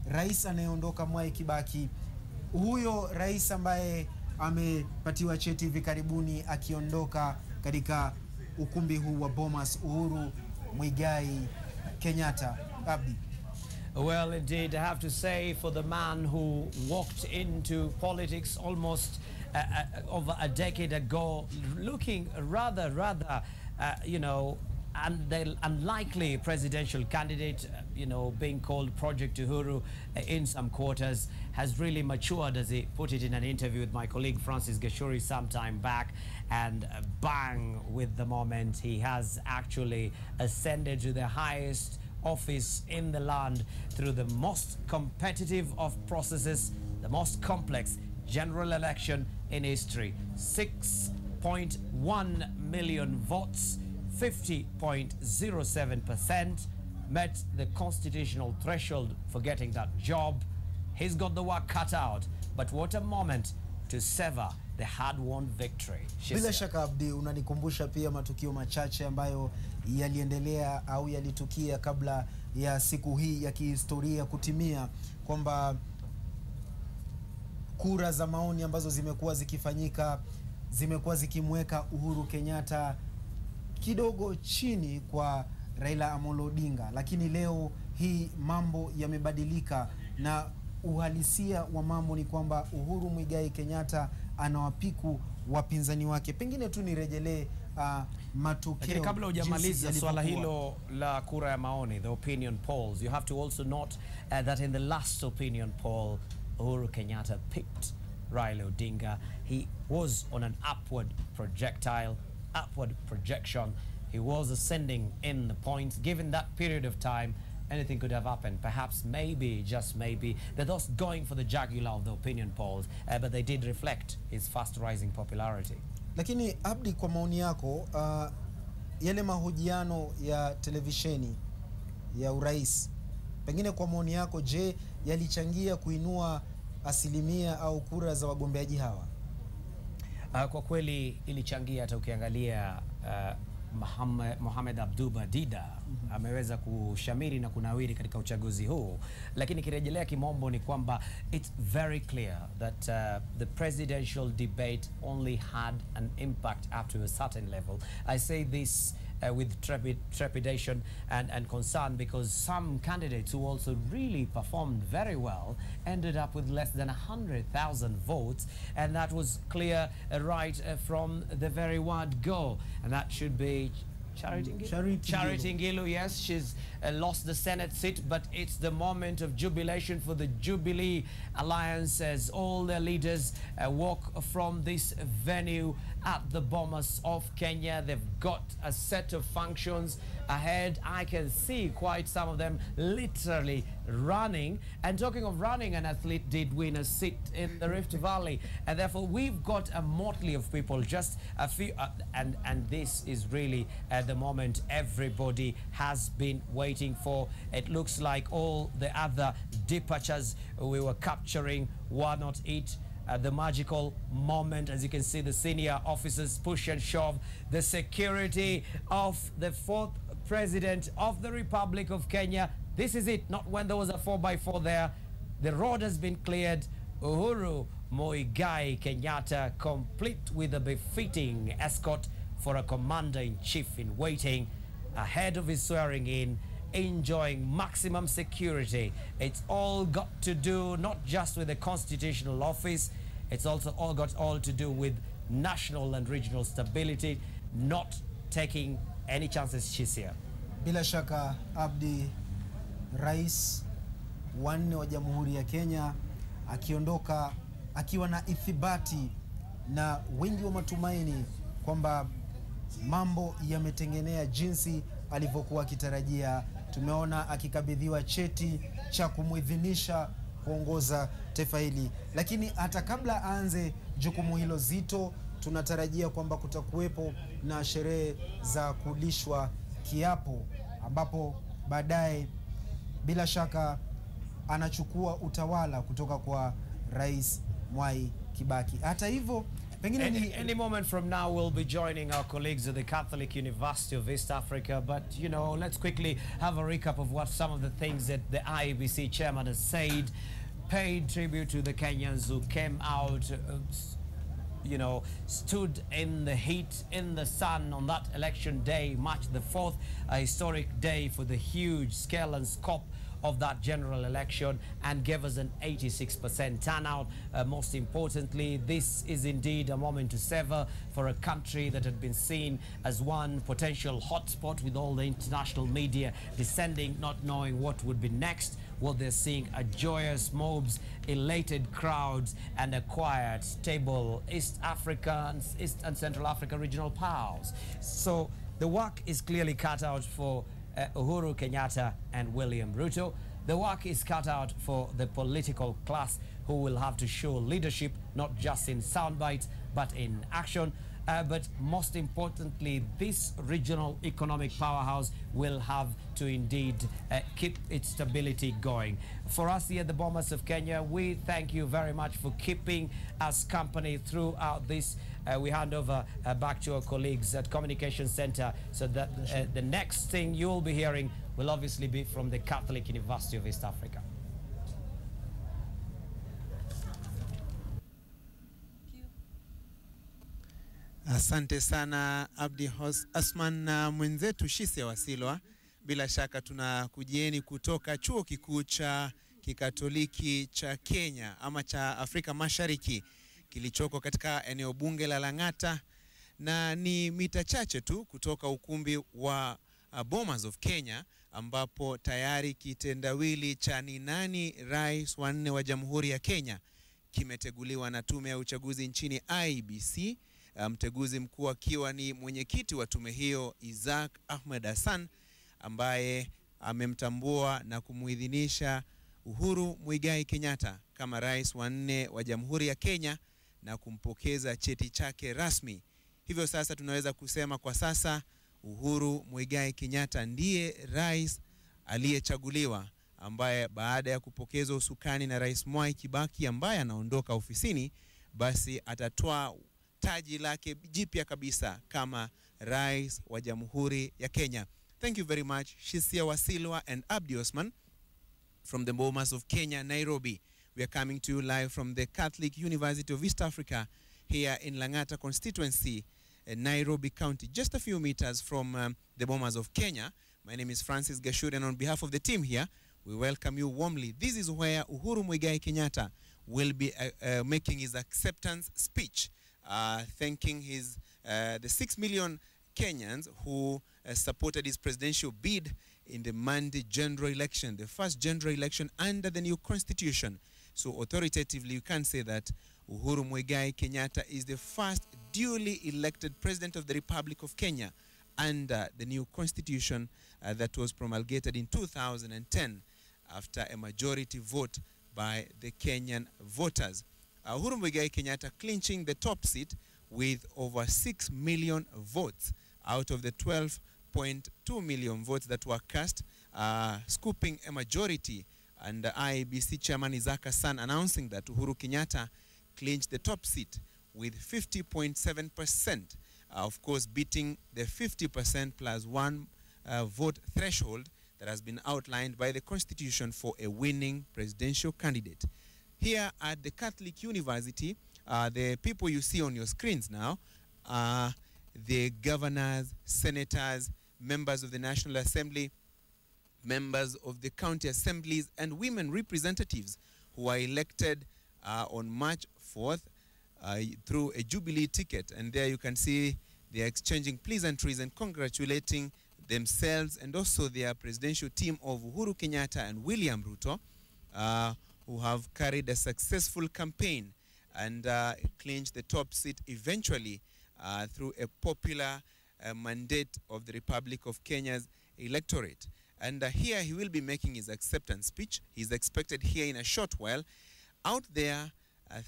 rais anayeondoka Mwai Kibaki, huyo rais ambaye amepatiwa cheti hivi karibuni akiondoka katika ukumbi huu wa Bomas, Uhuru Muigai Kenyatta. Abdi. Well, indeed, I have to say, for the man who walked into politics almost over a decade ago, looking rather, the unlikely presidential candidate, being called Project Uhuru in some quarters, has really matured, as he put it in an interview with my colleague Francis Gashuri some time back, and bang, with the moment, he has actually ascended to the highest office in the land through the most competitive of processes, the most complex general election in history. 6.1 million votes, 50.07%, met the constitutional threshold for getting that job. He's got the work cut out, but what a moment to sever the hard-won victory. Bila shaka Abdi, unanikumbusha pia matukio machache ambayo yaliendelea au yalitukia kabla ya siku hii ya kihistoria kutimia, kwamba kura za maoni ambazo zimekuwa zikifanyika zimekuwa zikimweka Uhuru Kenyatta kidogo chini kwa Raila Amolo Odinga, lakini leo hii mambo yamebadilika na uhalisia wa mambo ni kwamba Uhuru Muigai Kenyatta anawapiku wapinzani wake. Pengine tu nirejelee matokeo. Kabla hujamaliza swala hilo la kura ya maoni, the opinion polls, you have to also note that in the last opinion poll, Uhuru Kenyatta picked Raila Odinga. He was on an upward projection. He was ascending in the points. Given that period of time, anything could have happened. Perhaps, maybe, just maybe, they're thus going for the jugular of the opinion polls, but they did reflect his fast rising popularity. Lakini Abdi, kwa maoni yako, yale mahojiano ya televisheni ya urais, pengine kwa maoni yako, je, yalichangia kuinua asilimia au kura za wagombeaji hawa? Kwa kweli ilichangia. Hata ukiangalia Mohamed Abduba Dida ameweza kushamiri na kunawiri katika uchaguzi huu, lakini kirejelea kimombo ni kwamba it's very clear that the presidential debate only had an impact up to a certain level. I say this with trepidation and concern, because some candidates who also really performed very well ended up with less than 100,000 votes, and that was clear right from the very word go. And that should be Charity Ngilu, yes, she's lost the Senate seat, but it's the moment of jubilation for the Jubilee Alliance as all their leaders walk from this venue at the Bomas of Kenya. They've got a set of functions ahead. I can see quite some of them literally running. And talking of running, an athlete did win a seat in the Rift Valley, and therefore we've got a motley of people, just a few, and this is really the moment everybody has been waiting for. It looks like all the other departures we were capturing were not it. The magical moment, as you can see, the senior officers push and shove. The security of the 4th President of the Republic of Kenya. This is it, not when there was a 4x4 there. The road has been cleared. Uhuru Muigai Kenyatta, complete with a befitting escort for a commander-in-chief in waiting, ahead of his swearing in, enjoying maximum security. It's all got to do not just with the constitutional office, it's also all got to do with national and regional stability, not taking any chances she's here. Bila shaka Abdi, Rais wanne wa Jamhuri ya Kenya akiondoka akiwa na ithibati na wengi wa matumaini kwamba mambo yametengenea jinsi alivyokuwa akitarajia. Tumeona akikabidhiwa cheti cha kumuidhinisha kuongoza taifa hili, lakini hata kabla aanze jukumu hilo zito, tunatarajia kwamba kutakuwepo na sherehe za kulishwa kiapo, ambapo baadaye bila shaka anachukua utawala kutoka kwa Rais Mwai Kibaki. Hata hivyo, any moment from now we'll be joining our colleagues at the Catholic University of East Africa, but you know, let's quickly have a recap of what some of the things that the IEBC chairman has said. Paid tribute to the Kenyans who came out, you know, stood in the heat, in the sun on that election day, March the 4th, a historic day for the huge scale and scope of that general election, and gave us an 86% turnout. Most importantly, this is indeed a moment to savor for a country that had been seen as one potential hotspot, with all the international media descending, not knowing what would be next. What they're seeing are joyous mobs, elated crowds, and a quiet, stable East Africa and Central Africa regional powers. So the work is clearly cut out for Uhuru Kenyatta and William Ruto. The work is cut out for the political class, who will have to show leadership, not just in sound bites, but in action. but most importantly, this regional economic powerhouse will have to indeed keep its stability going. For us here at the Bomas of Kenya, we thank you very much for keeping us company throughout this. We hand over back to our colleagues at Communication Center, so that the next thing you will be hearing will obviously be from the Catholic University of East Africa. Asante sana Abdi Asman na mwenzetu Shisia Wasilwa. Bila shaka tunakujieni kutoka chuo kikuu cha Kikatoliki cha Kenya ama cha Afrika Mashariki kilichoko katika eneo bunge la Lang'ata, na ni mita chache tu kutoka ukumbi wa Bomas of Kenya, ambapo tayari kitendawili cha ni nani rais wa 4 wa Jamhuri ya Kenya kimeteguliwa na tume ya uchaguzi nchini IEBC. Mteguzi mkuu akiwa ni mwenyekiti wa tume hiyo Isaac Ahmed Hassan, ambaye amemtambua na kumuidhinisha Uhuru Muigai Kenyatta kama rais wa 4 wa Jamhuri ya Kenya na kumpokeza cheti chake rasmi. Hivyo sasa tunaweza kusema kwa sasa Uhuru Muigai Kenyatta ndiye rais aliyechaguliwa, ambaye baada ya kupokezwa usukani na Rais Mwai Kibaki ambaye anaondoka ofisini, basi atatoa taji lake jipya kabisa kama rais wa Jamhuri ya Kenya. Thank you very much, Shisia Wasilwa and Abdi Osman from the Bomas of Kenya, Nairobi. We are coming to you live from the Catholic University of East Africa here in Lang'ata constituency, Nairobi County, just a few meters from the Bomas of Kenya. My name is Francis Gashuri, and on behalf of the team here, we welcome you warmly. This is where Uhuru Muigai Kenyatta will be making his acceptance speech, thanking the 6 million Kenyans who supported his presidential bid in the Monday general election, the first general election under the new constitution. So authoritatively, you can say that Uhuru Muigai Kenyatta is the first duly elected president of the Republic of Kenya under the new constitution that was promulgated in 2010 after a majority vote by the Kenyan voters. Uhuru Muigai Kenyatta clinching the top seat with over 6 million votes out of the 12.2 million votes that were cast, scooping a majority, and the IEBC chairman Isaac Hassan announcing that Uhuru Kenyatta clinched the top seat with 50.7%, of course beating the 50% plus 1 vote threshold that has been outlined by the Constitution for a winning presidential candidate. Here at the Catholic University, the people you see on your screens now are the governors, senators, members of the National Assembly, members of the county assemblies, and women representatives who are elected on March 4th through a Jubilee ticket. And there you can see they are exchanging pleasantries and congratulating themselves and also their presidential team of Uhuru Kenyatta and William Ruto, who have carried a successful campaign and clinched the top seat eventually through a popular mandate of the Republic of Kenya's electorate. And here he will be making his acceptance speech. He's expected here in a short while. Out there,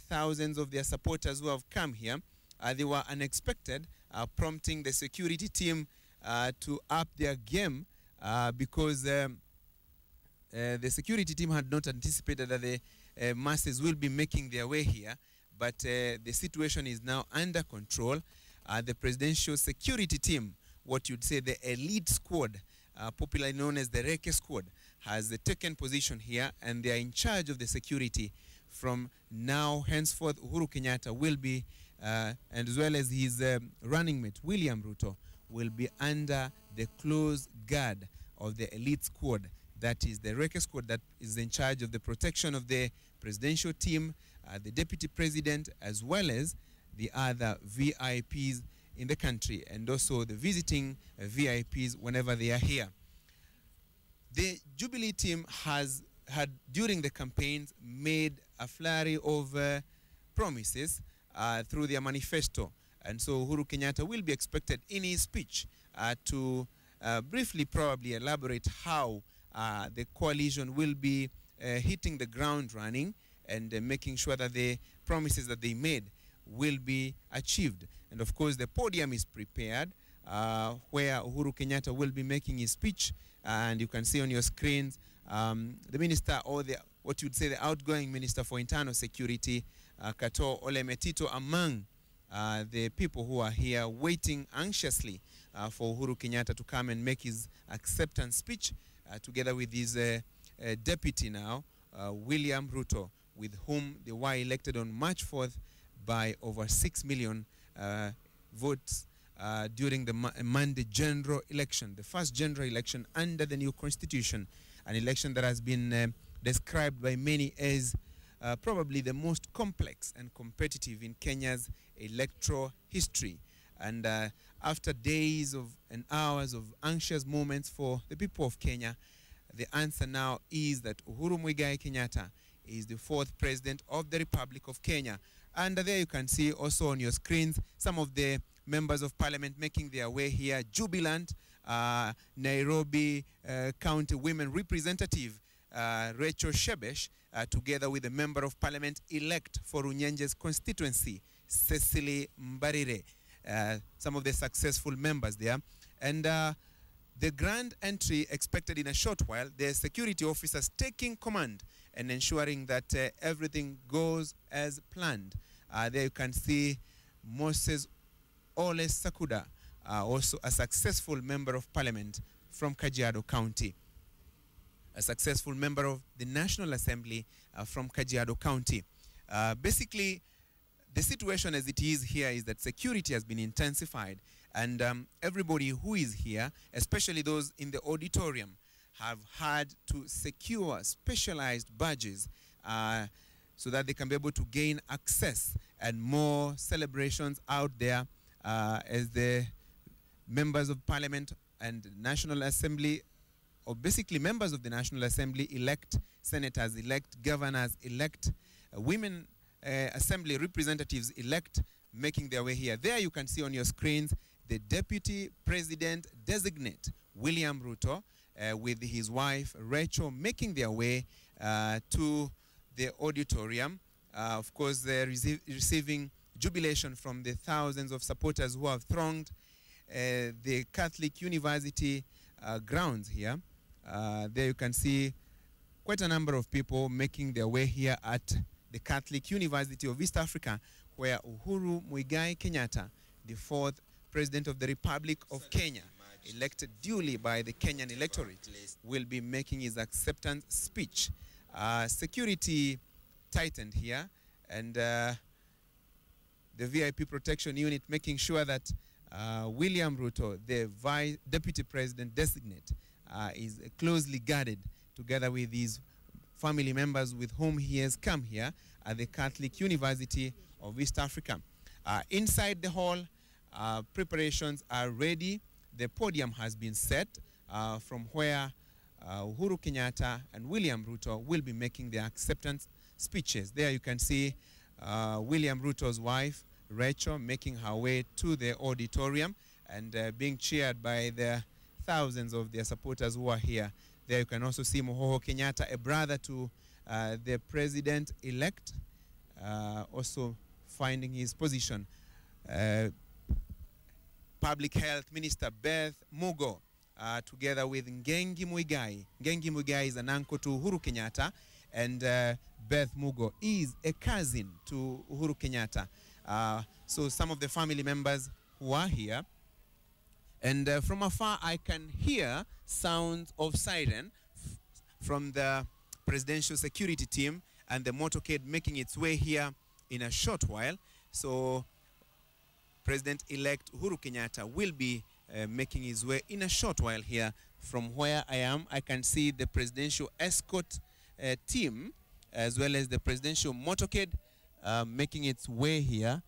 thousands of their supporters who have come here, they were unexpected, prompting the security team to up their game because the security team had not anticipated that the masses will be making their way here. But the situation is now under control. The presidential security team, what you'd say the elite squad, popularly known as the Reke squad, has taken position here, and they are in charge of the security from now henceforth. Uhuru Kenyatta will be, and as well as his running mate, William Ruto, will be under the close guard of the elite squad. That is the Reke squad that is in charge of the protection of the presidential team, the deputy president, as well as the other VIPs in the country, and also the visiting VIPs whenever they are here. The Jubilee team had, during the campaigns, made a flurry of promises through their manifesto. And so Uhuru Kenyatta will be expected in his speech to briefly probably elaborate how the coalition will be hitting the ground running and making sure that the promises that they made will be achieved. And of course, the podium is prepared where Uhuru Kenyatta will be making his speech. And you can see on your screens the minister, or what you'd say the outgoing Minister for Internal Security, Kato Ole Metito, among the people who are here waiting anxiously for Uhuru Kenyatta to come and make his acceptance speech, together with his deputy now, William Ruto, with whom they were elected on March 4th by over 6 million votes during the Monday general election, the first general election under the new constitution, an election that has been described by many as probably the most complex and competitive in Kenya's electoral history. And after days and hours of anxious moments for the people of Kenya, the answer now is that Uhuru Muigai Kenyatta is the 4th president of the Republic of Kenya. And there you can see also on your screens some of the members of parliament making their way here. Jubilant Nairobi County Women Representative Rachel Shebesh, together with the member of parliament elect for Unyenje's constituency, Cecily Mbarire, some of the successful members there. And the grand entry expected in a short while, the security officers taking command and ensuring that everything goes as planned. There you can see Moses Ole Sakuda, also a successful member of parliament from Kajiado County, a successful member of the National Assembly from Kajiado County. Basically, the situation as it is here is that security has been intensified, and everybody who is here, especially those in the auditorium, have had to secure specialized badges so that they can be able to gain access, and more celebrations out there as the members of parliament and National Assembly, or basically members of the National Assembly elect, senators elect, governors elect, women assembly representatives elect, making their way here. There you can see on your screens the Deputy President Designate William Ruto with his wife Rachel making their way to the auditorium. Of course, they're receiving jubilation from the thousands of supporters who have thronged the Catholic University grounds here. There you can see quite a number of people making their way here at the Catholic University of East Africa, where Uhuru Muigai Kenyatta, the 4th President of the Republic of Kenya, elected duly by the Kenyan electorate, will be making his acceptance speech. Security tightened here, and the VIP protection unit making sure that William Ruto, the Deputy President Designate, is closely guarded, together with his family members with whom he has come here at the Catholic University of East Africa. Inside the hall, preparations are ready. The podium has been set from where Uhuru Kenyatta and William Ruto will be making their acceptance speeches. There you can see William Ruto's wife, Rachel, making her way to the auditorium and being cheered by the thousands of their supporters who are here. There you can also see Mohoho Kenyatta, a brother to the president-elect, also finding his position. Public Health Minister Beth Mugo, together with Ngengi Muigai. Ngengi Muigai is an uncle to Uhuru Kenyatta, and Beth Mugo is a cousin to Uhuru Kenyatta. So some of the family members who are here. And from afar, I can hear sounds of siren from the presidential security team, and the motorcade making its way here in a short while. So President-elect Uhuru Kenyatta will be making his way in a short while here. From where I am, I can see the presidential escort team, as well as the presidential motorcade making its way here.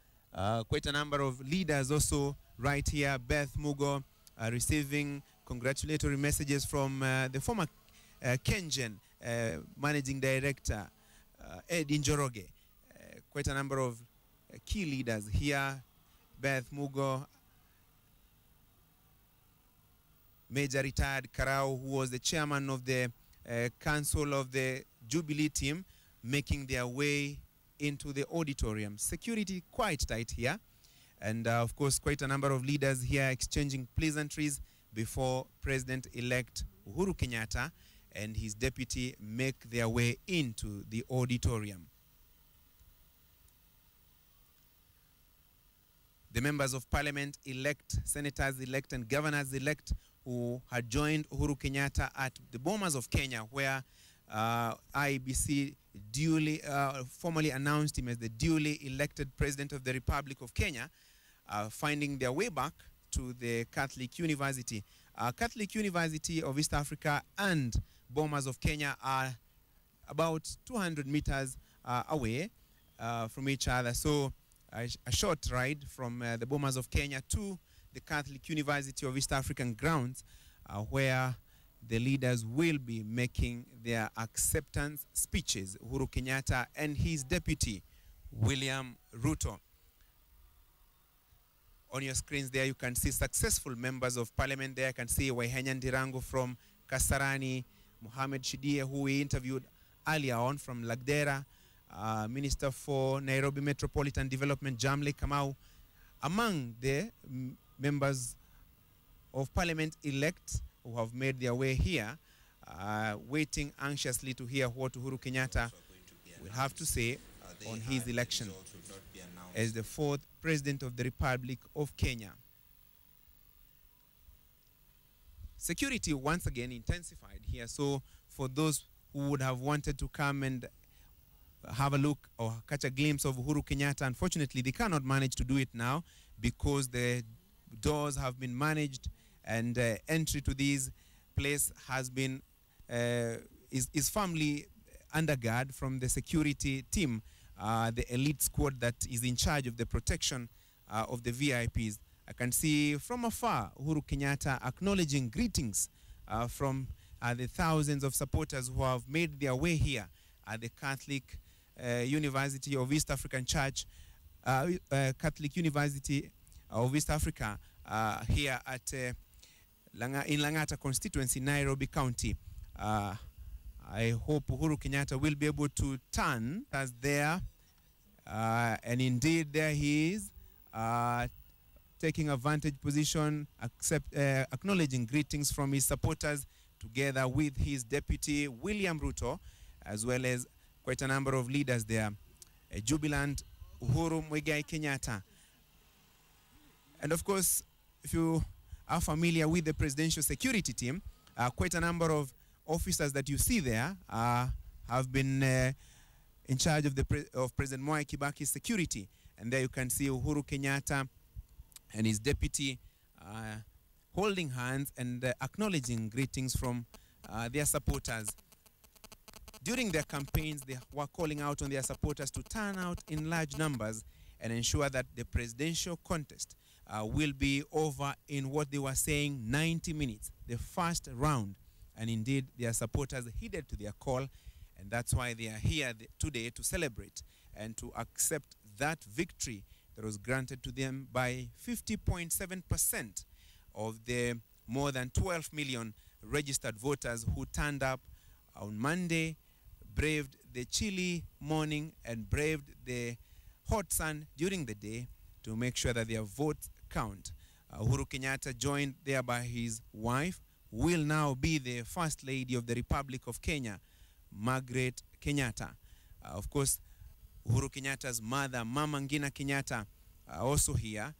Quite a number of leaders also right here. Beth Mugo receiving congratulatory messages from the former Kengen managing director, Ed Njoroge. Quite a number of key leaders here. Beth Mugo, Major retired Karau, who was the chairman of the council of the Jubilee team, making their way into the auditorium. Security quite tight here. And of course, quite a number of leaders here exchanging pleasantries before President-elect Uhuru Kenyatta and his deputy make their way into the auditorium. The members of parliament-elect, senators-elect, and governors-elect who had joined Uhuru Kenyatta at the Bomas of Kenya, where IEBC duly formally announced him as the duly elected President of the Republic of Kenya, finding their way back to the Catholic University. Catholic University of East Africa and Bomas of Kenya are about 200 meters away from each other. So a short ride from the Bomas of Kenya to the Catholic University of East African grounds, where the leaders will be making their acceptance speeches, Uhuru Kenyatta and his deputy, William Ruto. On your screens there, you can see successful members of parliament there. You can see Waihenya Ndirango from Kasarani, Mohamed Shidie, who we interviewed earlier on from Lagdera, Minister for Nairobi Metropolitan Development, Jamle Kamau, among the members of parliament-elect who have made their way here, waiting anxiously to hear what Uhuru Kenyatta will have to say on his election as the 4th President of the Republic of Kenya. Security once again intensified here, so for those who would have wanted to come and have a look or catch a glimpse of Uhuru Kenyatta, unfortunately they cannot manage to do it now because the doors have been managed and entry to this place has been is firmly under guard from the security team, the elite squad that is in charge of the protection of the VIPs. I can see from afar Uhuru Kenyatta acknowledging greetings from the thousands of supporters who have made their way here at the Catholic University of East African Church, Catholic University of East Africa, here at in Langata constituency, Nairobi County. I hope Uhuru Kenyatta will be able to turn as there, and indeed there he is, taking a vantage position, acknowledging greetings from his supporters, together with his deputy William Ruto, as well as quite a number of leaders there, jubilant Uhuru Muigai Kenyatta. And of course, if you are familiar with the presidential security team, quite a number of officers that you see there have been in charge of President Mwai Kibaki's security. And there you can see Uhuru Kenyatta and his deputy holding hands and acknowledging greetings from their supporters. During their campaigns, they were calling out on their supporters to turn out in large numbers and ensure that the presidential contest will be over in what they were saying 90 minutes, the first round. And indeed, their supporters heeded to their call, and that's why they are here today to celebrate and to accept that victory that was granted to them by 50.7% of the more than 12 million registered voters who turned up on Monday, braved the chilly morning and braved the hot sun during the day to make sure that their votes count. Uhuru Kenyatta, joined there by his wife, will now be the First Lady of the Republic of Kenya, Margaret Kenyatta. Of course, Uhuru Kenyatta's mother, Mama Ngina Kenyatta, also here.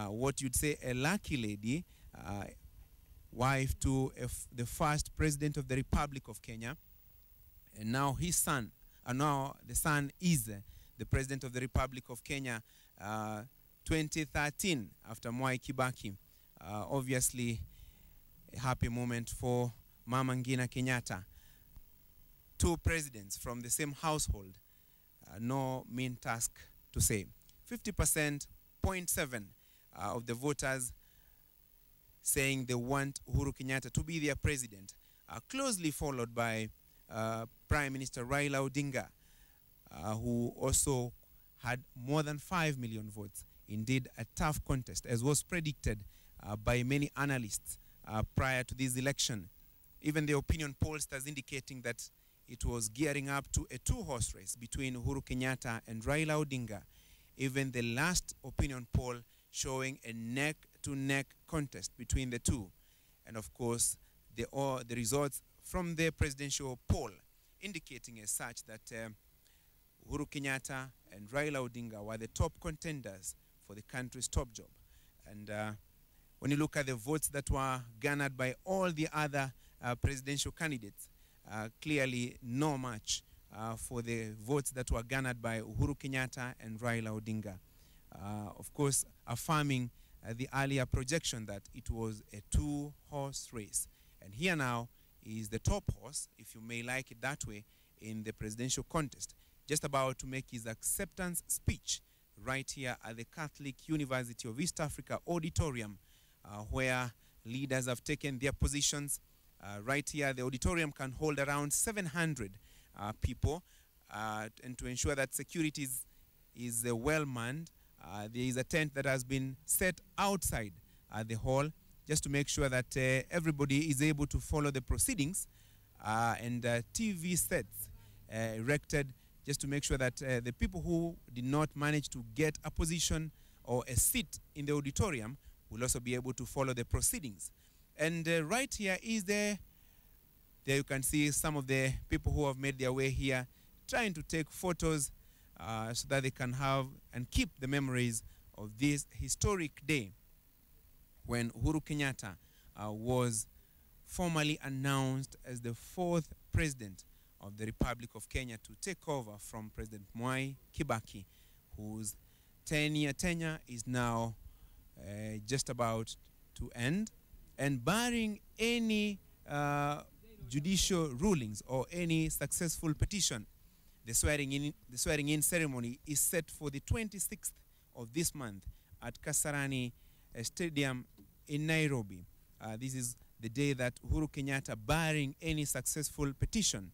What you'd say a lucky lady, wife to the first President of the Republic of Kenya. And now his son, now the son is the President of the Republic of Kenya, 2013, after Mwai Kibaki. Obviously, a happy moment for Mama Ngina Kenyatta. Two presidents from the same household, no mean task to say. 50.7% of the voters saying they want Uhuru Kenyatta to be their president, closely followed by Prime Minister Raila Odinga, who also had more than 5 million votes. Indeed, a tough contest, as was predicted by many analysts prior to this election. Even the opinion pollsters indicating that it was gearing up to a two-horse race between Uhuru Kenyatta and Raila Odinga even the last opinion poll showing a neck-to-neck contest between the two. And of course, the results from the presidential poll indicating as such that Uhuru Kenyatta and Raila Odinga were the top contenders for the country's top job. And when you look at the votes that were garnered by all the other presidential candidates, clearly no match for the votes that were garnered by Uhuru Kenyatta and Raila Odinga. Of course, affirming the earlier projection that it was a two-horse race. And here now is the top horse, if you may like it that way, in the presidential contest, just about to make his acceptance speech right here at the Catholic University of East Africa auditorium, where leaders have taken their positions. Right here, the auditorium can hold around 700 people, and to ensure that security is well manned, there is a tent that has been set outside the hall just to make sure that everybody is able to follow the proceedings, and TV sets erected just to make sure that the people who did not manage to get a position or a seat in the auditorium will also be able to follow the proceedings. And right here is there you can see some of the people who have made their way here trying to take photos so that they can have and keep the memories of this historic day when Uhuru Kenyatta was formally announced as the 4th president of the Republic of Kenya to take over from President Mwai Kibaki, whose 10-year tenure is now just about to end. And barring any judicial rulings or any successful petition, the swearing-in ceremony is set for the 26th of this month at Kasarani Stadium in Nairobi. This is the day that Uhuru Kenyatta, barring any successful petition,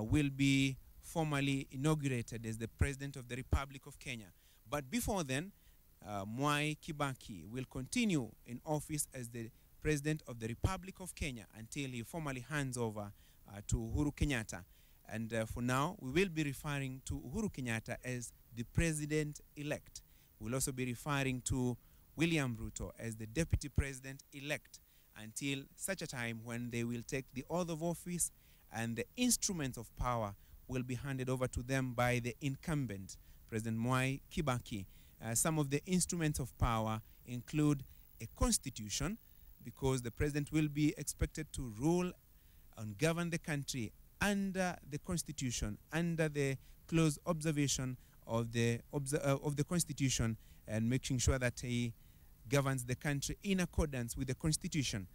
will be formally inaugurated as the President of the Republic of Kenya. But before then, Mwai Kibaki will continue in office as the President of the Republic of Kenya until he formally hands over to Uhuru Kenyatta. And for now, we will be referring to Uhuru Kenyatta as the President-elect. We'll also be referring to William Ruto as the Deputy President-elect until such a time when they will take the oath of office and the instruments of power will be handed over to them by the incumbent, President Mwai Kibaki. Some of the instruments of power include a constitution, because the president will be expected to rule and govern the country under the constitution, under the close observation of the constitution, and making sure that he governs the country in accordance with the constitution.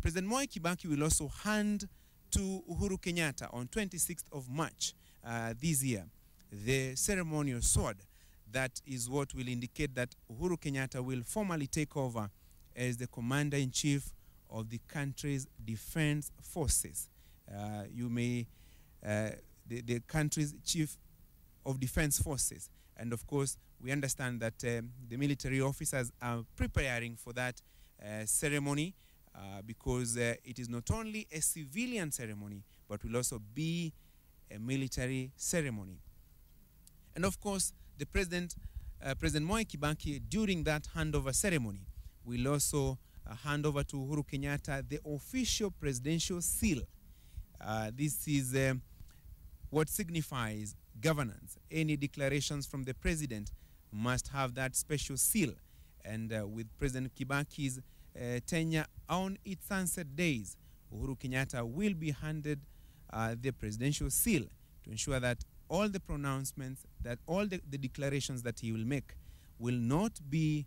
President Mwai Kibaki will also hand to Uhuru Kenyatta on 26th of March this year the ceremonial sword. That is what will indicate that Uhuru Kenyatta will formally take over as the Commander-in-Chief of the country's defense forces. The country's Chief of Defense Forces. And of course, we understand that the military officers are preparing for that ceremony because it is not only a civilian ceremony, but will also be a military ceremony. And of course, the President Mwai Kibaki, during that handover ceremony, will also hand over to Uhuru Kenyatta the official presidential seal. This is what signifies governance. Any declarations from the president must have that special seal. And with President Kibaki's tenure on its sunset days, Uhuru Kenyatta will be handed the presidential seal to ensure that all the pronouncements, that all the declarations that he will make will not be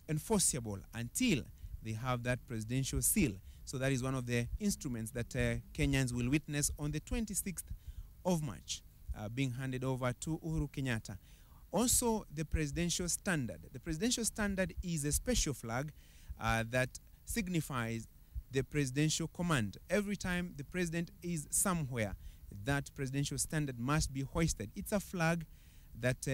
enforceable until they have that presidential seal. So that is one of the instruments that Kenyans will witness on the 26th of March, being handed over to Uhuru Kenyatta. Also, the presidential standard. The presidential standard is a special flag that signifies the presidential command. Every time the president is somewhere, that presidential standard must be hoisted. It's a flag that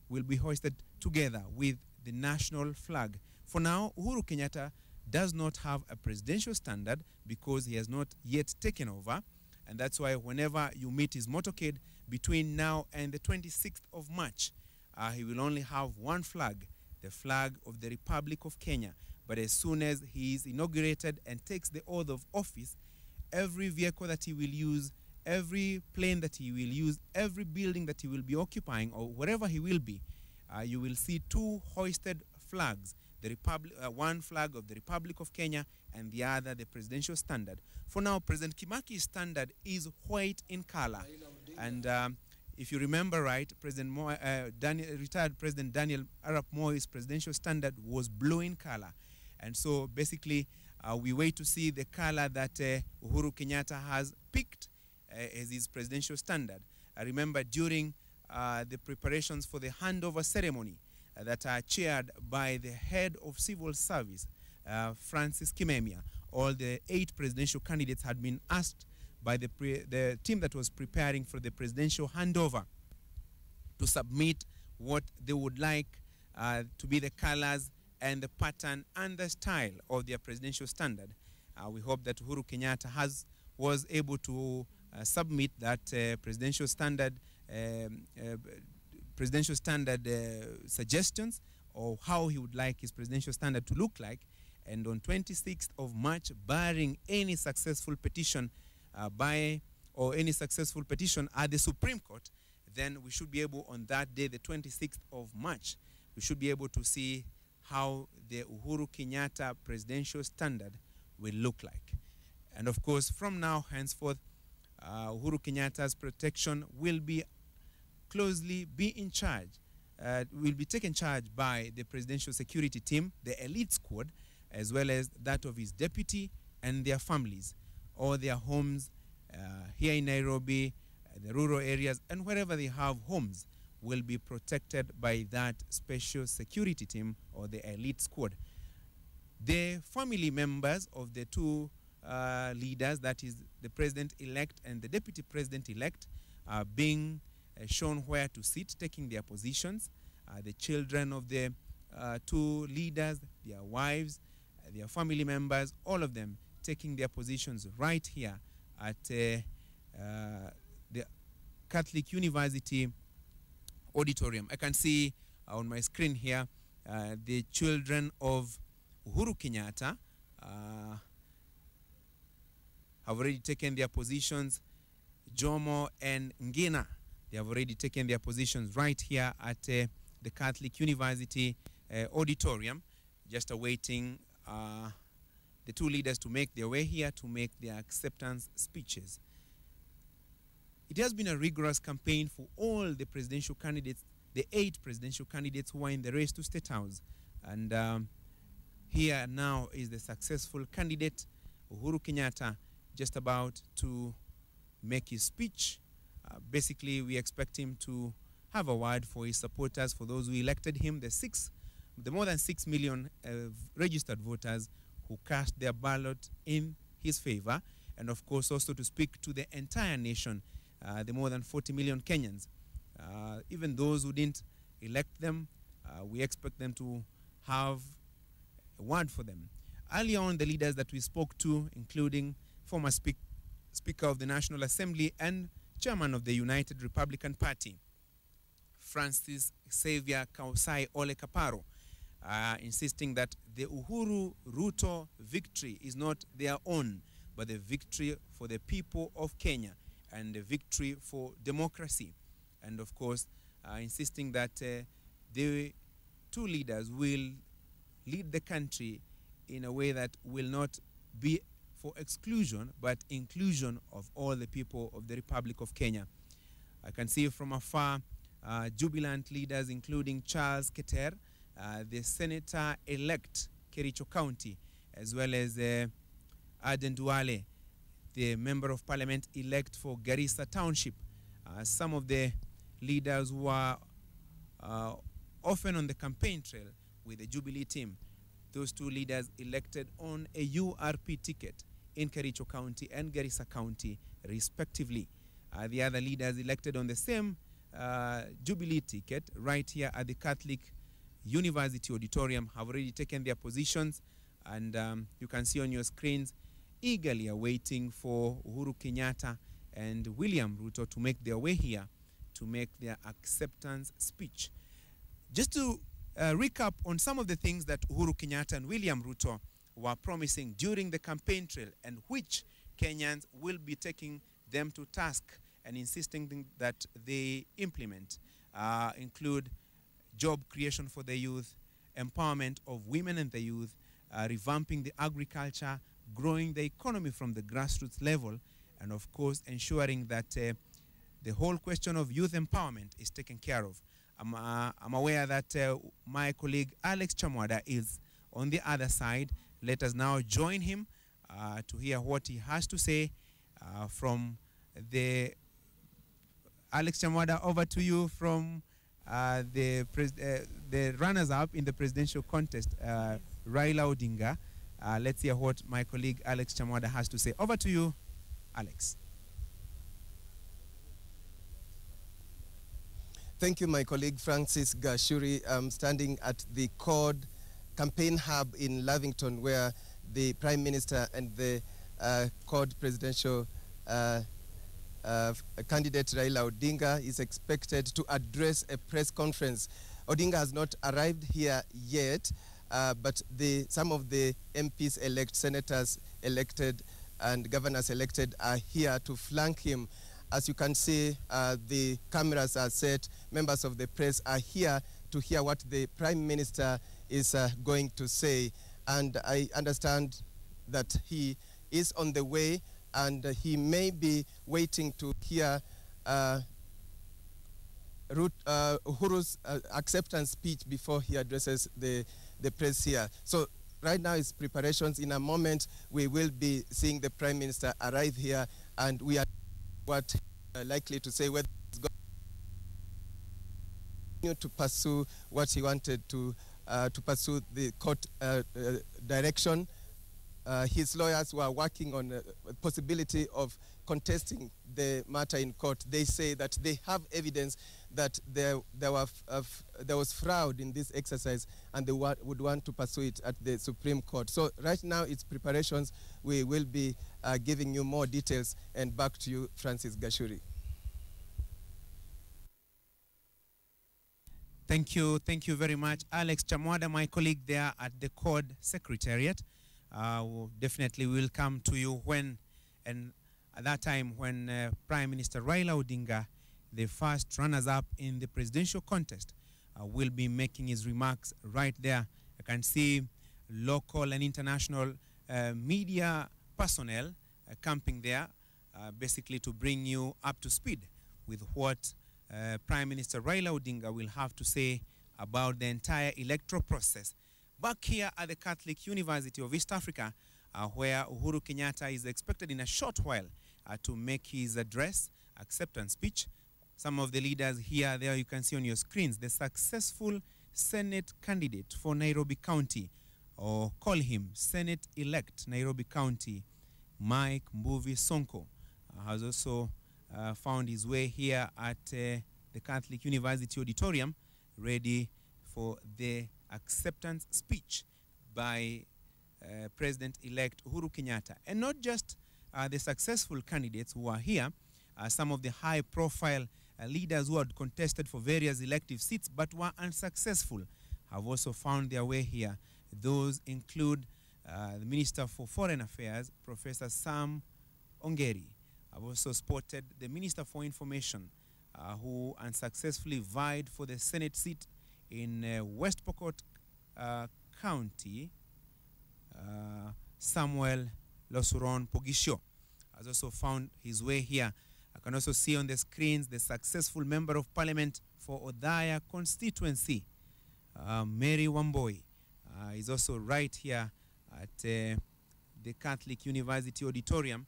will be hoisted together with the national flag. For now, Uhuru Kenyatta does not have a presidential standard because he has not yet taken over. And that's why whenever you meet his motorcade between now and the 26th of March, he will only have one flag, the flag of the Republic of Kenya. But as soon as he is inaugurated and takes the oath of office, every vehicle that he will use, every plane that he will use, every building that he will be occupying, or wherever he will be, you will see two hoisted flags, one flag of the Republic of Kenya and the other the presidential standard. For now, President Kimaki's standard is white in color. And if you remember right, retired President Daniel Arap Moi's presidential standard was blue in color. And so basically, we wait to see the color that Uhuru Kenyatta has picked as his presidential standard. I remember during the preparations for the handover ceremony that are chaired by the head of civil service, Francis Kimemia, all the 8 presidential candidates had been asked by the team that was preparing for the presidential handover to submit what they would like to be the colors and the pattern and the style of their presidential standard. We hope that Uhuru Kenyatta was able to submit that presidential standard suggestions, or how he would like his presidential standard to look like. And on 26th of March, barring any successful petition any successful petition at the Supreme Court, then we should be able, on that day, the 26th of March, we should be able to see how the Uhuru Kenyatta presidential standard will look like. And of course, from now henceforth, Uhuru Kenyatta's protection will be taken charge by the presidential security team, the elite squad, as well as that of his deputy and their families, or their homes here in Nairobi, the rural areas, and wherever they have homes, will be protected by that special security team or the elite squad. The family members of the two leaders, that is the president-elect and the deputy president-elect, are being shown where to sit, taking their positions. The children of the two leaders, their wives, their family members, all of them taking their positions right here at the Catholic University auditorium. I can see on my screen here the children of Uhuru Kenyatta have already taken their positions. Jomo and Ngina, they have already taken their positions right here at the Catholic University auditorium, just awaiting the two leaders to make their way here to make their acceptance speeches. It has been a rigorous campaign for all the presidential candidates, the 8 presidential candidates who are in the race to State House. And here now is the successful candidate, Uhuru Kenyatta, just about to make his speech. Basically, we expect him to have a word for his supporters, for those who elected him, the more than 6 million registered voters who cast their ballot in his favor, and of course also to speak to the entire nation, the more than 40 million Kenyans. Even those who didn't elect them, we expect them to have a word for them. Earlier on, the leaders that we spoke to, including former Speaker of the National Assembly and Chairman of the United Republican Party, Francis Xavier Kausai Ole Kaparo, insisting that the Uhuru Ruto victory is not their own, but the victory for the people of Kenya and the victory for democracy. And of course, insisting that the two leaders will lead the country in a way that will not be for exclusion, but inclusion of all the people of the Republic of Kenya. I can see from afar jubilant leaders, including Charles Keter, the Senator-elect Kericho County, as well as Aden Duale, the Member of Parliament-elect for Garissa Township. Some of the leaders who are often on the campaign trail with the Jubilee team. Those two leaders elected on a URP ticket in Kericho County and Garissa County, respectively. The other leaders elected on the same Jubilee ticket right here at the Catholic University auditorium have already taken their positions, and you can see on your screens eagerly awaiting for Uhuru Kenyatta and William Ruto to make their way here to make their acceptance speech. Just to recap on some of the things that Uhuru Kenyatta and William Ruto were promising during the campaign trail, and which Kenyans will be taking them to task and insisting that they implement, include job creation for the youth, empowerment of women and the youth, revamping the agriculture, growing the economy from the grassroots level, and of course ensuring that the whole question of youth empowerment is taken care of. I'm aware that my colleague Alex Chamwada is on the other side. Let us now join him to hear what he has to say from the... Alex Chamwada, over to you from the runners-up in the presidential contest, Raila Odinga. Let's hear what my colleague Alex Chamwada has to say. Over to you, Alex. Thank you, my colleague Francis Gashuri. I'm standing at the CORD campaign hub in Lavington, where the Prime Minister and the CORD presidential candidate Raila Odinga is expected to address a press conference. Odinga has not arrived here yet, but some of the MPs elect, senators elected, and governors elected are here to flank him. As you can see, the cameras are set. Members of the press are here to hear what the Prime Minister is going to say. And I understand that he is on the way, and he may be waiting to hear Uhuru's acceptance speech before he addresses the press here. So right now is preparations. In a moment, we will be seeing the Prime Minister arrive here, and we are what likely to say whether he's going to pursue what he wanted to pursue the court direction. His lawyers were working on a possibility of contesting the matter in court. They say that they have evidence that there was fraud in this exercise, and they would want to pursue it at the Supreme Court. So right now it's preparations. We will be giving you more details, and back to you, Francis Gashuri. Thank you very much, Alex Chamwada, my colleague there at the CORD Secretariat. Definitely will come to you when, and at that time when Prime Minister Raila Odinga, the first runners-up in the presidential contest, will be making his remarks right there. I can see local and international media personnel camping there, basically to bring you up to speed with what Prime Minister Raila Odinga will have to say about the entire electoral process. Back here at the Catholic University of East Africa, where Uhuru Kenyatta is expected in a short while to make his address, acceptance speech. Some of the leaders here, there you can see on your screens, the successful Senate candidate for Nairobi County, or call him Senate-elect Nairobi County, Mike Mbuvi Sonko, has also found his way here at the Catholic University Auditorium, ready for the acceptance speech by President-elect Uhuru Kenyatta. And not just the successful candidates who are here, some of the high-profile leaders who had contested for various elective seats but were unsuccessful have also found their way here. Those include the Minister for Foreign Affairs, Professor Sam Ongeri. I've also spotted the Minister for Information, who unsuccessfully vied for the Senate seat in West Pokot County. Samuel Losuron Pogisho has also found his way here. I can also see on the screens the successful Member of Parliament for Odaya constituency, Mary Wamboi, is also right here at the Catholic University Auditorium,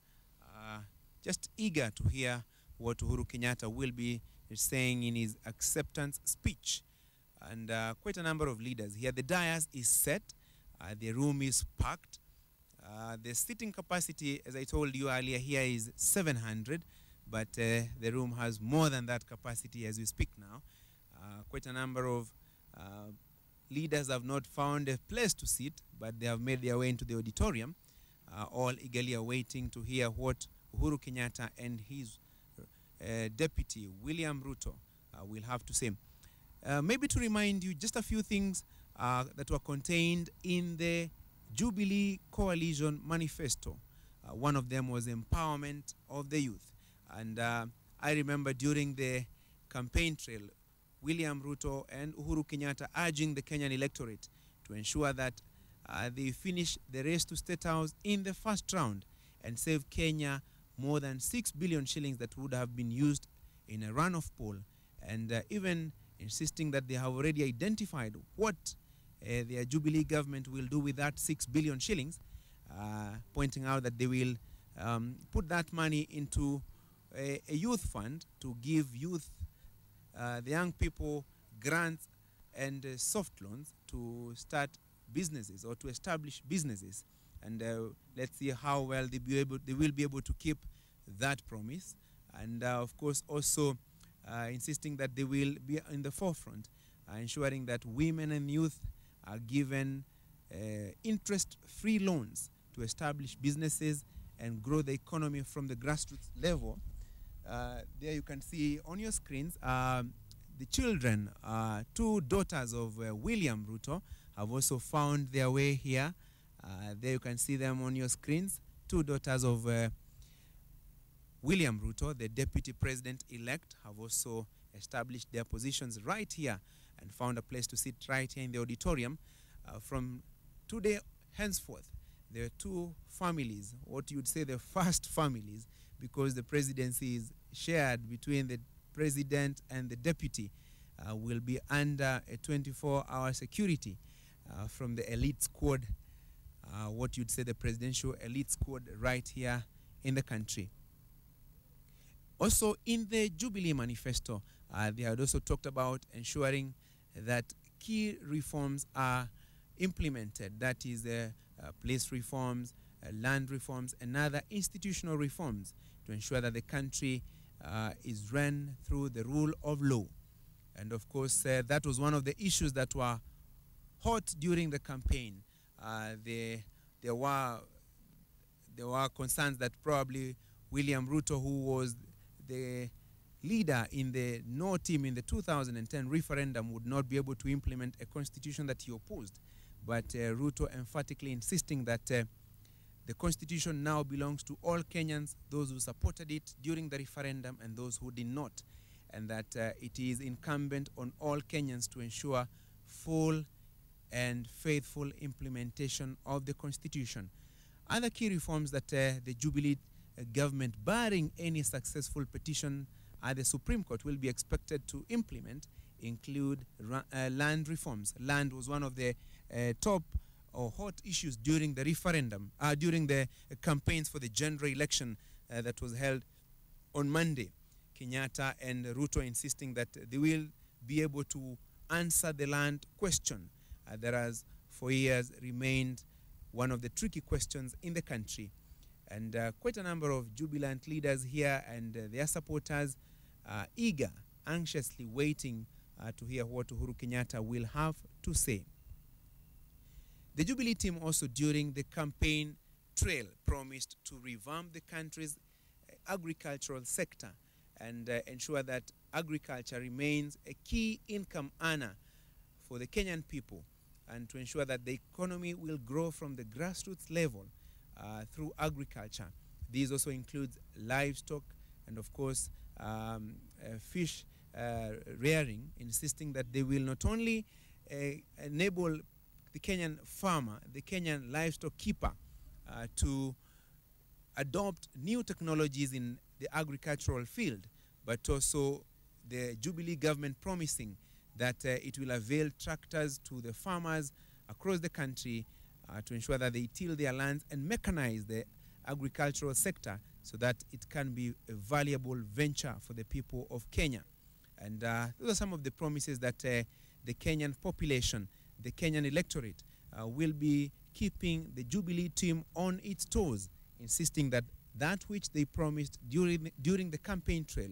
just eager to hear what Uhuru Kenyatta will be saying in his acceptance speech. And quite a number of leaders here. The dais is set. The room is packed. The seating capacity, as I told you earlier, here is 700, but the room has more than that capacity as we speak now. Quite a number of leaders have not found a place to sit, but they have made their way into the auditorium, all eagerly awaiting to hear what Uhuru Kenyatta and his deputy, William Ruto, will have to say. maybe to remind you just a few things that were contained in the Jubilee Coalition Manifesto. One of them was empowerment of the youth. And I remember during the campaign trail, William Ruto and Uhuru Kenyatta urging the Kenyan electorate to ensure that they finish the race to State House in the first round and save Kenya more than 6 billion shillings that would have been used in a runoff poll, and even insisting that they have already identified what their Jubilee government will do with that 6 billion shillings, pointing out that they will put that money into a youth fund to give youth, the young people, grants and soft loans to start businesses or to establish businesses. And let's see how well they will be able to keep that promise. And of course also insisting that they will be in the forefront, ensuring that women and youth are given interest-free loans to establish businesses and grow the economy from the grassroots level. There you can see on your screens the children, two daughters of William Ruto have also found their way here. There you can see them on your screens, two daughters of William Ruto, the deputy president-elect, have also established their positions right here and found a place to sit right here in the auditorium. From today henceforth, there are two families, what you would say the first families, because the presidency is shared between the president and the deputy, will be under a 24-hour security from the elite squad, what you'd say the presidential elite squad right here in the country. Also in the Jubilee Manifesto, they had also talked about ensuring that key reforms are implemented, that is police reforms, land reforms, and other institutional reforms to ensure that the country is run through the rule of law. And of course, that was one of the issues that were hot during the campaign. There were concerns that probably William Ruto, who was the leader in the No team in the 2010 referendum, would not be able to implement a constitution that he opposed. But Ruto emphatically insisting that the constitution now belongs to all Kenyans, those who supported it during the referendum and those who did not, and that it is incumbent on all Kenyans to ensure full and faithful implementation of the constitution. Other key reforms that the Jubilee government, barring any successful petition at the Supreme Court, will be expected to implement include land reforms. Land was one of the top or hot issues during the referendum, during the campaigns for the general election that was held on Monday. Kenyatta and Ruto insisting that they will be able to answer the land question that has for years remained one of the tricky questions in the country. And quite a number of jubilant leaders here and their supporters are eager, anxiously waiting to hear what Uhuru Kenyatta will have to say. The Jubilee team also during the campaign trail promised to revamp the country's agricultural sector and ensure that agriculture remains a key income earner for the Kenyan people, and to ensure that the economy will grow from the grassroots level through agriculture. These also includes livestock and of course fish rearing, insisting that they will not only enable the Kenyan farmer, the Kenyan livestock keeper to adopt new technologies in the agricultural field, but also the Jubilee government promising that it will avail tractors to the farmers across the country to ensure that they till their lands and mechanize the agricultural sector so that it can be a valuable venture for the people of Kenya. And those are some of the promises that the Kenyan population, the Kenyan electorate, will be keeping the Jubilee team on its toes, insisting that that which they promised during the campaign trail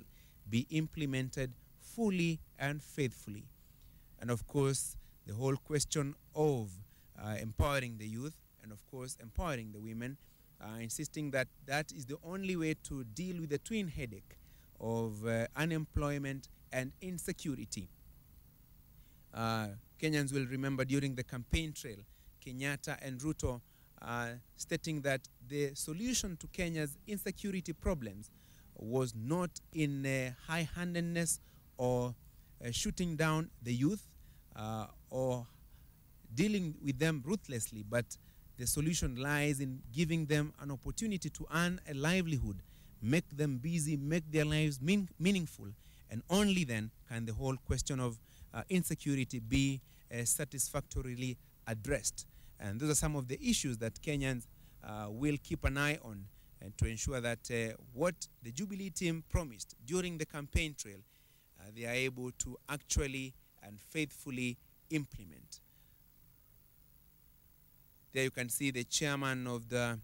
be implemented fully and faithfully. And of course, the whole question of empowering the youth and of course empowering the women, insisting that that is the only way to deal with the twin headache of unemployment and insecurity. Kenyans will remember during the campaign trail, Kenyatta and Ruto stating that the solution to Kenya's insecurity problems was not in high-handedness or shooting down the youth or dealing with them ruthlessly, but the solution lies in giving them an opportunity to earn a livelihood, make them busy, make their lives meaningful, and only then can the whole question of insecurity be satisfactorily addressed. And those are some of the issues that Kenyans will keep an eye on, and to ensure that what the Jubilee team promised during the campaign trail, they are able to actually and faithfully implement. There you can see the chairman of the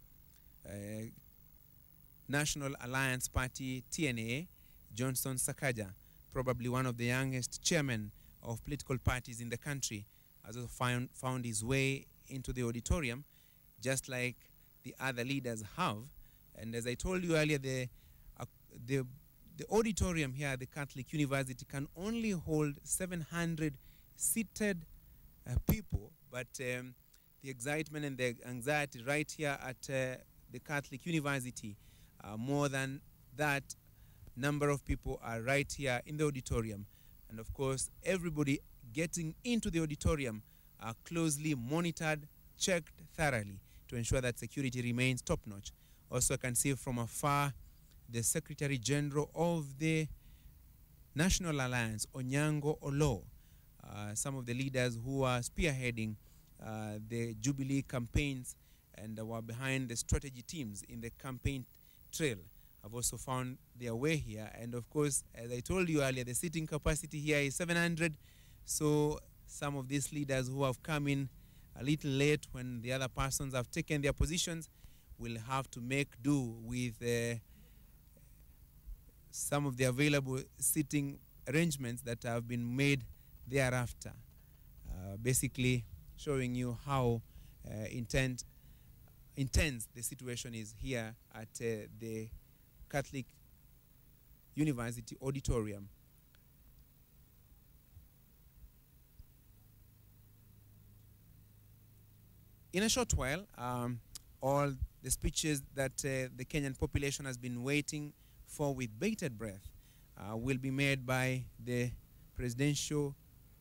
National Alliance Party, TNA, Johnson Sakaja, probably one of the youngest chairmen of political parties in the country, has also found his way into the auditorium, just like the other leaders have. And as I told you earlier, the auditorium here at the Catholic University can only hold 700 seated people, but the excitement and the anxiety right here at the Catholic University, more than that number of people are right here in the auditorium. And of course, everybody getting into the auditorium are closely monitored, checked thoroughly to ensure that security remains top-notch. Also, I can see from afar the Secretary General of the National Alliance, Onyango Olo, some of the leaders who are spearheading the Jubilee campaigns and were behind the strategy teams in the campaign trail, have also found their way here. And of course, as I told you earlier, the seating capacity here is 700. So some of these leaders who have come in a little late when the other persons have taken their positions will have to make do with some of the available seating arrangements that have been made thereafter. Basically showing you how intense the situation is here at the Catholic University Auditorium. In a short while, all the speeches that the Kenyan population has been waiting for with bated breath will be made by the presidential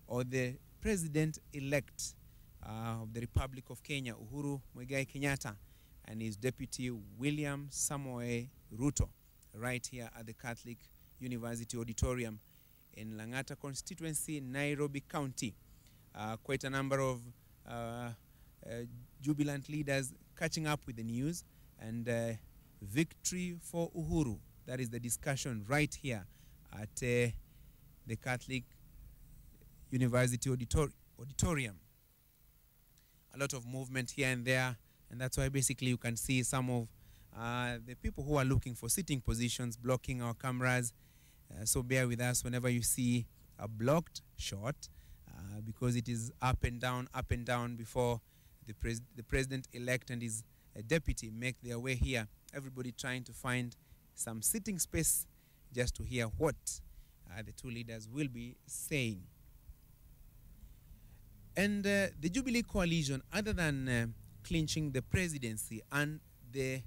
or the president-elect of the Republic of Kenya, Uhuru Muigai Kenyatta, and his deputy William Samoei Ruto, right here at the Catholic University Auditorium in Lang'ata constituency, Nairobi County. Quite a number of jubilant leaders catching up with the news, and victory for Uhuru. That is the discussion right here at the Catholic University Auditorium. A lot of movement here and there, and that's why basically you can see some of the people who are looking for sitting positions blocking our cameras. So bear with us whenever you see a blocked shot, because it is up and down before the president-elect and his deputy make their way here. Everybody trying to find some sitting space just to hear what the two leaders will be saying. And the Jubilee coalition, other than clinching the presidency and the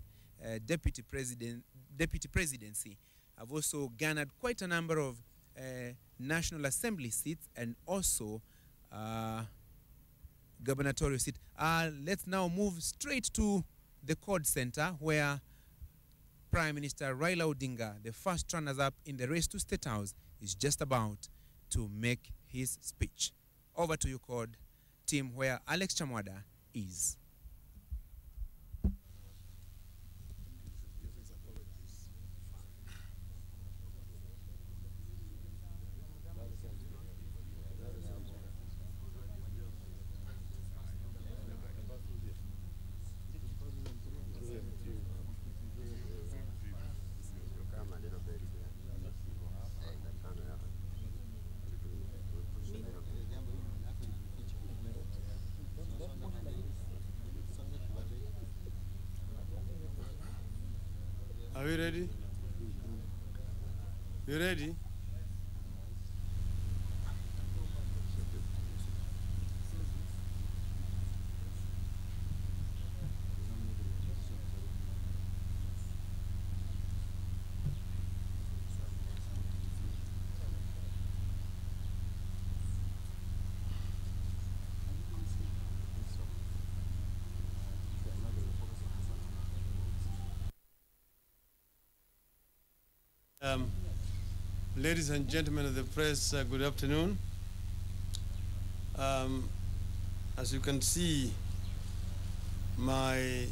deputy presidency, have also garnered quite a number of National Assembly seats and also gubernatorial seat. Let's now move straight to the Code Center, where Prime Minister Raila Odinga, the first runners-up in the race to State House, is just about to make his speech. Over to you, Code team, where Alex Chamwada is. Are we ready? You ready? Ladies and gentlemen of the press, good afternoon. As you can see, my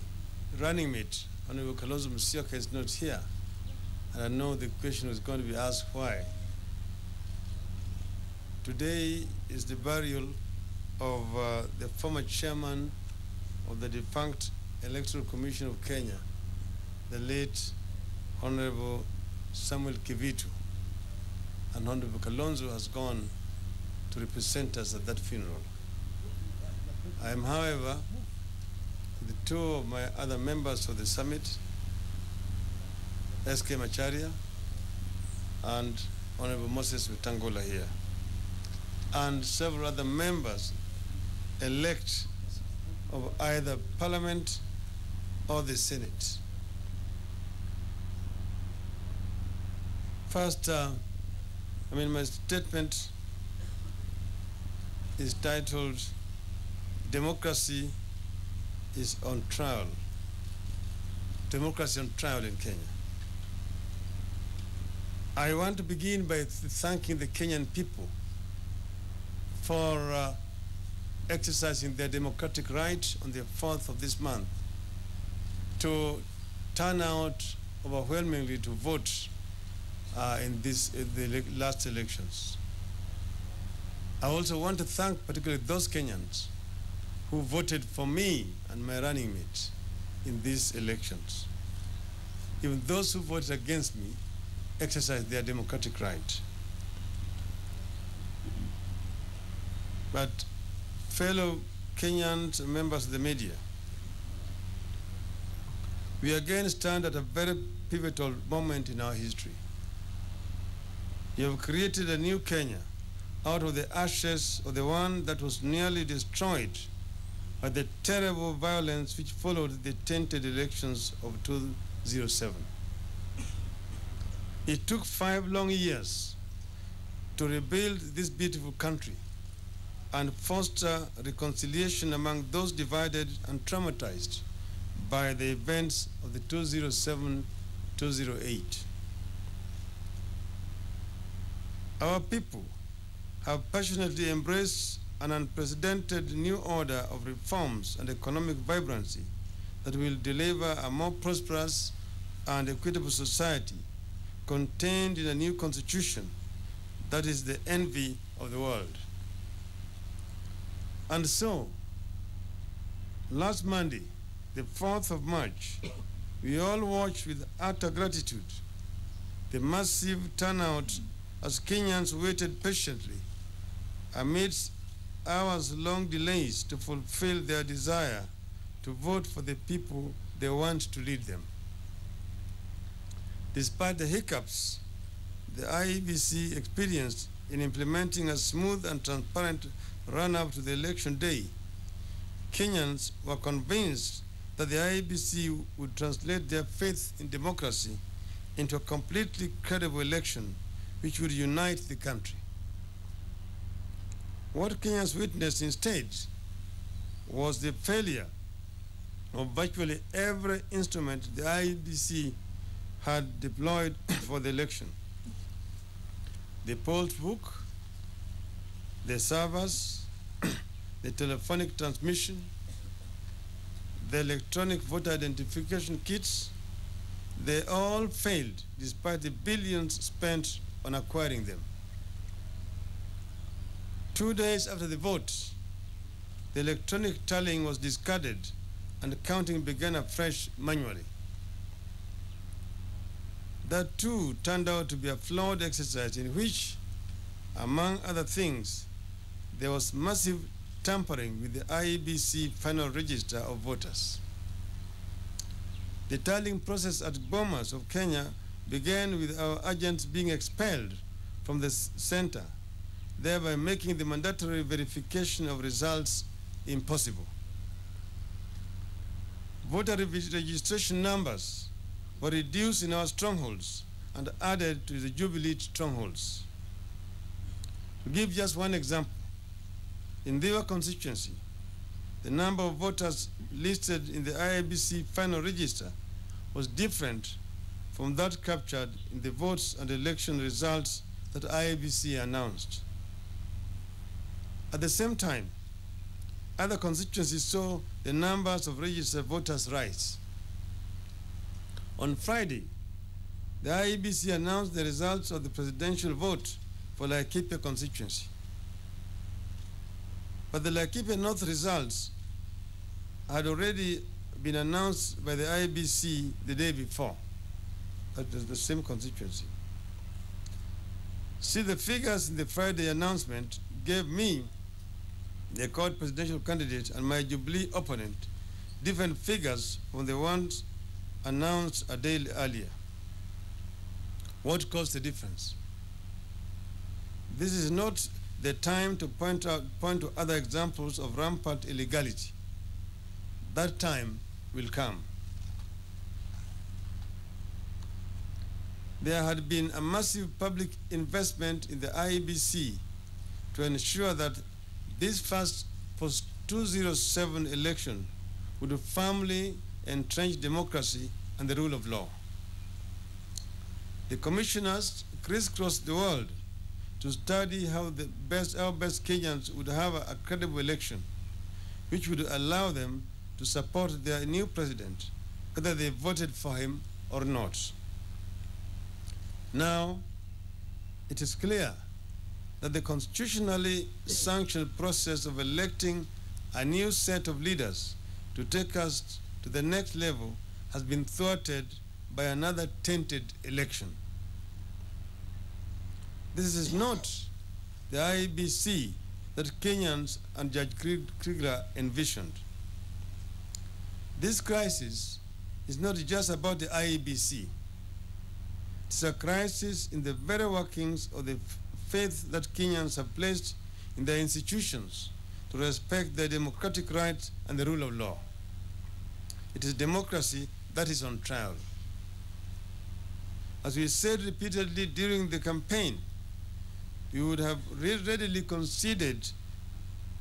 running mate, Honorable Kalonzo Musyoka, is not here. And I know the question was going to be asked why. Today is the burial of the former chairman of the defunct Electoral Commission of Kenya, the late Honorable Samuel Kivitu. And Honorable Kalonzo has gone to represent us at that funeral. I am, however, with the two of my other members of the summit, S.K. Macharia and Honorable Moses Wetangula here, and several other members elect of either Parliament or the Senate. First, my statement is titled, Democracy is on Trial. Democracy on Trial in Kenya. I want to begin by thanking the Kenyan people for exercising their democratic right on the 4th of this month to turn out overwhelmingly to vote in the last elections. I also want to thank particularly those Kenyans who voted for me and my running mate in these elections. Even those who voted against me exercised their democratic right. But fellow Kenyans and members of the media, we again stand at a very pivotal moment in our history. You have created a new Kenya out of the ashes of the one that was nearly destroyed by the terrible violence which followed the tainted elections of 2007. It took 5 long years to rebuild this beautiful country and foster reconciliation among those divided and traumatized by the events of the 2007-2008. Our people have passionately embraced an unprecedented new order of reforms and economic vibrancy that will deliver a more prosperous and equitable society contained in a new constitution that is the envy of the world. And so, last Monday, the 4th of March, we all watched with utter gratitude the massive turnout as Kenyans waited patiently amidst hours-long delays to fulfill their desire to vote for the people they want to lead them. Despite the hiccups the IEBC experienced in implementing a smooth and transparent run-up to the election day, Kenyans were convinced that the IEBC would translate their faith in democracy into a completely credible election which would unite the country. What Kenyans witnessed instead was the failure of virtually every instrument the IEBC had deployed for the election. The polls book, the servers, the telephonic transmission, the electronic voter identification kits, they all failed despite the billions spent on acquiring them. 2 days after the vote, the electronic tallying was discarded and counting began afresh manually. That too turned out to be a flawed exercise in which, among other things, there was massive tampering with the IEBC final register of voters. The tallying process at Bomas of Kenya began with our agents being expelled from the center, thereby making the mandatory verification of results impossible. Voter registration numbers were reduced in our strongholds and added to the Jubilee strongholds. To give just one example, in their constituency, the number of voters listed in the IEBC final register was different from that captured in the votes and election results that IEBC announced. At the same time, other constituencies saw the numbers of registered voters rise. On Friday, the IEBC announced the results of the presidential vote for Laikipia constituency. But the Laikipia North results had already been announced by the IEBC the day before. That is the same constituency. See, the figures in the Friday announcement gave me, the court presidential candidate, and my Jubilee opponent different figures from the ones announced a day earlier. What caused the difference? This is not the time to point to other examples of rampant illegality. That time will come. There had been a massive public investment in the IEBC to ensure that this first post-2007 election would firmly entrench democracy and the rule of law. The commissioners crisscrossed the world to study how our best Kenyans would have a credible election, which would allow them to support their new president, whether they voted for him or not. Now, it is clear that the constitutionally sanctioned process of electing a new set of leaders to take us to the next level has been thwarted by another tainted election. This is not the IEBC that Kenyans and Judge Krieger envisioned. This crisis is not just about the IEBC. It's a crisis in the very workings of the faith that Kenyans have placed in their institutions to respect their democratic rights and the rule of law. It is democracy that is on trial. As we said repeatedly during the campaign, we would have readily conceded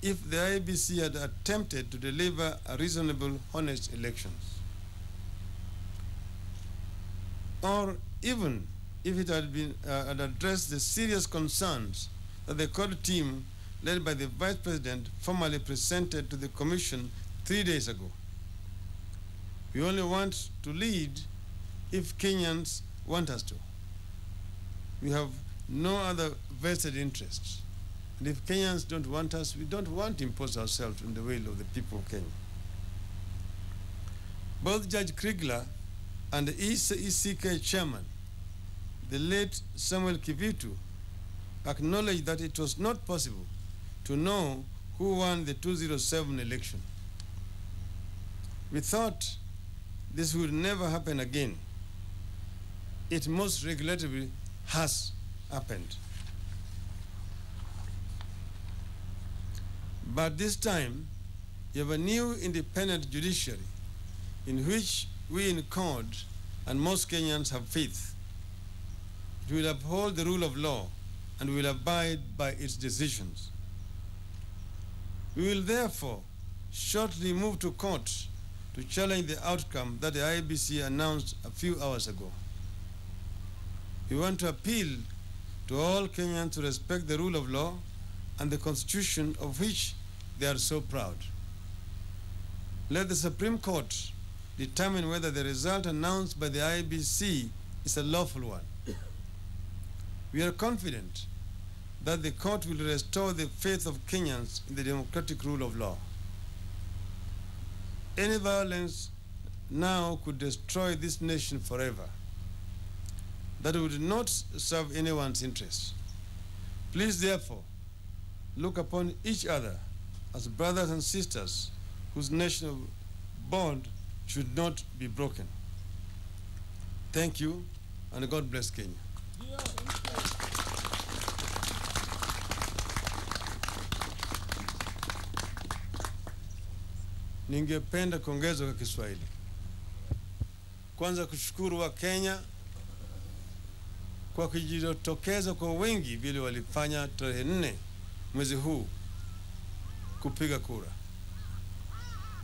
if the IEBC had attempted to deliver a reasonable, honest elections. Or even if it had addressed the serious concerns that the court team led by the Vice President formally presented to the Commission 3 days ago. We only want to lead if Kenyans want us to. We have no other vested interests. And if Kenyans don't want us, we don't want to impose ourselves in the will of the people of Kenya. Both Judge Krieger and the ECK chairman, the late Samuel Kivitu, acknowledged that it was not possible to know who won the 2007 election. We thought this would never happen again. It most regrettably has happened. But this time, you have a new independent judiciary in which we in court and most Kenyans have faith. It will uphold the rule of law and will abide by its decisions. We will therefore shortly move to court to challenge the outcome that the IEBC announced a few hours ago. We want to appeal to all Kenyans to respect the rule of law and the Constitution of which they are so proud. Let the Supreme Court determine whether the result announced by the IEBC is a lawful one. We are confident that the court will restore the faith of Kenyans in the democratic rule of law. Any violence now could destroy this nation forever. That would not serve anyone's interests. Please, therefore, look upon each other as brothers and sisters whose national bond should not be broken. Thank you, and God bless Kenya. Ningependa kuongeza kwa Kiswahili. Kwanza kushukuru wa Kenya kwa kujitokeza kwa wingi vile walifanya tarehe 4 mwezi huu kupiga kura.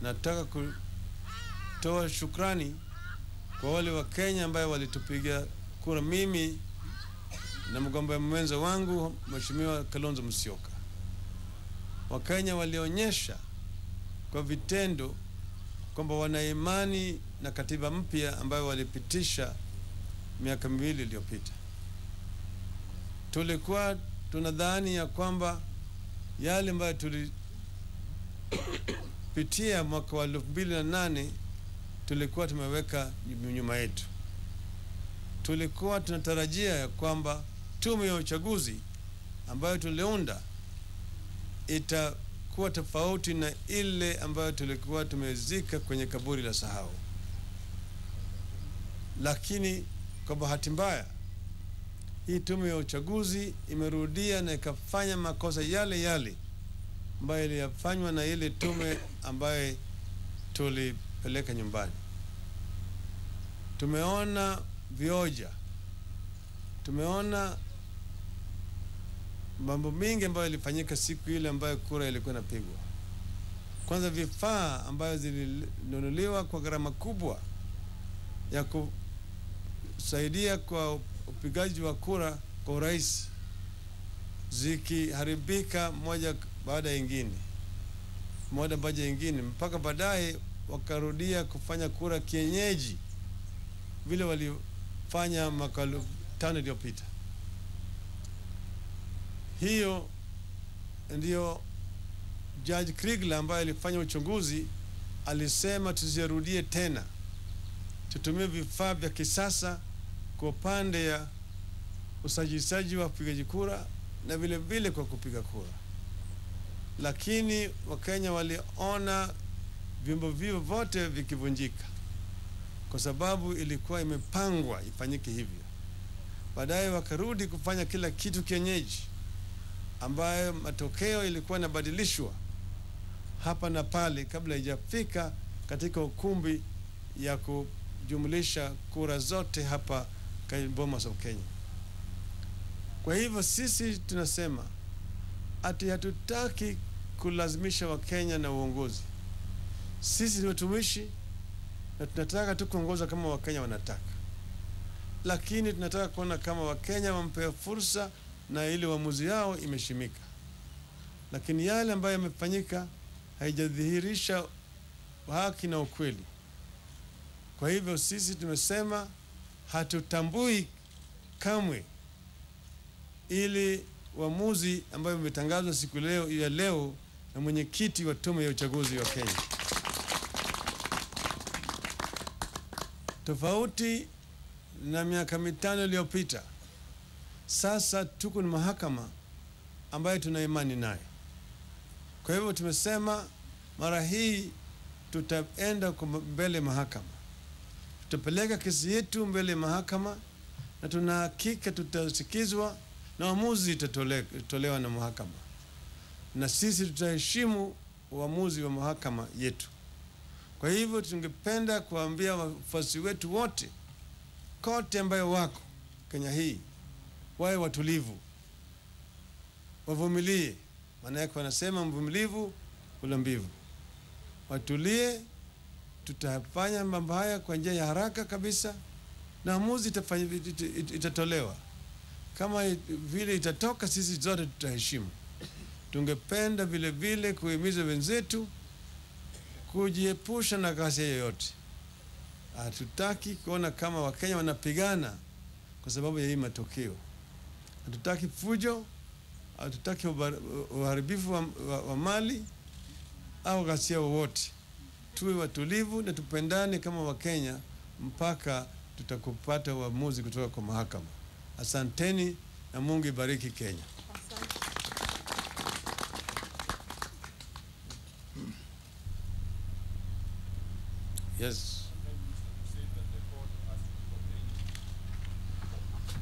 Nataka kutoa shukrani kwa wale wa Kenya ambao walitupiga kura, mimi na mgombea mwenza wangu Mheshimiwa Kalonzo Musyoka. Wakenya walionyesha kwa vitendo kwamba wana imani na katiba mpya ambayo walipitisha miaka 2 iliyopita. Tulikuwa tunadhani ya kwamba yale ambayo tulipitia mwaka wa 2008 tulikuwa tumeweka nyuma yetu. Tulikuwa tunatarajia ya kwamba tume ya uchaguzi ambayo tuliunda itakuwa tofauti na ile ambayo tulikuwa tumezika kwenye kaburi la sahau. Lakini kwa bahati mbaya hii tume ya uchaguzi imerudia na ikafanya makosa yale yale ambayo iliyafanywa na ile tume ambayo tulipeleka nyumbani. Tumeona vioja, tumeona mambo mengi ambayo ilifanyika siku ile ambayo kura ilikuwa inapigwa. Kwanza vifaa ambayo zilinunuliwa kwa gharama kubwa ya kusaidia kwa upigaji wa kura kwa urahisi, zikiharibika moja baada ya nyingine, mpaka baadaye wakarudia kufanya kura kienyeji vile walifanya mwaka 5 iliyopita. Hiyo ndio Judge Kriegler ambaye alifanya uchunguzi alisema tusirudie tena, tutumie vifaa vya kisasa kwa upande ya usajilishaji wa kupiga kura na vile vile kwa kupiga kura. Lakini Wakenya waliona vyombo vivyo vote vikivunjika kwa sababu ilikuwa imepangwa ifanyike hivyo. Baadaye wakarudi kufanya kila kitu kienyeji, ambayo matokeo ilikuwa inabadilishwa hapa na pale kabla haijafika katika ukumbi ya kujumlisha kura zote hapa Bomas of Kenya. Kwa hivyo sisi tunasema ati hatutaki kulazimisha Wakenya na uongozi. Sisi ni watumishi na tunataka tu kuongoza kama Wakenya wanataka, lakini tunataka kuona kama Wakenya wampewa fursa na ile uamuzi yao imeshimika. Lakini yale ambayo yamefanyika haijadhihirisha haki na ukweli. Kwa hivyo sisi tumesema hatutambui kamwe ili uamuzi ambayo umetangazwa siku ya leo na mwenyekiti wa tume ya uchaguzi wa Kenya. Tofauti na miaka 5 iliyopita, sasa tuko na mahakama ambayo tuna imani nayo. Kwa hivyo tumesema mara hii tutaenda mbele mahakama, tutapeleka kesi yetu mbele mahakama, na tuna hakika tutasikizwa na uamuzi utatolewa na mahakama, na sisi tutaheshimu uamuzi wa mahakama yetu. Kwa hivyo tungependa kuambia wafuasi wetu wote kote ambayo wako Kenya hii wawe watulivu, wavumilie. Maana yake wanasema mvumilivu hula mbivu. Watulie, tutafanya mambo haya kwa njia ya haraka kabisa na uamuzi itatolewa. Kama vile itatoka, sisi zote tutaheshimu. Tungependa vile vile kuhimiza wenzetu kujiepusha na ghasia yoyote. Hatutaki kuona kama Wakenya wanapigana kwa sababu ya hii matokeo. Hatutaki fujo, hatutaki uharibifu wa mali au ghasia wowote. Tuwe watulivu na tupendane kama Wakenya mpaka tutakupata uamuzi kutoka kwa mahakama. Asanteni na Mungu ibariki Kenya. Yes.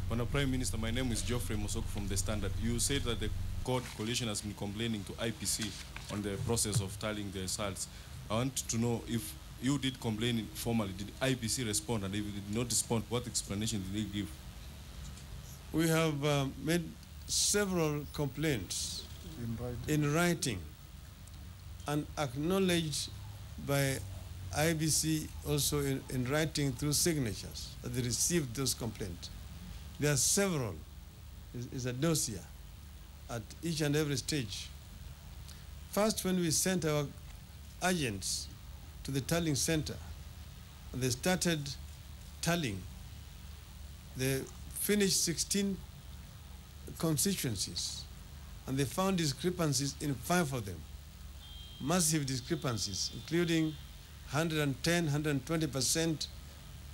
Honourable Prime Minister, my name is Geoffrey Mosoko from The Standard. You said that the court coalition has been complaining to IPC on the process of tallying the results. I want to know if you did complain formally, did IPC respond? And if it did not respond, what explanation did they give? We have made several complaints in writing and acknowledged by IBC also in writing through signatures that they received those complaints. There are several. Is a dossier at each and every stage. First, when we sent our agents to the tallying center, they started tallying. They finished 16 constituencies, and they found discrepancies in 5 of them. Massive discrepancies, including 110, 120%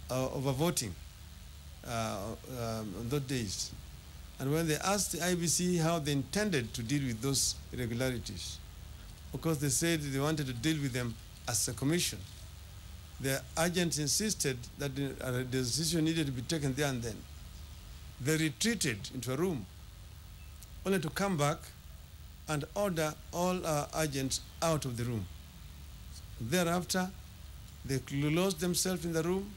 overvoting on those days. And when they asked the IBC how they intended to deal with those irregularities, of course they said they wanted to deal with them as a commission. The agents insisted that the decision needed to be taken there and then. They retreated into a room, only to come back and order all our agents out of the room. Thereafter, they closed themselves in the room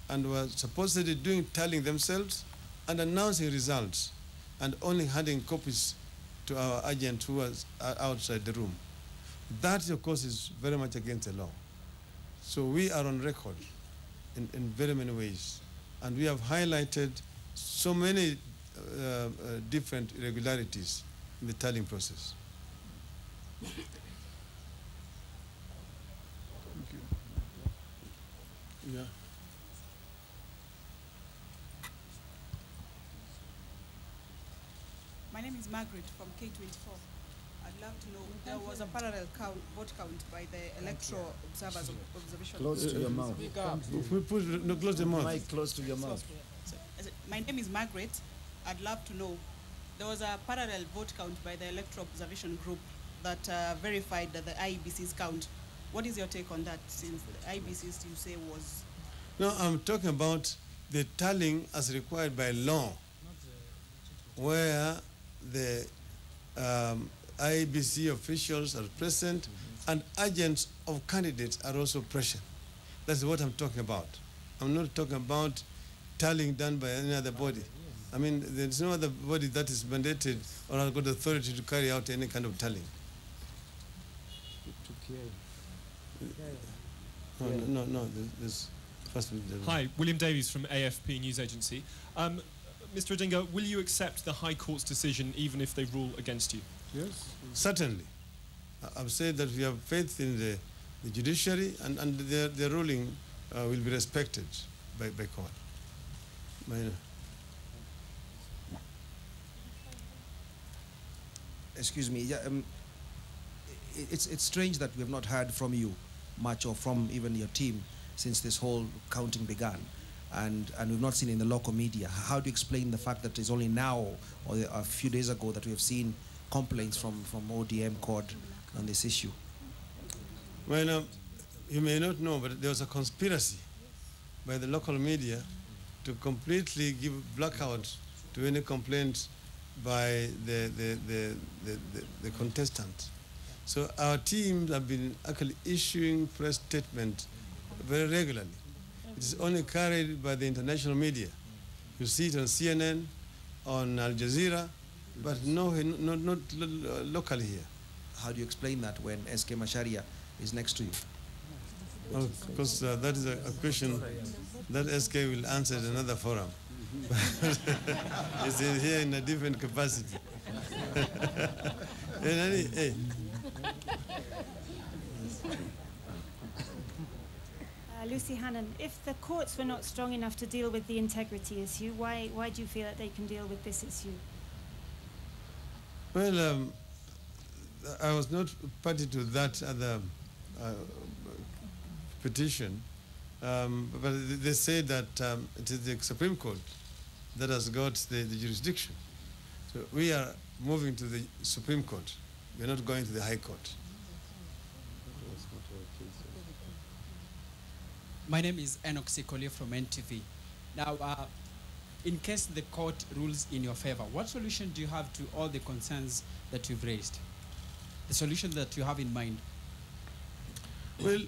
and were supposedly tallying themselves and announcing results, and only handing copies to our agent who was outside the room. That, of course, is very much against the law. So we are on record in very many ways. And we have highlighted so many different irregularities in the tallying process. Thank you. Yeah. My name is Margaret from K24. I'd love to know, there was a parallel vote count by the electoral observers observation. Close to your mouth. If we put no, close the mouth. Mic close to your mouth. My name is Margaret. I'd love to know, there was a parallel vote count by the electoral observation group that verified that the IEBC's count. What is your take on that, since the IEBC's you say was? No, I'm talking about the tallying as required by law, where the IEBC officials are present and agents of candidates are also present. That's what I'm talking about. I'm not talking about tallying done by any other body. I mean, there's no other body that is mandated or has got authority to carry out any kind of tallying. No, there's first. Hi, William Davies from AFP News Agency. Mr. Odinga, will you accept the High Court's decision even if they rule against you? Yes, certainly. I've said that we have faith in the judiciary, and their ruling will be respected by court. Excuse me. Yeah, it's strange that we have not heard from you much, or from even your team, since this whole counting began. And we've not seen in the local media. How do you explain the fact that it's only now, or a few days ago, that we have seen complaints from ODM CORD on this issue? Well, you may not know, but there was a conspiracy by the local media to completely give blackout to any complaint by the contestant. So our teams have been actually issuing press statements very regularly. It is only carried by the international media. You see it on CNN, on Al Jazeera, but not locally here. How do you explain that when SK Macharia is next to you? Well, because that is a question that SK will answer at another forum. It's here in a different capacity. Hey. Lucy Hannon, if the courts were not strong enough to deal with the integrity issue, why do you feel that they can deal with this issue? Well, I was not party to that other petition, but they say that it is the Supreme Court that has got the jurisdiction. So we are moving to the Supreme Court. We are not going to the High Court. My name is Enoch Sikoli from NTV. Now, in case the court rules in your favor, what solution do you have to all the concerns that you've raised? The solution that you have in mind? Well,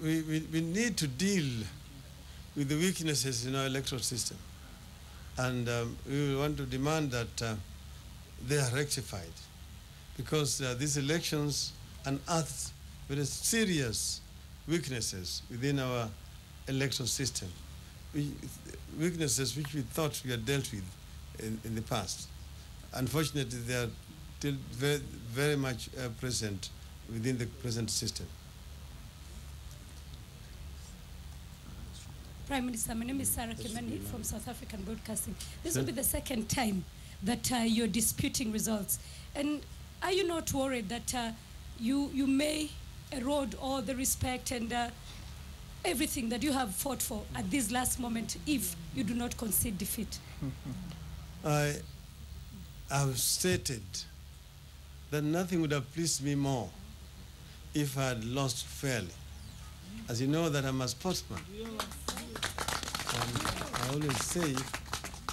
we need to deal with the weaknesses in our electoral system. And we want to demand that they are rectified, because these elections unearthed very serious weaknesses within our election system, weaknesses which we thought we had dealt with in the past. Unfortunately, they are still very, very much present within the present system. Prime Minister, my name is Sarah Kimani from South African Broadcasting. This will be the second time that you're disputing results. And are you not worried that you may erode all the respect and everything that you have fought for at this last moment if you do not concede defeat? I have stated that nothing would have pleased me more if I had lost fairly. As you know that I'm a sportsman. And I always say,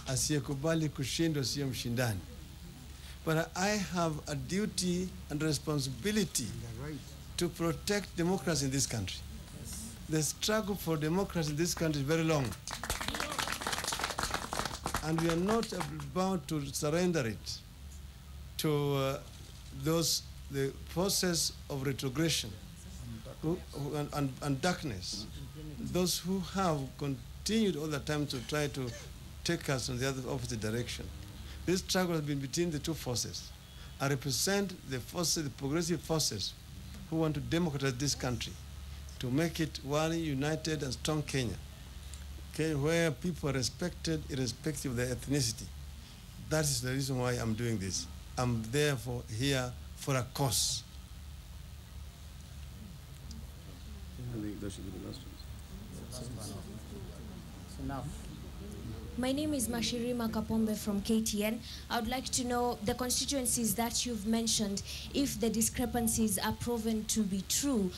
asiyekubali kushindwa siyo mshindani. But I have a duty and responsibility to protect democracy in this country. The struggle for democracy in this country is very long. And we are not about to surrender it to the process of retrogression and darkness. Those who have continued all the time to try to take us in the opposite direction. This struggle has been between the two forces. I represent the forces, the progressive forces, who want to democratize this country, to make it one united and strong Kenya, okay, where people are respected irrespective of their ethnicity. That is the reason why I'm doing this. I'm therefore here for a cause. I think that should be the last one. It's enough. My name is Mashirima Kapombe from KTN. I would like to know the constituencies that you've mentioned, if the discrepancies are proven to be true,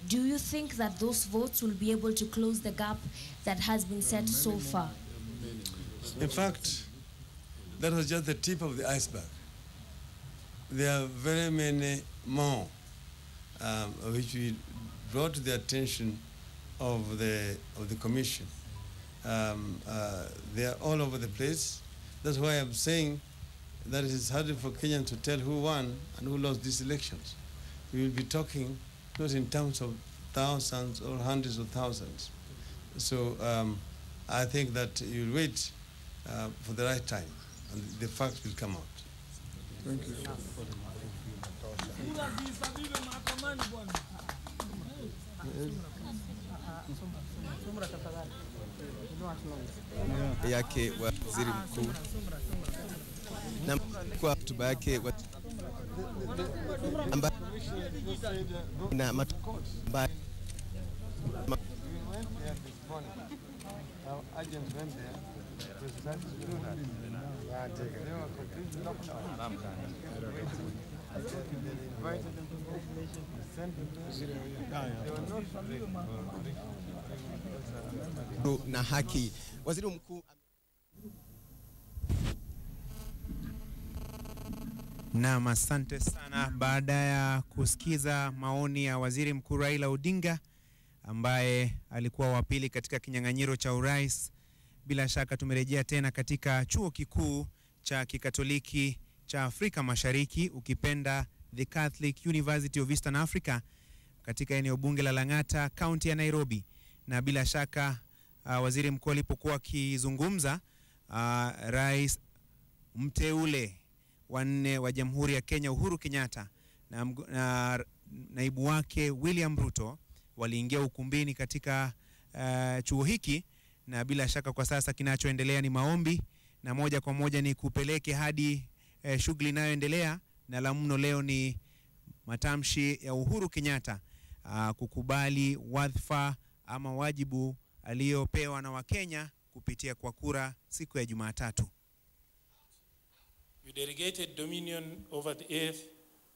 do you think that those votes will be able to close the gap that has been set so far? In fact, that was just the tip of the iceberg. There are very many more which we brought to the attention of the commission. They are all over the place. That's why I'm saying that it is harder for Kenyans to tell who won and who lost these elections. We will be talking not in terms of thousands or hundreds of thousands. So I think that you'll wait for the right time and the facts will come out. Thank you. yake waziri mkuu na kwa hotuba yake na na haki. Waziri mkuu Naam, asante sana. Baada ya kusikiza maoni ya Waziri Mkuu Raila Odinga ambaye alikuwa wa pili katika kinyang'anyiro cha urais, bila shaka tumerejea tena katika chuo kikuu cha Kikatoliki cha Afrika Mashariki, ukipenda The Catholic University of Eastern Africa, katika eneo bunge la Lang'ata, kaunti ya Nairobi. Na bila shaka waziri mkuu alipokuwa akizungumza, rais mteule wa 4 wa Jamhuri ya Kenya Uhuru Kenyatta na naibu wake William Ruto waliingia ukumbini katika chuo hiki, na bila shaka kwa sasa kinachoendelea ni maombi, na moja kwa moja ni kupeleke hadi shughuli inayoendelea, na la mno leo ni matamshi ya Uhuru Kenyatta kukubali wadhifa ama wajibu aliyopewa na Wakenya kupitia kwa kura siku ya Jumatatu. You delegated dominion over the earth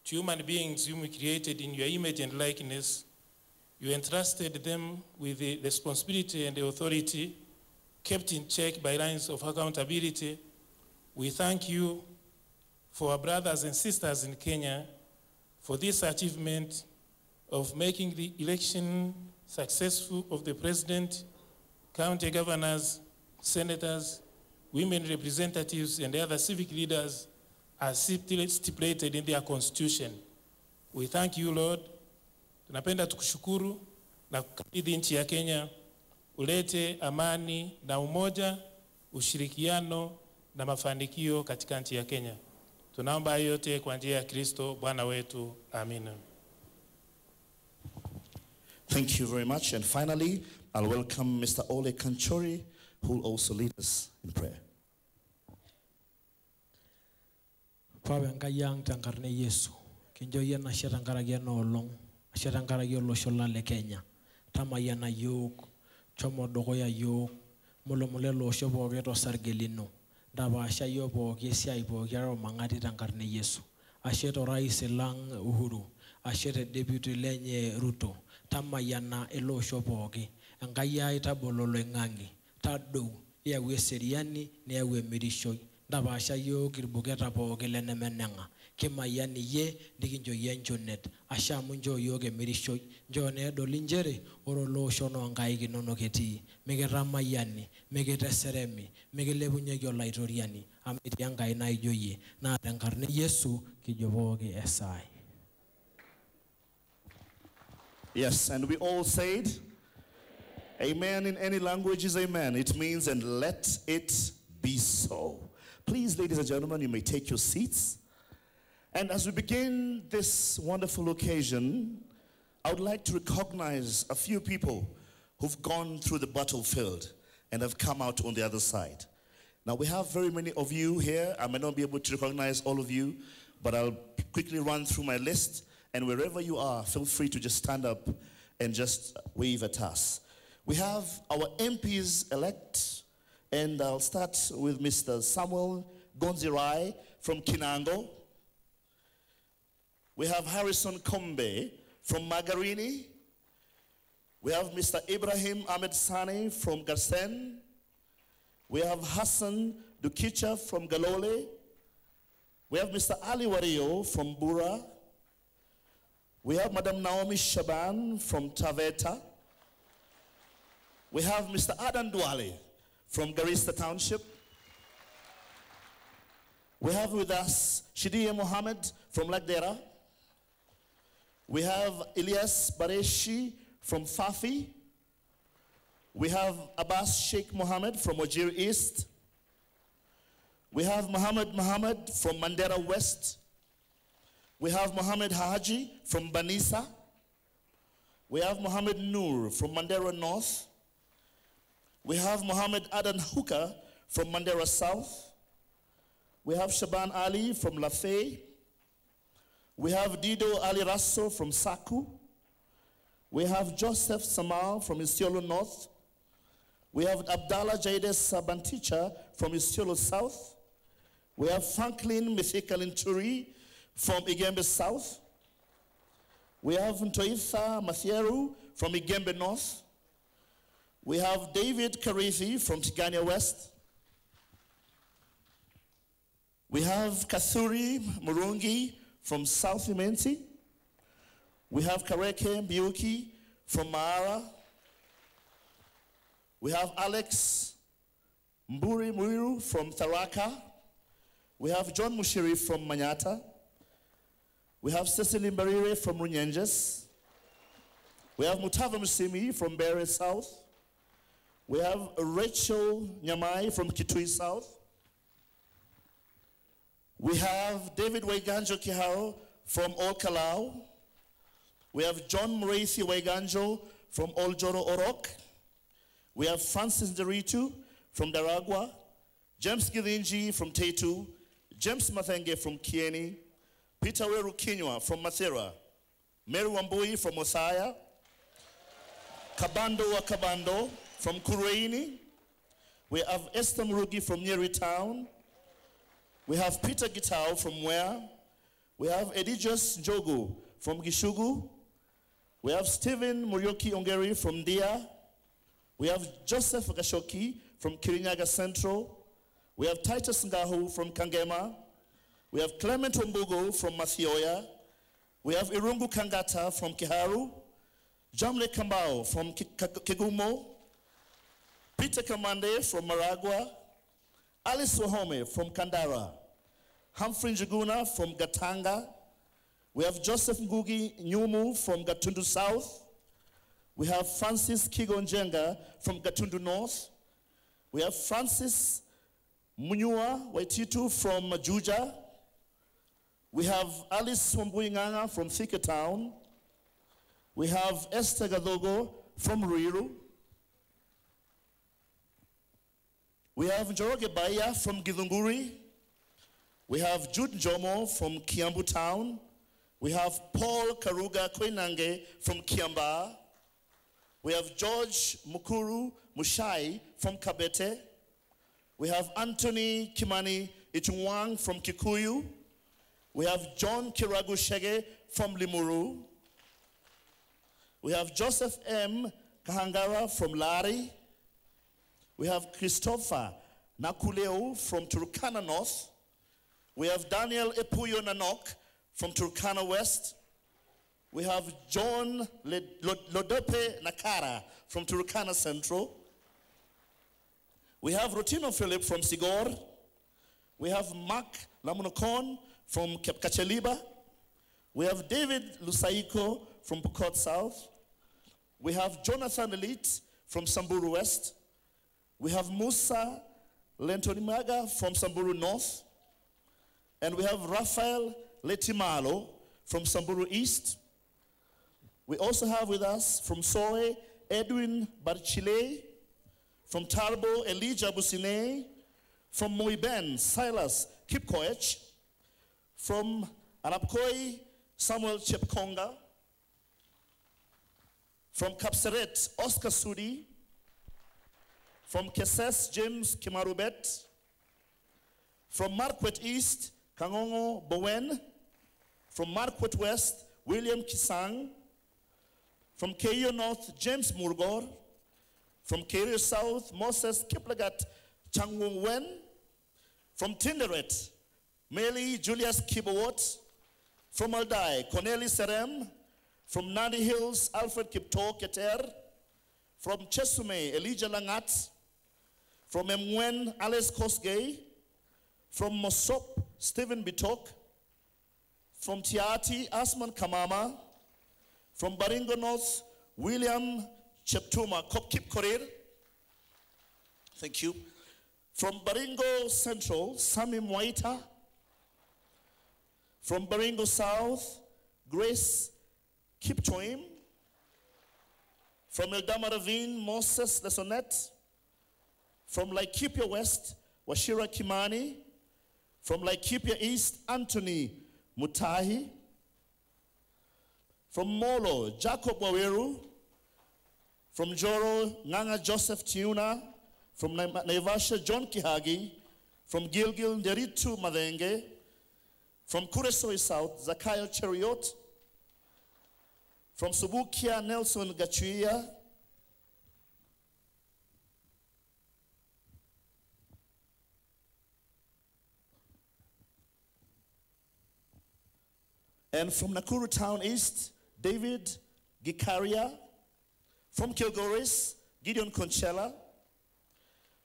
to human beings whom you created in your image and likeness. You entrusted them with the responsibility and the authority, kept in check by lines of accountability. We thank you for our brothers and sisters in Kenya for this achievement of making the election successful of the president, county governors, senators, women representatives, and other civic leaders as stipulated in their constitution. We thank you, Lord. Tunapenda tukushukuru na kukabidhi nchi ya Kenya ulete amani na umoja, ushirikiano na mafanikio katika nchi ya Kenya. Tunaomba hayo yote kwa njia ya Kristo Bwana wetu. Amina. Thank you very much. And finally, I'll welcome Mr. Ole Kanchori, who will also lead us in prayer. Pawengayang tangkarne Yesu. Kinjoyan na siya tangkaragyan no olong. Siya tangkaragyan lo shola le Kenya. Tamayan na yuk. Chomo dogoya yuk. Mule lo siya boge to sargelino. Daba siya yo boge siya iboge aro mangati tangkarne Yesu. Asya to rais lang Uhuru. Asya to deputy lenye Ruto. Tamayana elo siya boge. Angaya itabololo ngangi. Tado ya we seriani ne we mirishoy. Dabasha yo kirbugeta po gelene menenga kemayani ye diginjo yenjonet asha munjo yo ge mirishoy jone dolinjere orolo shono ngai ginono keti megera mayani megeta seremi megelebunya yo laitoriani amiti ngai na ijoye na tankarne Yesu kijoboge esai. Yes, and we all said amen. In any language is amen. It means and let it be so. Please, ladies and gentlemen, you may take your seats. And as we begin this wonderful occasion, I would like to recognize a few people who've gone through the battlefield and have come out on the other side. Now, we have very many of you here. I may not be able to recognize all of you, but I'll quickly run through my list. And wherever you are, feel free to just stand up and just wave at us. We have our MPs-elect. And I'll start with Mr. Samuel Gonzirai from Kinango. We have Harrison Kombe from Magarini. We have Mr. Ibrahim Ahmed Sani from Garsen. We have Hassan Dukicha from Galole. We have Mr. Ali Wario from Bura. We have Madam Naomi Shaban from Taveta. We have Mr. Adan Duale from Garissa Township. We have with us Shidiya Mohammed from Lagdera. We have Ilyas Bareshi from Fafi. We have Abbas Sheikh Mohammed from Wajir East. We have Muhammad from Mandera West. We have Muhammad Haji from Banisa. We have Muhammad Noor from Mandera North. We have Muhammad Adan Hooker from Mandera South. We have Shaban Ali from Lafay. We have Dido Ali Rasso from Saku. We have Joseph Samal from Isiolo North. We have Abdallah Jaides Sabanticha from Isiolo South. We have Franklin Mithika Linturi from Igembe South. We have Ntoitha Mathieru from Igembe North. We have David Karithi from Tigania West. We have Kathuri Murungi from South Imenti. We have Kareke Mbiuki from Maara. We have Alex Mburi Muiru from Tharaka. We have John Mushiri from Manyata. We have Cecily Mbarire from Runyenjes. We have Mutava Musimi from Bere South. We have Rachel Nyamai from Kitui South. We have David Weganjo Kiharo from Olkalau. We have John Mreithi Weganjo from Oljoro Orok. We have Francis Deritu from Daragwa. James Githinji from Tetu. James Mathenge from Kieni. Peter Weru Kinywa from Mathera. Mary Wambui from Osaya. Kabando Wakabando from Kureini. We have Esther Murugi from Nyeri Town. We have Peter Gitao from Where. We have Edijos Njogu from Gishugu. We have Stephen Murioki Ongeri from Dia. We have Joseph Gashoki from Kirinyaga Central. We have Titus Ngahu from Kangema. We have Clement Ombugo from Mathioya. We have Irungu Kangata from Kiharu. Jamle Kambao from Kigumo. Peter Kamande from Maragua. Alice Wahome from Kandara. Humphrey Njuguna from Gatanga. We have Joseph Ngugi Nyumu from Gatundu South. We have Francis Kigonjenga from Gatundu North. We have Francis Munyua Waititu from Juja. We have Alice Wambuinganga from Thika Town. We have Esther Gadogo from Ruiru. We have Njoroge Baya from Githunguri. We have Jude Njomo from Kiambu Town. We have Paul Karuga Koinange from Kiamba. We have George Mukuru Mushai from Kabete. We have Anthony Kimani Ichungwang from Kikuyu. We have John Kiragu Shege from Limuru. We have Joseph M. Kahangara from Lari. We have Christopher Nakuleo from Turkana North. We have Daniel Epuyo Nanok from Turkana West. We have John Lodope Nakara from Turkana Central. We have Rotino Philip from Sigor. We have Mark Lamunokon from Kacheliba. We have David Lusaiko from Pokot South. We have Jonathan Elite from Samburu West. We have Musa Lentonimaga from Samburu North. And we have Rafael Letimalo from Samburu East. We also have with us from Soe, Edwin Barchile, from Tarbo, Elijah Busine, from Moiben, Silas Kipkoech, from Arabkoi, Samuel Chepkonga, from Kapseret, Oscar Sudi, from Keses, James Kimarubet, from Marquette East, Kangongo Bowen, from Marquette West, William Kisang, from Keio North, James Murgor, from Keio South, Moses Kiplagat Changwung Wen, from Tinderet, Meli Julius Kibawot, from Aldai, Corneli Serem, from Nandi Hills, Alfred Kipto Keter, from Chesume, Elijah Langat, from Mwen, Alice Kosgei, from Mosop, Stephen Bitok, from Tiati, Asman Kamama, from Baringo North, William Cheptuma Kip Korir. Thank you. From Baringo Central, Sami Mwaita. From Baringo South, Grace Kipchoim. From Eldama Ravine, Moses Lesonet. From Laikipia West, Washira Kimani. From Laikipia East, Anthony Mutahi. From Molo, Jacob Waweru. From Joro, Nganga Joseph Tiuna. From Naivasha, John Kihagi. From Gilgil, Nderitu Madenge. From Kuresoi South, Zakayo Cheriot. From Subukia, Nelson Gachuia. And from Nakuru Town East, David Gikaria. From Kilgoris, Gideon Conchella.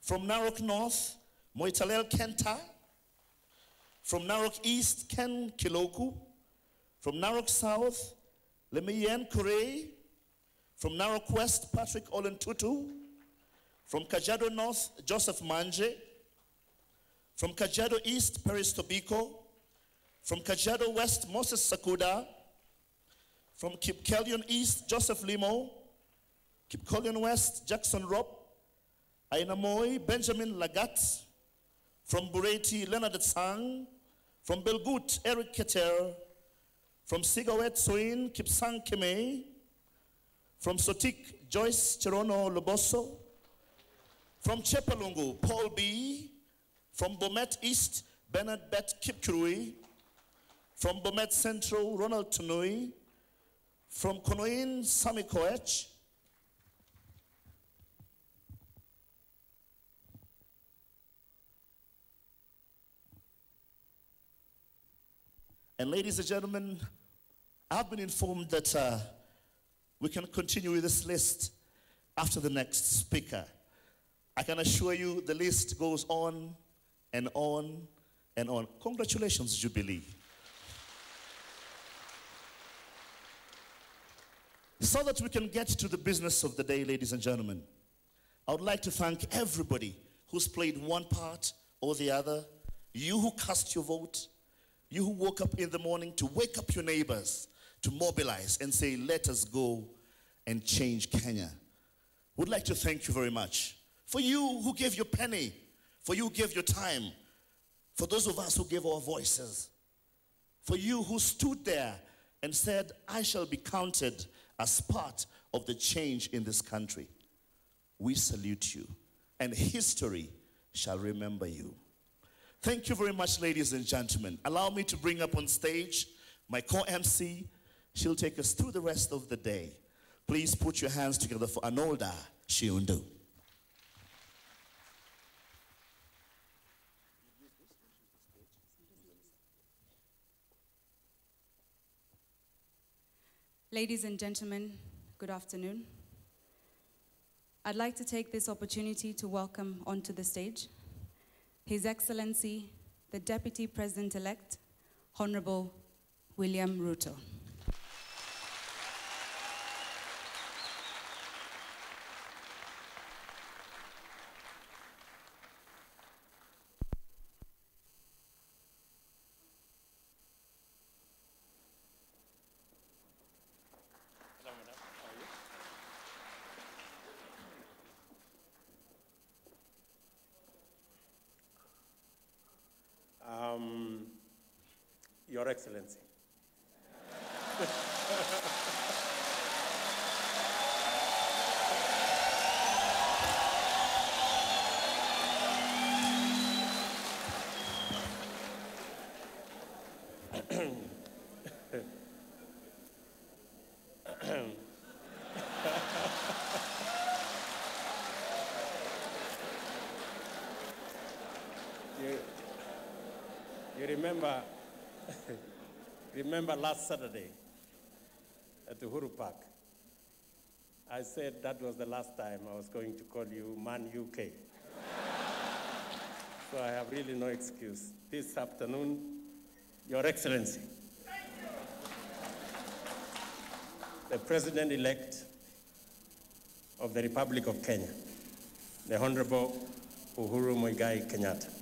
From Narok North, Moitalel Kenta. From Narok East, Ken Kiloku. From Narok South, Lemiyen Kure. From Narok West, Patrick Olentutu. From Kajiado North, Joseph Manje. From Kajiado East, Paris Tobiko. From Kajiado West, Moses Sakuda. From Kipkelion East, Joseph Limo. Kipkelion West, Jackson Rob. Ainamoy, Benjamin Lagat. From Bureti, Leonard Tsang. From Belgut, Eric Keter. From Sigawet, Soin, Kipsang Keme. From Sotik, Joyce Cherono Loboso. From Chepalungu, Paul B. From Bomet East, Bernard Bet Kipkurui. From Bomet Central, Ronald Tunui. From Konoin, Sami Koech. And ladies and gentlemen, I've been informed that we can continue with this list after the next speaker. I can assure you the list goes on and on and on. Congratulations, Jubilee. So that we can get to the business of the day, ladies and gentlemen, I would like to thank everybody who's played one part or the other. You who cast your vote, you who woke up in the morning to wake up your neighbors, to mobilize and say, let us go and change Kenya. Would like to thank you very much. For you who gave your penny, for you who gave your time, for those of us who gave our voices, for you who stood there and said, I shall be counted as part of the change in this country. We salute you, and history shall remember you. Thank you very much, ladies and gentlemen. Allow me to bring up on stage my co-MC. She'll take us through the rest of the day. Please put your hands together for Anolda Shiundu. Ladies and gentlemen, good afternoon. I'd like to take this opportunity to welcome onto the stage His Excellency, the Deputy President-elect, Honorable William Ruto. Your Excellency. You remember last Saturday at the Uhuru Park, I said that was the last time I was going to call you Man UK. So I have really no excuse. This afternoon, Your Excellency, the President-elect of the Republic of Kenya, the Honorable Uhuru Muigai Kenyatta.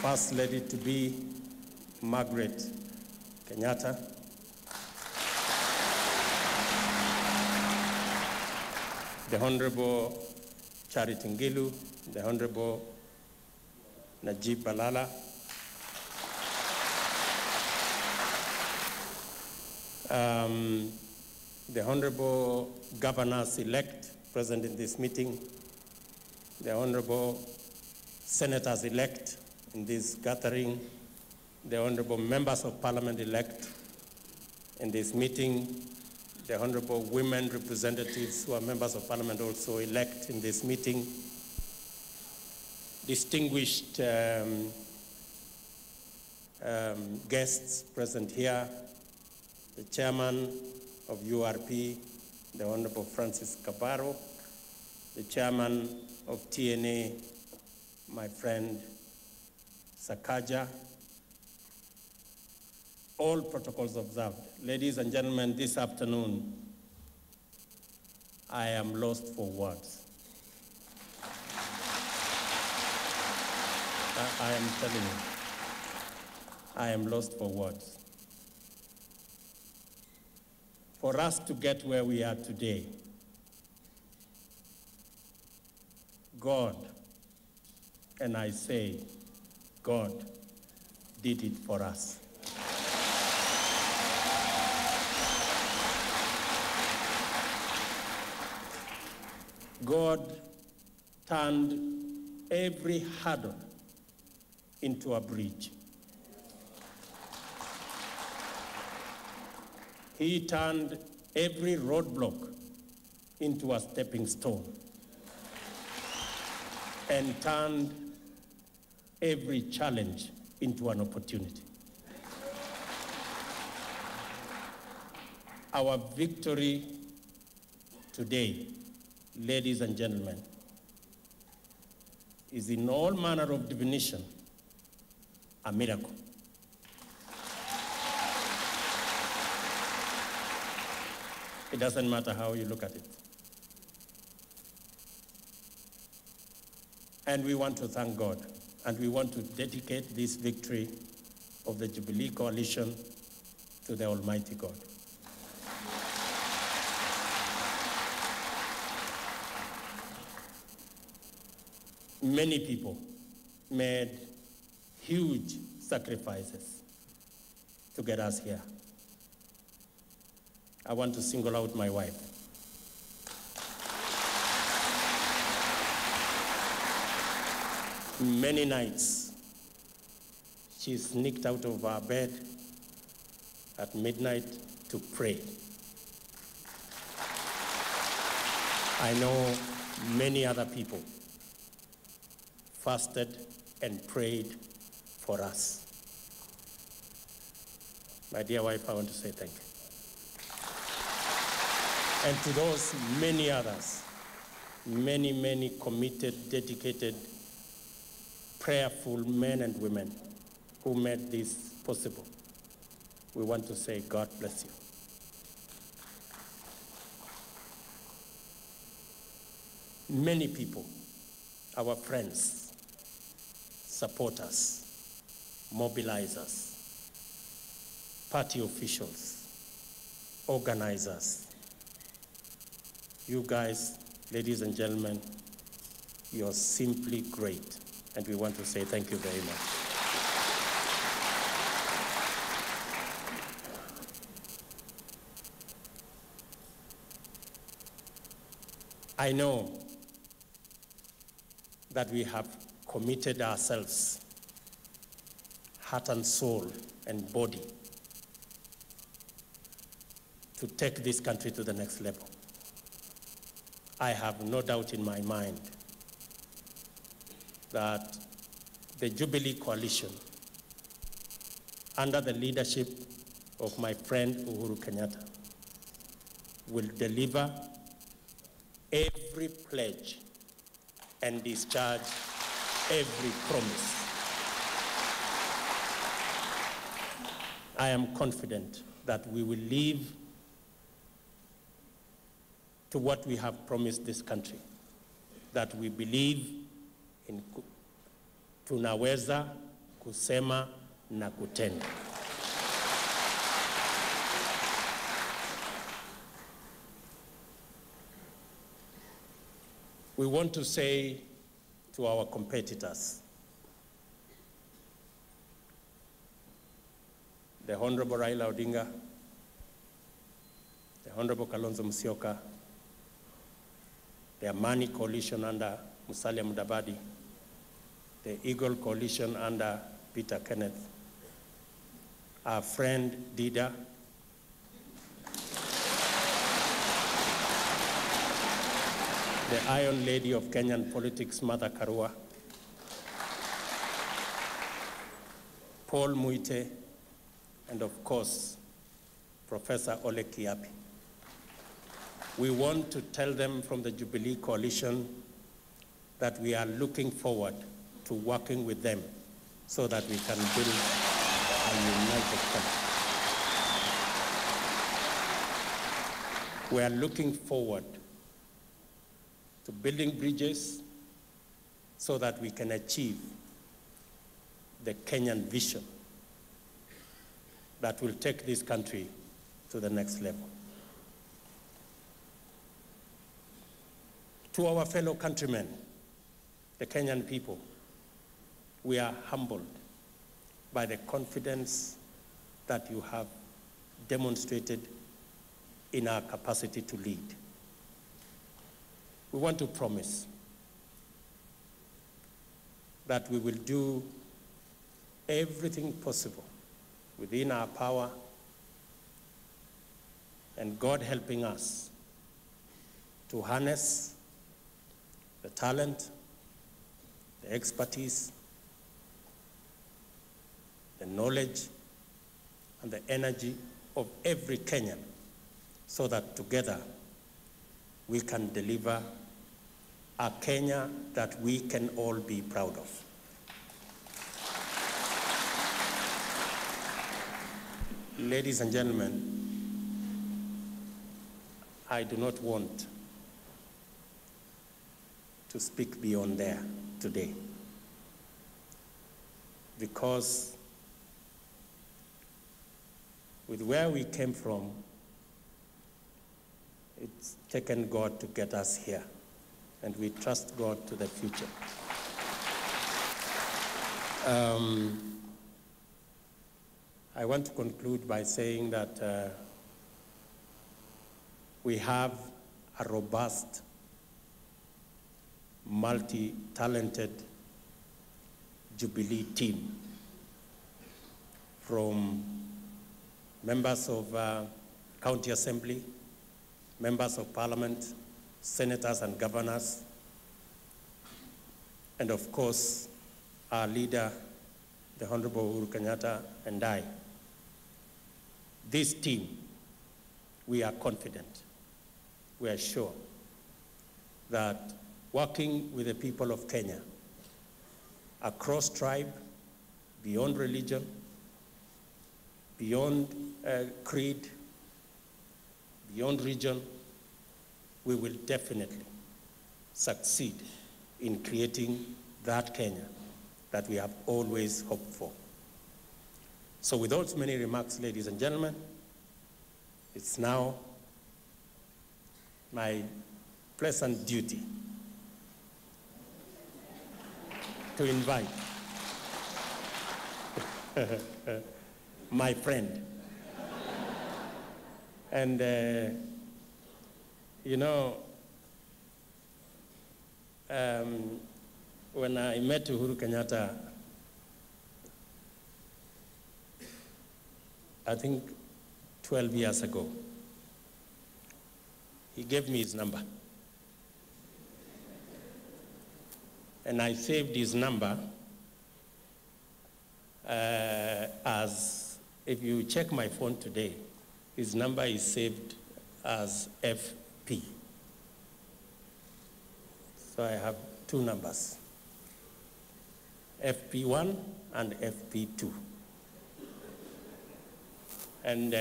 First Lady to be Margaret Kenyatta, the Honorable Charity Ngilu, the Honorable Najib Balala, the Honorable Governors-elect present in this meeting, the Honorable Senators-elect in this gathering, the Honorable Members of Parliament-elect in this meeting, the Honorable Women Representatives who are Members of Parliament also elect in this meeting, distinguished guests present here, the Chairman of URP, the Honorable Francis Kabaro, the Chairman of TNA, my friend Sakaja, all protocols observed. Ladies and gentlemen, this afternoon, I am lost for words. I am telling you, I am lost for words. For us to get where we are today, God, and I say, God did it for us. God turned every hurdle into a bridge. He turned every roadblock into a stepping stone and turned every challenge into an opportunity. Our victory today, ladies and gentlemen, is in all manner of definition a miracle. It doesn't matter how you look at it. And we want to thank God, and we want to dedicate this victory of the Jubilee Coalition to the Almighty God. Many people made huge sacrifices to get us here. I want to single out my wife. Many nights, she sneaked out of our bed at midnight to pray. I know many other people fasted and prayed for us. My dear wife, I want to say thank you. And to those many others, many committed, dedicated, prayerful men and women who made this possible, we want to say, God bless you. Many people, our friends, support us, mobilize us, party officials, organizers. You guys, ladies and gentlemen, you're simply great, and we want to say thank you very much. I know that we have committed ourselves, heart and soul and body, to take this country to the next level. I have no doubt in my mind that the Jubilee Coalition, under the leadership of my friend Uhuru Kenyatta, will deliver every pledge and discharge every promise. I am confident that we will live to what we have promised this country, that we believe in tunaweza kusema na kutenda. We want to say to our competitors, the Honorable Raila Odinga, the Honorable Kalonzo Musyoka, the Amani Coalition under Musalia Mudavadi, the Eagle Coalition under Peter Kenneth, our friend Dida, the Iron Lady of Kenyan politics, Martha Karua, Paul Muite, and of course, Professor Ole Kiapi. We want to tell them from the Jubilee Coalition that we are looking forward to working with them so that we can build a united country. We are looking forward to building bridges so that we can achieve the Kenyan vision that will take this country to the next level. To our fellow countrymen, the Kenyan people, we are humbled by the confidence that you have demonstrated in our capacity to lead. We want to promise that we will do everything possible within our power, and God helping us to harness the talent, the expertise, the knowledge, and the energy of every Kenyan, so that together we can deliver a Kenya that we can all be proud of. Ladies and gentlemen, I do not want to speak beyond there today, because with where we came from, it's taken God to get us here, and we trust God to the future. I want to conclude by saying that we have a robust, multi-talented Jubilee team, from members of county assembly, members of parliament, senators and governors, and of course, our leader, the Honorable Uhuru Kenyatta, and I. This team, we are confident, we are sure that working with the people of Kenya, across tribe, beyond religion, beyond creed, beyond region, we will definitely succeed in creating that Kenya that we have always hoped for. So with those many remarks, ladies and gentlemen, it's now my pleasant duty to invite my friend. And, you know, when I met Uhuru Kenyatta, I think 12 years ago, he gave me his number. And I saved his number as, if you check my phone today, his number is saved as FP. So I have two numbers, FP1 and FP2. And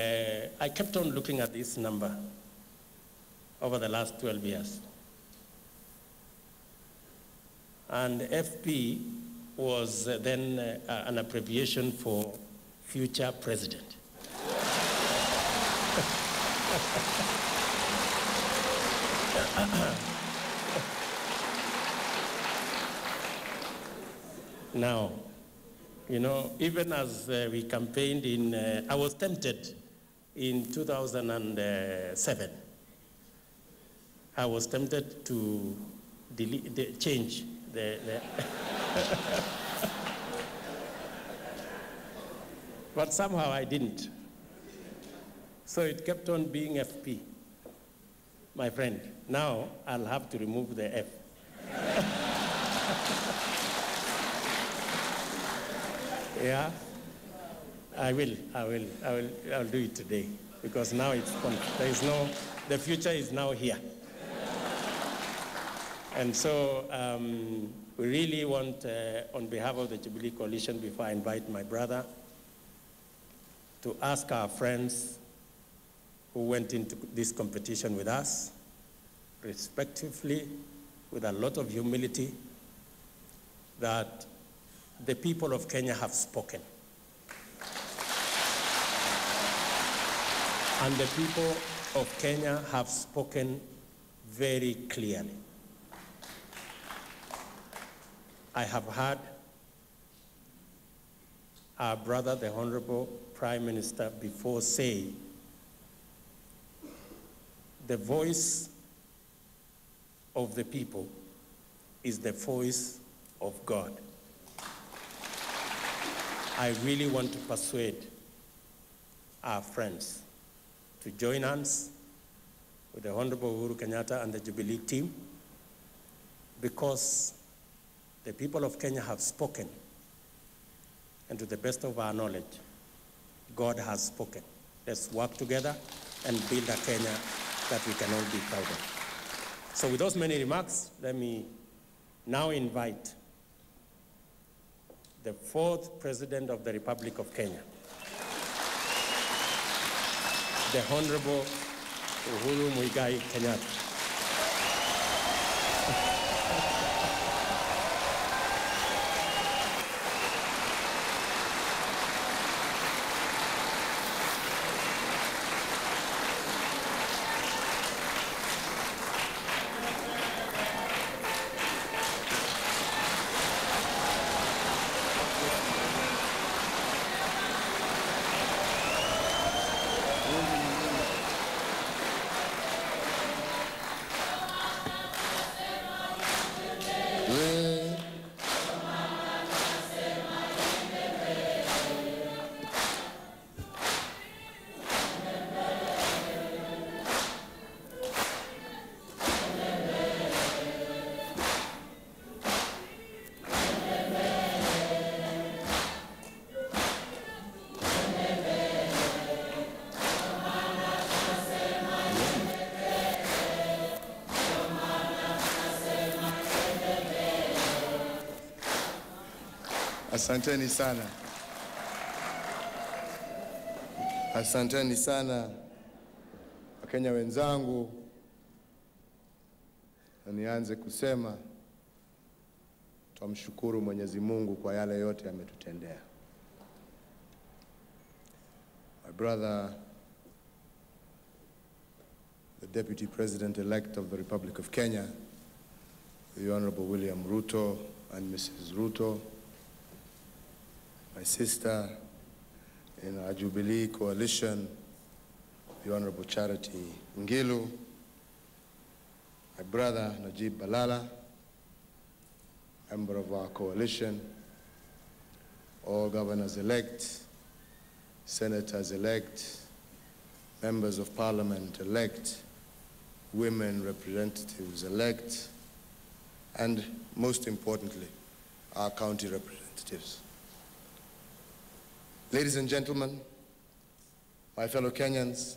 I kept on looking at this number over the last 12 years. And FP was then an abbreviation for future president. Now, you know, even as we campaigned in, I was tempted in 2007. I was tempted to change the but somehow I didn't. So it kept on being FP, my friend. Now I'll have to remove the F. Yeah, I'll do it today, because now the future is now here. And so we really want, on behalf of the Jubilee Coalition, before I invite my brother, to ask our friends who went into this competition with us, respectively, with a lot of humility, that the people of Kenya have spoken. And the people of Kenya have spoken very clearly. I have heard our brother, the Honorable Prime Minister, before say, the voice of the people is the voice of God. I really want to persuade our friends to join hands with the Honorable Uhuru Kenyatta and the Jubilee team, because the people of Kenya have spoken, and to the best of our knowledge, God has spoken. Let's work together and build a Kenya that we can all be proud of. So with those many remarks, let me now invite the 4th President of the Republic of Kenya, the Honorable Uhuru Muigai Kenyatta. Asanteni sana. Asanteni sana Wakenya wenzangu, na nianze kusema tumshukuru Mwenyezi Mungu kwa yale yote ametutendea. My brother, the Deputy President-elect of the Republic of Kenya, the Honorable William Ruto and Mrs. Ruto, my sister in our Jubilee coalition, the Honorable Charity Ngilu, my brother Najib Balala, member of our coalition, all governors-elect, senators-elect, members of parliament-elect, women representatives-elect, and most importantly, our county representatives. Ladies and gentlemen, my fellow Kenyans,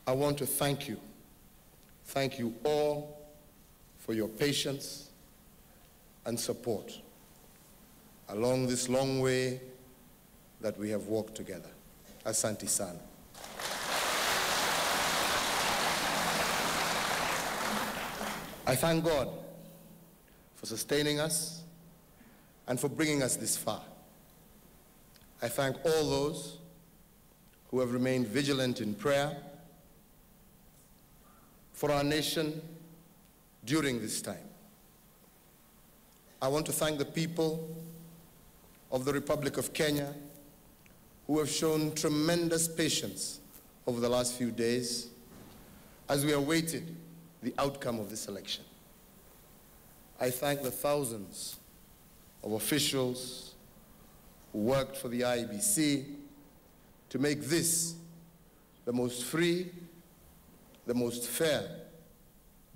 I want to thank you. Thank you all for your patience and support along this long way that we have walked together. Asante sana. I thank God for sustaining us and for bringing us this far. I thank all those who have remained vigilant in prayer for our nation during this time. I want to thank the people of the Republic of Kenya who have shown tremendous patience over the last few days as we awaited the outcome of this election. I thank the thousands of officials who worked for the IEBC to make this the most free, the most fair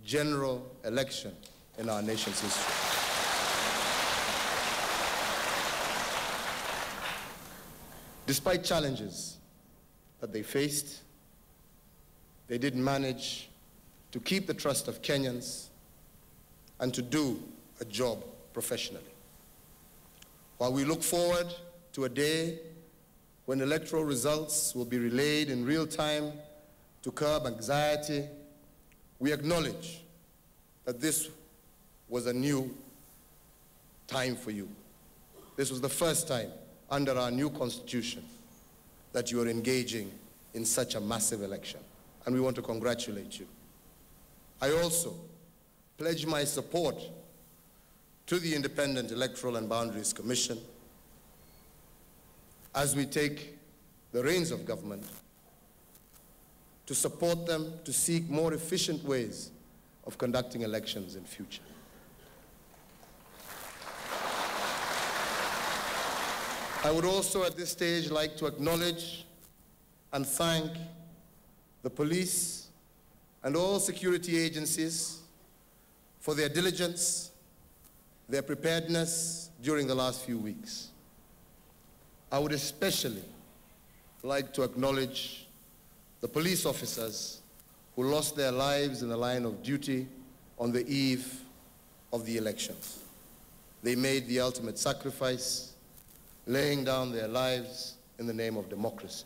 general election in our nation's history. Despite challenges that they faced, they did manage to keep the trust of Kenyans and to do a job professionally. While we look forward to a day when electoral results will be relayed in real time to curb anxiety, we acknowledge that this was a new time for you. This was the first time under our new constitution that you are engaging in such a massive election, and we want to congratulate you. I also pledge my support to the Independent Electoral and Boundaries Commission as we take the reins of government to support them to seek more efficient ways of conducting elections in future. I would also at this stage like to acknowledge and thank the police and all security agencies for their diligence, their preparedness during the last few weeks. I would especially like to acknowledge the police officers who lost their lives in the line of duty on the eve of the elections. They made the ultimate sacrifice, laying down their lives in the name of democracy.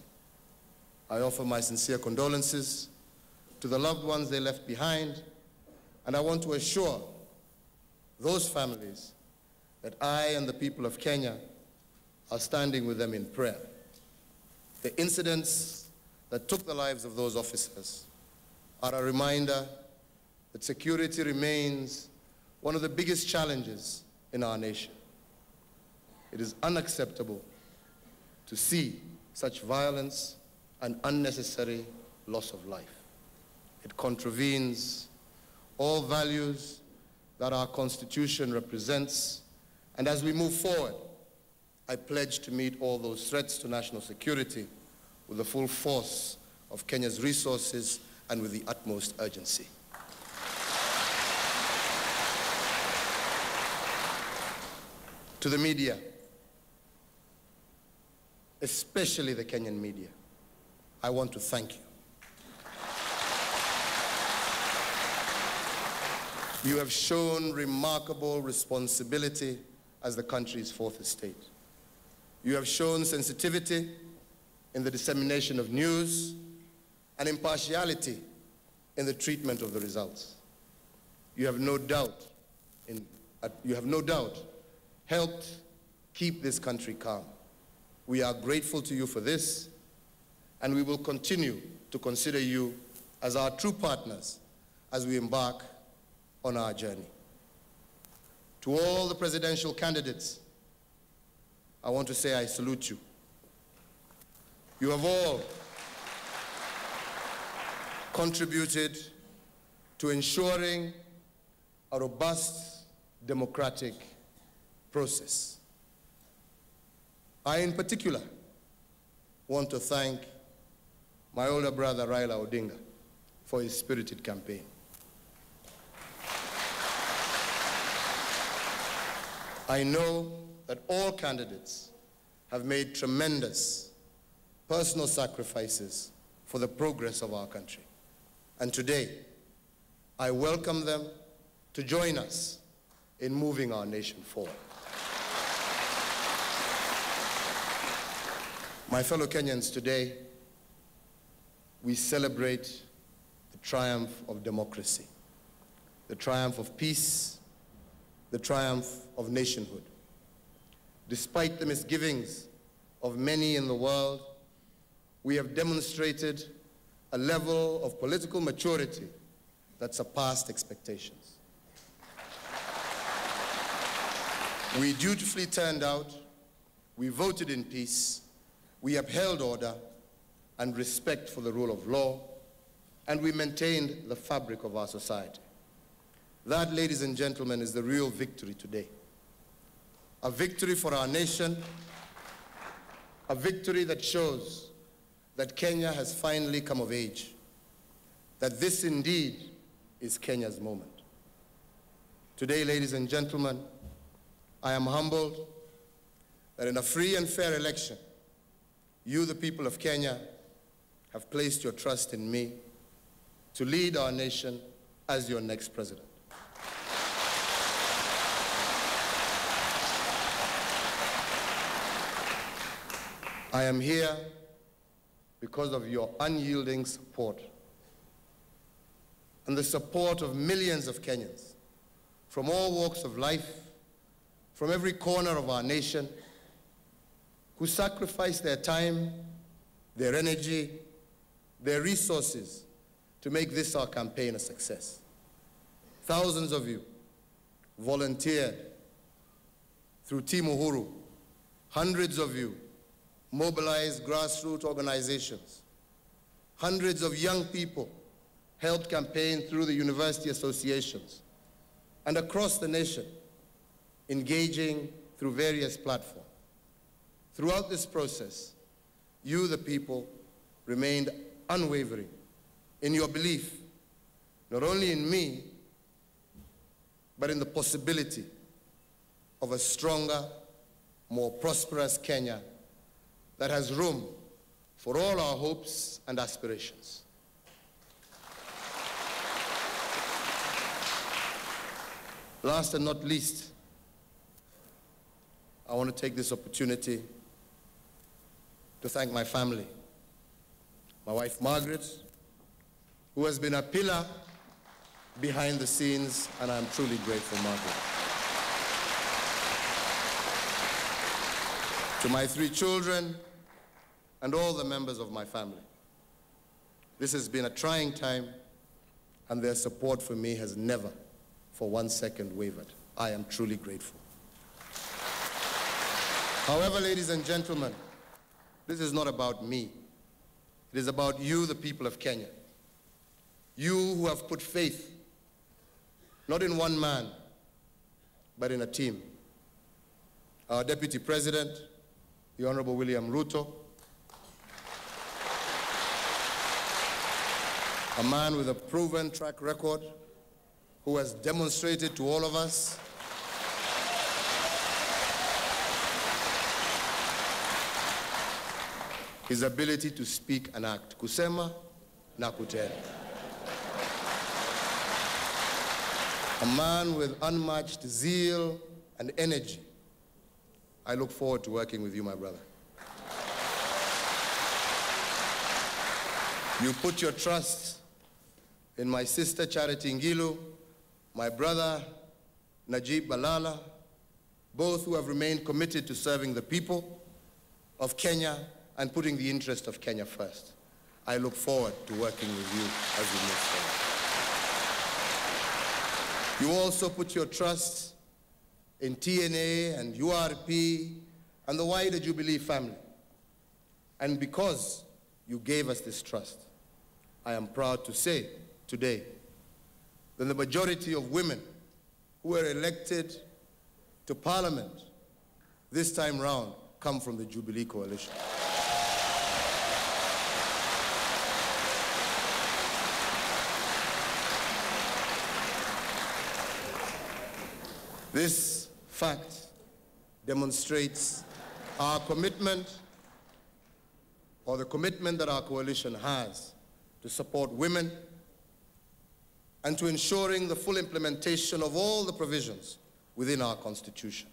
I offer my sincere condolences to the loved ones they left behind, and I want to assure those families that I and the people of Kenya are standing with them in prayer. The incidents that took the lives of those officers are a reminder that security remains one of the biggest challenges in our nation. It is unacceptable to see such violence and unnecessary loss of life. It contravenes all values that our Constitution represents, and as we move forward, I pledge to meet all those threats to national security with the full force of Kenya's resources and with the utmost urgency. To the media, especially the Kenyan media, I want to thank you. You have shown remarkable responsibility as the country's fourth estate. You have shown sensitivity in the dissemination of news and impartiality in the treatment of the results. You have no doubt helped keep this country calm. We are grateful to you for this, and we will continue to consider you as our true partners as we embark on our journey. To all the presidential candidates, I want to say I salute you. You have all contributed to ensuring a robust democratic process. I, in particular, want to thank my older brother, Raila Odinga, for his spirited campaign. I know that all candidates have made tremendous personal sacrifices for the progress of our country. And today, I welcome them to join us in moving our nation forward. My fellow Kenyans, today, we celebrate the triumph of democracy, the triumph of peace, the triumph of nationhood. Despite the misgivings of many in the world, we have demonstrated a level of political maturity that surpassed expectations. We dutifully turned out, we voted in peace, we upheld order and respect for the rule of law, and we maintained the fabric of our society. That, ladies and gentlemen, is the real victory today. A victory for our nation, a victory that shows that Kenya has finally come of age, that this indeed is Kenya's moment. Today, ladies and gentlemen, I am humbled that in a free and fair election, you, the people of Kenya, have placed your trust in me to lead our nation as your next president. I am here because of your unyielding support and the support of millions of Kenyans from all walks of life, from every corner of our nation, who sacrificed their time, their energy, their resources to make this our campaign a success. Thousands of you volunteered through Team Uhuru. Hundreds of you mobilized grassroots organizations. Hundreds of young people helped campaign through the university associations and across the nation, engaging through various platforms. Throughout this process, you, the people, remained unwavering in your belief, not only in me, but in the possibility of a stronger, more prosperous Kenya that has room for all our hopes and aspirations. Last and not least, I want to take this opportunity to thank my family, my wife Margaret, who has been a pillar behind the scenes, and I'm truly grateful, Margaret. To my 3 children and all the members of my family. This has been a trying time, and their support for me has never, for 1 second, wavered. I am truly grateful. However, ladies and gentlemen, this is not about me. It is about you, the people of Kenya. You who have put faith, not in one man, but in a team. Our Deputy President, the Honorable William Ruto, a man with a proven track record who has demonstrated to all of us his ability to speak and act. Kusema na kutenda. A man with unmatched zeal and energy. I look forward to working with you, my brother. You put your trust in my sister Charity Ngilu, my brother Najib Balala, both who have remained committed to serving the people of Kenya and putting the interest of Kenya first. I look forward to working with you as we move forward. You also put your trust in TNA and URP and the wider Jubilee family. And because you gave us this trust, I am proud to say today that the majority of women who were elected to Parliament this time round come from the Jubilee coalition. This fact demonstrates our commitment, or the commitment that our coalition has to support women and to ensuring the full implementation of all the provisions within our Constitution.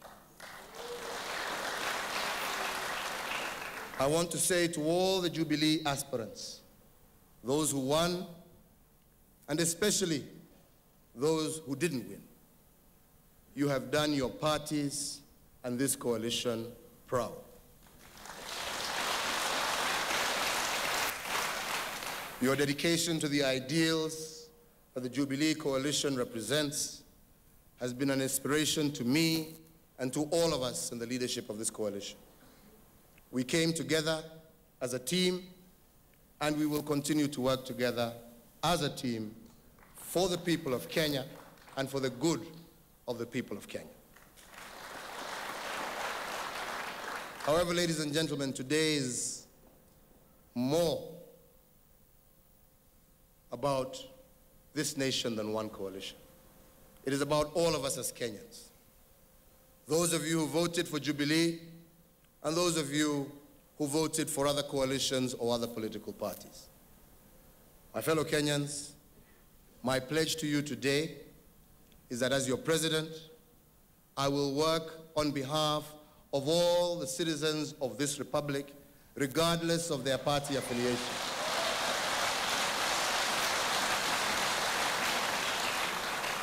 I want to say to all the Jubilee aspirants, those who won, and especially those who didn't win, you have done your parties and this coalition proud. Your dedication to the ideals that the Jubilee coalition represents has been an inspiration to me and to all of us in the leadership of this coalition. We came together as a team, and we will continue to work together as a team for the people of Kenya and for the good of the people of Kenya. However, ladies and gentlemen, today is more about this nation than one coalition. It is about all of us as Kenyans. Those of you who voted for Jubilee and those of you who voted for other coalitions or other political parties. My fellow Kenyans, my pledge to you today is that as your president, I will work on behalf of all the citizens of this republic, regardless of their party affiliation.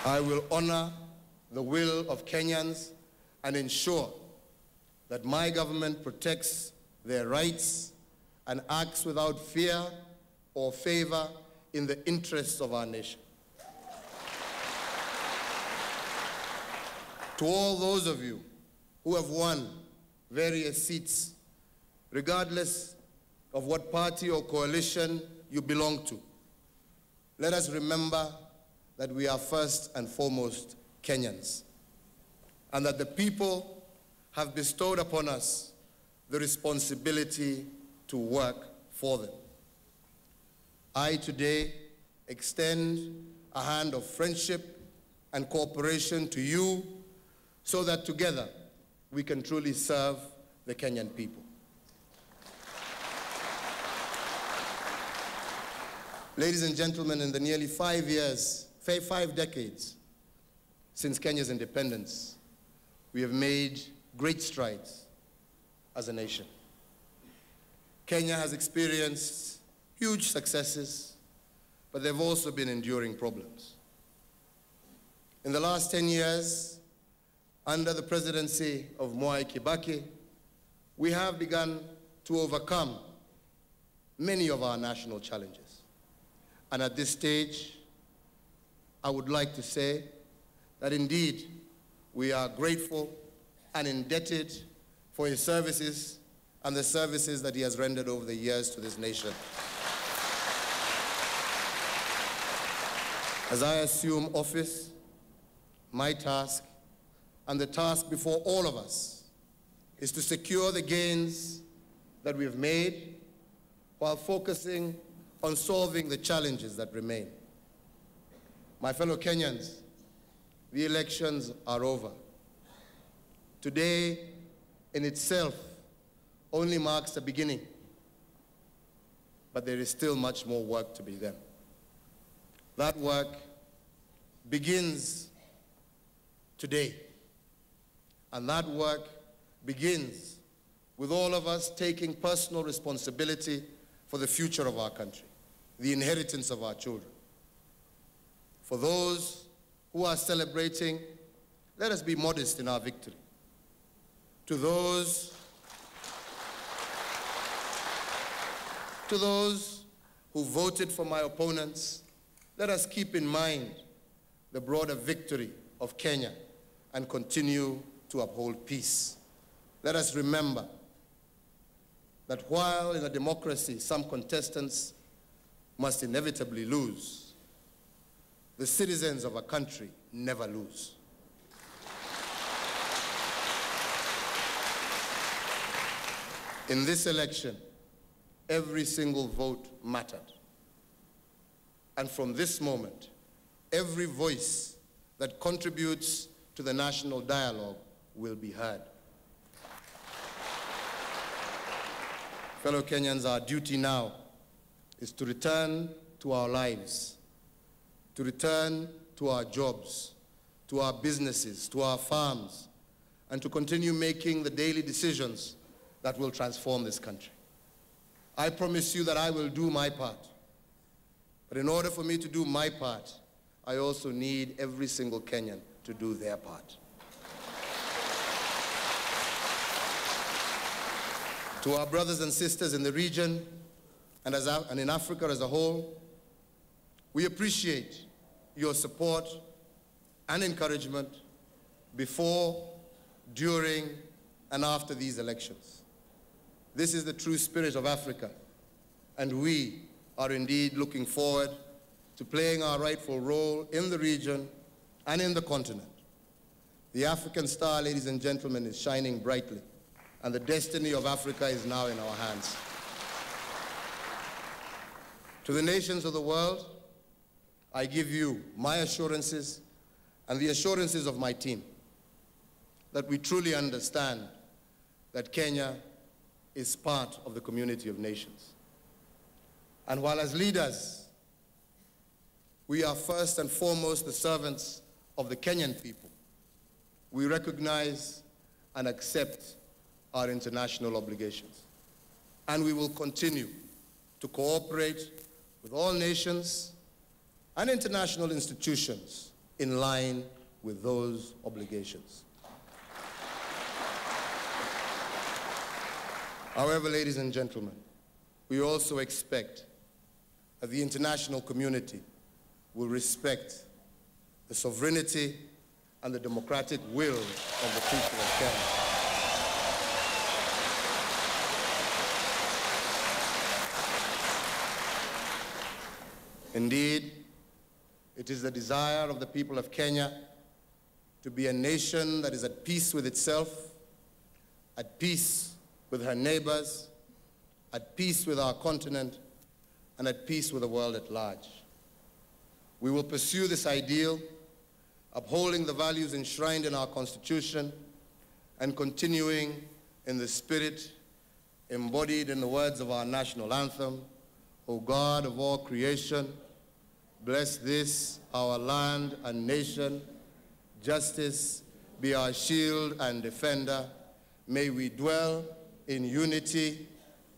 I will honor the will of Kenyans and ensure that my government protects their rights and acts without fear or favor in the interests of our nation. To all those of you who have won various seats, regardless of what party or coalition you belong to, let us remember that we are first and foremost Kenyans, and that the people have bestowed upon us the responsibility to work for them. I today extend a hand of friendship and cooperation to you so that together we can truly serve the Kenyan people. Ladies and gentlemen, in the nearly 5 decades since Kenya's independence, we have made great strides as a nation. Kenya has experienced huge successes, but there have also been enduring problems. In the last 10 years, under the presidency of Mwai Kibaki, we have begun to overcome many of our national challenges. And at this stage, I would like to say that indeed we are grateful and indebted for his services and the services that he has rendered over the years to this nation. As I assume office, my task and the task before all of us is to secure the gains that we have made while focusing on solving the challenges that remain. My fellow Kenyans, the elections are over. Today, in itself, only marks the beginning, but there is still much more work to be done. That work begins today, and that work begins with all of us taking personal responsibility for the future of our country, the inheritance of our children. For those who are celebrating, let us be modest in our victory. To those who voted for my opponents, let us keep in mind the broader victory of Kenya and continue to uphold peace. Let us remember that while in a democracy some contestants must inevitably lose, the citizens of a country never lose. In this election, every single vote mattered. And from this moment, every voice that contributes to the national dialogue will be heard. Fellow Kenyans, our duty now is to return to our lives, to return to our jobs, to our businesses, to our farms, and to continue making the daily decisions that will transform this country. I promise you that I will do my part. But in order for me to do my part, I also need every single Kenyan to do their part. To our brothers and sisters in the region and in Africa as a whole, we appreciate your support and encouragement before, during, and after these elections. This is the true spirit of Africa, and we are indeed looking forward to playing our rightful role in the region and in the continent. The African star, ladies and gentlemen, is shining brightly, and the destiny of Africa is now in our hands. To the nations of the world, I give you my assurances and the assurances of my team that we truly understand that Kenya is part of the community of nations. And while as leaders, we are first and foremost the servants of the Kenyan people, we recognize and accept our international obligations. And we will continue to cooperate with all nations and international institutions in line with those obligations. However, ladies and gentlemen, we also expect that the international community will respect the sovereignty and the democratic will of the people of Kenya. Indeed, it is the desire of the people of Kenya to be a nation that is at peace with itself, at peace with her neighbors, at peace with our continent, and at peace with the world at large. We will pursue this ideal, upholding the values enshrined in our Constitution and continuing in the spirit embodied in the words of our national anthem, O God of all creation, bless this, our land and nation. Justice be our shield and defender. May we dwell in unity,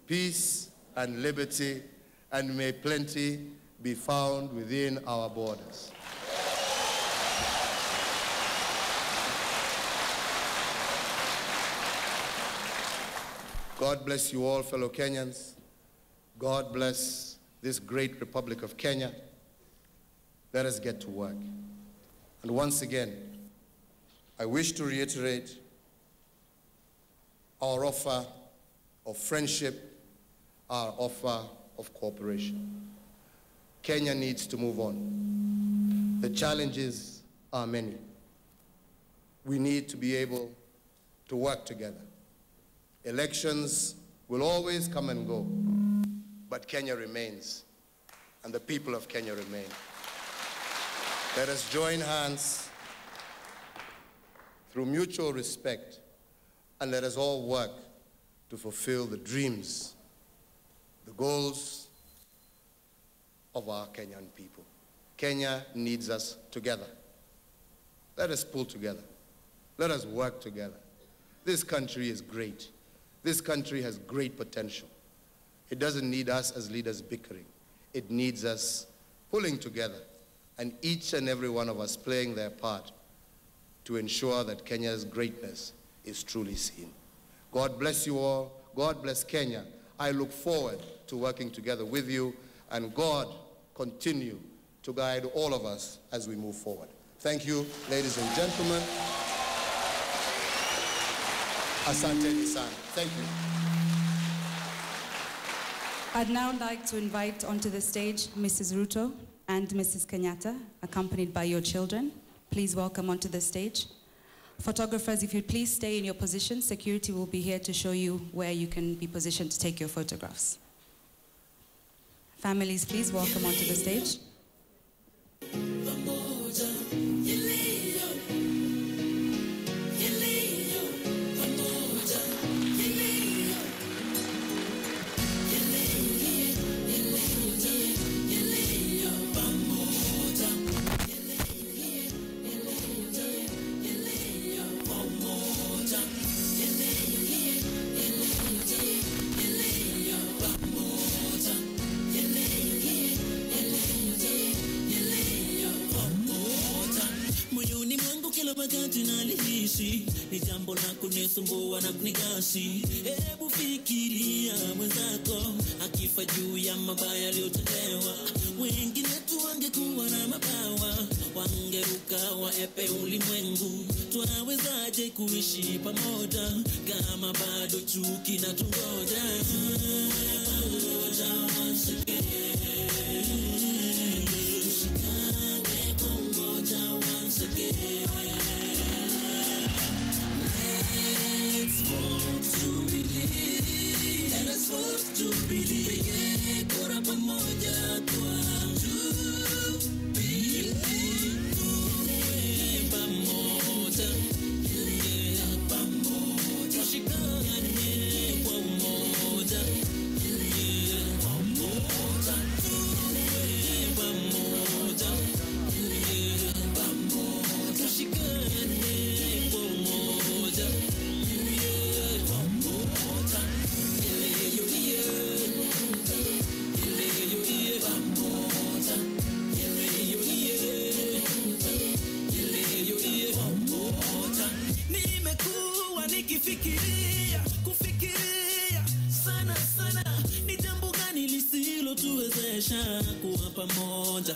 peace, and liberty, and may plenty be found within our borders. God bless you all, fellow Kenyans. God bless this great Republic of Kenya. Let us get to work. And once again, I wish to reiterate our offer of friendship, our offer of cooperation. Kenya needs to move on. The challenges are many. We need to be able to work together. Elections will always come and go, but Kenya remains, and the people of Kenya remain. Let us join hands through mutual respect, and let us all work to fulfill the dreams, the goals of our Kenyan people. Kenya needs us together. Let us pull together. Let us work together. This country is great. This country has great potential. It doesn't need us as leaders bickering. It needs us pulling together, and each and every one of us playing their part to ensure that Kenya's greatness is truly seen. God bless you all. God bless Kenya. I look forward to working together with you, and God continue to guide all of us as we move forward. Thank you, ladies and gentlemen. Asante sana. Thank you. I'd now like to invite onto the stage Mrs. Ruto and Mrs. Kenyatta, accompanied by your children. Please welcome onto the stage. Photographers, if you'd please stay in your position, security will be here to show you where you can be positioned to take your photographs. Families, please welcome onto the stage. wakati nalihisi ni jambo la kunisumbua na kunigasi. Hebu fikiria mwenzako akifa juu ya mabaya aliyotendewa. Wengine tu wangekuwa na mabawa, wangeruka waepe ulimwengu. Tunawezaje kuishi pamoja kama bado chuki na tungoja? Once again, tushikane kungoja once again. Let's vote to believe. Let us vote to believe. Kura pamoja kwa pamoja, pamoja, tushikane kwa umoja. Nimekuwa kufikiria sana sana, ni jambo gani lisilotuwezesha kuwa pamoja.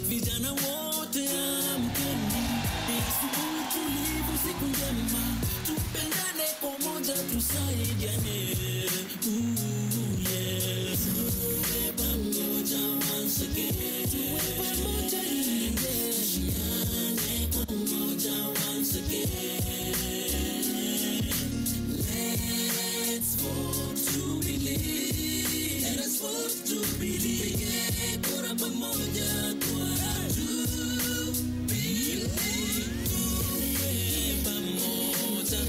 Vijana wote amkeni, ni asubuhi tulivu, siku njema, tupendane pamoja, tusaidiane. Yes, tuwe pamoja once again, tuwe pamoja tushikane pamoja once again. Let's vote to believe. Let us vote to believe. Kura pamoja kwa to believe. Pamoja,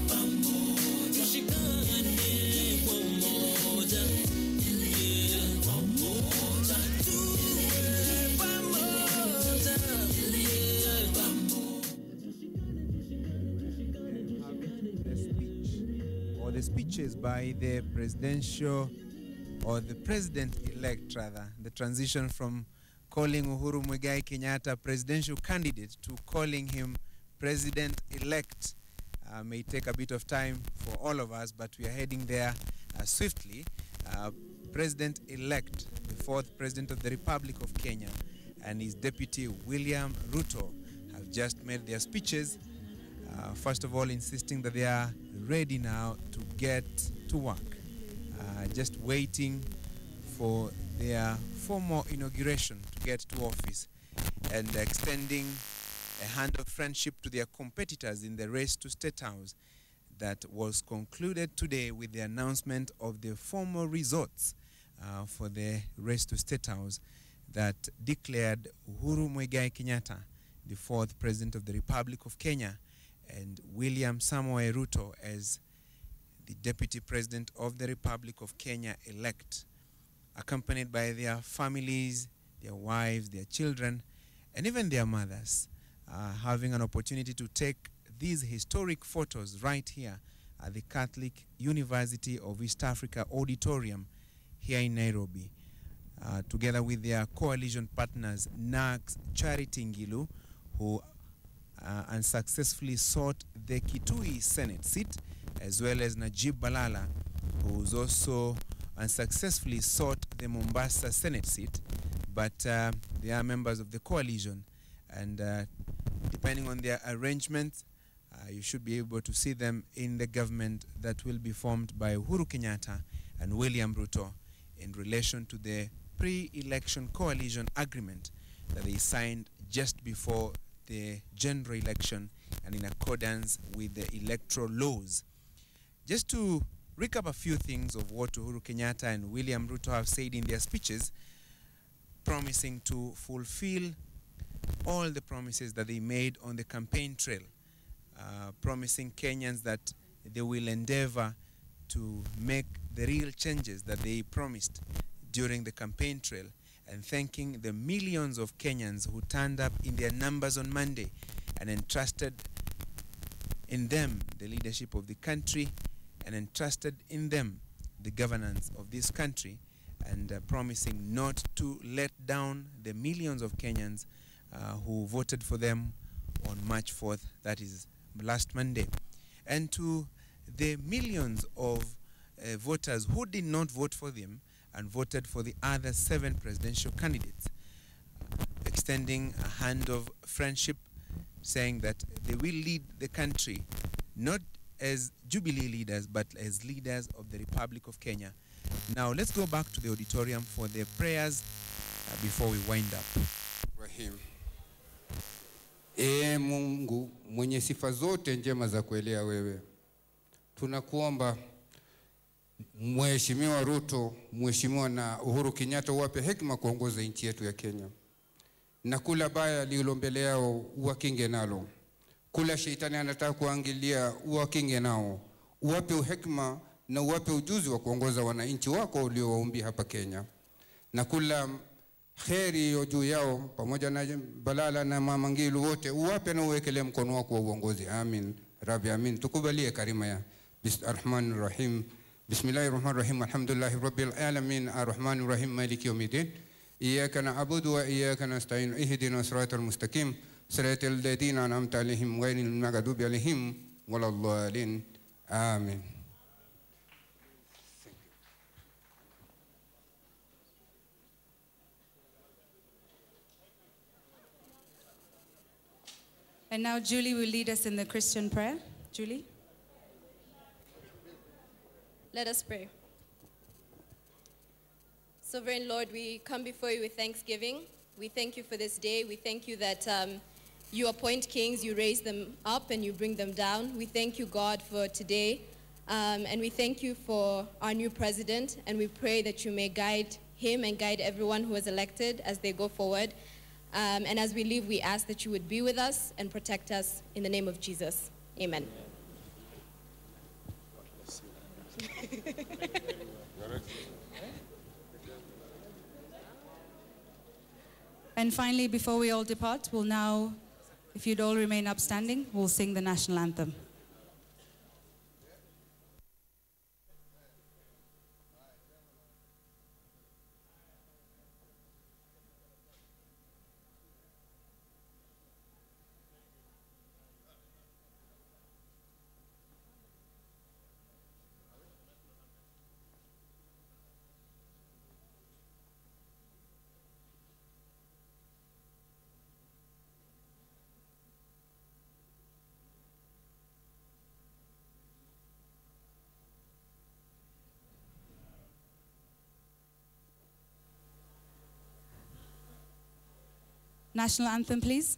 pamoja, tushikane kwa umoja. Pamoja, The speeches by the presidential or the president-elect rather, the transition from calling Uhuru Muigai Kenyatta presidential candidate to calling him president-elect may take a bit of time for all of us, but we are heading there swiftly. President-elect, the fourth president of the Republic of Kenya, and his deputy William Ruto have just made their speeches. First of all, insisting that they are ready now to get to work. Just waiting for their formal inauguration to get to office, and extending a hand of friendship to their competitors in the race to State House that was concluded today with the announcement of the formal results for the race to State House that declared Uhuru Muigai Kenyatta the fourth president of the Republic of Kenya and William Samoei Ruto as the deputy president of the Republic of Kenya elect, accompanied by their families, their wives, their children, and even their mothers, having an opportunity to take these historic photos right here at the Catholic University of East Africa Auditorium here in Nairobi, together with their coalition partners, NAC's Charity Ngilu, who unsuccessfully sought the Kitui Senate seat, as well as Najib Balala, who's also unsuccessfully sought the Mombasa Senate seat, but they are members of the coalition, and depending on their arrangements, you should be able to see them in the government that will be formed by Uhuru Kenyatta and William Ruto in relation to the pre-election coalition agreement that they signed just before the general election and in accordance with the electoral laws. Just to recap a few things of what Uhuru Kenyatta and William Ruto have said in their speeches, promising to fulfill all the promises that they made on the campaign trail, promising Kenyans that they will endeavor to make the real changes that they promised during the campaign trail, and thanking the millions of Kenyans who turned up in their numbers on Monday and entrusted in them the leadership of the country and entrusted in them the governance of this country, and promising not to let down the millions of Kenyans who voted for them on March 4th, that is last Monday, and to the millions of voters who did not vote for them and voted for the other 7 presidential candidates, extending a hand of friendship, saying that they will lead the country not as Jubilee leaders, but as leaders of the Republic of Kenya. Now, let's go back to the auditorium for the prayers before we wind up. Rahim. Mungu mwenye sifa zote njema za kuelea wewe, tunakuomba Mheshimiwa Ruto, Mheshimiwa na Uhuru Kenyatta uwape hekima kuongoza nchi yetu ya Kenya, na kula baya lilo mbele yao uwakinge nalo, kula shetani anataka kuangilia uwakinge nao, uwape hekima na uwape ujuzi wa kuongoza wananchi wako uliowaumbia hapa Kenya, na kula kheri juu yao pamoja na Balala na Mama Ngilu wote uwape na uwekele mkono wako wa uongozi. Amin Rabbi, amin. Tukubalie karima ya Bismillahir Rahim. Bismillahirrahmanirrahim. Alhamdulillahi Rabbil alamin. Arrahmanir Rahim. Maliki yawmiddin. Iyyaka na'budu wa iyyaka nasta'in. Ihdinas siratal mustaqim. Siratal ladzina an'amta alaihim ghayril maghdubi alaihim waladdallin. Amin. And now Julie will lead us in the Christian prayer. Julie? Let us pray. Sovereign Lord, we come before you with thanksgiving. We thank you for this day. We thank you that you appoint kings, you raise them up, and you bring them down. We thank you, God, for today. And we thank you for our new president. And we pray that you may guide him and guide everyone who is elected as they go forward. And as we leave, we ask that you would be with us and protect us in the name of Jesus. Amen. And finally, before we all depart, we'll now, if you'd all remain upstanding, we'll sing the national anthem. National anthem, please.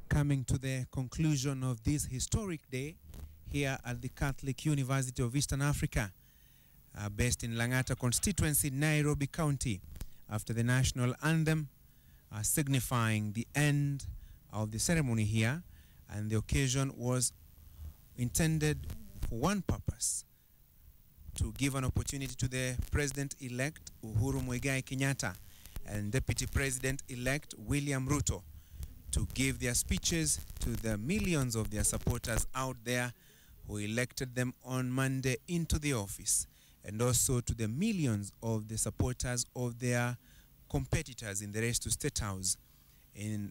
Coming to the conclusion of this historic day here at the Catholic University of Eastern Africa, based in Langata constituency, Nairobi County, after the national anthem signifying the end of the ceremony here, and the occasion was intended for one purpose: to give an opportunity to the President-elect Uhuru Muigai Kenyatta and Deputy President-elect William Ruto to give their speeches to the millions of their supporters out there who elected them on Monday into the office, and also to the millions of the supporters of their competitors in the race to State House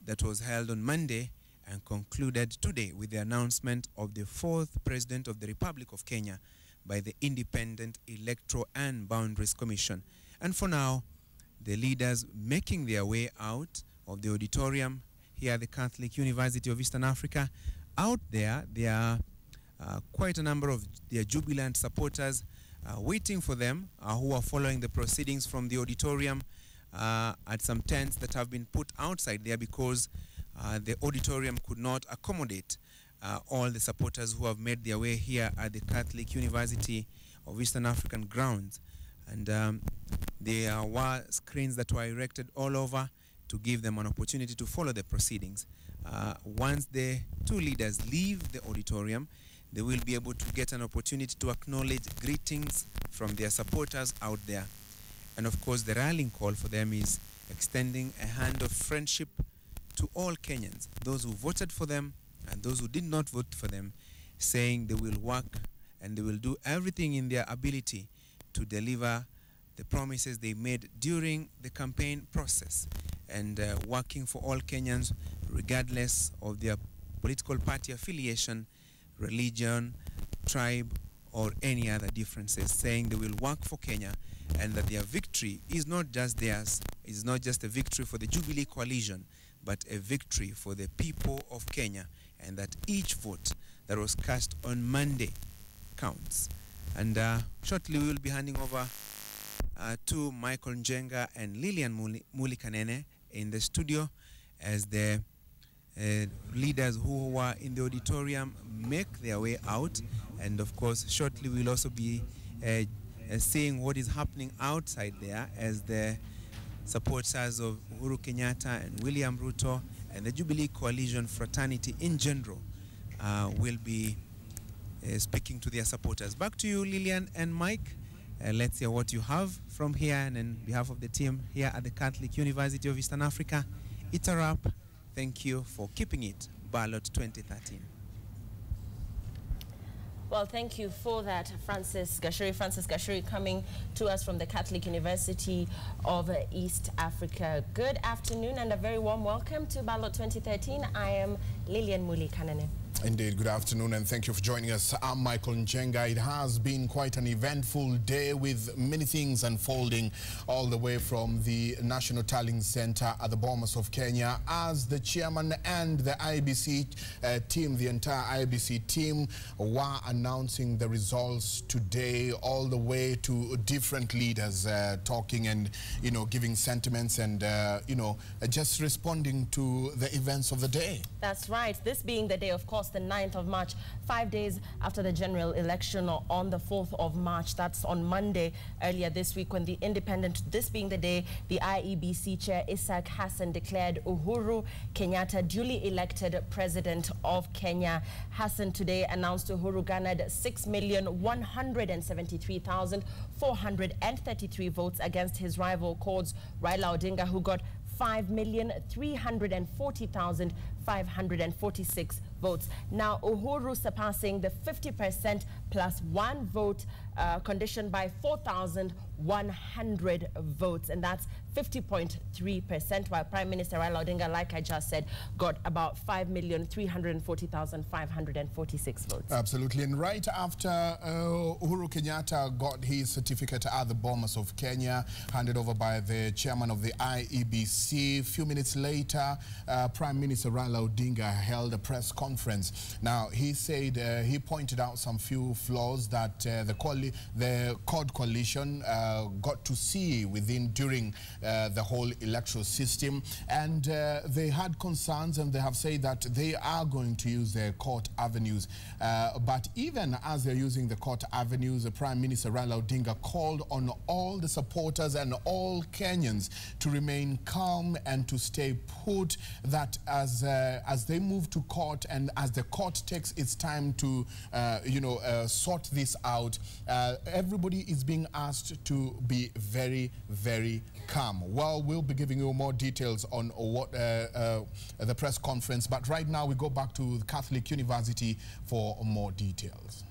that was held on Monday and concluded today with the announcement of the fourth President of the Republic of Kenya by the Independent Electoral and Boundaries Commission. And for now, the leaders making their way out of the auditorium here at the Catholic University of Eastern Africa. Out there are quite a number of their jubilant supporters waiting for them, who are following the proceedings from the auditorium at some tents that have been put outside there because the auditorium could not accommodate all the supporters who have made their way here at the Catholic University of Eastern African grounds. And there were screens that were erected all over to give them an opportunity to follow the proceedings. Once the two leaders leave the auditorium, they will be able to get an opportunity to acknowledge greetings from their supporters out there. And of course, the rallying call for them is extending a hand of friendship to all Kenyans, those who voted for them and those who did not vote for them, saying they will work and they will do everything in their ability to deliver the promises they made during the campaign process, and working for all Kenyans regardless of their political party affiliation, religion, tribe, or any other differences, saying they will work for Kenya and that their victory is not just theirs, it's not just a victory for the Jubilee Coalition, but a victory for the people of Kenya, and that each vote that was cast on Monday counts. And shortly we will be handing over to Michael Njenga and Lilian Mulikanene in the studio as the leaders who were in the auditorium make their way out. And of course, shortly we'll also be seeing what is happening outside there as the supporters of Uhuru Kenyatta and William Ruto and the Jubilee Coalition fraternity in general will be speaking to their supporters. Back to you, Lillian and Mike. Let's hear what you have from here, and on behalf of the team here at the Catholic University of Eastern Africa, it's a wrap. Thank you for keeping it Ballot 2013. Well, thank you for that, Francis Gashuri, coming to us from the Catholic University of East Africa. Good afternoon and a very warm welcome to Ballot 2013. I am Lillian Muli Kanane. Indeed, good afternoon and thank you for joining us. I'm Michael Njenga. It has been quite an eventful day with many things unfolding all the way from the National Tallying Center at the Bomas of Kenya, as the chairman and the IBC team, the entire IBC team, were announcing the results today, all the way to different leaders talking and, you know, giving sentiments and, you know, just responding to the events of the day. That's right. This being the day, of course, the 9th of March, 5 days after the general election on the 4th of March. That's on Monday earlier this week, when the independent, this being the day, the IEBC chair Isaac Hassan declared Uhuru Kenyatta duly elected president of Kenya. Hassan today announced Uhuru garnered 6,173,433 votes against his rival Codes Raila Odinga, who got 5,340,546 votes. Now, Uhuru surpassing the 50% plus one vote condition by 4,100 votes, and that's 50.3%, while Prime Minister Raila Odinga, like I just said, got about 5,340,546 votes. Absolutely, and right after Uhuru Kenyatta got his certificate at the Bomas of Kenya, handed over by the chairman of the IEBC, a few minutes later, Prime Minister Raila Odinga held a press conference. Now, he said, he pointed out some few flaws that the CORD coalition got to see during the whole electoral system, and they had concerns, and they have said that they are going to use their court avenues. But even as they're using the court avenues, the Prime Minister Raila Odinga called on all the supporters and all Kenyans to remain calm and to stay put, that as they move to court and as the court takes its time to sort this out, everybody is being asked to be very, very calm. Well, we'll be giving you more details on what the press conference, but right now we go back to the Catholic University for more details.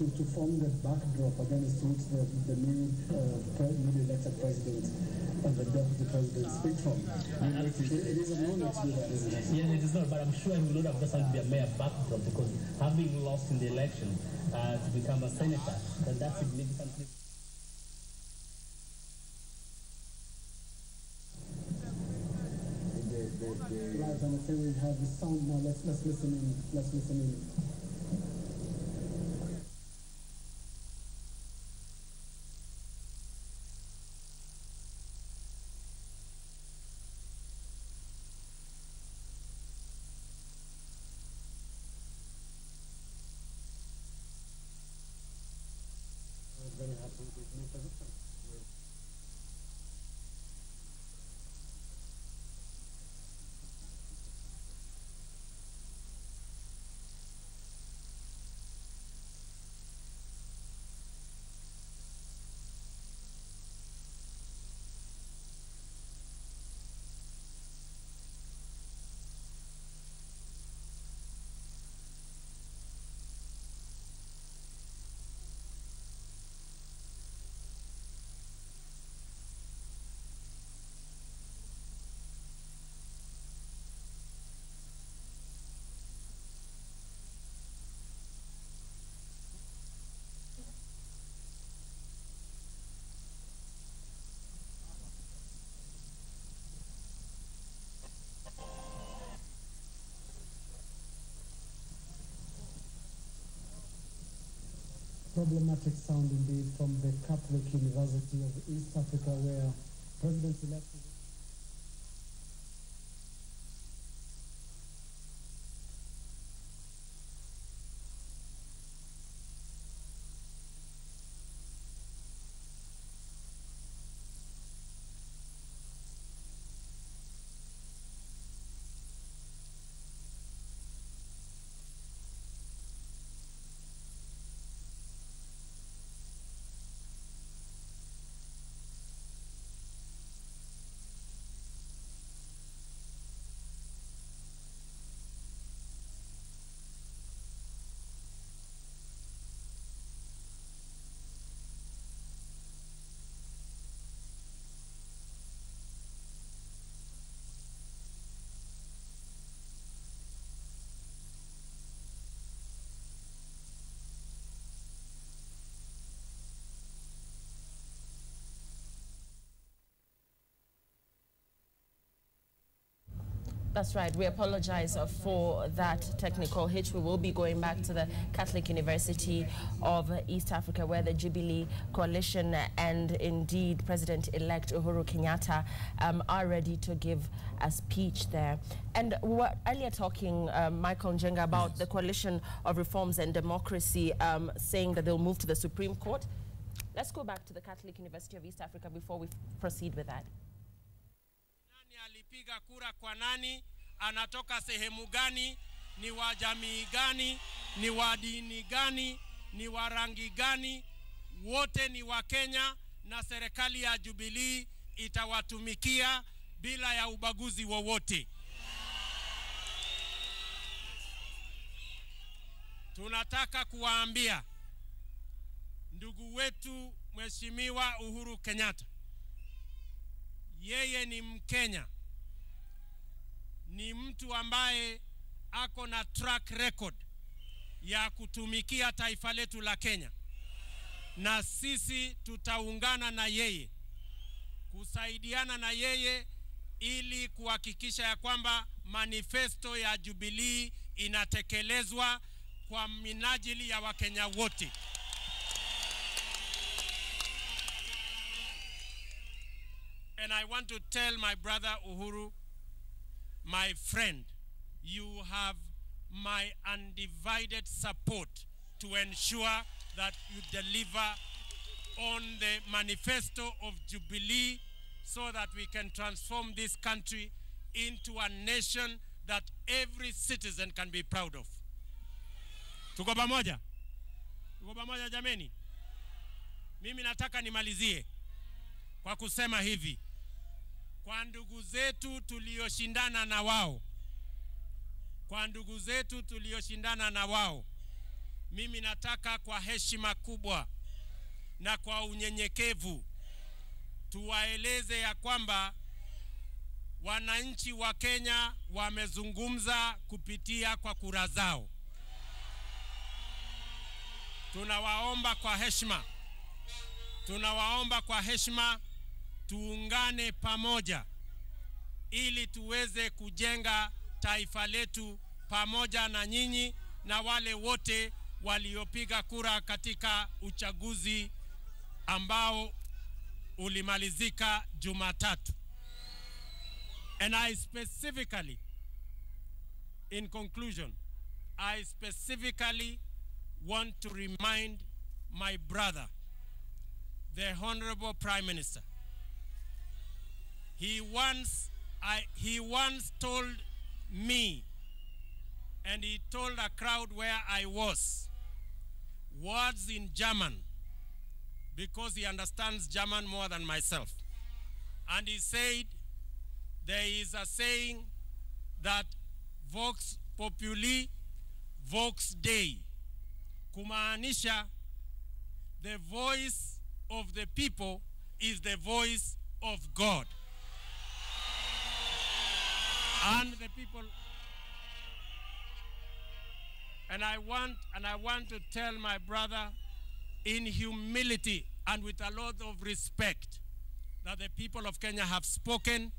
To form the backdrop against which the newly elected president and the deputy president speak from. It is a moment to do that, isn't it? Yes, it is not, but I'm sure he will not have just had to be a mere backdrop, because having lost in the election to become a senator, then that's significantly. Right, I'm afraid we have the sound now. Let's listen in. Let's listen in. Very happy with this new position. problematic sound indeed from the Catholic University of East Africa, where President-elect That's right. We apologize for that technical hitch. We will be going back to the Catholic University of East Africa, where the Jubilee Coalition and indeed President-elect Uhuru Kenyatta are ready to give a speech there. And we were earlier talking, Michael Njenga, about the Coalition of Reforms and Democracy saying that they'll move to the Supreme Court. Let's go back to the Catholic University of East Africa before we proceed with that. Alipiga kura kwa nani, anatoka sehemu gani, ni wa jamii gani, ni wa dini gani, ni wa rangi gani, wote ni wa Kenya na serikali ya Jubilee itawatumikia bila ya ubaguzi wowote. Tunataka kuwaambia ndugu wetu Mheshimiwa Uhuru Kenyatta, yeye ni Mkenya, ni mtu ambaye ako na track record ya kutumikia taifa letu la Kenya, na sisi tutaungana na yeye, kusaidiana na yeye ili kuhakikisha ya kwamba manifesto ya Jubilee inatekelezwa kwa minajili ya Wakenya wote. And I want to tell my brother Uhuru, my friend, you have my undivided support to ensure that you deliver on the manifesto of Jubilee so that we can transform this country into a nation that every citizen can be proud of. Tuko pamoja? Tuko pamoja jameni? Mimi nataka nimalizie kwa kusema hivi. Kwa ndugu zetu tulioshindana na wao, kwa ndugu zetu tulioshindana na wao, mimi nataka kwa heshima kubwa na kwa unyenyekevu tuwaeleze ya kwamba wananchi wa Kenya wamezungumza kupitia kwa kura zao. Tunawaomba kwa heshima, tunawaomba kwa heshima tuungane pamoja ili tuweze kujenga taifa letu pamoja na nyinyi na wale wote waliopiga kura katika uchaguzi ambao ulimalizika Jumatatu. And I specifically, in conclusion, I specifically want to remind my brother, the Honorable Prime Minister. He once told me, and he told a crowd where I was, words in German, because he understands German more than myself. And he said, there is a saying that Vox Populi, Vox Dei. Kumaanisha, the voice of the people is the voice of God. And the people, and I want to tell my brother in humility and with a lot of respect that the people of Kenya have spoken.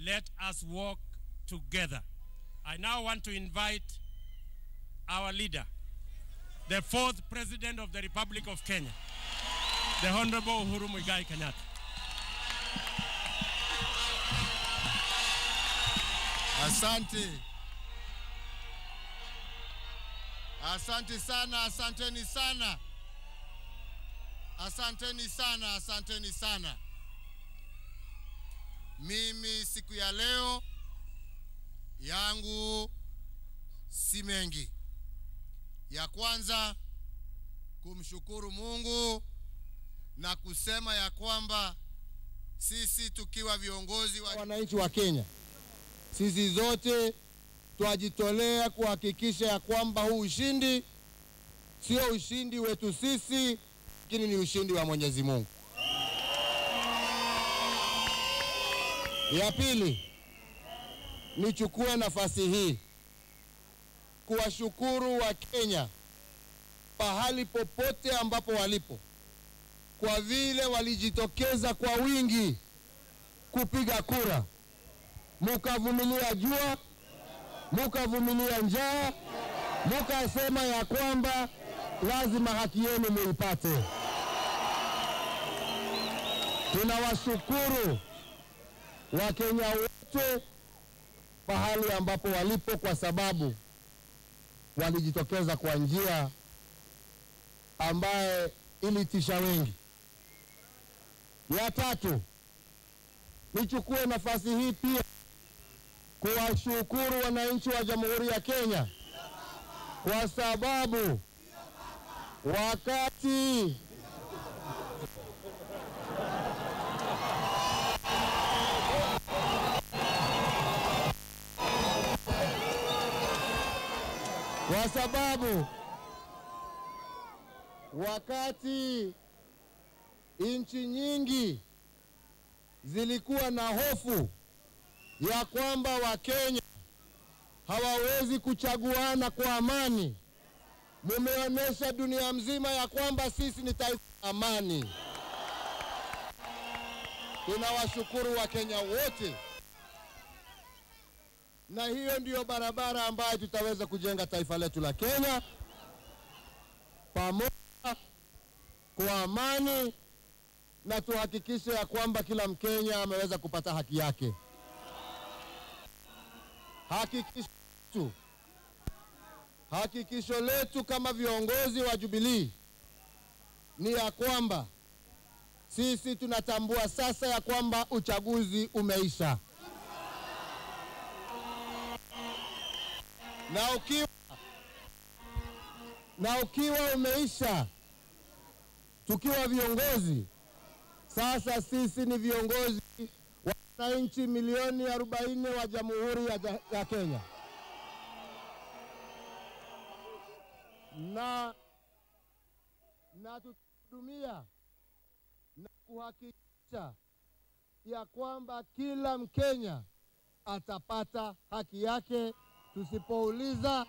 Let us walk together. I now want to invite our leader, the fourth President of the Republic of Kenya, the Honorable Uhuru Muigai Kenyatta. Asante. Asante sana, asanteni sana. Asanteni sana, asanteni sana. Mimi siku ya leo yangu si mengi. Ya kwanza kumshukuru Mungu na kusema ya kwamba sisi tukiwa viongozi wa wananchi wa Kenya, sisi zote twajitolea kuhakikisha ya kwamba huu ushindi sio ushindi wetu sisi, lakini ni ushindi wa Mwenyezi Mungu. Ya pili, nichukue nafasi hii kuwashukuru wa Kenya pahali popote ambapo walipo, kwa vile walijitokeza kwa wingi kupiga kura. Mukavumilia jua, mukavumilia njaa, mukasema ya kwamba lazima haki yenu muipate. Tunawashukuru Wakenya wote pahali ambapo walipo, kwa sababu walijitokeza kwa njia ambaye ilitisha wengi. Ya tatu, nichukue nafasi hii pia kuwashukuru wananchi wa Jamhuri ya Kenya, kwa sababu wakati nchi nyingi zilikuwa na hofu ya kwamba Wakenya hawawezi kuchaguana kwa amani, mumeonyesha dunia mzima ya kwamba sisi ni taifa la amani. Tunawashukuru Wakenya wote, na hiyo ndiyo barabara ambayo tutaweza kujenga taifa letu la Kenya pamoja kwa amani, na tuhakikishe ya kwamba kila Mkenya ameweza kupata haki yake. Hakikisho letu kama viongozi wa Jubilee ni ya kwamba sisi tunatambua sasa ya kwamba uchaguzi umeisha. Na ukiwa umeisha, tukiwa viongozi sasa, sisi ni viongozi wa wananchi milioni 40 wa Jamhuri ya Kenya, na tutahudumia na kuhakikisha ya kwamba kila Mkenya atapata haki yake. Tusipouliza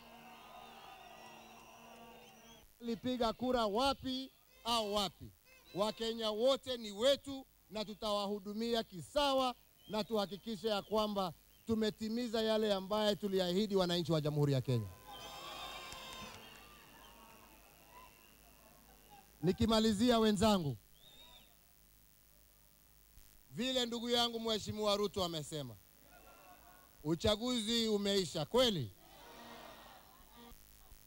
alipiga kura wapi au wapi, Wakenya wote ni wetu na tutawahudumia kisawa, na tuhakikishe ya kwamba tumetimiza yale ambaye tuliahidi wananchi wa Jamhuri ya Kenya. Nikimalizia, wenzangu, vile ndugu yangu Mheshimiwa Ruto amesema, uchaguzi umeisha kweli?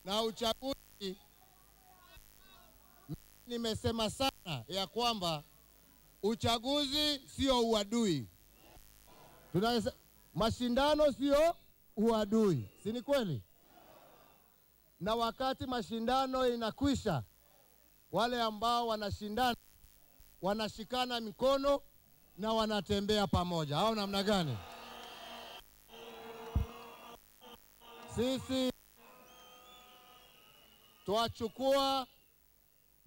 Na uchaguzi, nimesema sana ya kwamba uchaguzi sio uadui. Mashindano sio uadui, si ni kweli? Na wakati mashindano inakwisha, wale ambao wanashindana wanashikana mikono na wanatembea pamoja, au namna gani? Sisi tuachukua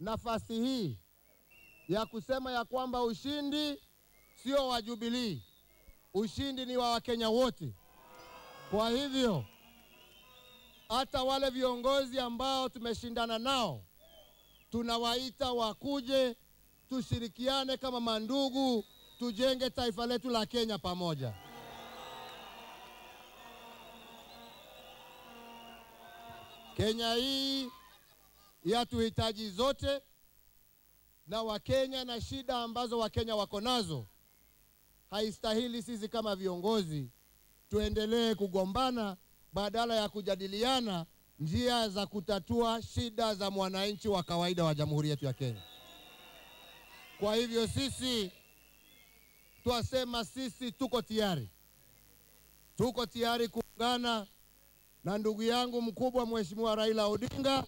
nafasi hii ya kusema ya kwamba ushindi sio wa Jubilee, ushindi ni wa Wakenya wote. Kwa hivyo hata wale viongozi ambao tumeshindana nao tunawaita wakuje, tushirikiane kama mandugu, tujenge taifa letu la Kenya pamoja. Kenya hii yatuhitaji zote, na Wakenya na shida ambazo Wakenya wako nazo, haistahili sisi kama viongozi tuendelee kugombana badala ya kujadiliana njia za kutatua shida za mwananchi wa kawaida wa Jamhuri yetu ya Kenya. Kwa hivyo sisi tuasema sisi tuko tayari. Tuko tayari kuungana na ndugu yangu mkubwa Mheshimiwa Raila Odinga,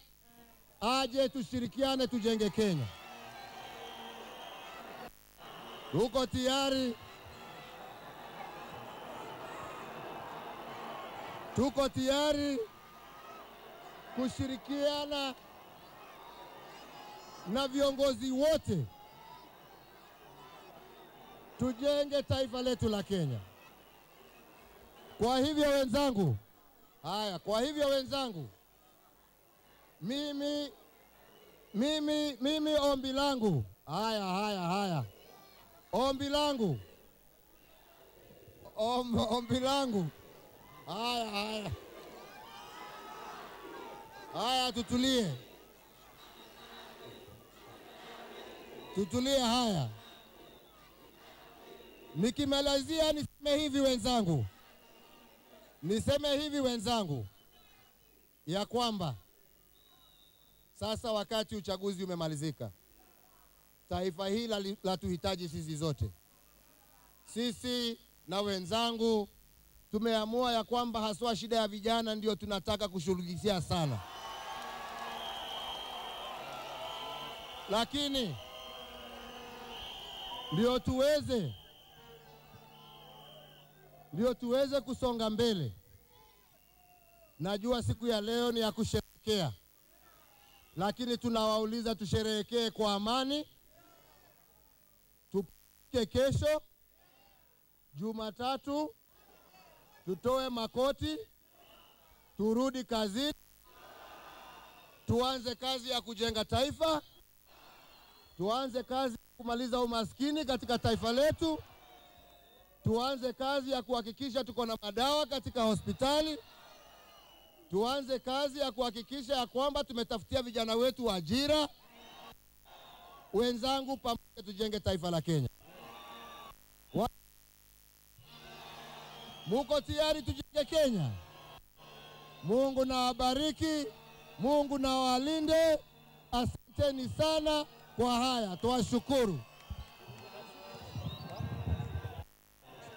aje tushirikiane tujenge Kenya. Tuko tayari. Tuko tayari kushirikiana na viongozi wote tujenge taifa letu la Kenya. Kwa hivyo wenzangu, mimi ombi langu, ombi langu, tutulie. Nikimalizia niseme hivi wenzangu, ya kwamba sasa wakati uchaguzi umemalizika, taifa hili la tuhitaji sisi zote. Sisi na wenzangu tumeamua ya kwamba haswa shida ya vijana ndio tunataka kushughulikia sana. Lakini ndio tuweze kusonga mbele. Najua siku ya leo ni ya kusherehekea, lakini tunawauliza tusherehekee kwa amani. Tupike kesho Jumatatu, tutoe makoti, turudi kazini, tuanze kazi ya kujenga taifa, tuanze kazi ya kumaliza umaskini katika taifa letu, tuanze kazi ya kuhakikisha tuko na madawa katika hospitali, tuanze kazi ya kuhakikisha ya kwamba tumetafutia vijana wetu ajira. Wenzangu, pamoja tujenge taifa la Kenya. Muko tayari tujenge Kenya? Mungu na wabariki, Mungu na walinde. Asanteni sana kwa haya, tuwashukuru.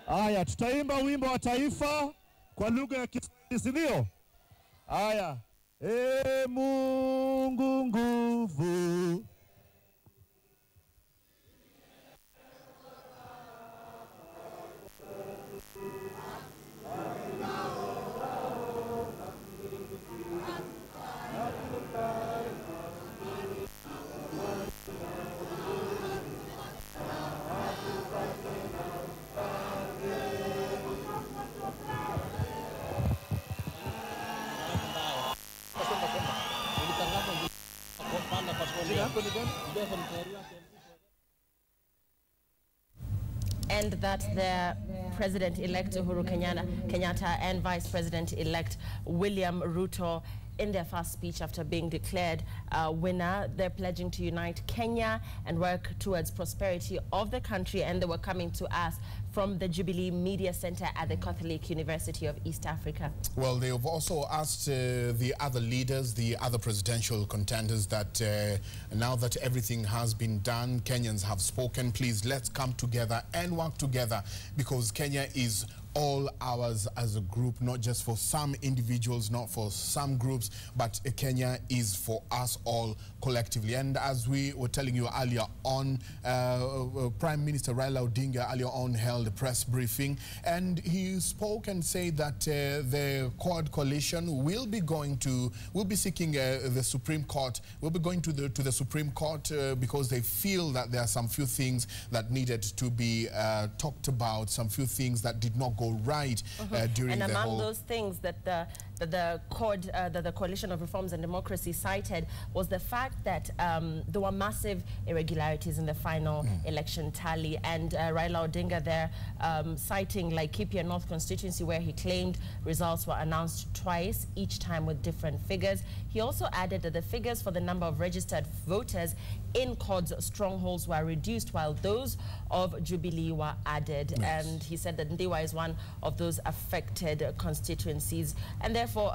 Haya, tutaimba wimbo wa taifa kwa lugha ya Kiswahili, sivyo? Haya. Mungu nguvu. And that the President-elect Uhuru Kenyatta and Vice President-elect William Ruto, in their first speech after being declared winner, they're pledging to unite Kenya and work towards prosperity of the country, and they were coming to us from the Jubilee Media Center at the Catholic University of East Africa. Well, they have also asked the other leaders, the other presidential contenders, that now that everything has been done, Kenyans have spoken, please let's come together and work together, because Kenya is all ours as a group, not just for some individuals, not for some groups, but Kenya is for us all collectively. And as we were telling you earlier on, Prime Minister Raila Odinga earlier on held a press briefing, and he spoke and said that the Quad Coalition will be seeking the Supreme Court, will be going to the Supreme Court because they feel that there are some few things that needed to be talked about, some few things that did not go right during and the among whole... those things that the that the Coalition of Reforms and Democracy cited was the fact that there were massive irregularities in the final election tally, and Raila Odinga there citing Laikipia North constituency, where he claimed results were announced twice, each time with different figures. He also added that the figures for the number of registered voters in COD's strongholds were reduced, while those of Jubilee were added. Yes. And he said that Ndiwa is one of those affected constituencies, and therefore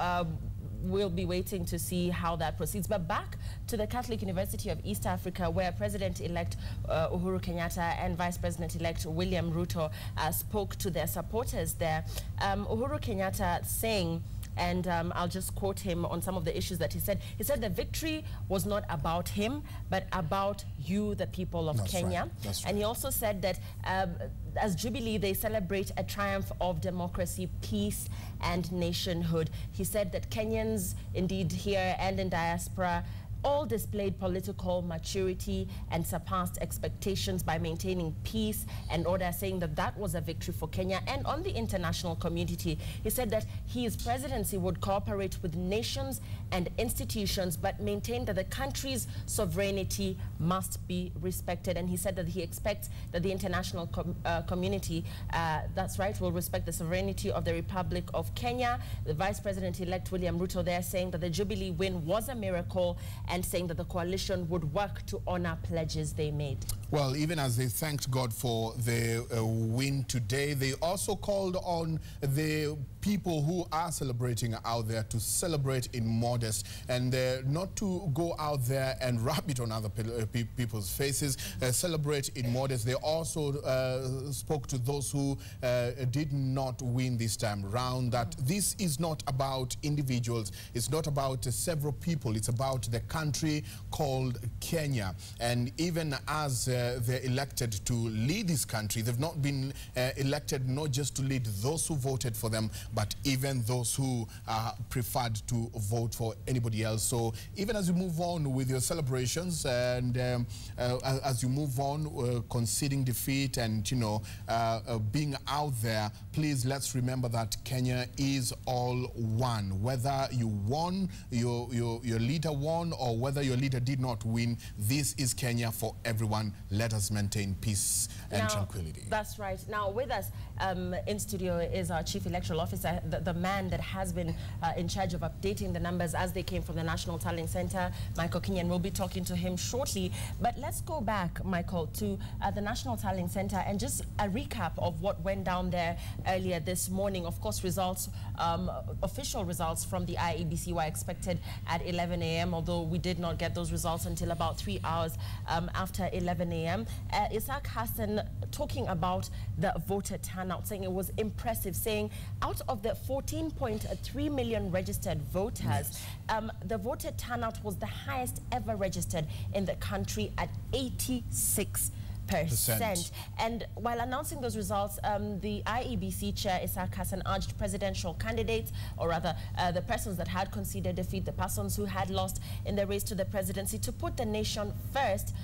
we'll be waiting to see how that proceeds. But back to the Catholic University of East Africa, where President-elect Uhuru Kenyatta and Vice President-elect William Ruto spoke to their supporters there. Uhuru Kenyatta saying, and I'll just quote him on some of the issues that he said. He said the victory was not about him, but about you, the people of Kenya. Right. That's right. And he also said that as Jubilee, they celebrate a triumph of democracy, peace, and nationhood. He said that Kenyans, indeed here and in diaspora, all displayed political maturity and surpassed expectations by maintaining peace and order, saying that that was a victory for Kenya and on the international community. He said that his presidency would cooperate with nations and institutions, but maintained that the country's sovereignty must be respected. And he said that he expects that the international community, that's right, will respect the sovereignty of the Republic of Kenya. The Vice President-elect William Ruto there saying that the Jubilee win was a miracle, and saying that the coalition would work to honor pledges they made. Well, even as they thanked God for the win today, they also called on the people who are celebrating out there to celebrate in modest and not to go out there and rub it on other people's faces, celebrate in modest. They also spoke to those who did not win this time round, that this is not about individuals, it's not about several people, it's about the country called Kenya. And even as they're elected to lead this country, they've not been elected not just to lead those who voted for them, but even those who preferred to vote for anybody else. So even as you move on with your celebrations and as you move on conceding defeat and, you know, being out there, please let's remember that Kenya is all one. Whether you won, your leader won, or whether your leader did not win, this is Kenya for everyone. Let us maintain peace and tranquility. That's right. Now with us in studio is our Chief Electoral Officer, the man that has been in charge of updating the numbers as they came from the National Tallying Center, Michael Kenyan. We'll be talking to him shortly. But let's go back, Michael, to the National Tallying Center and just a recap of what went down there earlier this morning. Of course, results, official results from the IEBC were expected at 11 a.m., although we did not get those results until about 3 hours after 11 a.m. Isaac Hassan talking about the voter turnout, saying it was impressive, saying out of the 14.3 million registered voters, the voter turnout was the highest ever registered in the country at 86%. And while announcing those results, the IEBC chair, Isaac Hassan, urged presidential candidates, or rather the persons that had conceded defeat, the persons who had lost in the race to the presidency, to put the nation first,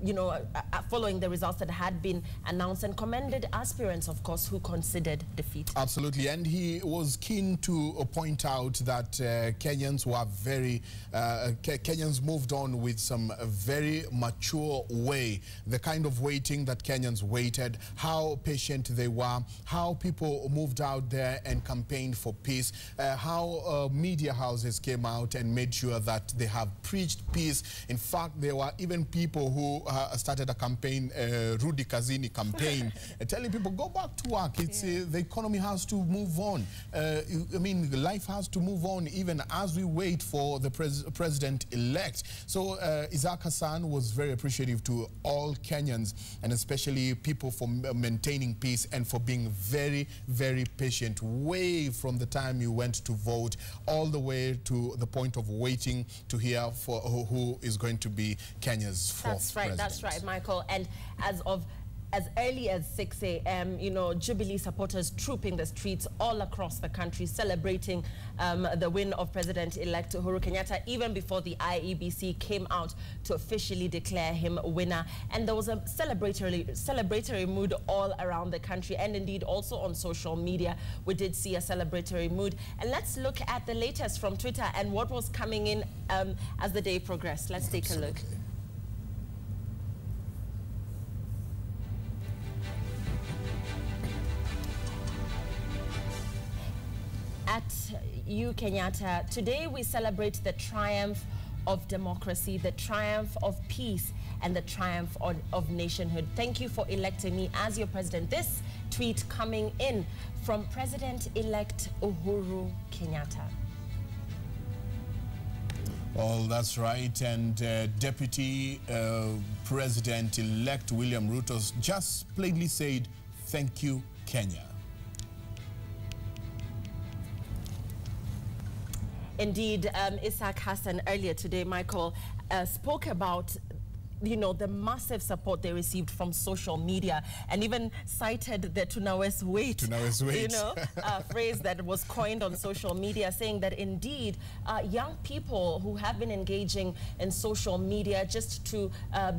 you know, following the results that had been announced, and commended aspirants, of course, who considered defeat. Absolutely. And he was keen to point out that Kenyans were very, Kenyans moved on with some very mature way. The kind of waiting that Kenyans waited, how patient they were, how people moved out there and campaigned for peace, how media houses came out and made sure that they have preached peace. In fact, there were even people who started a campaign, Rudi Kazini campaign, telling people, go back to work. It's the economy has to move on. I mean, life has to move on even as we wait for the president-elect. So Isaac Hassan was very appreciative to all Kenyans, and especially people, for maintaining peace and for being very, very patient, way from the time you went to vote all the way to the point of waiting to hear for who is going to be Kenya's fourth president. That's right, Michael. And as of as early as 6 a.m., you know, Jubilee supporters trooping the streets all across the country, celebrating the win of President-elect Uhuru Kenyatta, even before the IEBC came out to officially declare him winner. And there was a celebratory mood all around the country, and indeed also on social media. We did see a celebratory mood. And let's look at the latest from Twitter and what was coming in as the day progressed. Let's take a look. At U Kenyatta, today we celebrate the triumph of democracy, the triumph of peace, and the triumph of nationhood. Thank you for electing me as your president. This tweet coming in from President-elect Uhuru Kenyatta. Well, that's right. And Deputy President-elect William Ruto just plainly said, "Thank you, Kenya." Indeed, Isaac Hassan earlier today, Michael, spoke about, you know, the massive support they received from social media, and even cited the Tunawes wait, you know, phrase that was coined on social media, saying that indeed young people who have been engaging in social media just to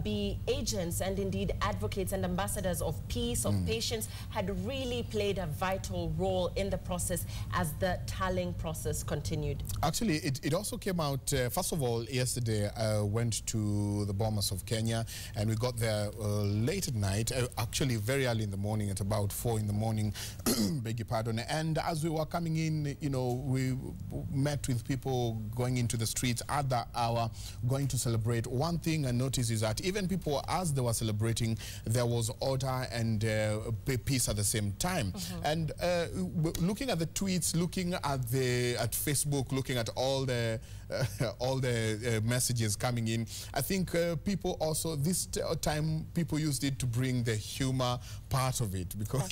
be agents and indeed advocates and ambassadors of peace, of patience, had really played a vital role in the process as the tallying process continued. Actually, it also came out, first of all, yesterday I went to the Bomas of Kenya, and we got there late at night, actually very early in the morning, at about 4 in the morning, beg your pardon. And as we were coming in, you know, we met with people going into the streets at that hour, going to celebrate. One thing I noticed is that even people, as they were celebrating, there was order and peace at the same time. And looking at the tweets, looking at Facebook, looking at all the messages coming in, I think people also, this time, people used it to bring the humor part of it, because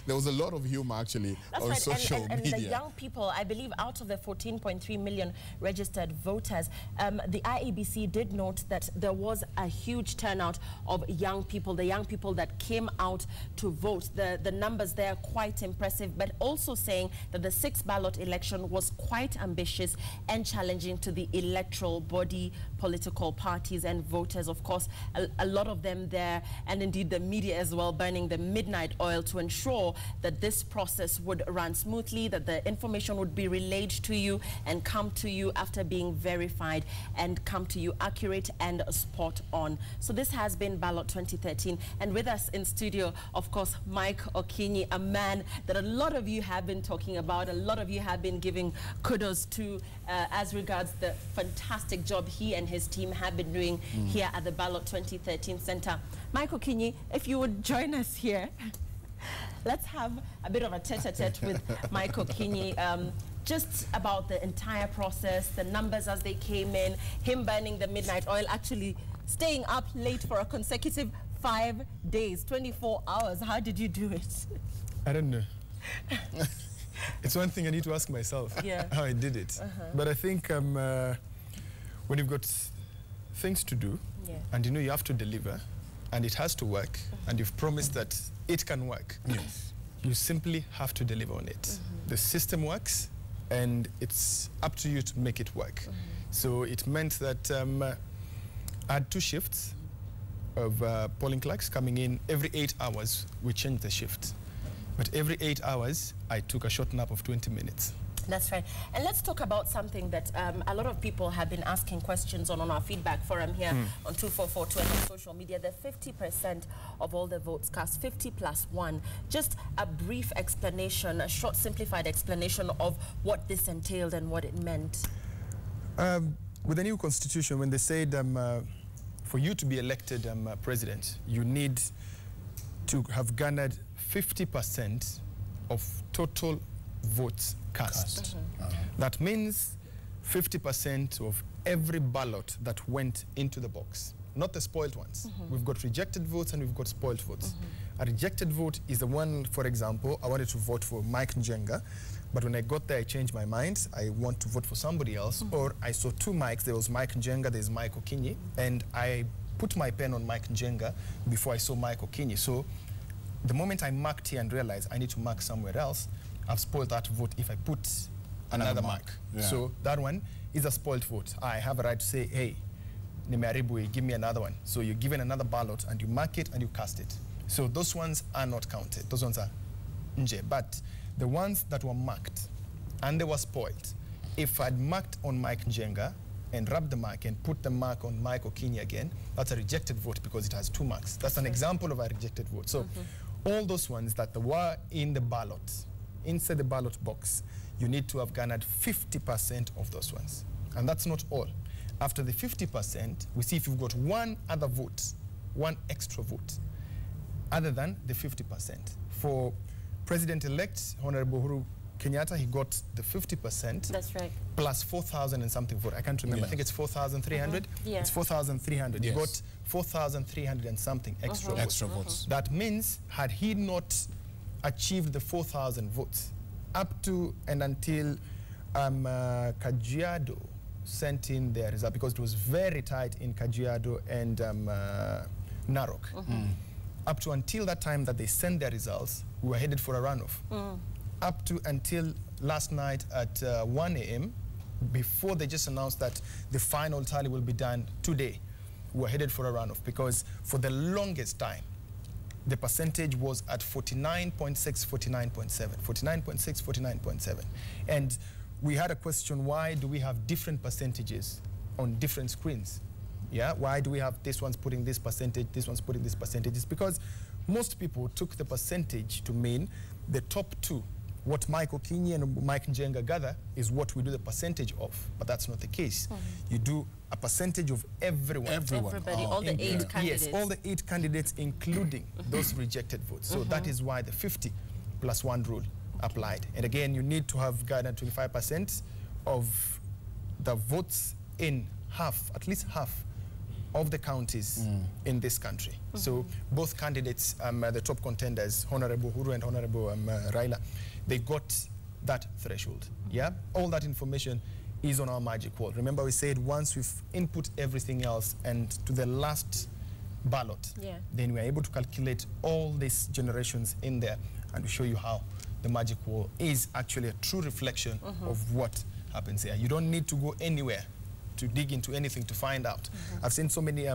there was a lot of humor actually on social media. And the young people, I believe out of the 14.3 million registered voters, the IEBC did note that there was a huge turnout of young people, the young people that came out to vote. The numbers there are quite impressive, but also saying that the 6th ballot election was quite ambitious and challenging to the electoral body, political parties and voters. Of course, a lot of them there, and indeed the media as well, burning the midnight oil to ensure that this process would run smoothly, that the information would be relayed to you and come to you after being verified and come to you accurate and spot on. So this has been Ballot 2013, and with us in studio, of course, Mike Okinyi, a man that a lot of you have been talking about, a lot of you have been giving kudos to as regards the fantastic job he and his team have been doing here at the Ballot 2013 Center. Mike Okinyi, if you would join us here, let's have a bit of a tete-a-tete with Mike Okinyi, just about the entire process, the numbers as they came in, him burning the midnight oil, actually staying up late for a consecutive 5 days, 24 hours. How did you do it? I don't know. It's one thing I need to ask myself, how I did it. But I think when you've got things to do, and you know you have to deliver, and it has to work, and you've promised that it can work, you simply have to deliver on it. The system works, and it's up to you to make it work. So it meant that I had 2 shifts of polling clerks coming in. Every 8 hours, we changed the shift. But every 8 hours, I took a short nap of 20 minutes. That's right. And let's talk about something that a lot of people have been asking questions on our feedback forum here on 2442 and on social media. The 50% of all the votes cast, 50 plus 1. Just a brief explanation, a short simplified explanation of what this entailed and what it meant. With the new constitution, when they said for you to be elected president, you need to have garnered 50% of total votes cast. That means 50% of every ballot that went into the box, not the spoiled ones. We've got rejected votes and we've got spoiled votes. A rejected vote is the one, for example, I wanted to vote for Mike Njenga, but when I got there, I changed my mind. I want to vote for somebody else, or I saw 2 Mikes. There was Mike Njenga, there's Mike Okinyi, and I put my pen on Mike Njenga before I saw Mike Okinyi. So the moment I marked here and realized I need to mark somewhere else, I've spoiled that vote if I put another mark. Yeah. So that one is a spoiled vote. I have a right to say, hey, Nimeharibu, give me another one. So you're given another ballot and you mark it and you cast it. So those ones are not counted. Those ones are nje. But the ones that were marked and they were spoiled, if I'd marked on Mike Njenga and rubbed the mark and put the mark on Mike Okinyi again, that's a rejected vote because it has 2 marks. That's an example of a rejected vote. So all those ones that were in the ballot, inside the ballot box, you need to have garnered 50% of those ones. And that's not all. After the 50%, we see if you've got one other vote, one extra vote, other than the 50%. For President-elect Honorable Uhuru Kenyatta, he got the 50%. That's right. Plus 4,000 and something vote. I can't remember. Yes. I think it's 4,300. Yeah. It's 4,300. Yes. He got 4,300 and something extra votes. Extra votes. That means, had he not achieved the 4,000 votes, up to and until Kajiado sent in their result, because it was very tight in Kajiado and Narok. Up to until that time that they sent their results, we were headed for a runoff. Up to until last night at 1 a.m., before they just announced that the final tally will be done today, we were headed for a runoff, because for the longest time, the percentage was at 49.6, 49.7, 49.6, 49.7. And we had a question, why do we have different percentages on different screens? Yeah, why do we have this one's putting this percentage, this one's putting this percentage? It's because most people took the percentage to mean the top 2. What Mike Okinyi and Mike Njenga gather is what we do the percentage of, but that's not the case. You do a percentage of everyone. Everybody, all the 8 candidates. Yes, all the 8 candidates, including those rejected votes. So that is why the 50 plus 1 rule applied. And again, you need to have garnered 25% of the votes in half, at least half, of the counties in this country. So both candidates, the top contenders, Honorable Uhuru and Honorable Raila, they got that threshold. Yeah, all that information is on our magic wall. Remember, we said once we've input everything else and to the last ballot, then we're able to calculate all these generations in there and we show you how the magic wall is actually a true reflection of what happens here. You don't need to go anywhere to dig into anything to find out. I've seen so many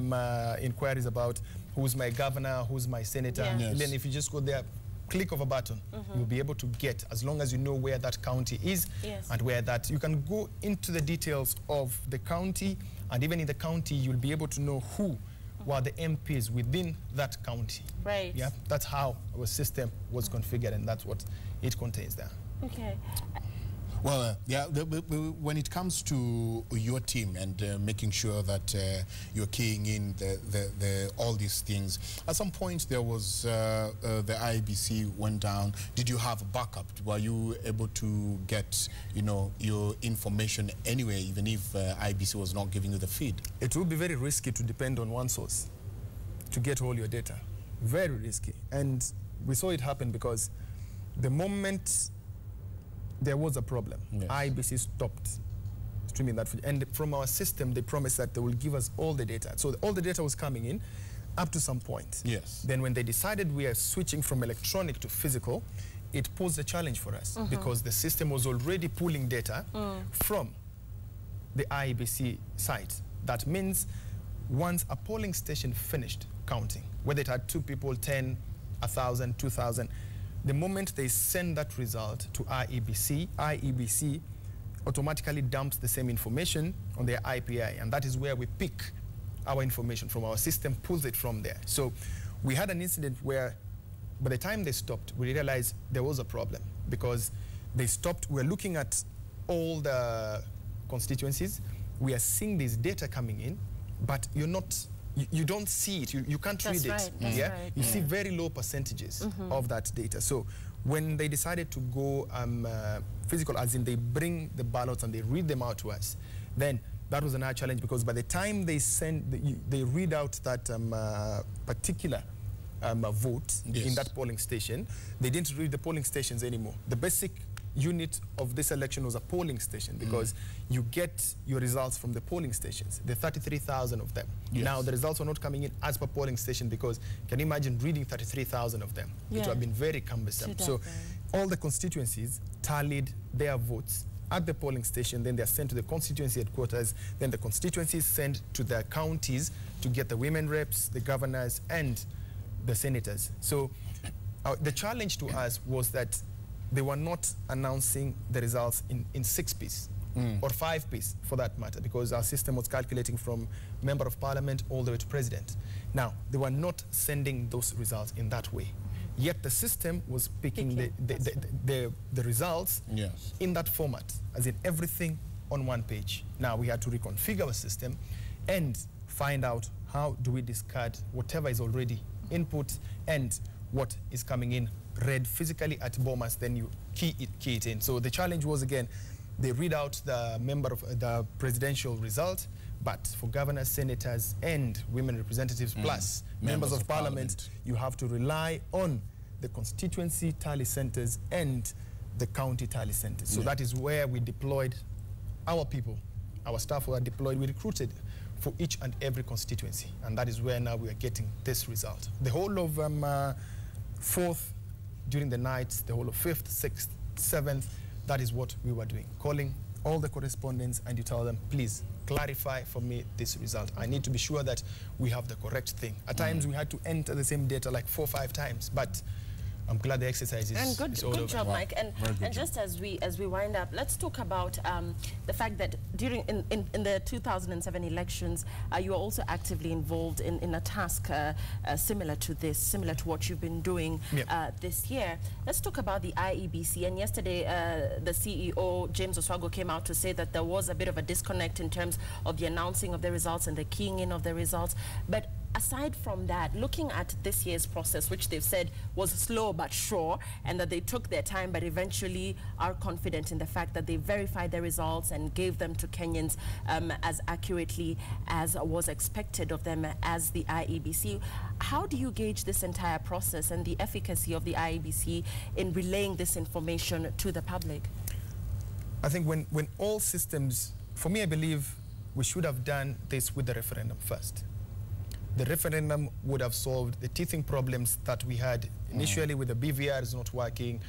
inquiries about who's my governor, who's my senator. And then if you just go there, click of a button, you'll be able to get, as long as you know where that county is and where that, you can go into the details of the county, and even in the county, you'll be able to know who were the MPs within that county. Right. Yeah, that's how our system was configured, and that's what it contains there. Okay. Well, when it comes to your team and making sure that you're keying in all these things, at some point there was the IEBC went down. Did you have a backup? Were you able to get, your information anyway, even if IEBC was not giving you the feed? It would be very risky to depend on one source to get all your data. Very risky. And we saw it happen because the moment there was a problem, IEBC stopped streaming that. And from our system, they promised that they will give us all the data. So all the data was coming in up to some point. Yes. Then when they decided we are switching from electronic to physical, it posed a challenge for us because the system was already pulling data from the IEBC site. That means once a polling station finished counting, whether it had 2 people, 10, 1,000, 2,000, the moment they send that result to IEBC automatically dumps the same information on their IPI, and that is where we pick our information from. Our system pulls it from there. So we had an incident where by the time they stopped, we realized there was a problem because they stopped. We're looking at all the constituencies. We are seeing this data coming in, but you don't see it. You can't read it. That's right. You see very low percentages of that data. So when they decided to go physical, as in they bring the ballots and they read them out to us, then that was another challenge because by the time they they read out that particular vote in that polling station, they didn't read the polling stations anymore. The basic unit of this election was a polling station, because you get your results from the polling stations. There are 33,000 of them. Yes. Now, the results are not coming in as per polling station, because can you imagine reading 33,000 of them? It would have been very cumbersome. So all the constituencies tallied their votes at the polling station, then they're sent to the constituency headquarters, then the constituencies sent to their counties to get the women reps, the governors, and the senators. So the challenge to us was that they were not announcing the results in 6-piece or 5-piece for that matter, because our system was calculating from member of parliament all the way to president. Now, they were not sending those results in that way. Yet the system was picking the results in that format, as in everything on one page. Now we had to reconfigure our system and find out how do we discard whatever is already input and what is coming in read physically at Bomas, then you key it in. So the challenge was, again, they read out the the presidential result, but for governors, senators, and women representatives, plus members of parliament, you have to rely on the constituency tally centers and the county tally centers. So that is where we deployed our people. Our staff were deployed, we recruited for each and every constituency. And that is where now we are getting this result. The whole of 4th during the night, the whole of 5th, 6th, 7th, that is what we were doing. Calling all the correspondents, and you tell them, please clarify for me this result. I need to be sure that we have the correct thing. At times we had to enter the same data like 4 or 5 times, but I'm glad the exercise is and good over. job, Mike. And just as we wind up, let's talk about the fact that during in the 2007 elections, you were also actively involved in a task similar to this, similar to what you've been doing this year. Let's talk about the IEBC. And yesterday, the CEO James Oswago came out to say that there was a bit of a disconnect in terms of the announcing of the results and the keying in of the results. But aside from that, looking at this year's process, which they've said was slow but sure, and that they took their time but eventually are confident in the fact that they verified the results and gave them to Kenyans as accurately as was expected of them as the IEBC. How do you gauge this entire process and the efficacy of the IEBC in relaying this information to the public? I think when all systems, for me, I believe we should have done this with the referendum first. The referendum would have solved the teething problems that we had initially with the BVRs not working,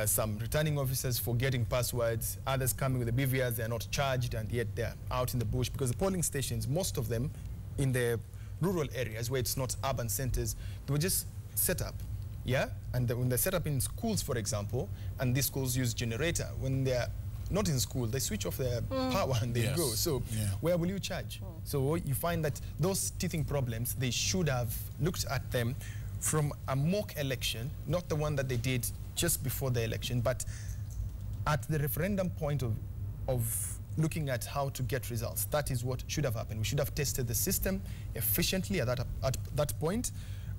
some returning officers forgetting passwords, others coming with the BVRs, they're not charged, and yet they're out in the bush, because the polling stations, most of them in the rural areas where it's not urban centers, they were just set up. And when they're set up in schools, for example, and these schools use generator, when they're not in school, they switch off their power and they go. So where will you charge? So you find that those teething problems, they should have looked at them from a mock election, not the one that they did just before the election, but at the referendum point of looking at how to get results. That is what should have happened. We should have tested the system efficiently at that point,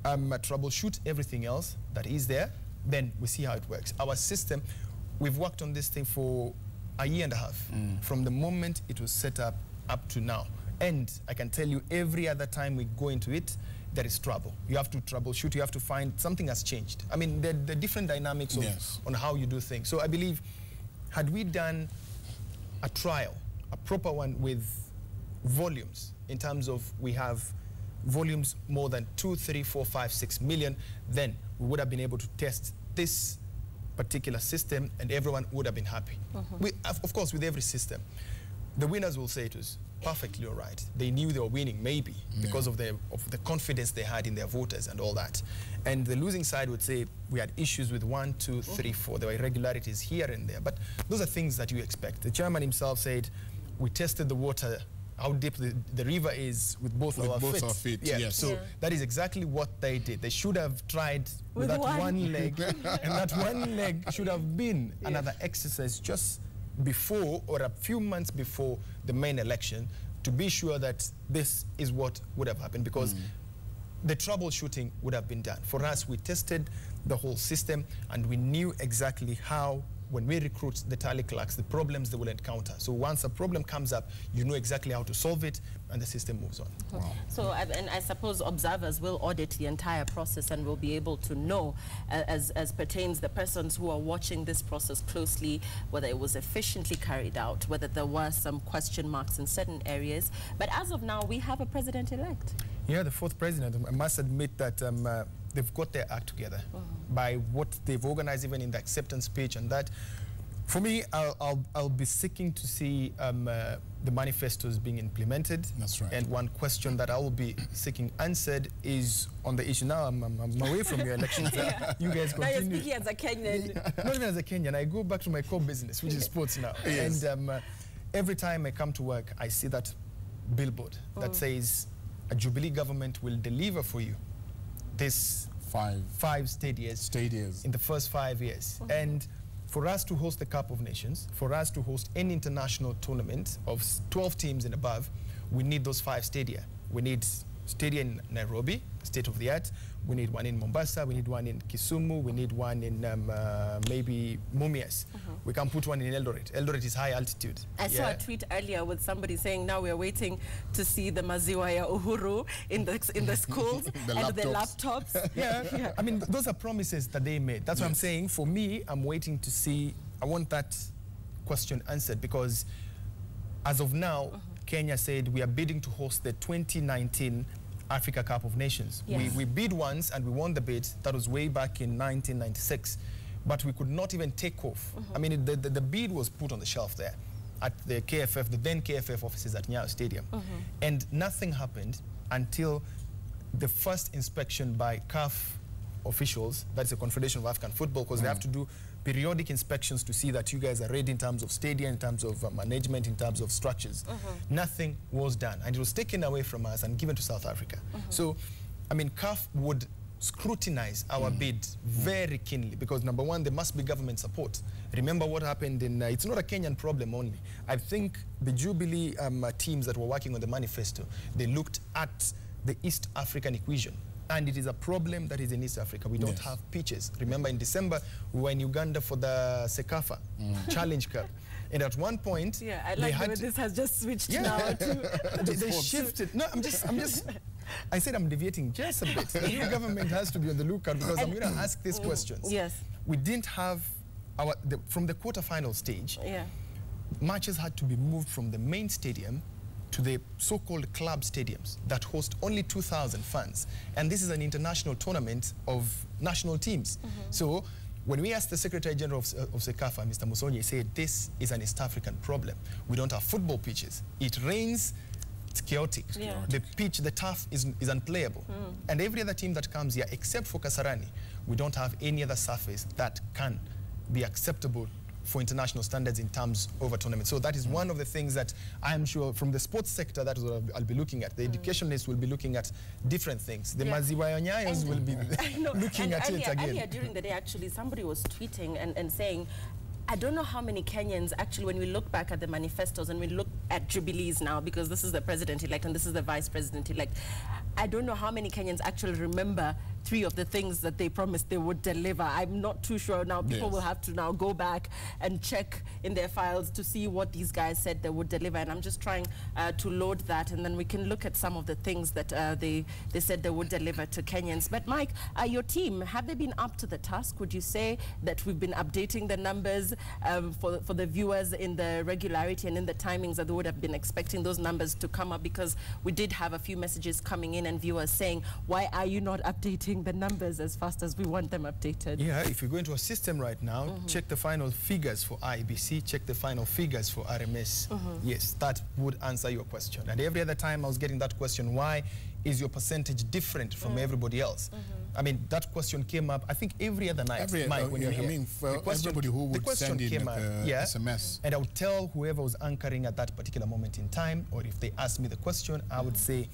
troubleshoot everything else that is there, then we see how it works. Our system, we've worked on this thing for a year and a half, from the moment it was set up to now. And I can tell you, every other time we go into it, there is trouble. You have to troubleshoot, you have to find something has changed. I mean, the different dynamics on how you do things. So I believe, had we done a trial, a proper one with volumes, in terms of we have volumes more than 2, 3, 4, 5, 6 million, then we would have been able to test this particular system and everyone would have been happy. Of course, with every system, the winners will say it was perfectly all right. They knew they were winning, maybe, because of the confidence they had in their voters and all that. And the losing side would say we had issues with 1, 2, 3, 4. There were irregularities here and there. But those are things that you expect. The chairman himself said, we tested the water, how deep the river is with both our feet. So that is exactly what they did. They should have tried with that one leg, and that one leg should have been another exercise just before or a few months before the main election, to be sure that this is what would have happened, because the troubleshooting would have been done. For us, we tested the whole system and we knew exactly how when we recruit the tally clerks, the problems they will encounter. So once a problem comes up, you know exactly how to solve it, and the system moves on. Wow. So, and I suppose observers will audit the entire process and will be able to know, as pertains the persons who are watching this process closely, whether it was efficiently carried out, whether there were some question marks in certain areas. But as of now, we have a president-elect. Yeah, the fourth president. I must admit that they've got their act together by what they've organized, even in the acceptance speech and that. For me, I'll be seeking to see the manifestos being implemented. That's right. And one question that I will be seeking answered is on the issue. Now I'm away from your elections. You guys continue. Now you're speaking as a Kenyan. Not even as a Kenyan. I go back to my core business, which is sports now. Yes. And every time I come to work, I see that billboard that says, a Jubilee government will deliver for you this five stadiums in the first 5 years. And for us to host the Cup of Nations, for us to host any international tournament of 12 teams and above, we need those 5 stadia. We need stadia in Nairobi, state of the art. We need one in Mombasa. We need one in Kisumu. We need one in maybe Mumias. We can put one in Eldoret. Eldoret is high altitude. I saw a tweet earlier with somebody saying now we're waiting to see the Maziwa ya Uhuru in the schools the and the laptops. Yeah. I mean, those are promises that they made. That's what I'm saying. For me, I'm waiting to see. I want that question answered because as of now, Kenya said we are bidding to host the 2019 Africa Cup of Nations. Yes. We bid once and we won the bid. That was way back in 1996. But we could not even take off. I mean, the bid was put on the shelf there at the KFF, the then KFF offices at Nyayo Stadium. And nothing happened until the first inspection by CAF officials, that's the Confederation of African Football, because they have to do periodic inspections to see that you guys are ready in terms of stadium, in terms of management, in terms of structures. Nothing was done, and it was taken away from us and given to South Africa. So, I mean, CAF would scrutinize our bid very keenly because, number one, there must be government support. Remember what happened in, it's not a Kenyan problem only. I think the Jubilee teams that were working on the manifesto, they looked at the East African equation. And it is a problem that is in East Africa. We don't have pitches. Remember, in December, we were in Uganda for the Sekafa Challenge Cup. And at one point, I like the way this has just switched now to they shifted. No, I'm just I said I'm deviating just a bit. The government has to be on the lookout because I'm going to ask these questions. Yes. We didn't have from the quarterfinal stage, matches had to be moved from the main stadium to the so-called club stadiums that host only 2,000 fans. And this is an international tournament of national teams. So when we asked the Secretary General of Sekafa, Mr. Musonye, he said, this is an East African problem. We don't have football pitches. It rains, it's chaotic. The pitch, the turf is unplayable. And every other team that comes here, except for Kasarani, we don't have any other surface that can be acceptable for international standards in terms of a tournament. So that is one of the things that I am sure from the sports sector, that is what I'll be looking at. The educationalists will be looking at different things. The Maziwa Nyayos will be looking at it again. Earlier during the day, actually, somebody was tweeting and saying, I don't know how many Kenyans, actually, when we look back at the manifestos and we look at Jubilees now, because this is the president-elect and this is the vice president-elect, I don't know how many Kenyans actually remember 3 of the things that they promised they would deliver. I'm not too sure now. People will have to now go back and check in their files to see what these guys said they would deliver. And I'm just trying to load that, and then we can look at some of the things that they said they would deliver to Kenyans. But Mike, your team, have they been up to the task? Would you say that we've been updating the numbers for the viewers in the regularity and in the timings that they would have been expecting those numbers to come up? Because we did have a few messages coming in and viewers saying, why are you not updating the numbers as fast as we want them updated? Yeah, if you go into a system right now, check the final figures for IBC, check the final figures for RMS. Yes, that would answer your question. And every other time I was getting that question, why is your percentage different from everybody else? I mean, that question came up, I think, every other night, Mike, when you're here. I mean, for everybody who would send in SMS. And I would tell whoever was anchoring at that particular moment in time, or if they asked me the question, I would say,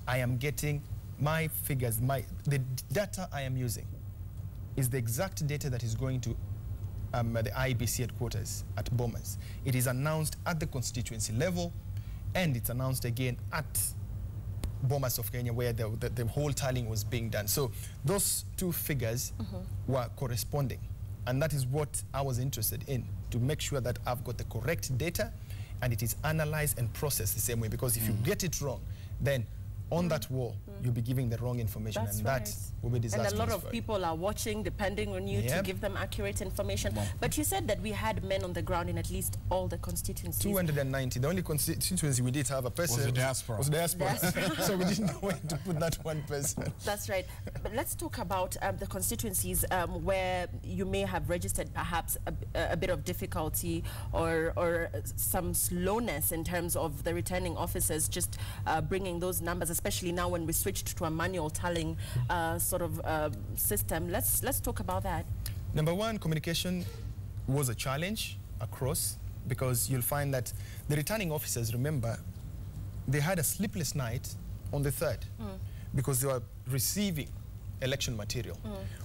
I am getting my figures, the data I am using is the exact data that is going to the IBC headquarters at Bomas. It is announced at the constituency level, and it's announced again at Bomas of Kenya, where the whole tallying was being done. So those 2 figures were corresponding. And that is what I was interested in, to make sure that I've got the correct data and it is analyzed and processed the same way. Because if you get it wrong, then on that wall, you'll be giving the wrong information, That's and right. that will be disastrous. And a lot of people are watching, depending on you, to give them accurate information. But you said that we had men on the ground in at least all the constituencies. 290. The only constituency we did have a person was the diaspora. So we didn't know where to put that one person. That's right. But let's talk about the constituencies where you may have registered perhaps a bit of difficulty or some slowness in terms of the returning officers just bringing those numbers, especially now when we switched to a manual tallying sort of system. Let's talk about that. Number one, communication was a challenge across, because you'll find that the returning officers, remember, they had a sleepless night on the 3rd because they were receiving election material.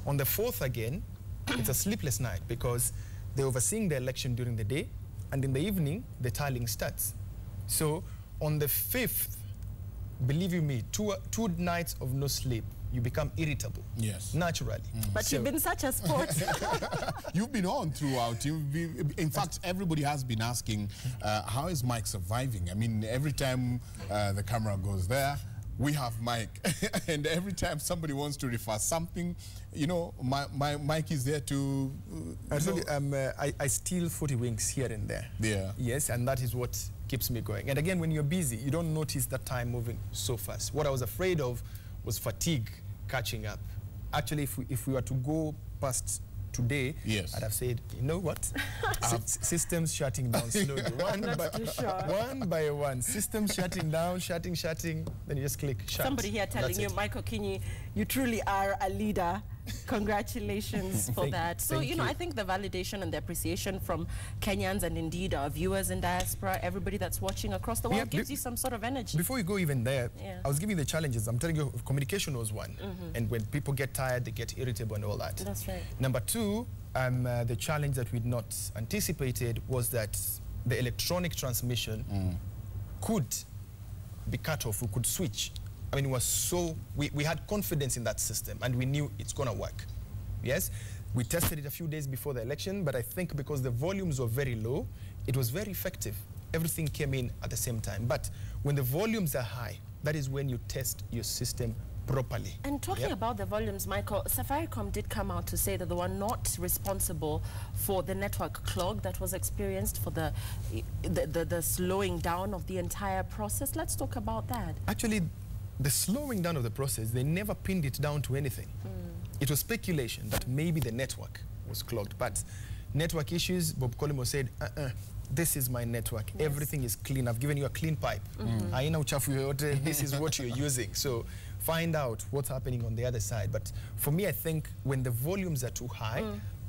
On the 4th again, it's a sleepless night because they're overseeing the election during the day, and in the evening, the tallying starts. So on the 5th, believe you me, two nights of no sleep, you become irritable. Yes. Naturally. But so you've been such a sport. You've been on throughout. In fact, everybody has been asking, how is Mike surviving? I mean, every time the camera goes there, we have Mike. And every time somebody wants to refer something, you know, Mike is there to... I steal 40 winks here and there. Yeah. Yes, and that is what keeps me going. And again, when you're busy, you don't notice that time moving so fast. What I was afraid of was fatigue catching up. Actually, if we were to go past today, yes, I'd have said, you know what? Systems shutting down slowly. One by one. Systems shutting down, shutting, then you just click shut. Somebody here telling you, Michael Kinyi, you truly are a leader. Congratulations for that. So, you know, I think the validation and the appreciation from Kenyans and indeed our viewers in diaspora, everybody that's watching across the world, gives you some sort of energy. Before you go even there, I was giving the challenges. I'm telling you, communication was one. And when people get tired, they get irritable and all that. That's right. Number two, the challenge that we'd not anticipated was that the electronic transmission could be cut off. We could switch. I mean, we had confidence in that system, and we knew it's going to work. Yes, we tested it a few days before the election, but I think because the volumes were very low, it was very effective. Everything came in at the same time. But when the volumes are high, that is when you test your system properly. And talking about the volumes, Michael, Safaricom did come out to say that they were not responsible for the network clog that was experienced, for the slowing down of the entire process. Let's talk about that. Actually, the slowing down of the process, they never pinned it down to anything. It was speculation that maybe the network was clogged, but network issues, Bob Colimo said, this is my network. Yes. Everything is clean. I've given you a clean pipe. Haina uchafu yoyote. This is what you're using. So find out what's happening on the other side. But for me, I think when the volumes are too high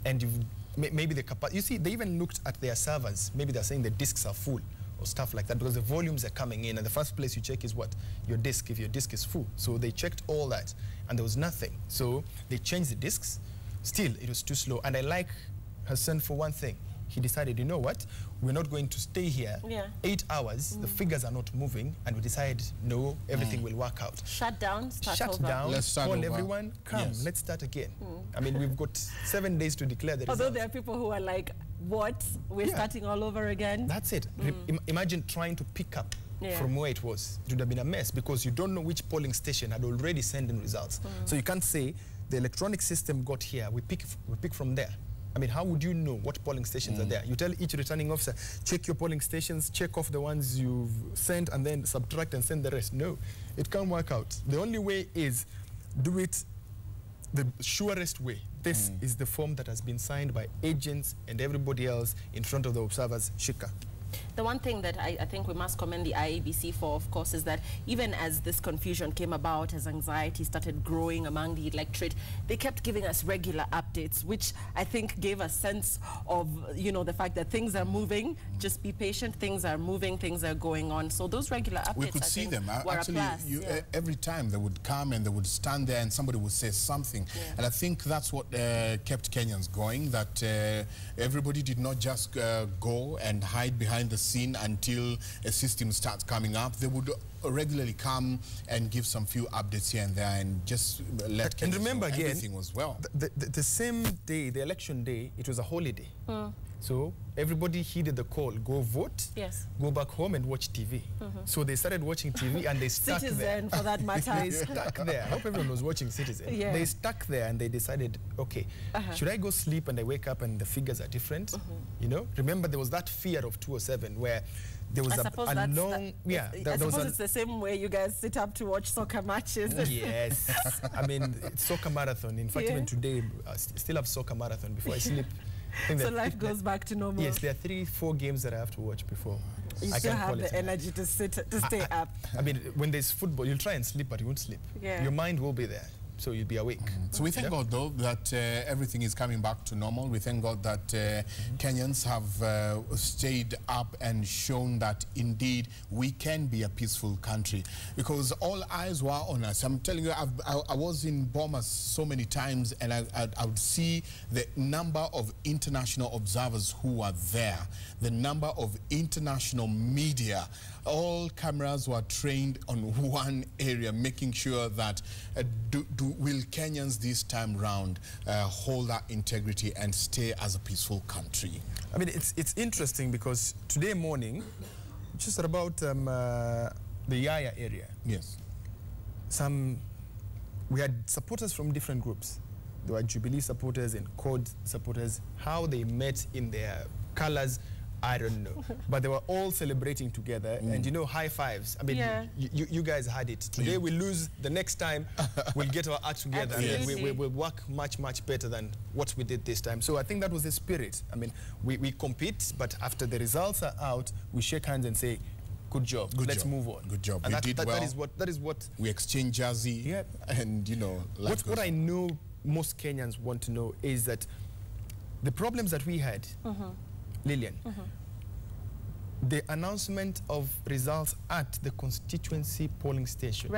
and maybe the capacity, you see, they even looked at their servers. Maybe they're saying the disks are full, or stuff like that, because the volumes are coming in, and the first place you check is what? Your disk, if your disk is full. So they checked all that, and there was nothing. So they changed the disks. Still, it was too slow. And I like Hassan for one thing. He decided, you know what? We're not going to stay here 8 hours. The figures are not moving, and we decided, no, everything will work out. Shut down, start Shut over. down, let's start call over. everyone, come, let's start again. I mean, we've got 7 days to declare the Although results. there are people who are like, what? We're starting all over again? That's it. Imagine trying to pick up from where it was. It would have been a mess because you don't know which polling station had already sent in results. So you can't say the electronic system got here, we pick from there. I mean, how would you know what polling stations are there? You tell each returning officer, check your polling stations, check off the ones you've sent, and then subtract and send the rest. No, it can't work out. The only way is do it the surest way. This is the form that has been signed by agents and everybody else in front of the observers, Shika. The one thing that I think we must commend the IEBC for, of course, is that even as this confusion came about, as anxiety started growing among the electorate, they kept giving us regular updates, which I think gave a sense of, you know, the fact that things are moving. Just be patient. Things are moving. Things are going on. So those regular updates, we could see them. Actually, every time they would come and they would stand there and somebody would say something. And I think that's what kept Kenyans going, that everybody did not just go and hide behind behind the scene until a system starts coming up. They would regularly come and give some few updates here and there and just let Kenyans remember know again, everything was well. The same day, the election day, it was a holiday. So everybody heeded the call, go vote, go back home and watch TV. So they started watching TV and they stuck there. Citizen, for that matter. They stuck there. I hope everyone was watching Citizen. Yeah. They stuck there and they decided, okay, should I go sleep and I wake up and the figures are different? You know, remember there was that fear of 207 where there was a long, I suppose it's the same way you guys sit up to watch soccer matches. Yes. I mean, it's soccer marathon. In fact, even today, I still have soccer marathon before I sleep. So life goes back to normal. Yes, there are 3-4 games that I have to watch before. You still have the energy to stay up. I mean, when there's football, you'll try and sleep, but you won't sleep. Yeah. Your mind will be there, so you'll be awake. So we thank God, though, that everything is coming back to normal. We thank God that Kenyans have stayed up and shown that, indeed, we can be a peaceful country. Because all eyes were on us. I'm telling you, I was in Bomas so many times, and I would see the number of international observers who were there, the number of international media. All cameras were trained on one area, making sure that will Kenyans this time round hold that integrity and stay as a peaceful country? I mean, it's interesting because today morning, just at about the Yaya area. Yes. We had supporters from different groups. There were Jubilee supporters and CORD supporters. How they met in their colors, I don't know. But they were all celebrating together. And, you know, high fives. I mean, you guys had it. Today we lose. The next time, we'll get our act together. And we'll work much, much better than what we did this time. So I think that was the spirit. I mean, we compete, but after the results are out, we shake hands and say, good job. Let's move on. Good job. And We did well. That is what we exchange jersey. And, you know, what I know most Kenyans want to know is that the problems that we had, Lillian, the announcement of results at the constituency polling station,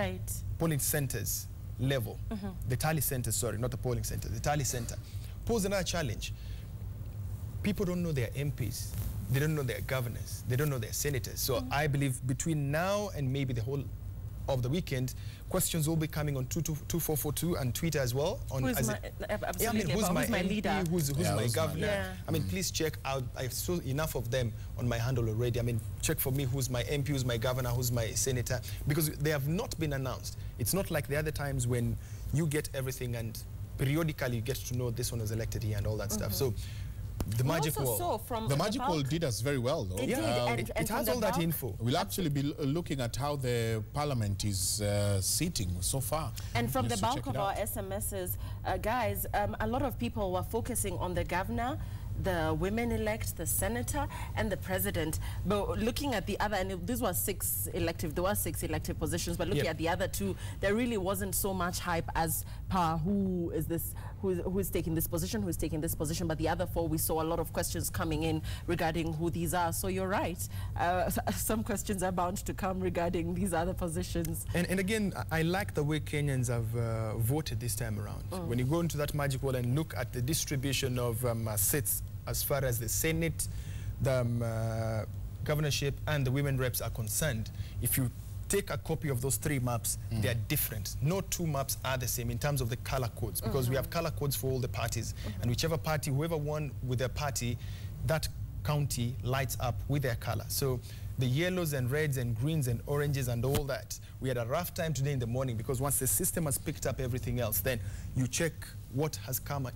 polling centers level, the tally center, sorry, not the polling center, the tally center, posed another challenge. People don't know their MPs, they don't know their governors, they don't know their senators. So I believe between now and maybe the whole of the weekend, questions will be coming on 2442 and Twitter as well. On who's my leader? MP, who's my governor? I mean, please check out. I saw enough of them on my handle already. I mean, check for me who's my MP, who's my governor, who's my senator, because they have not been announced. It's not like the other times when you get everything and periodically you get to know this one was elected here and all that stuff. So the magic wall. The magic wall did us very well, though. It did. It has all that info. We'll actually be looking at how the parliament is sitting so far. And from the bulk of our SMSs, guys, a lot of people were focusing on the governor, the women-elect, the senator, and the president. But looking at the other, and these were there were 6 elective positions, but looking at the other 2, there really wasn't so much hype as per who is taking this position, who's taking this position. But the other 4, we saw a lot of questions coming in regarding who these are. So you're right. Some questions are bound to come regarding these other positions. And again, I like the way Kenyans have voted this time around. When you go into that magic wall and look at the distribution of seats as far as the Senate, the governorship, and the women reps are concerned, if you take a copy of those 3 maps, they are different. No 2 maps are the same in terms of the color codes, because we have color codes for all the parties. And whichever party, whoever won with their party, that county lights up with their color. So the yellows and reds and greens and oranges and all that, we had a rough time today in the morning, because once the system has picked up everything else, then you check what has come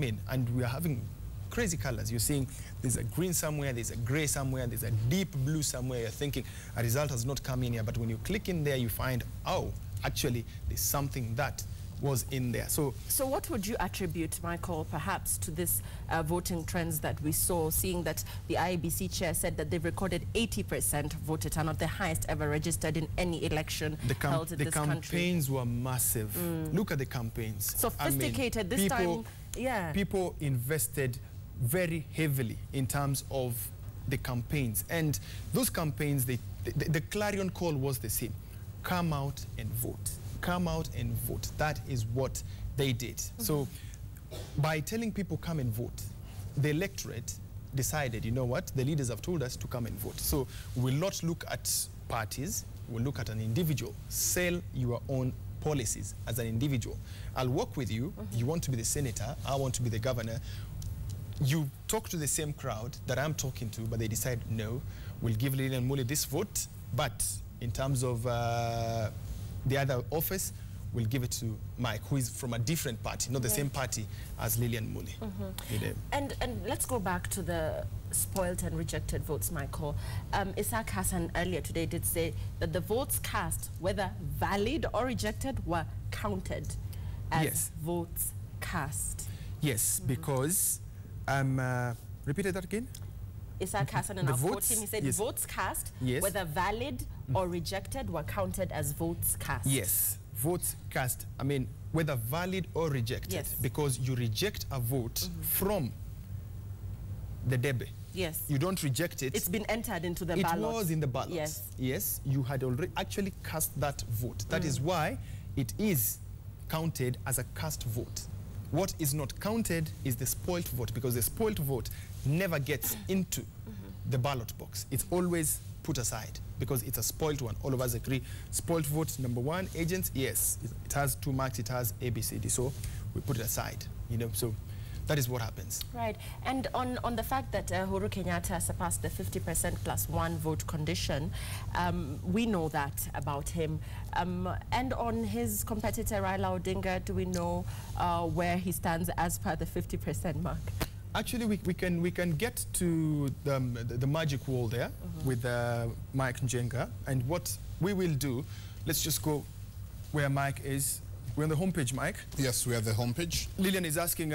in, and we are having crazy colors. You're seeing there's a green somewhere, there's a gray somewhere, there's a deep blue somewhere. You're thinking a result has not come in here, but when you click in there, you find, oh, actually, there's something that was in there. So what would you attribute, Michael, perhaps to this voting trends that we saw, seeing that the IEBC chair said that they've recorded 80% voter turnout, the highest ever registered in any election held in this country? The campaigns were massive. Look at the campaigns. Sophisticated. I mean, this time, yeah. People invested very heavily in terms of the campaigns. And those campaigns, the clarion call was the same. Come out and vote. Come out and vote. That is what they did. So by telling people come and vote, the electorate decided, you know what, the leaders have told us to come and vote. So we'll not look at parties, we'll look at an individual. Sell your own policies as an individual. I'll work with you. You want to be the senator, I want to be the governor. You talk to the same crowd that I'm talking to, but they decide, no, we'll give Lilian Muli this vote, but in terms of the other office, we'll give it to Mike, who is from a different party, not the same party as Lilian Muli. And let's go back to the spoiled and rejected votes, Michael. Isaac Hassan earlier today did say that the votes cast, whether valid or rejected, were counted as votes cast. Yes, because, repeated that again? Isaac Hassan in our votes, he said votes cast, whether valid or rejected, were counted as votes cast. Yes, votes cast, I mean, whether valid or rejected, because you reject a vote from the debe. Yes. You don't reject it. It's been entered into the ballot. It was in the ballot. Yes. Yes, you had already actually cast that vote. That is why it is counted as a cast vote. What is not counted is the spoilt vote, because the spoilt vote never gets into the ballot box. It's always put aside because it's a spoilt one. All of us agree. Spoilt vote, number one, agents, yes. It has 2 marks, it has A, B, C, D. So we put it aside, you know, so that is what happens. Right. And on the fact that Uhuru Kenyatta surpassed the 50% plus 1 vote condition, we know that about him. And on his competitor Raila Odinga, do we know where he stands as per the 50% mark? Actually, we can get to the magic wall there with Mike Njenga. And what we will do, let's just go where Mike is. We're on the homepage, Mike. Yes, we are the homepage. Lillian is asking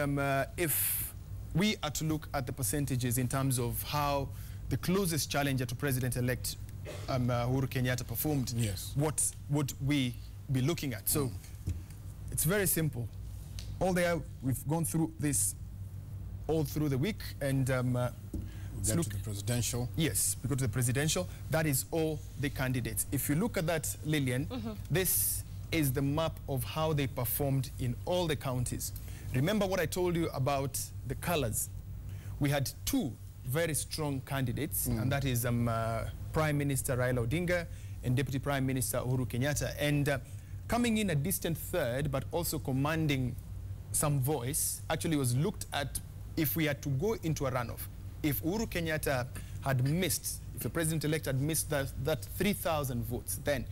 if we are to look at the percentages in terms of how the closest challenger to President-elect Uhuru Kenyatta performed. Yes. What would we be looking at? So it's very simple. All there, we've gone through this all through the week, and get to the presidential. Yes, we go to the presidential. That is all the candidates. If you look at that, Lillian, this is the map of how they performed in all the counties. Remember what I told you about the colors. We had 2 very strong candidates, and that is Prime Minister Raila Odinga and Deputy Prime Minister Uhuru Kenyatta. And coming in a distant third, but also commanding some voice, actually was looked at if we had to go into a runoff. If Uhuru Kenyatta had missed, if the president-elect had missed that 3,000 votes, then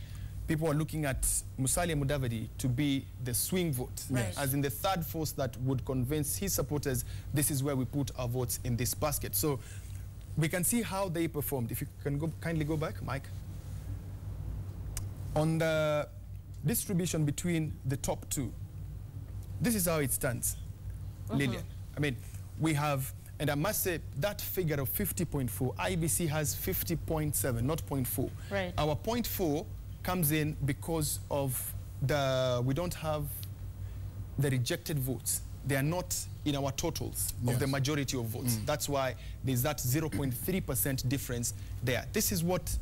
people are looking at Musalia Mudavadi to be the swing vote, as in the third force that would convince his supporters, this is where we put our votes in this basket. So we can see how they performed. If you can kindly go back, Mike. On the distribution between the top 2, this is how it stands, Lillian. I mean, we have, and I must say, that figure of 50.4, IBC has 50.7, not 0.4. Right. Our 0.4 comes in because of we don't have the rejected votes. They are not in our totals of the majority of votes. That's why there's that 0.3% difference there. This is what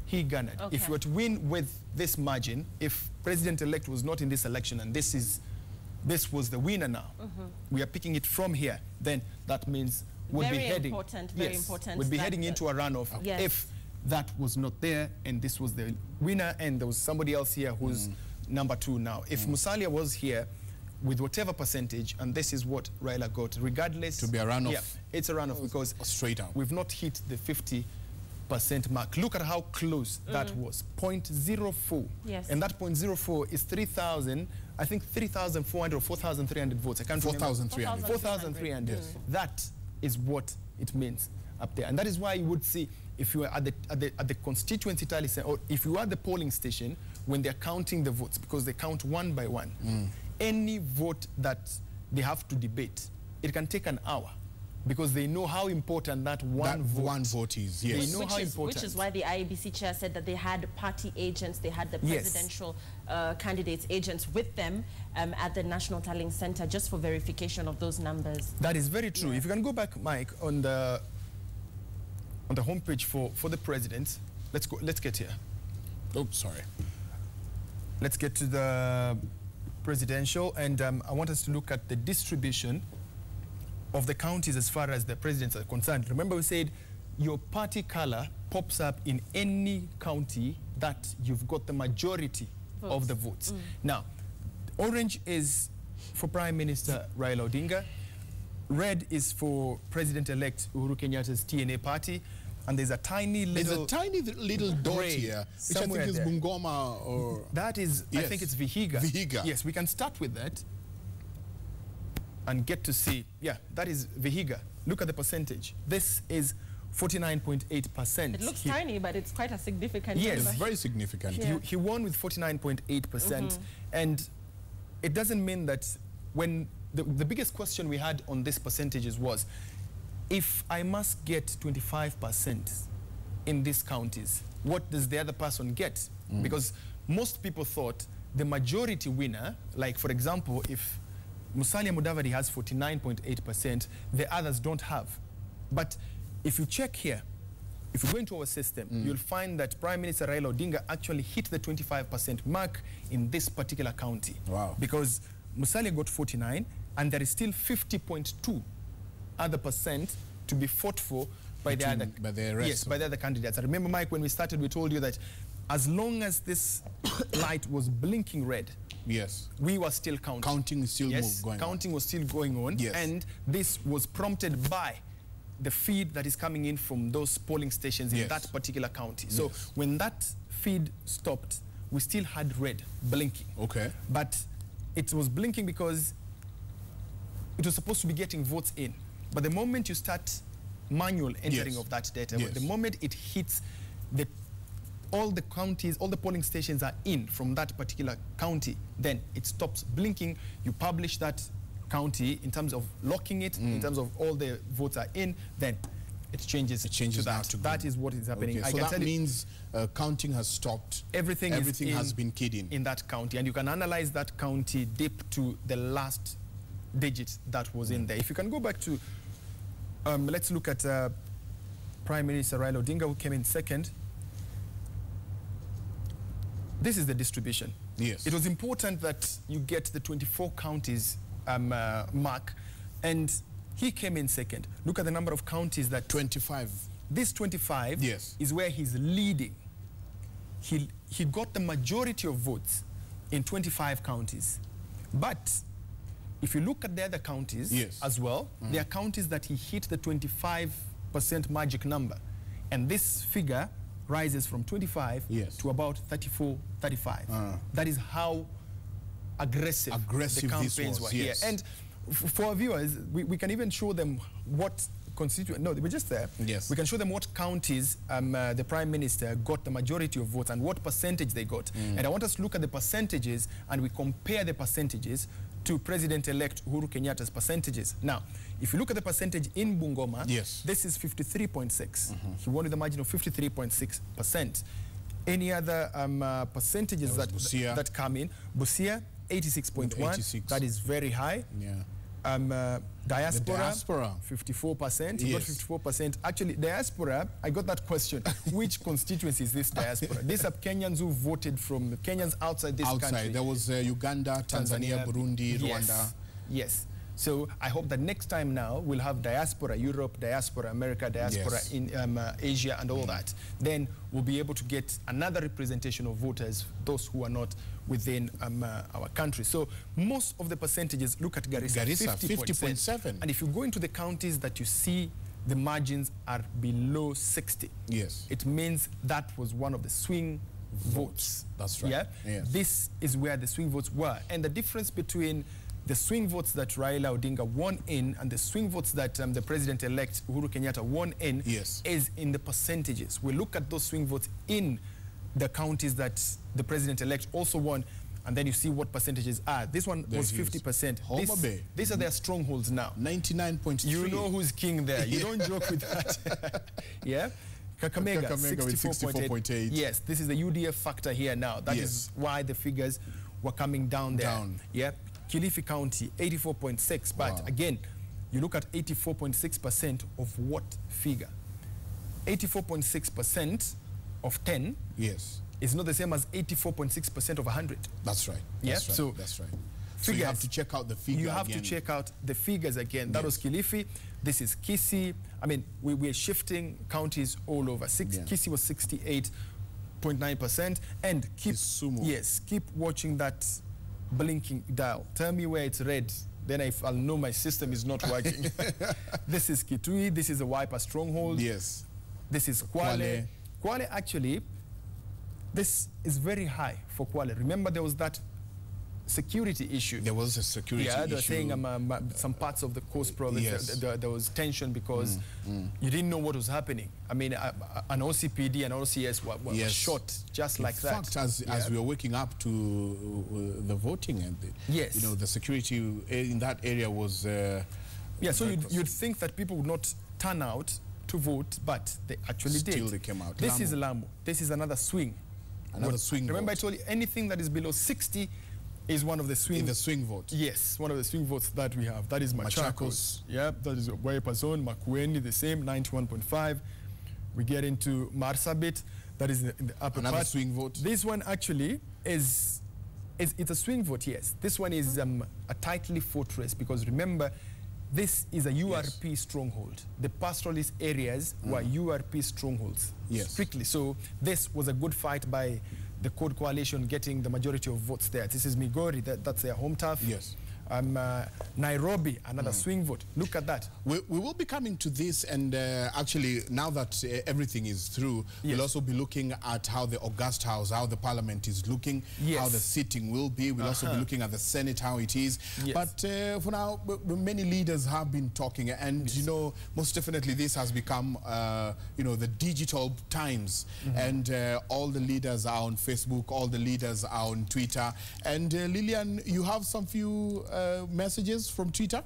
he garnered. If you were to win with this margin, if President-elect was not in this election and this was the winner now, we are picking it from here, then that means we'll be heading, very important. We'll be heading into a runoff if that was not there and this was the winner and there was somebody else here who's number 2 now. If Musalia was here with whatever percentage, and this is what Raila got, regardless... To be a runoff? Yeah, it's a runoff because straight out. We've not hit the 50% mark. Look at how close that was, 0.04. Yes. And that 0.04 is 3,000, I think 3,400 or 4,300 votes. I can't remember. 4,300. 4,300. Yes. That is what it means up there. And that is why you would see, if you are at the constituency tally, or if you are at the polling station, when they're counting the votes, because they count one by one, any vote that they have to debate, it can take an hour, because they know how important that one vote is. Yes. They know how important. Which is why the IEBC chair said that they had party agents, they had the presidential candidates agents with them at the National Tallying Center just for verification of those numbers. That is very true. If you can go back, Mike, on the homepage for the president, let's get here. Oh, sorry. Let's get to the presidential, and I want us to look at the distribution of the counties as far as the presidents are concerned. Remember we said your party color pops up in any county that you've got the majority of the votes. Now, orange is for Prime Minister Raila Odinga, red is for President-elect Uhuru Kenyatta's TNA party, and there's a tiny little dot here, which I think is Bungoma or... That is, yes. I think it's Vihiga. Vihiga. Yes, we can start with that and get to see, yeah, that is Vihiga. Look at the percentage. This is 49.8%. It looks tiny, but it's quite a significant number. Yes, very significant. Yeah. He won with 49.8%, and it doesn't mean that when the biggest question we had on this percentages was, if I must get 25% in these counties, what does the other person get? Because most people thought the majority winner, like for example, if Musalia Mudavadi has 49.8%, the others don't have. But if you check here, if you go into our system, you'll find that Prime Minister Raila Odinga actually hit the 25% mark in this particular county. Wow. Because Musalia got 49, and there is still 50.2 other percent to be fought for by the other candidates. I remember, Mike, when we started, we told you that as long as this light was blinking red, yes, we were still counting. Counting is still going on. Counting was still going on, yes. And this was prompted by the feed that is coming in from those polling stations in that particular county. So when that feed stopped, we still had red blinking. Okay. But it was blinking because it was supposed to be getting votes in. But the moment you start manual entering of that data, the moment it hits all the counties, all the polling stations are in from that particular county, then it stops blinking. You publish that county in terms of locking it, in terms of all the votes are in, then it changes to that. That is what is happening. Okay, so that means counting has stopped. Everything has been keyed in that county, and you can analyze that county deep to the last digit that was in there. If you can go back to, let's look at Prime Minister Raila Odinga, who came in second. This is the distribution. Yes. It was important that you get the 24 counties mark, and he came in second. Look at the number of counties that... 25. This 25 is where he's leading. He got the majority of votes in 25 counties. But if you look at the other counties as well, there are counties that he hit the 25% magic number. And this figure rises from 25 to about 34, 35. That is how aggressive the campaigns were here. And for our viewers, we can even show them what constituent, no, we're just there. Yes. We can show them what counties the Prime Minister got the majority of votes and what percentage they got. And I want us to look at the percentages, and we compare the percentages to President-elect Uhuru Kenyatta's percentages. Now, if you look at the percentage in Bungoma, this is 53.6. He won with a margin of 53.6%. Any other percentages that come in? Busia, 86.1. That is very high. Diaspora, 54%. He got 54%. Actually, diaspora, I got that question. Which constituency is this diaspora? These are Kenyans who voted from Kenyans outside this country. There was Uganda, Tanzania, Burundi, Rwanda. Yes. So I hope that next time now we'll have diaspora Europe, diaspora America, diaspora in Asia and all that. Then we'll be able to get another representation of voters, those who are not within our country. So most of the percentages, look at Garissa 50.7. And if you go into the counties that you see the margins are below 60, it means that was one of the swing votes. That's right. This is where the swing votes were. And the difference between the swing votes that Raila Odinga won in and the swing votes that the President-elect Uhuru Kenyatta won in is in the percentages. We look at those swing votes in the counties that the President-elect also won, and then you see what percentages are. This one was 50%. These are their strongholds now. 99.3. You know who's king there. You don't joke with that. Kakamega 64.8. Yes, this is the UDF factor here now. That is why the figures were coming down there. Kilifi County, 84.6. But again, you look at 84.6% of what figure? 84.6% of 10 is not the same as 84.6% of 100. That's right. That's right. So you have to check out the figure. You have to check out the figures again. That was Kilifi. This is Kisii. I mean, we're shifting counties all over. Kisii was 68.9%. And keep keep watching that blinking dial. Tell me where it's red. Then I'll know my system is not working. This is Kitui. This is a Wiper stronghold. Yes. This is Kwale. Kwale, actually, this is very high for Kwale. Remember, there was that security issue. There was a security issue. Yeah, they were saying some parts of the coast province, there was tension because you didn't know what was happening. I mean, an OCPD and OCS were shot just like that. In fact, as we were waking up to the voting, and the security in that area was... so you'd think that people would not turn out to vote, but they actually did. Still they came out. This is Lamu. This is another swing. Another swing Remember vote. I told you, anything that is below 60 is one of the swing... In the swing vote. Yes, one of the swing votes that we have. That is Machakos. Yeah, that is Wiper Zone. Makueni, the same, 91.5. We get into Marsabit. That is in the upper Another part. swing vote. This one actually it's a swing vote, yes. This one is a tightly fought race because remember, this is a URP stronghold. The pastoralist areas were URP strongholds, strictly. So this was a good fight by the Code Coalition getting the majority of votes there. This is Migori, that's their home turf. Yes. Nairobi, another swing vote. Look at that. We will be coming to this, and actually, now that everything is through, we'll also be looking at how the August House, how the Parliament is looking, how the sitting will be. We'll also be looking at the Senate, how it is. But for now, many leaders have been talking, and you know, most definitely this has become, you know, the digital times, and all the leaders are on Facebook, all the leaders are on Twitter. And Lillian, you have some few messages from Twitter?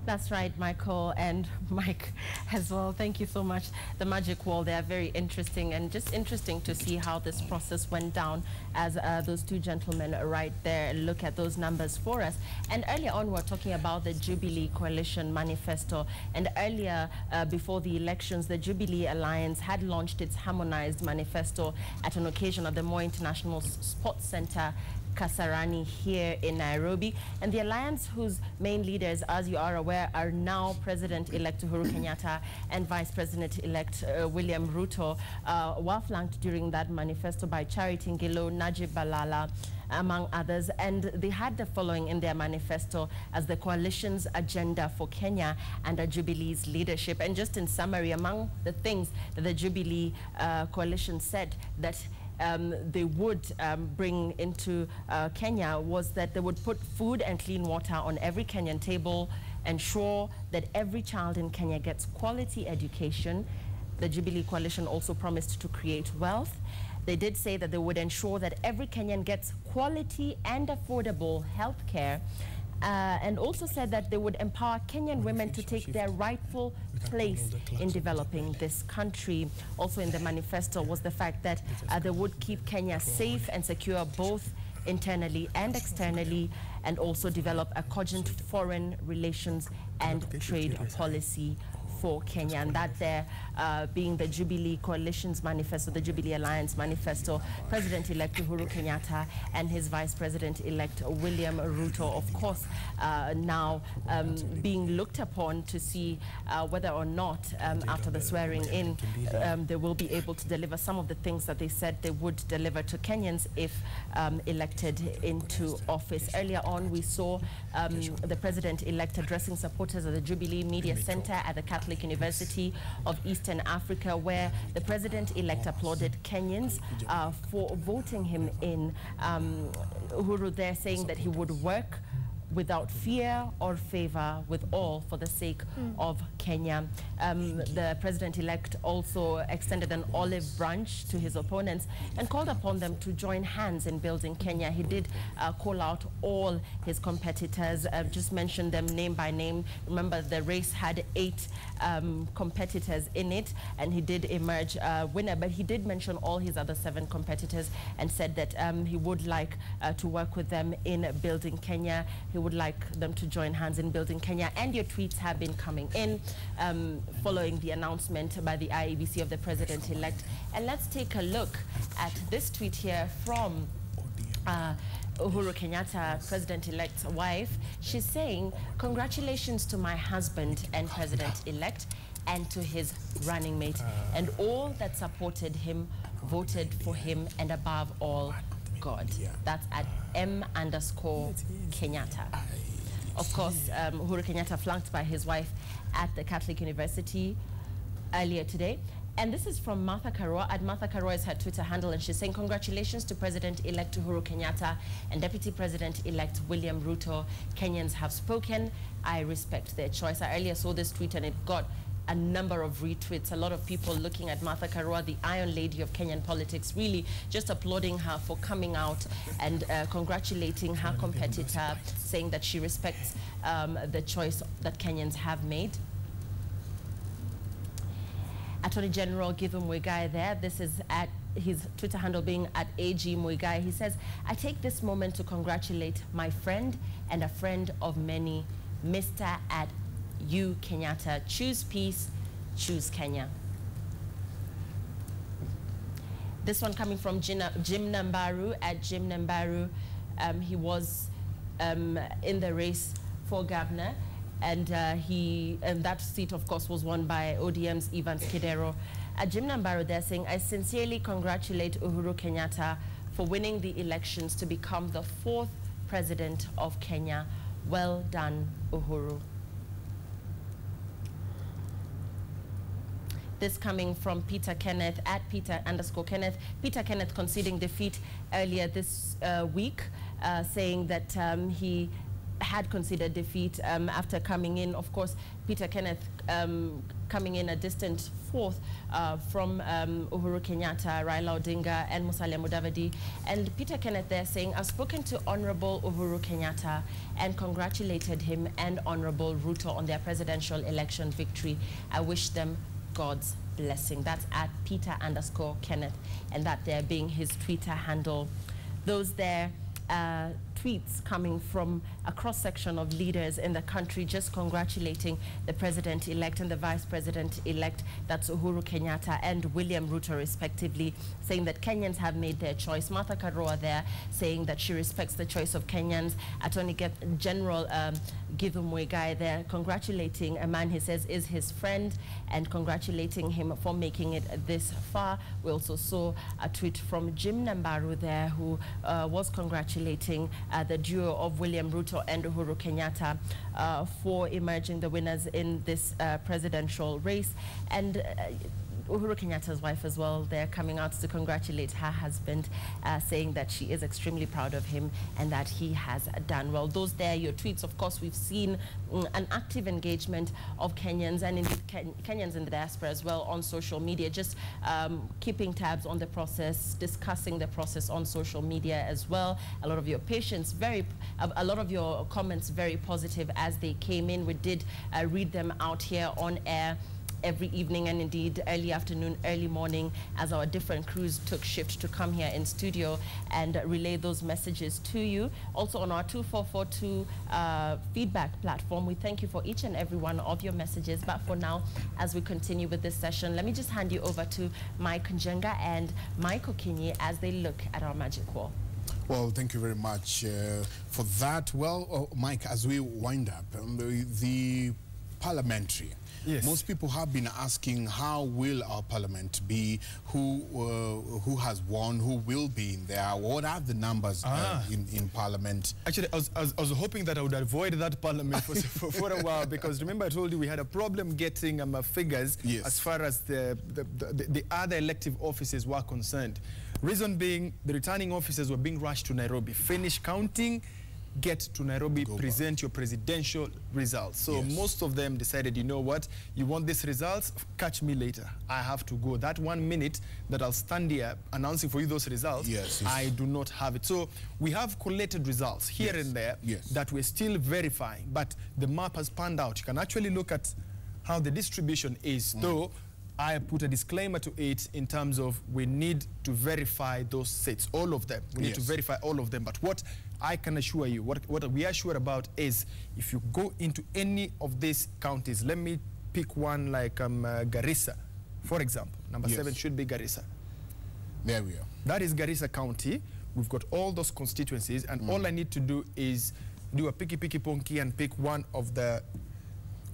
That's right, Michael, and Mike as well. Thank you so much. The Magic Wall, they are very interesting, and just interesting to see how this process went down as those two gentlemen right there look at those numbers for us. And earlier on, we're talking about the Jubilee Coalition Manifesto. And earlier, before the elections, the Jubilee Alliance had launched its harmonized manifesto at an occasion at the Moi International Sports Center, Kasarani, here in Nairobi. And the alliance, whose main leaders, as you are aware, are now President-elect Uhuru Kenyatta and Vice President-elect William Ruto, were flanked during that manifesto by Charity Ngilu, Najib Balala, among others. And they had the following in their manifesto as the coalition's agenda for Kenya under Jubilee's leadership. And just in summary, among the things that the Jubilee coalition said that they would bring into Kenya was that they would put food and clean water on every Kenyan table, ensure that every child in Kenya gets quality education. The Jubilee Coalition also promised to create wealth. They did say that they would ensure that every Kenyan gets quality and affordable health care. And also said that they would empower Kenyan women to take their rightful place in developing this country. Also in the manifesto was the fact that they would keep Kenya safe and secure both internally and externally, and also develop a cogent foreign relations and trade policy for Kenya. And that there being the Jubilee Coalition's manifesto, the Jubilee Alliance manifesto, President-elect Uhuru Kenyatta and his Vice President-elect William Ruto, of course, now being looked upon to see whether or not after the swearing in they will be able to deliver some of the things that they said they would deliver to Kenyans if elected into office. Earlier on, we saw the President-elect addressing supporters of the Jubilee Media Center at the Catholic University of Eastern Africa, where the President-elect applauded Kenyans for voting him in. Uhuru there saying that he would work without fear or favor with all for the sake of Kenya. The President-elect also extended an olive branch to his opponents and called upon them to join hands in building Kenya. He did call out all his competitors, just mentioned them name by name. Remember, the race had 8 competitors in it, and he did emerge winner, but he did mention all his other 7 competitors and said that he would like to work with them in building Kenya. He would would like them to join hands in building Kenya. And your tweets have been coming in following the announcement by the IEBC of the president-elect. And let's take a look at this tweet here from Uhuru Kenyatta, president-elect's wife. She's saying, "Congratulations to my husband and president-elect and to his running mate and all that supported him, voted for him, and above all, God." That's at M_Kenyatta. Of course, Uhuru Kenyatta flanked by his wife at the Catholic University earlier today. And this is from Martha Karua. At Martha Karua is her Twitter handle, and she's saying, "Congratulations to President-elect Uhuru Kenyatta and Deputy President-elect William Ruto. Kenyans have spoken. I respect their choice." I earlier saw this tweet and it got a number of retweets. A lot of people looking at Martha Karua, the Iron Lady of Kenyan politics, really just applauding her for coming out and congratulating her competitor, saying that she respects the choice that Kenyans have made. Attorney General Given Muigai there. This is at his Twitter handle being at AG Muigai. He says, "I take this moment to congratulate my friend and a friend of many, Mr. at U Kenyatta. Choose peace, choose Kenya." This one coming from Jim Nambaru at Jim Nambaru. He was in the race for governor. And that seat, of course, was won by ODM's Evans Kidero. Jim Nambaru, they're saying, "I sincerely congratulate Uhuru Kenyatta for winning the elections to become the 4th president of Kenya. Well done, Uhuru." This coming from Peter Kenneth at Peter_Kenneth. Peter Kenneth conceding defeat earlier this week, saying that he had considered defeat after coming in. Of course, Peter Kenneth coming in a distant 4th from Uhuru Kenyatta, Raila Odinga, and Musalia Mudavadi. And Peter Kenneth there saying, "I've spoken to Honorable Uhuru Kenyatta and congratulated him and Honorable Ruto on their presidential election victory. I wish them God's blessing." That's at Peter_Kenneth, and that there being his Twitter handle. Those there tweets coming from a cross-section of leaders in the country just congratulating the president-elect and the vice president-elect, that's Uhuru Kenyatta and William Ruto respectively, saying that Kenyans have made their choice. Martha Karua there saying that she respects the choice of Kenyans. Attorney General Given Muigai there congratulating a man he says is his friend and congratulating him for making it this far. We also saw a tweet from Jim Nambaru there who was congratulating the duo of William Ruto and Uhuru Kenyatta for emerging the winners in this presidential race. And Uhuru Kenyatta's wife as well, they're coming out to congratulate her husband, saying that she is extremely proud of him and that he has done well. Those there, your tweets, of course, we've seen an active engagement of Kenyans and indeed Kenyans in the diaspora as well on social media, just keeping tabs on the process, discussing the process on social media as well. A lot of your patience, a lot of your comments very positive as they came in. We did read them out here on air every evening and indeed early afternoon, early morning, as our different crews took shift to come here in studio and relay those messages to you. Also on our 2442 feedback platform, we thank you for each and every one of your messages. But for now, as we continue with this session, let me just hand you over to Mike Njenga and Mike Okinyi as they look at our magic wall. Well, thank you very much for that. Well, Mike, as we wind up, the parliamentary. Yes. Most people have been asking, how will our parliament be? Who has won? Who will be in there? What are the numbers in parliament? Actually, I was hoping that I would avoid that parliament for a while, because remember I told you we had a problem getting figures as far as the other elective offices were concerned. Reason being, the returning officers were being rushed to Nairobi. Finish counting, get to Nairobi, present your presidential results. So most of them decided, you know what, you want these results, catch me later. I have to go. That 1 minute that I'll stand here announcing for you those results, I do not have it. So we have collated results here and there that we're still verifying, but the map has panned out. You can actually look at how the distribution is, though I put a disclaimer to it in terms of we need to verify those seats, all of them. We need to verify all of them. But what I can assure you, what we are sure about is if you go into any of these counties, let me pick one like Garissa, for example. Number 7 should be Garissa. There we are. That is Garissa County. We've got all those constituencies, and all I need to do is do a picky ponky and pick one of the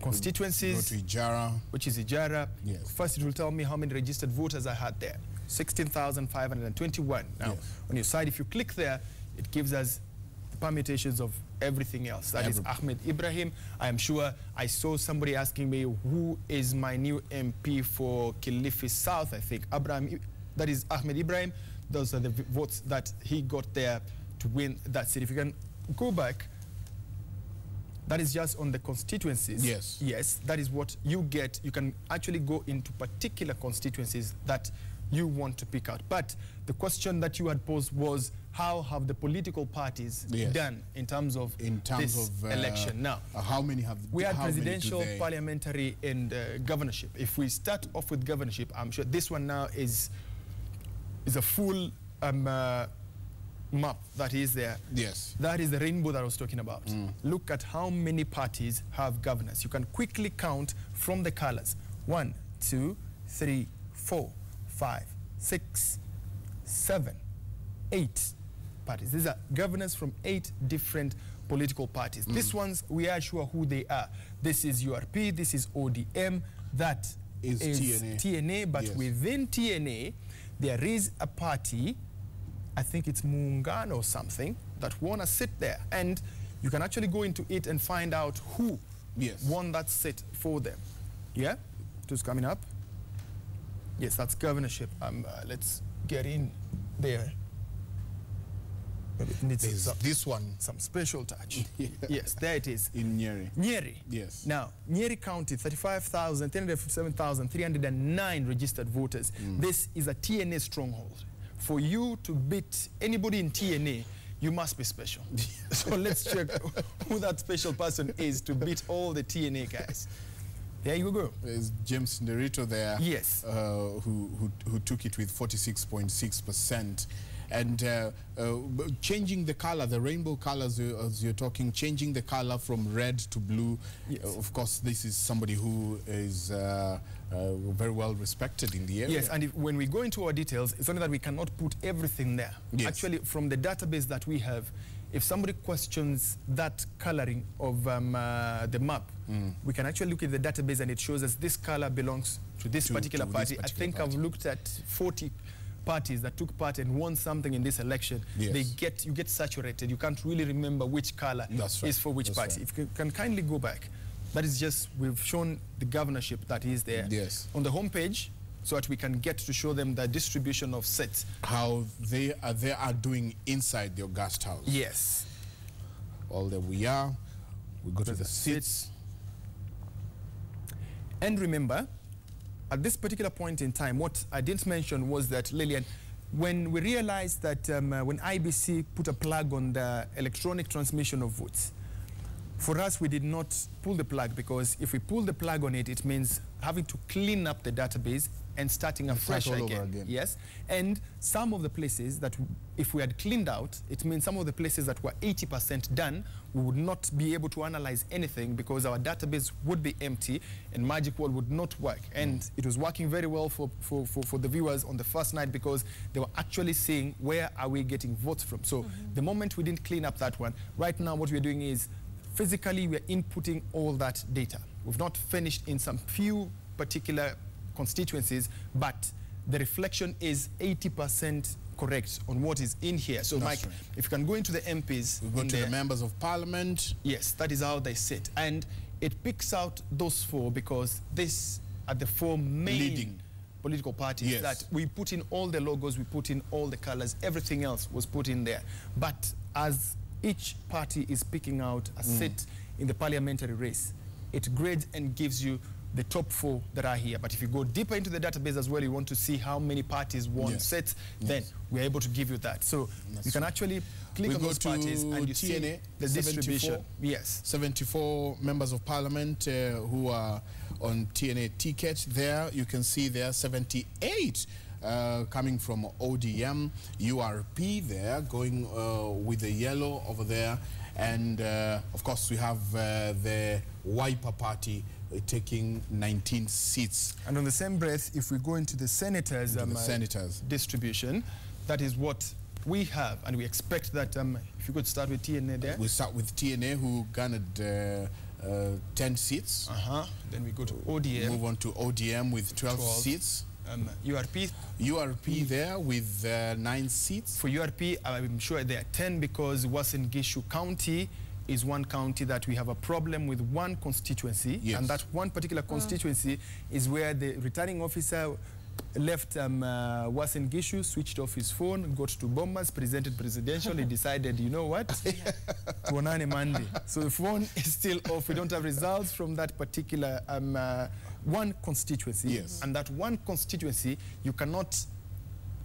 constituencies. Go to Ijara. Which is Ijara. Yes. First, it will tell me how many registered voters I had there. 16,521. Now, on your side, if you click there, it gives us the permutations of everything else. That is Ahmed Ibrahim. I am sure I saw somebody asking me, who is my new MP for Kilifi South? I think that is Ahmed Ibrahim. Those are the votes that he got there to win that seat. If you can go back, that is just on the constituencies. Yes. Yes, that is what you get. You can actually go into particular constituencies that you want to pick out. But the question that you had posed was, how have the political parties done in terms of this election? Now, how many have we had presidential, parliamentary, and governorship. If we start off with governorship, I'm sure this one now is a full map that is there. Yes. That is the rainbow that I was talking about. Look at how many parties have governors. You can quickly count from the colors. 1, 2, 3, 4, 5, 6, 7, 8 parties. These are governors from 8 different political parties. These ones, we are sure who they are. This is URP, this is ODM, that is TNA, but within TNA, there is a party, I think it's Muungano or something, that want to sit there. And you can actually go into it and find out who won that seat for them. Yeah? Who's coming up? Yes, that's governorship. Let's get in there. But it needs this one. Some special touch. Yes, there it is. In Nyeri. Nyeri. Yes. Now, Nyeri County, 357,309 registered voters. This is a TNA stronghold. For you to beat anybody in TNA, you must be special. So let's check who that special person is to beat all the TNA guys. There you go. There's James Nderito there. Yes. Who took it with 46.6%. And changing the color, the rainbow colors, as you're talking, changing the color from red to blue. Of course, this is somebody who is very well respected in the area. Yes, and when we go into our details, it's only that we cannot put everything there. Yes. Actually, from the database that we have, if somebody questions that coloring of the map, we can actually look at the database and it shows us this color belongs to this particular party. I think I've looked at 40 parties that took part and won something in this election. You get saturated. You can't really remember which color is for which party. If you can kindly go back, that is just, we've shown the governorship that is there. On the homepage, so that we can get to show them the distribution of seats. How they are doing inside your guest house. Yes. Well, there we are. We go to the seats. And remember, at this particular point in time, what I didn't mention was that, Lillian, when we realized that when IBC put a plug on the electronic transmission of votes, for us, we did not pull the plug, because if we pull the plug on it, it means having to clean up the database and starting afresh again. Yes, and some of the places that, if we had cleaned out, it means some of the places that were 80% done, we would not be able to analyze anything because our database would be empty and Magic Wall would not work. And it was working very well for the viewers on the first night because they were actually seeing where are we getting votes from. So the moment we didn't clean up that one, right now what we're doing is physically we're inputting all that data. We've not finished in some few particular constituencies, but the reflection is 80% correct on what is in here. So, Mike, if you can go into the MPs. We go to the members of parliament. Yes, that is how they sit. And it picks out those 4 because these are the 4 main leading political parties that we put in all the logos, we put in all the colors, everything else was put in there. But as each party is picking out a seat in the parliamentary race, it grades and gives you the top 4 that are here. But if you go deeper into the database as well, you want to see how many parties won sets, then we're able to give you that. So you can actually click on those parties and you see the distribution. Yes. 74 members of parliament who are on TNA ticket there. You can see there 78 coming from ODM, URP there, going with the yellow over there. And of course, we have the Wiper Party taking 19 seats. And on the same breath, if we go into the senators, distribution, that is what we have, and we expect that, if you could start with TNA there. We start with TNA, who garnered 10 seats. Then we go to ODM. Move on to ODM with 12 seats. URP there with 9 seats. For URP, I'm sure there are 10 because Uasin Gishu County is one county that we have a problem with one constituency. And that one particular constituency is where the returning officer left Uasin Gishu, switched off his phone, got to Bombas, presented presidential. He decided, you know what, tuonane Monday. So the phone is still off. We don't have results from that particular one constituency. And that one constituency, you cannot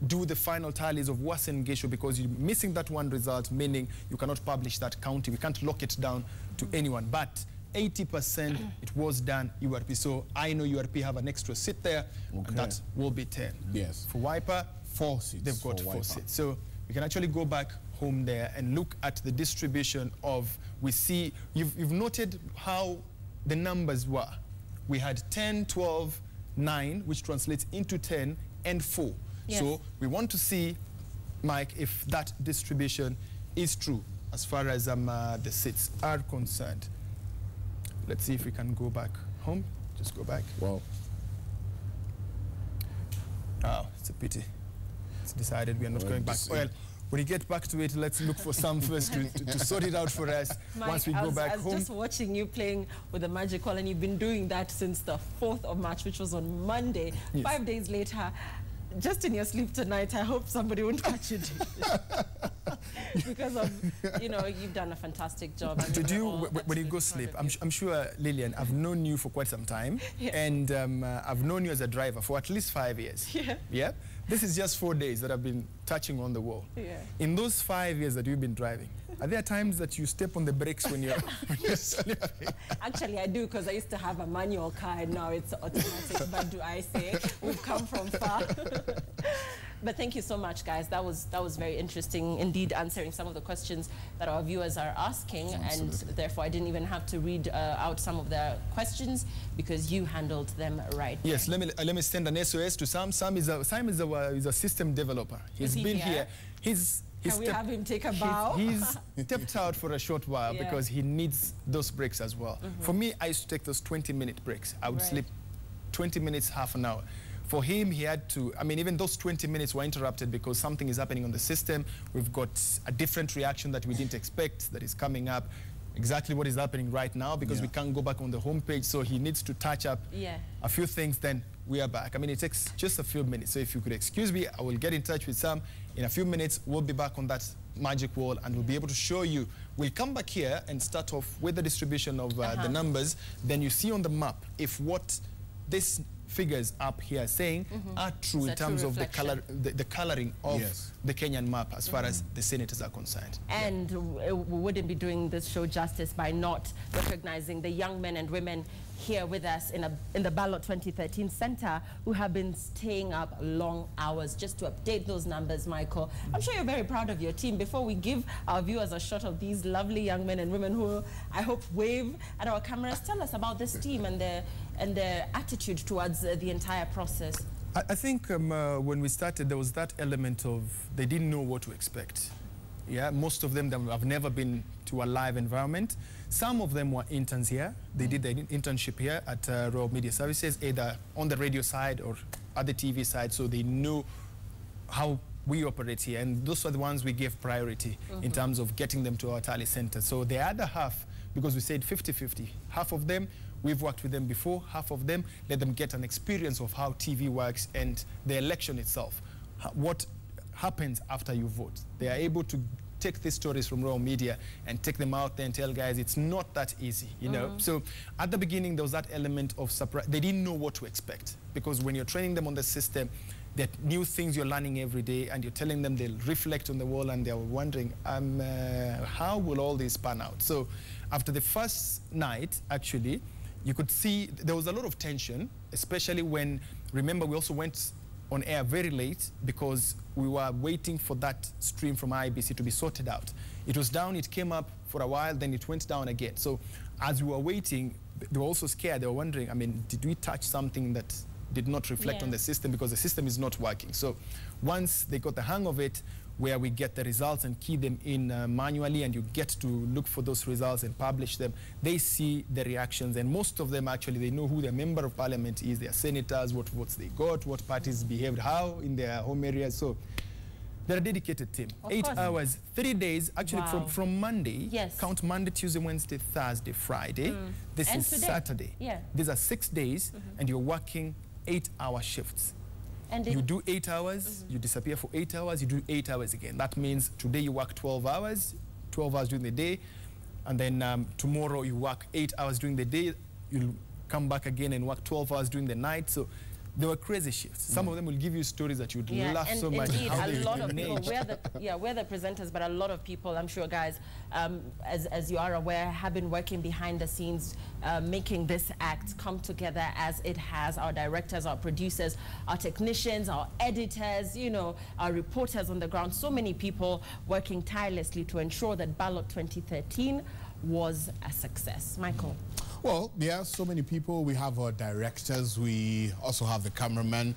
do the final tallies of Uasin Gishu because you're missing that one result, meaning you cannot publish that county. We can't lock it down to anyone. But 80% it was done URP. So I know URP have an extra seat there, and that will be 10. For Wiper, 4 seats. They've got 4 seats. So we can actually go back home there and look at the distribution of, we see, you've noted how the numbers were. We had 10, 12, 9, which translates into 10 and 4. So we want to see, Mike, if that distribution is true as far as the seats are concerned. Let's see if we can go back home. Just go back. Wow. Oh, it's a pity. It's decided we are not going back. Well, when you get back to it, let's look for some first to sort it out for us. Mike, once we go back home. I was just watching you playing with the magic ball, and you've been doing that since the 4th of March, which was on Monday. 5 days later, just in your sleep tonight, I hope somebody won't catch you because of, you know, you've done a fantastic job. Did you, when you go sleep, I'm sure, Lillian, I've known you for quite some time, and I've known you as a driver for at least 5 years. Yeah. This is just 4 days that I've been touching on the wall. In those 5 years that you've been driving, are there times that you step on the brakes when you're sleeping? Actually, I do, because I used to have a manual car, and now it's automatic. But do I say we've come from far? But thank you so much, guys. That was very interesting indeed, answering some of the questions that our viewers are asking. And therefore, I didn't even have to read out some of the questions because you handled them right. Yes, let me send an SOS to Sam. Sam is a system developer. He's been here. Can we have him take a bow? He's stepped out for a short while because he needs those breaks as well. For me, I used to take those 20-minute breaks. I would sleep 20 minutes, half an hour. For him, he had to, I mean, even those 20 minutes were interrupted because something is happening on the system. We've got a different reaction that we didn't expect that is coming up. Exactly what is happening right now because we can't go back on the homepage. So he needs to touch up a few things, then we are back. I mean, it takes just a few minutes. So if you could excuse me, I will get in touch with Sam. In a few minutes, we'll be back on that magic wall and we'll be able to show you. We'll come back here and start off with the distribution of the numbers. Then you see on the map if what this figures up here saying are true in terms of the coloring of the Kenyan map as far as the senators are concerned. And we wouldn't be doing this show justice by not recognizing the young men and women here with us in the Ballot 2013 Center who have been staying up long hours just to update those numbers, Michael. I'm sure you're very proud of your team. Before we give our viewers a shot of these lovely young men and women who I hope wave at our cameras, tell us about this team and their attitude towards the entire process. I think when we started, there was that element of they didn't know what to expect. Yeah, most of them have never been to a live environment. Some of them were interns here. They did their internship here at Royal Media Services, either on the radio side or at the TV side, so they knew how we operate here. And those are the ones we gave priority in terms of getting them to our tally center. So the other half, because we said 50-50, half of them, we've worked with them before, half of them, let them get an experience of how TV works and the election itself. What happens after you vote. They are able to take these stories from Royal Media and take them out there and tell guys it's not that easy, you know. So at the beginning, there was that element of surprise. They didn't know what to expect, because when you're training them on the system, there are new things you're learning every day, and you're telling them they'll reflect on the wall, and they're wondering, how will all this pan out? So after the first night, actually, you could see there was a lot of tension, especially when, remember, we also went on air very late because we were waiting for that stream from IBC to be sorted out. It was down, it came up for a while, then it went down again. So as we were waiting, they were also scared. They were wondering, I mean, did we touch something that did not reflect on the system, because the system is not working? So once they got the hang of it, where we get the results and key them in manually, and you get to look for those results and publish them, they see the reactions, and most of them actually, they know who their member of parliament is, their senators, what votes they got, what parties behaved how in their home areas. So they're a dedicated team. 8 hours, 3 days, actually. From Monday, count Monday, Tuesday, Wednesday, Thursday, Friday. This is today. Saturday. These are 6 days, and you're working 8-hour shifts. And you do 8 hours, you disappear for 8 hours, you do 8 hours again. That means today you work 12 hours during the day, and then tomorrow you work 8 hours during the day, you'll come back again and work 12 hours during the night. So there were crazy shifts. Some of them will give you stories that you'd laugh so much. Indeed, a lot of people, we're the presenters, but a lot of people, I'm sure, guys, as you are aware, have been working behind the scenes, making this act come together as it has. Our directors, our producers, our technicians, our editors, you know, our reporters on the ground, so many people working tirelessly to ensure that Ballot 2013 was a success. Michael. Well, yeah, so many people. We have our directors. We also have the cameraman.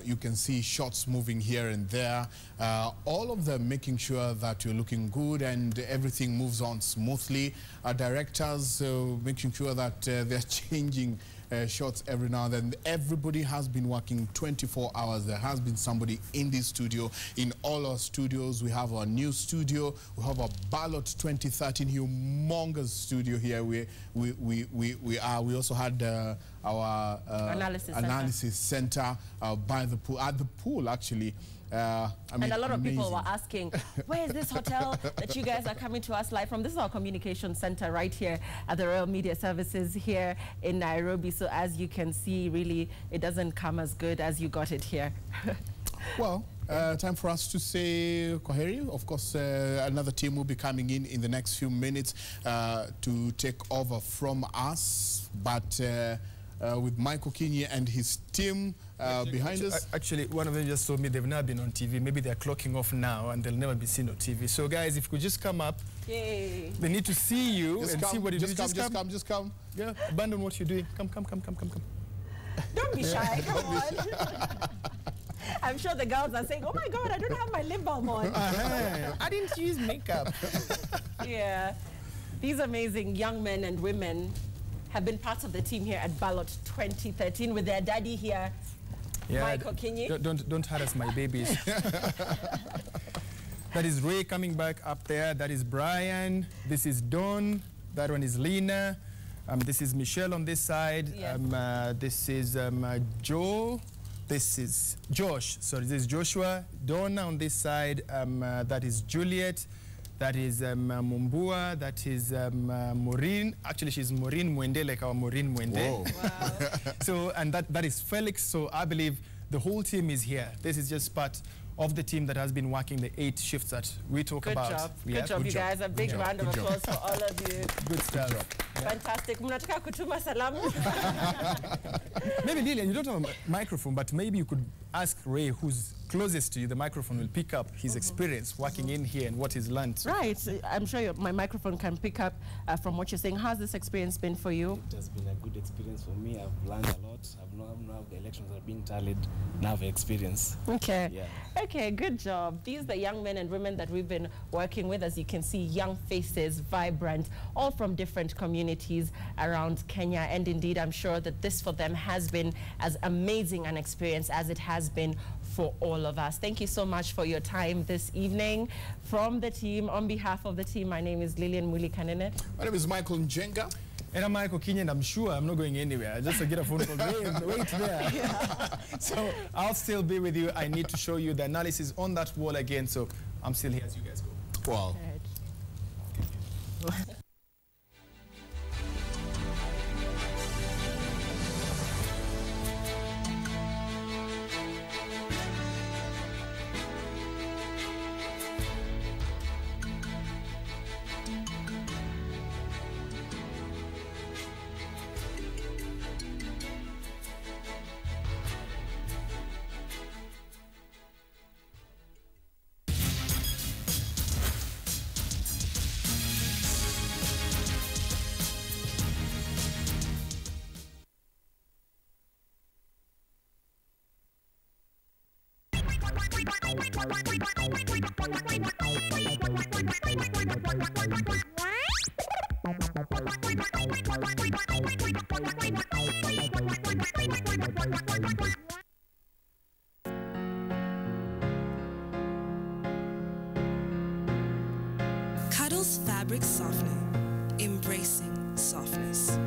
You can see shots moving here and there. All of them making sure that you're looking good and everything moves on smoothly. Our directors making sure that they're changing shots every now and then. Everybody has been working 24 hours. There has been somebody in this studio. In all our studios, we have our new studio. We have our Ballot 2013 humongous studio here. We also had our analysis center by the pool, at the pool actually. I mean, and a lot of people were asking, where is this hotel that you guys are coming to us live from? This is our communication center right here at the Royal Media Services here in Nairobi. So as you can see, really, it doesn't come as good as you got it here. Well, time for us to say kwaheri. Of course, another team will be coming in the next few minutes to take over from us. But with Michael Kinye and his team behind us. Actually, one of them just told me they've never been on TV. Maybe they're clocking off now and they'll never be seen on TV. So guys, if you could just come up. Yay. They need to see you and see what you do. Just come. Yeah, abandon what you're doing. Come. Don't be shy, come on. I'm sure the girls are saying, oh my God, I don't have my lip balm on. I didn't use makeup. Yeah, these amazing young men and women have been part of the team here at Ballot 2013 with their daddy here, Michael Kinye. Don't harass my babies. That is Ray coming back up there. That is Brian. This is Dawn. That one is Lena. This is Michelle on this side. Yes. This is Joe. This is Josh. Sorry, this is Joshua. Donna on this side. That is Juliet. That is Mumbua. That is Maureen. Actually, she's Maureen Mwende, like our Maureen Mwende. Wow. So, and that is Felix. So I believe the whole team is here. This is just part of the team that has been working the 8 shifts that we talk about. Good job, you guys. A big round of applause for all of you. Good stuff. Fantastic. Mnataka kutuma salamu? Maybe Lillian, you don't have a microphone, but maybe you could ask Ray, who's closest to you. The microphone will pick up his experience working in here and what he's learned. Right. I'm sure my microphone can pick up from what you're saying. How's this experience been for you? It has been a good experience for me. I've learned a lot. Now the elections are being tallied. Now I have experience. Okay. Yeah. Okay, good job. These are the young men and women that we've been working with. As you can see, young faces, vibrant, all from different communities around Kenya. And indeed, I'm sure that this for them has been as amazing an experience as it has been for all of us. Thank you so much for your time this evening. From the team, on behalf of the team, my name is Lillian Muli Kanene. My name is Michael Njenga. And I'm Michael Kinye, and I'm sure I'm not going anywhere. Just to get a phone call, wait there. Yeah. So I'll still be with you. I need to show you the analysis on that wall again. So I'm still here as you guys go. Wow. Cuddles fabric softening, embracing softness.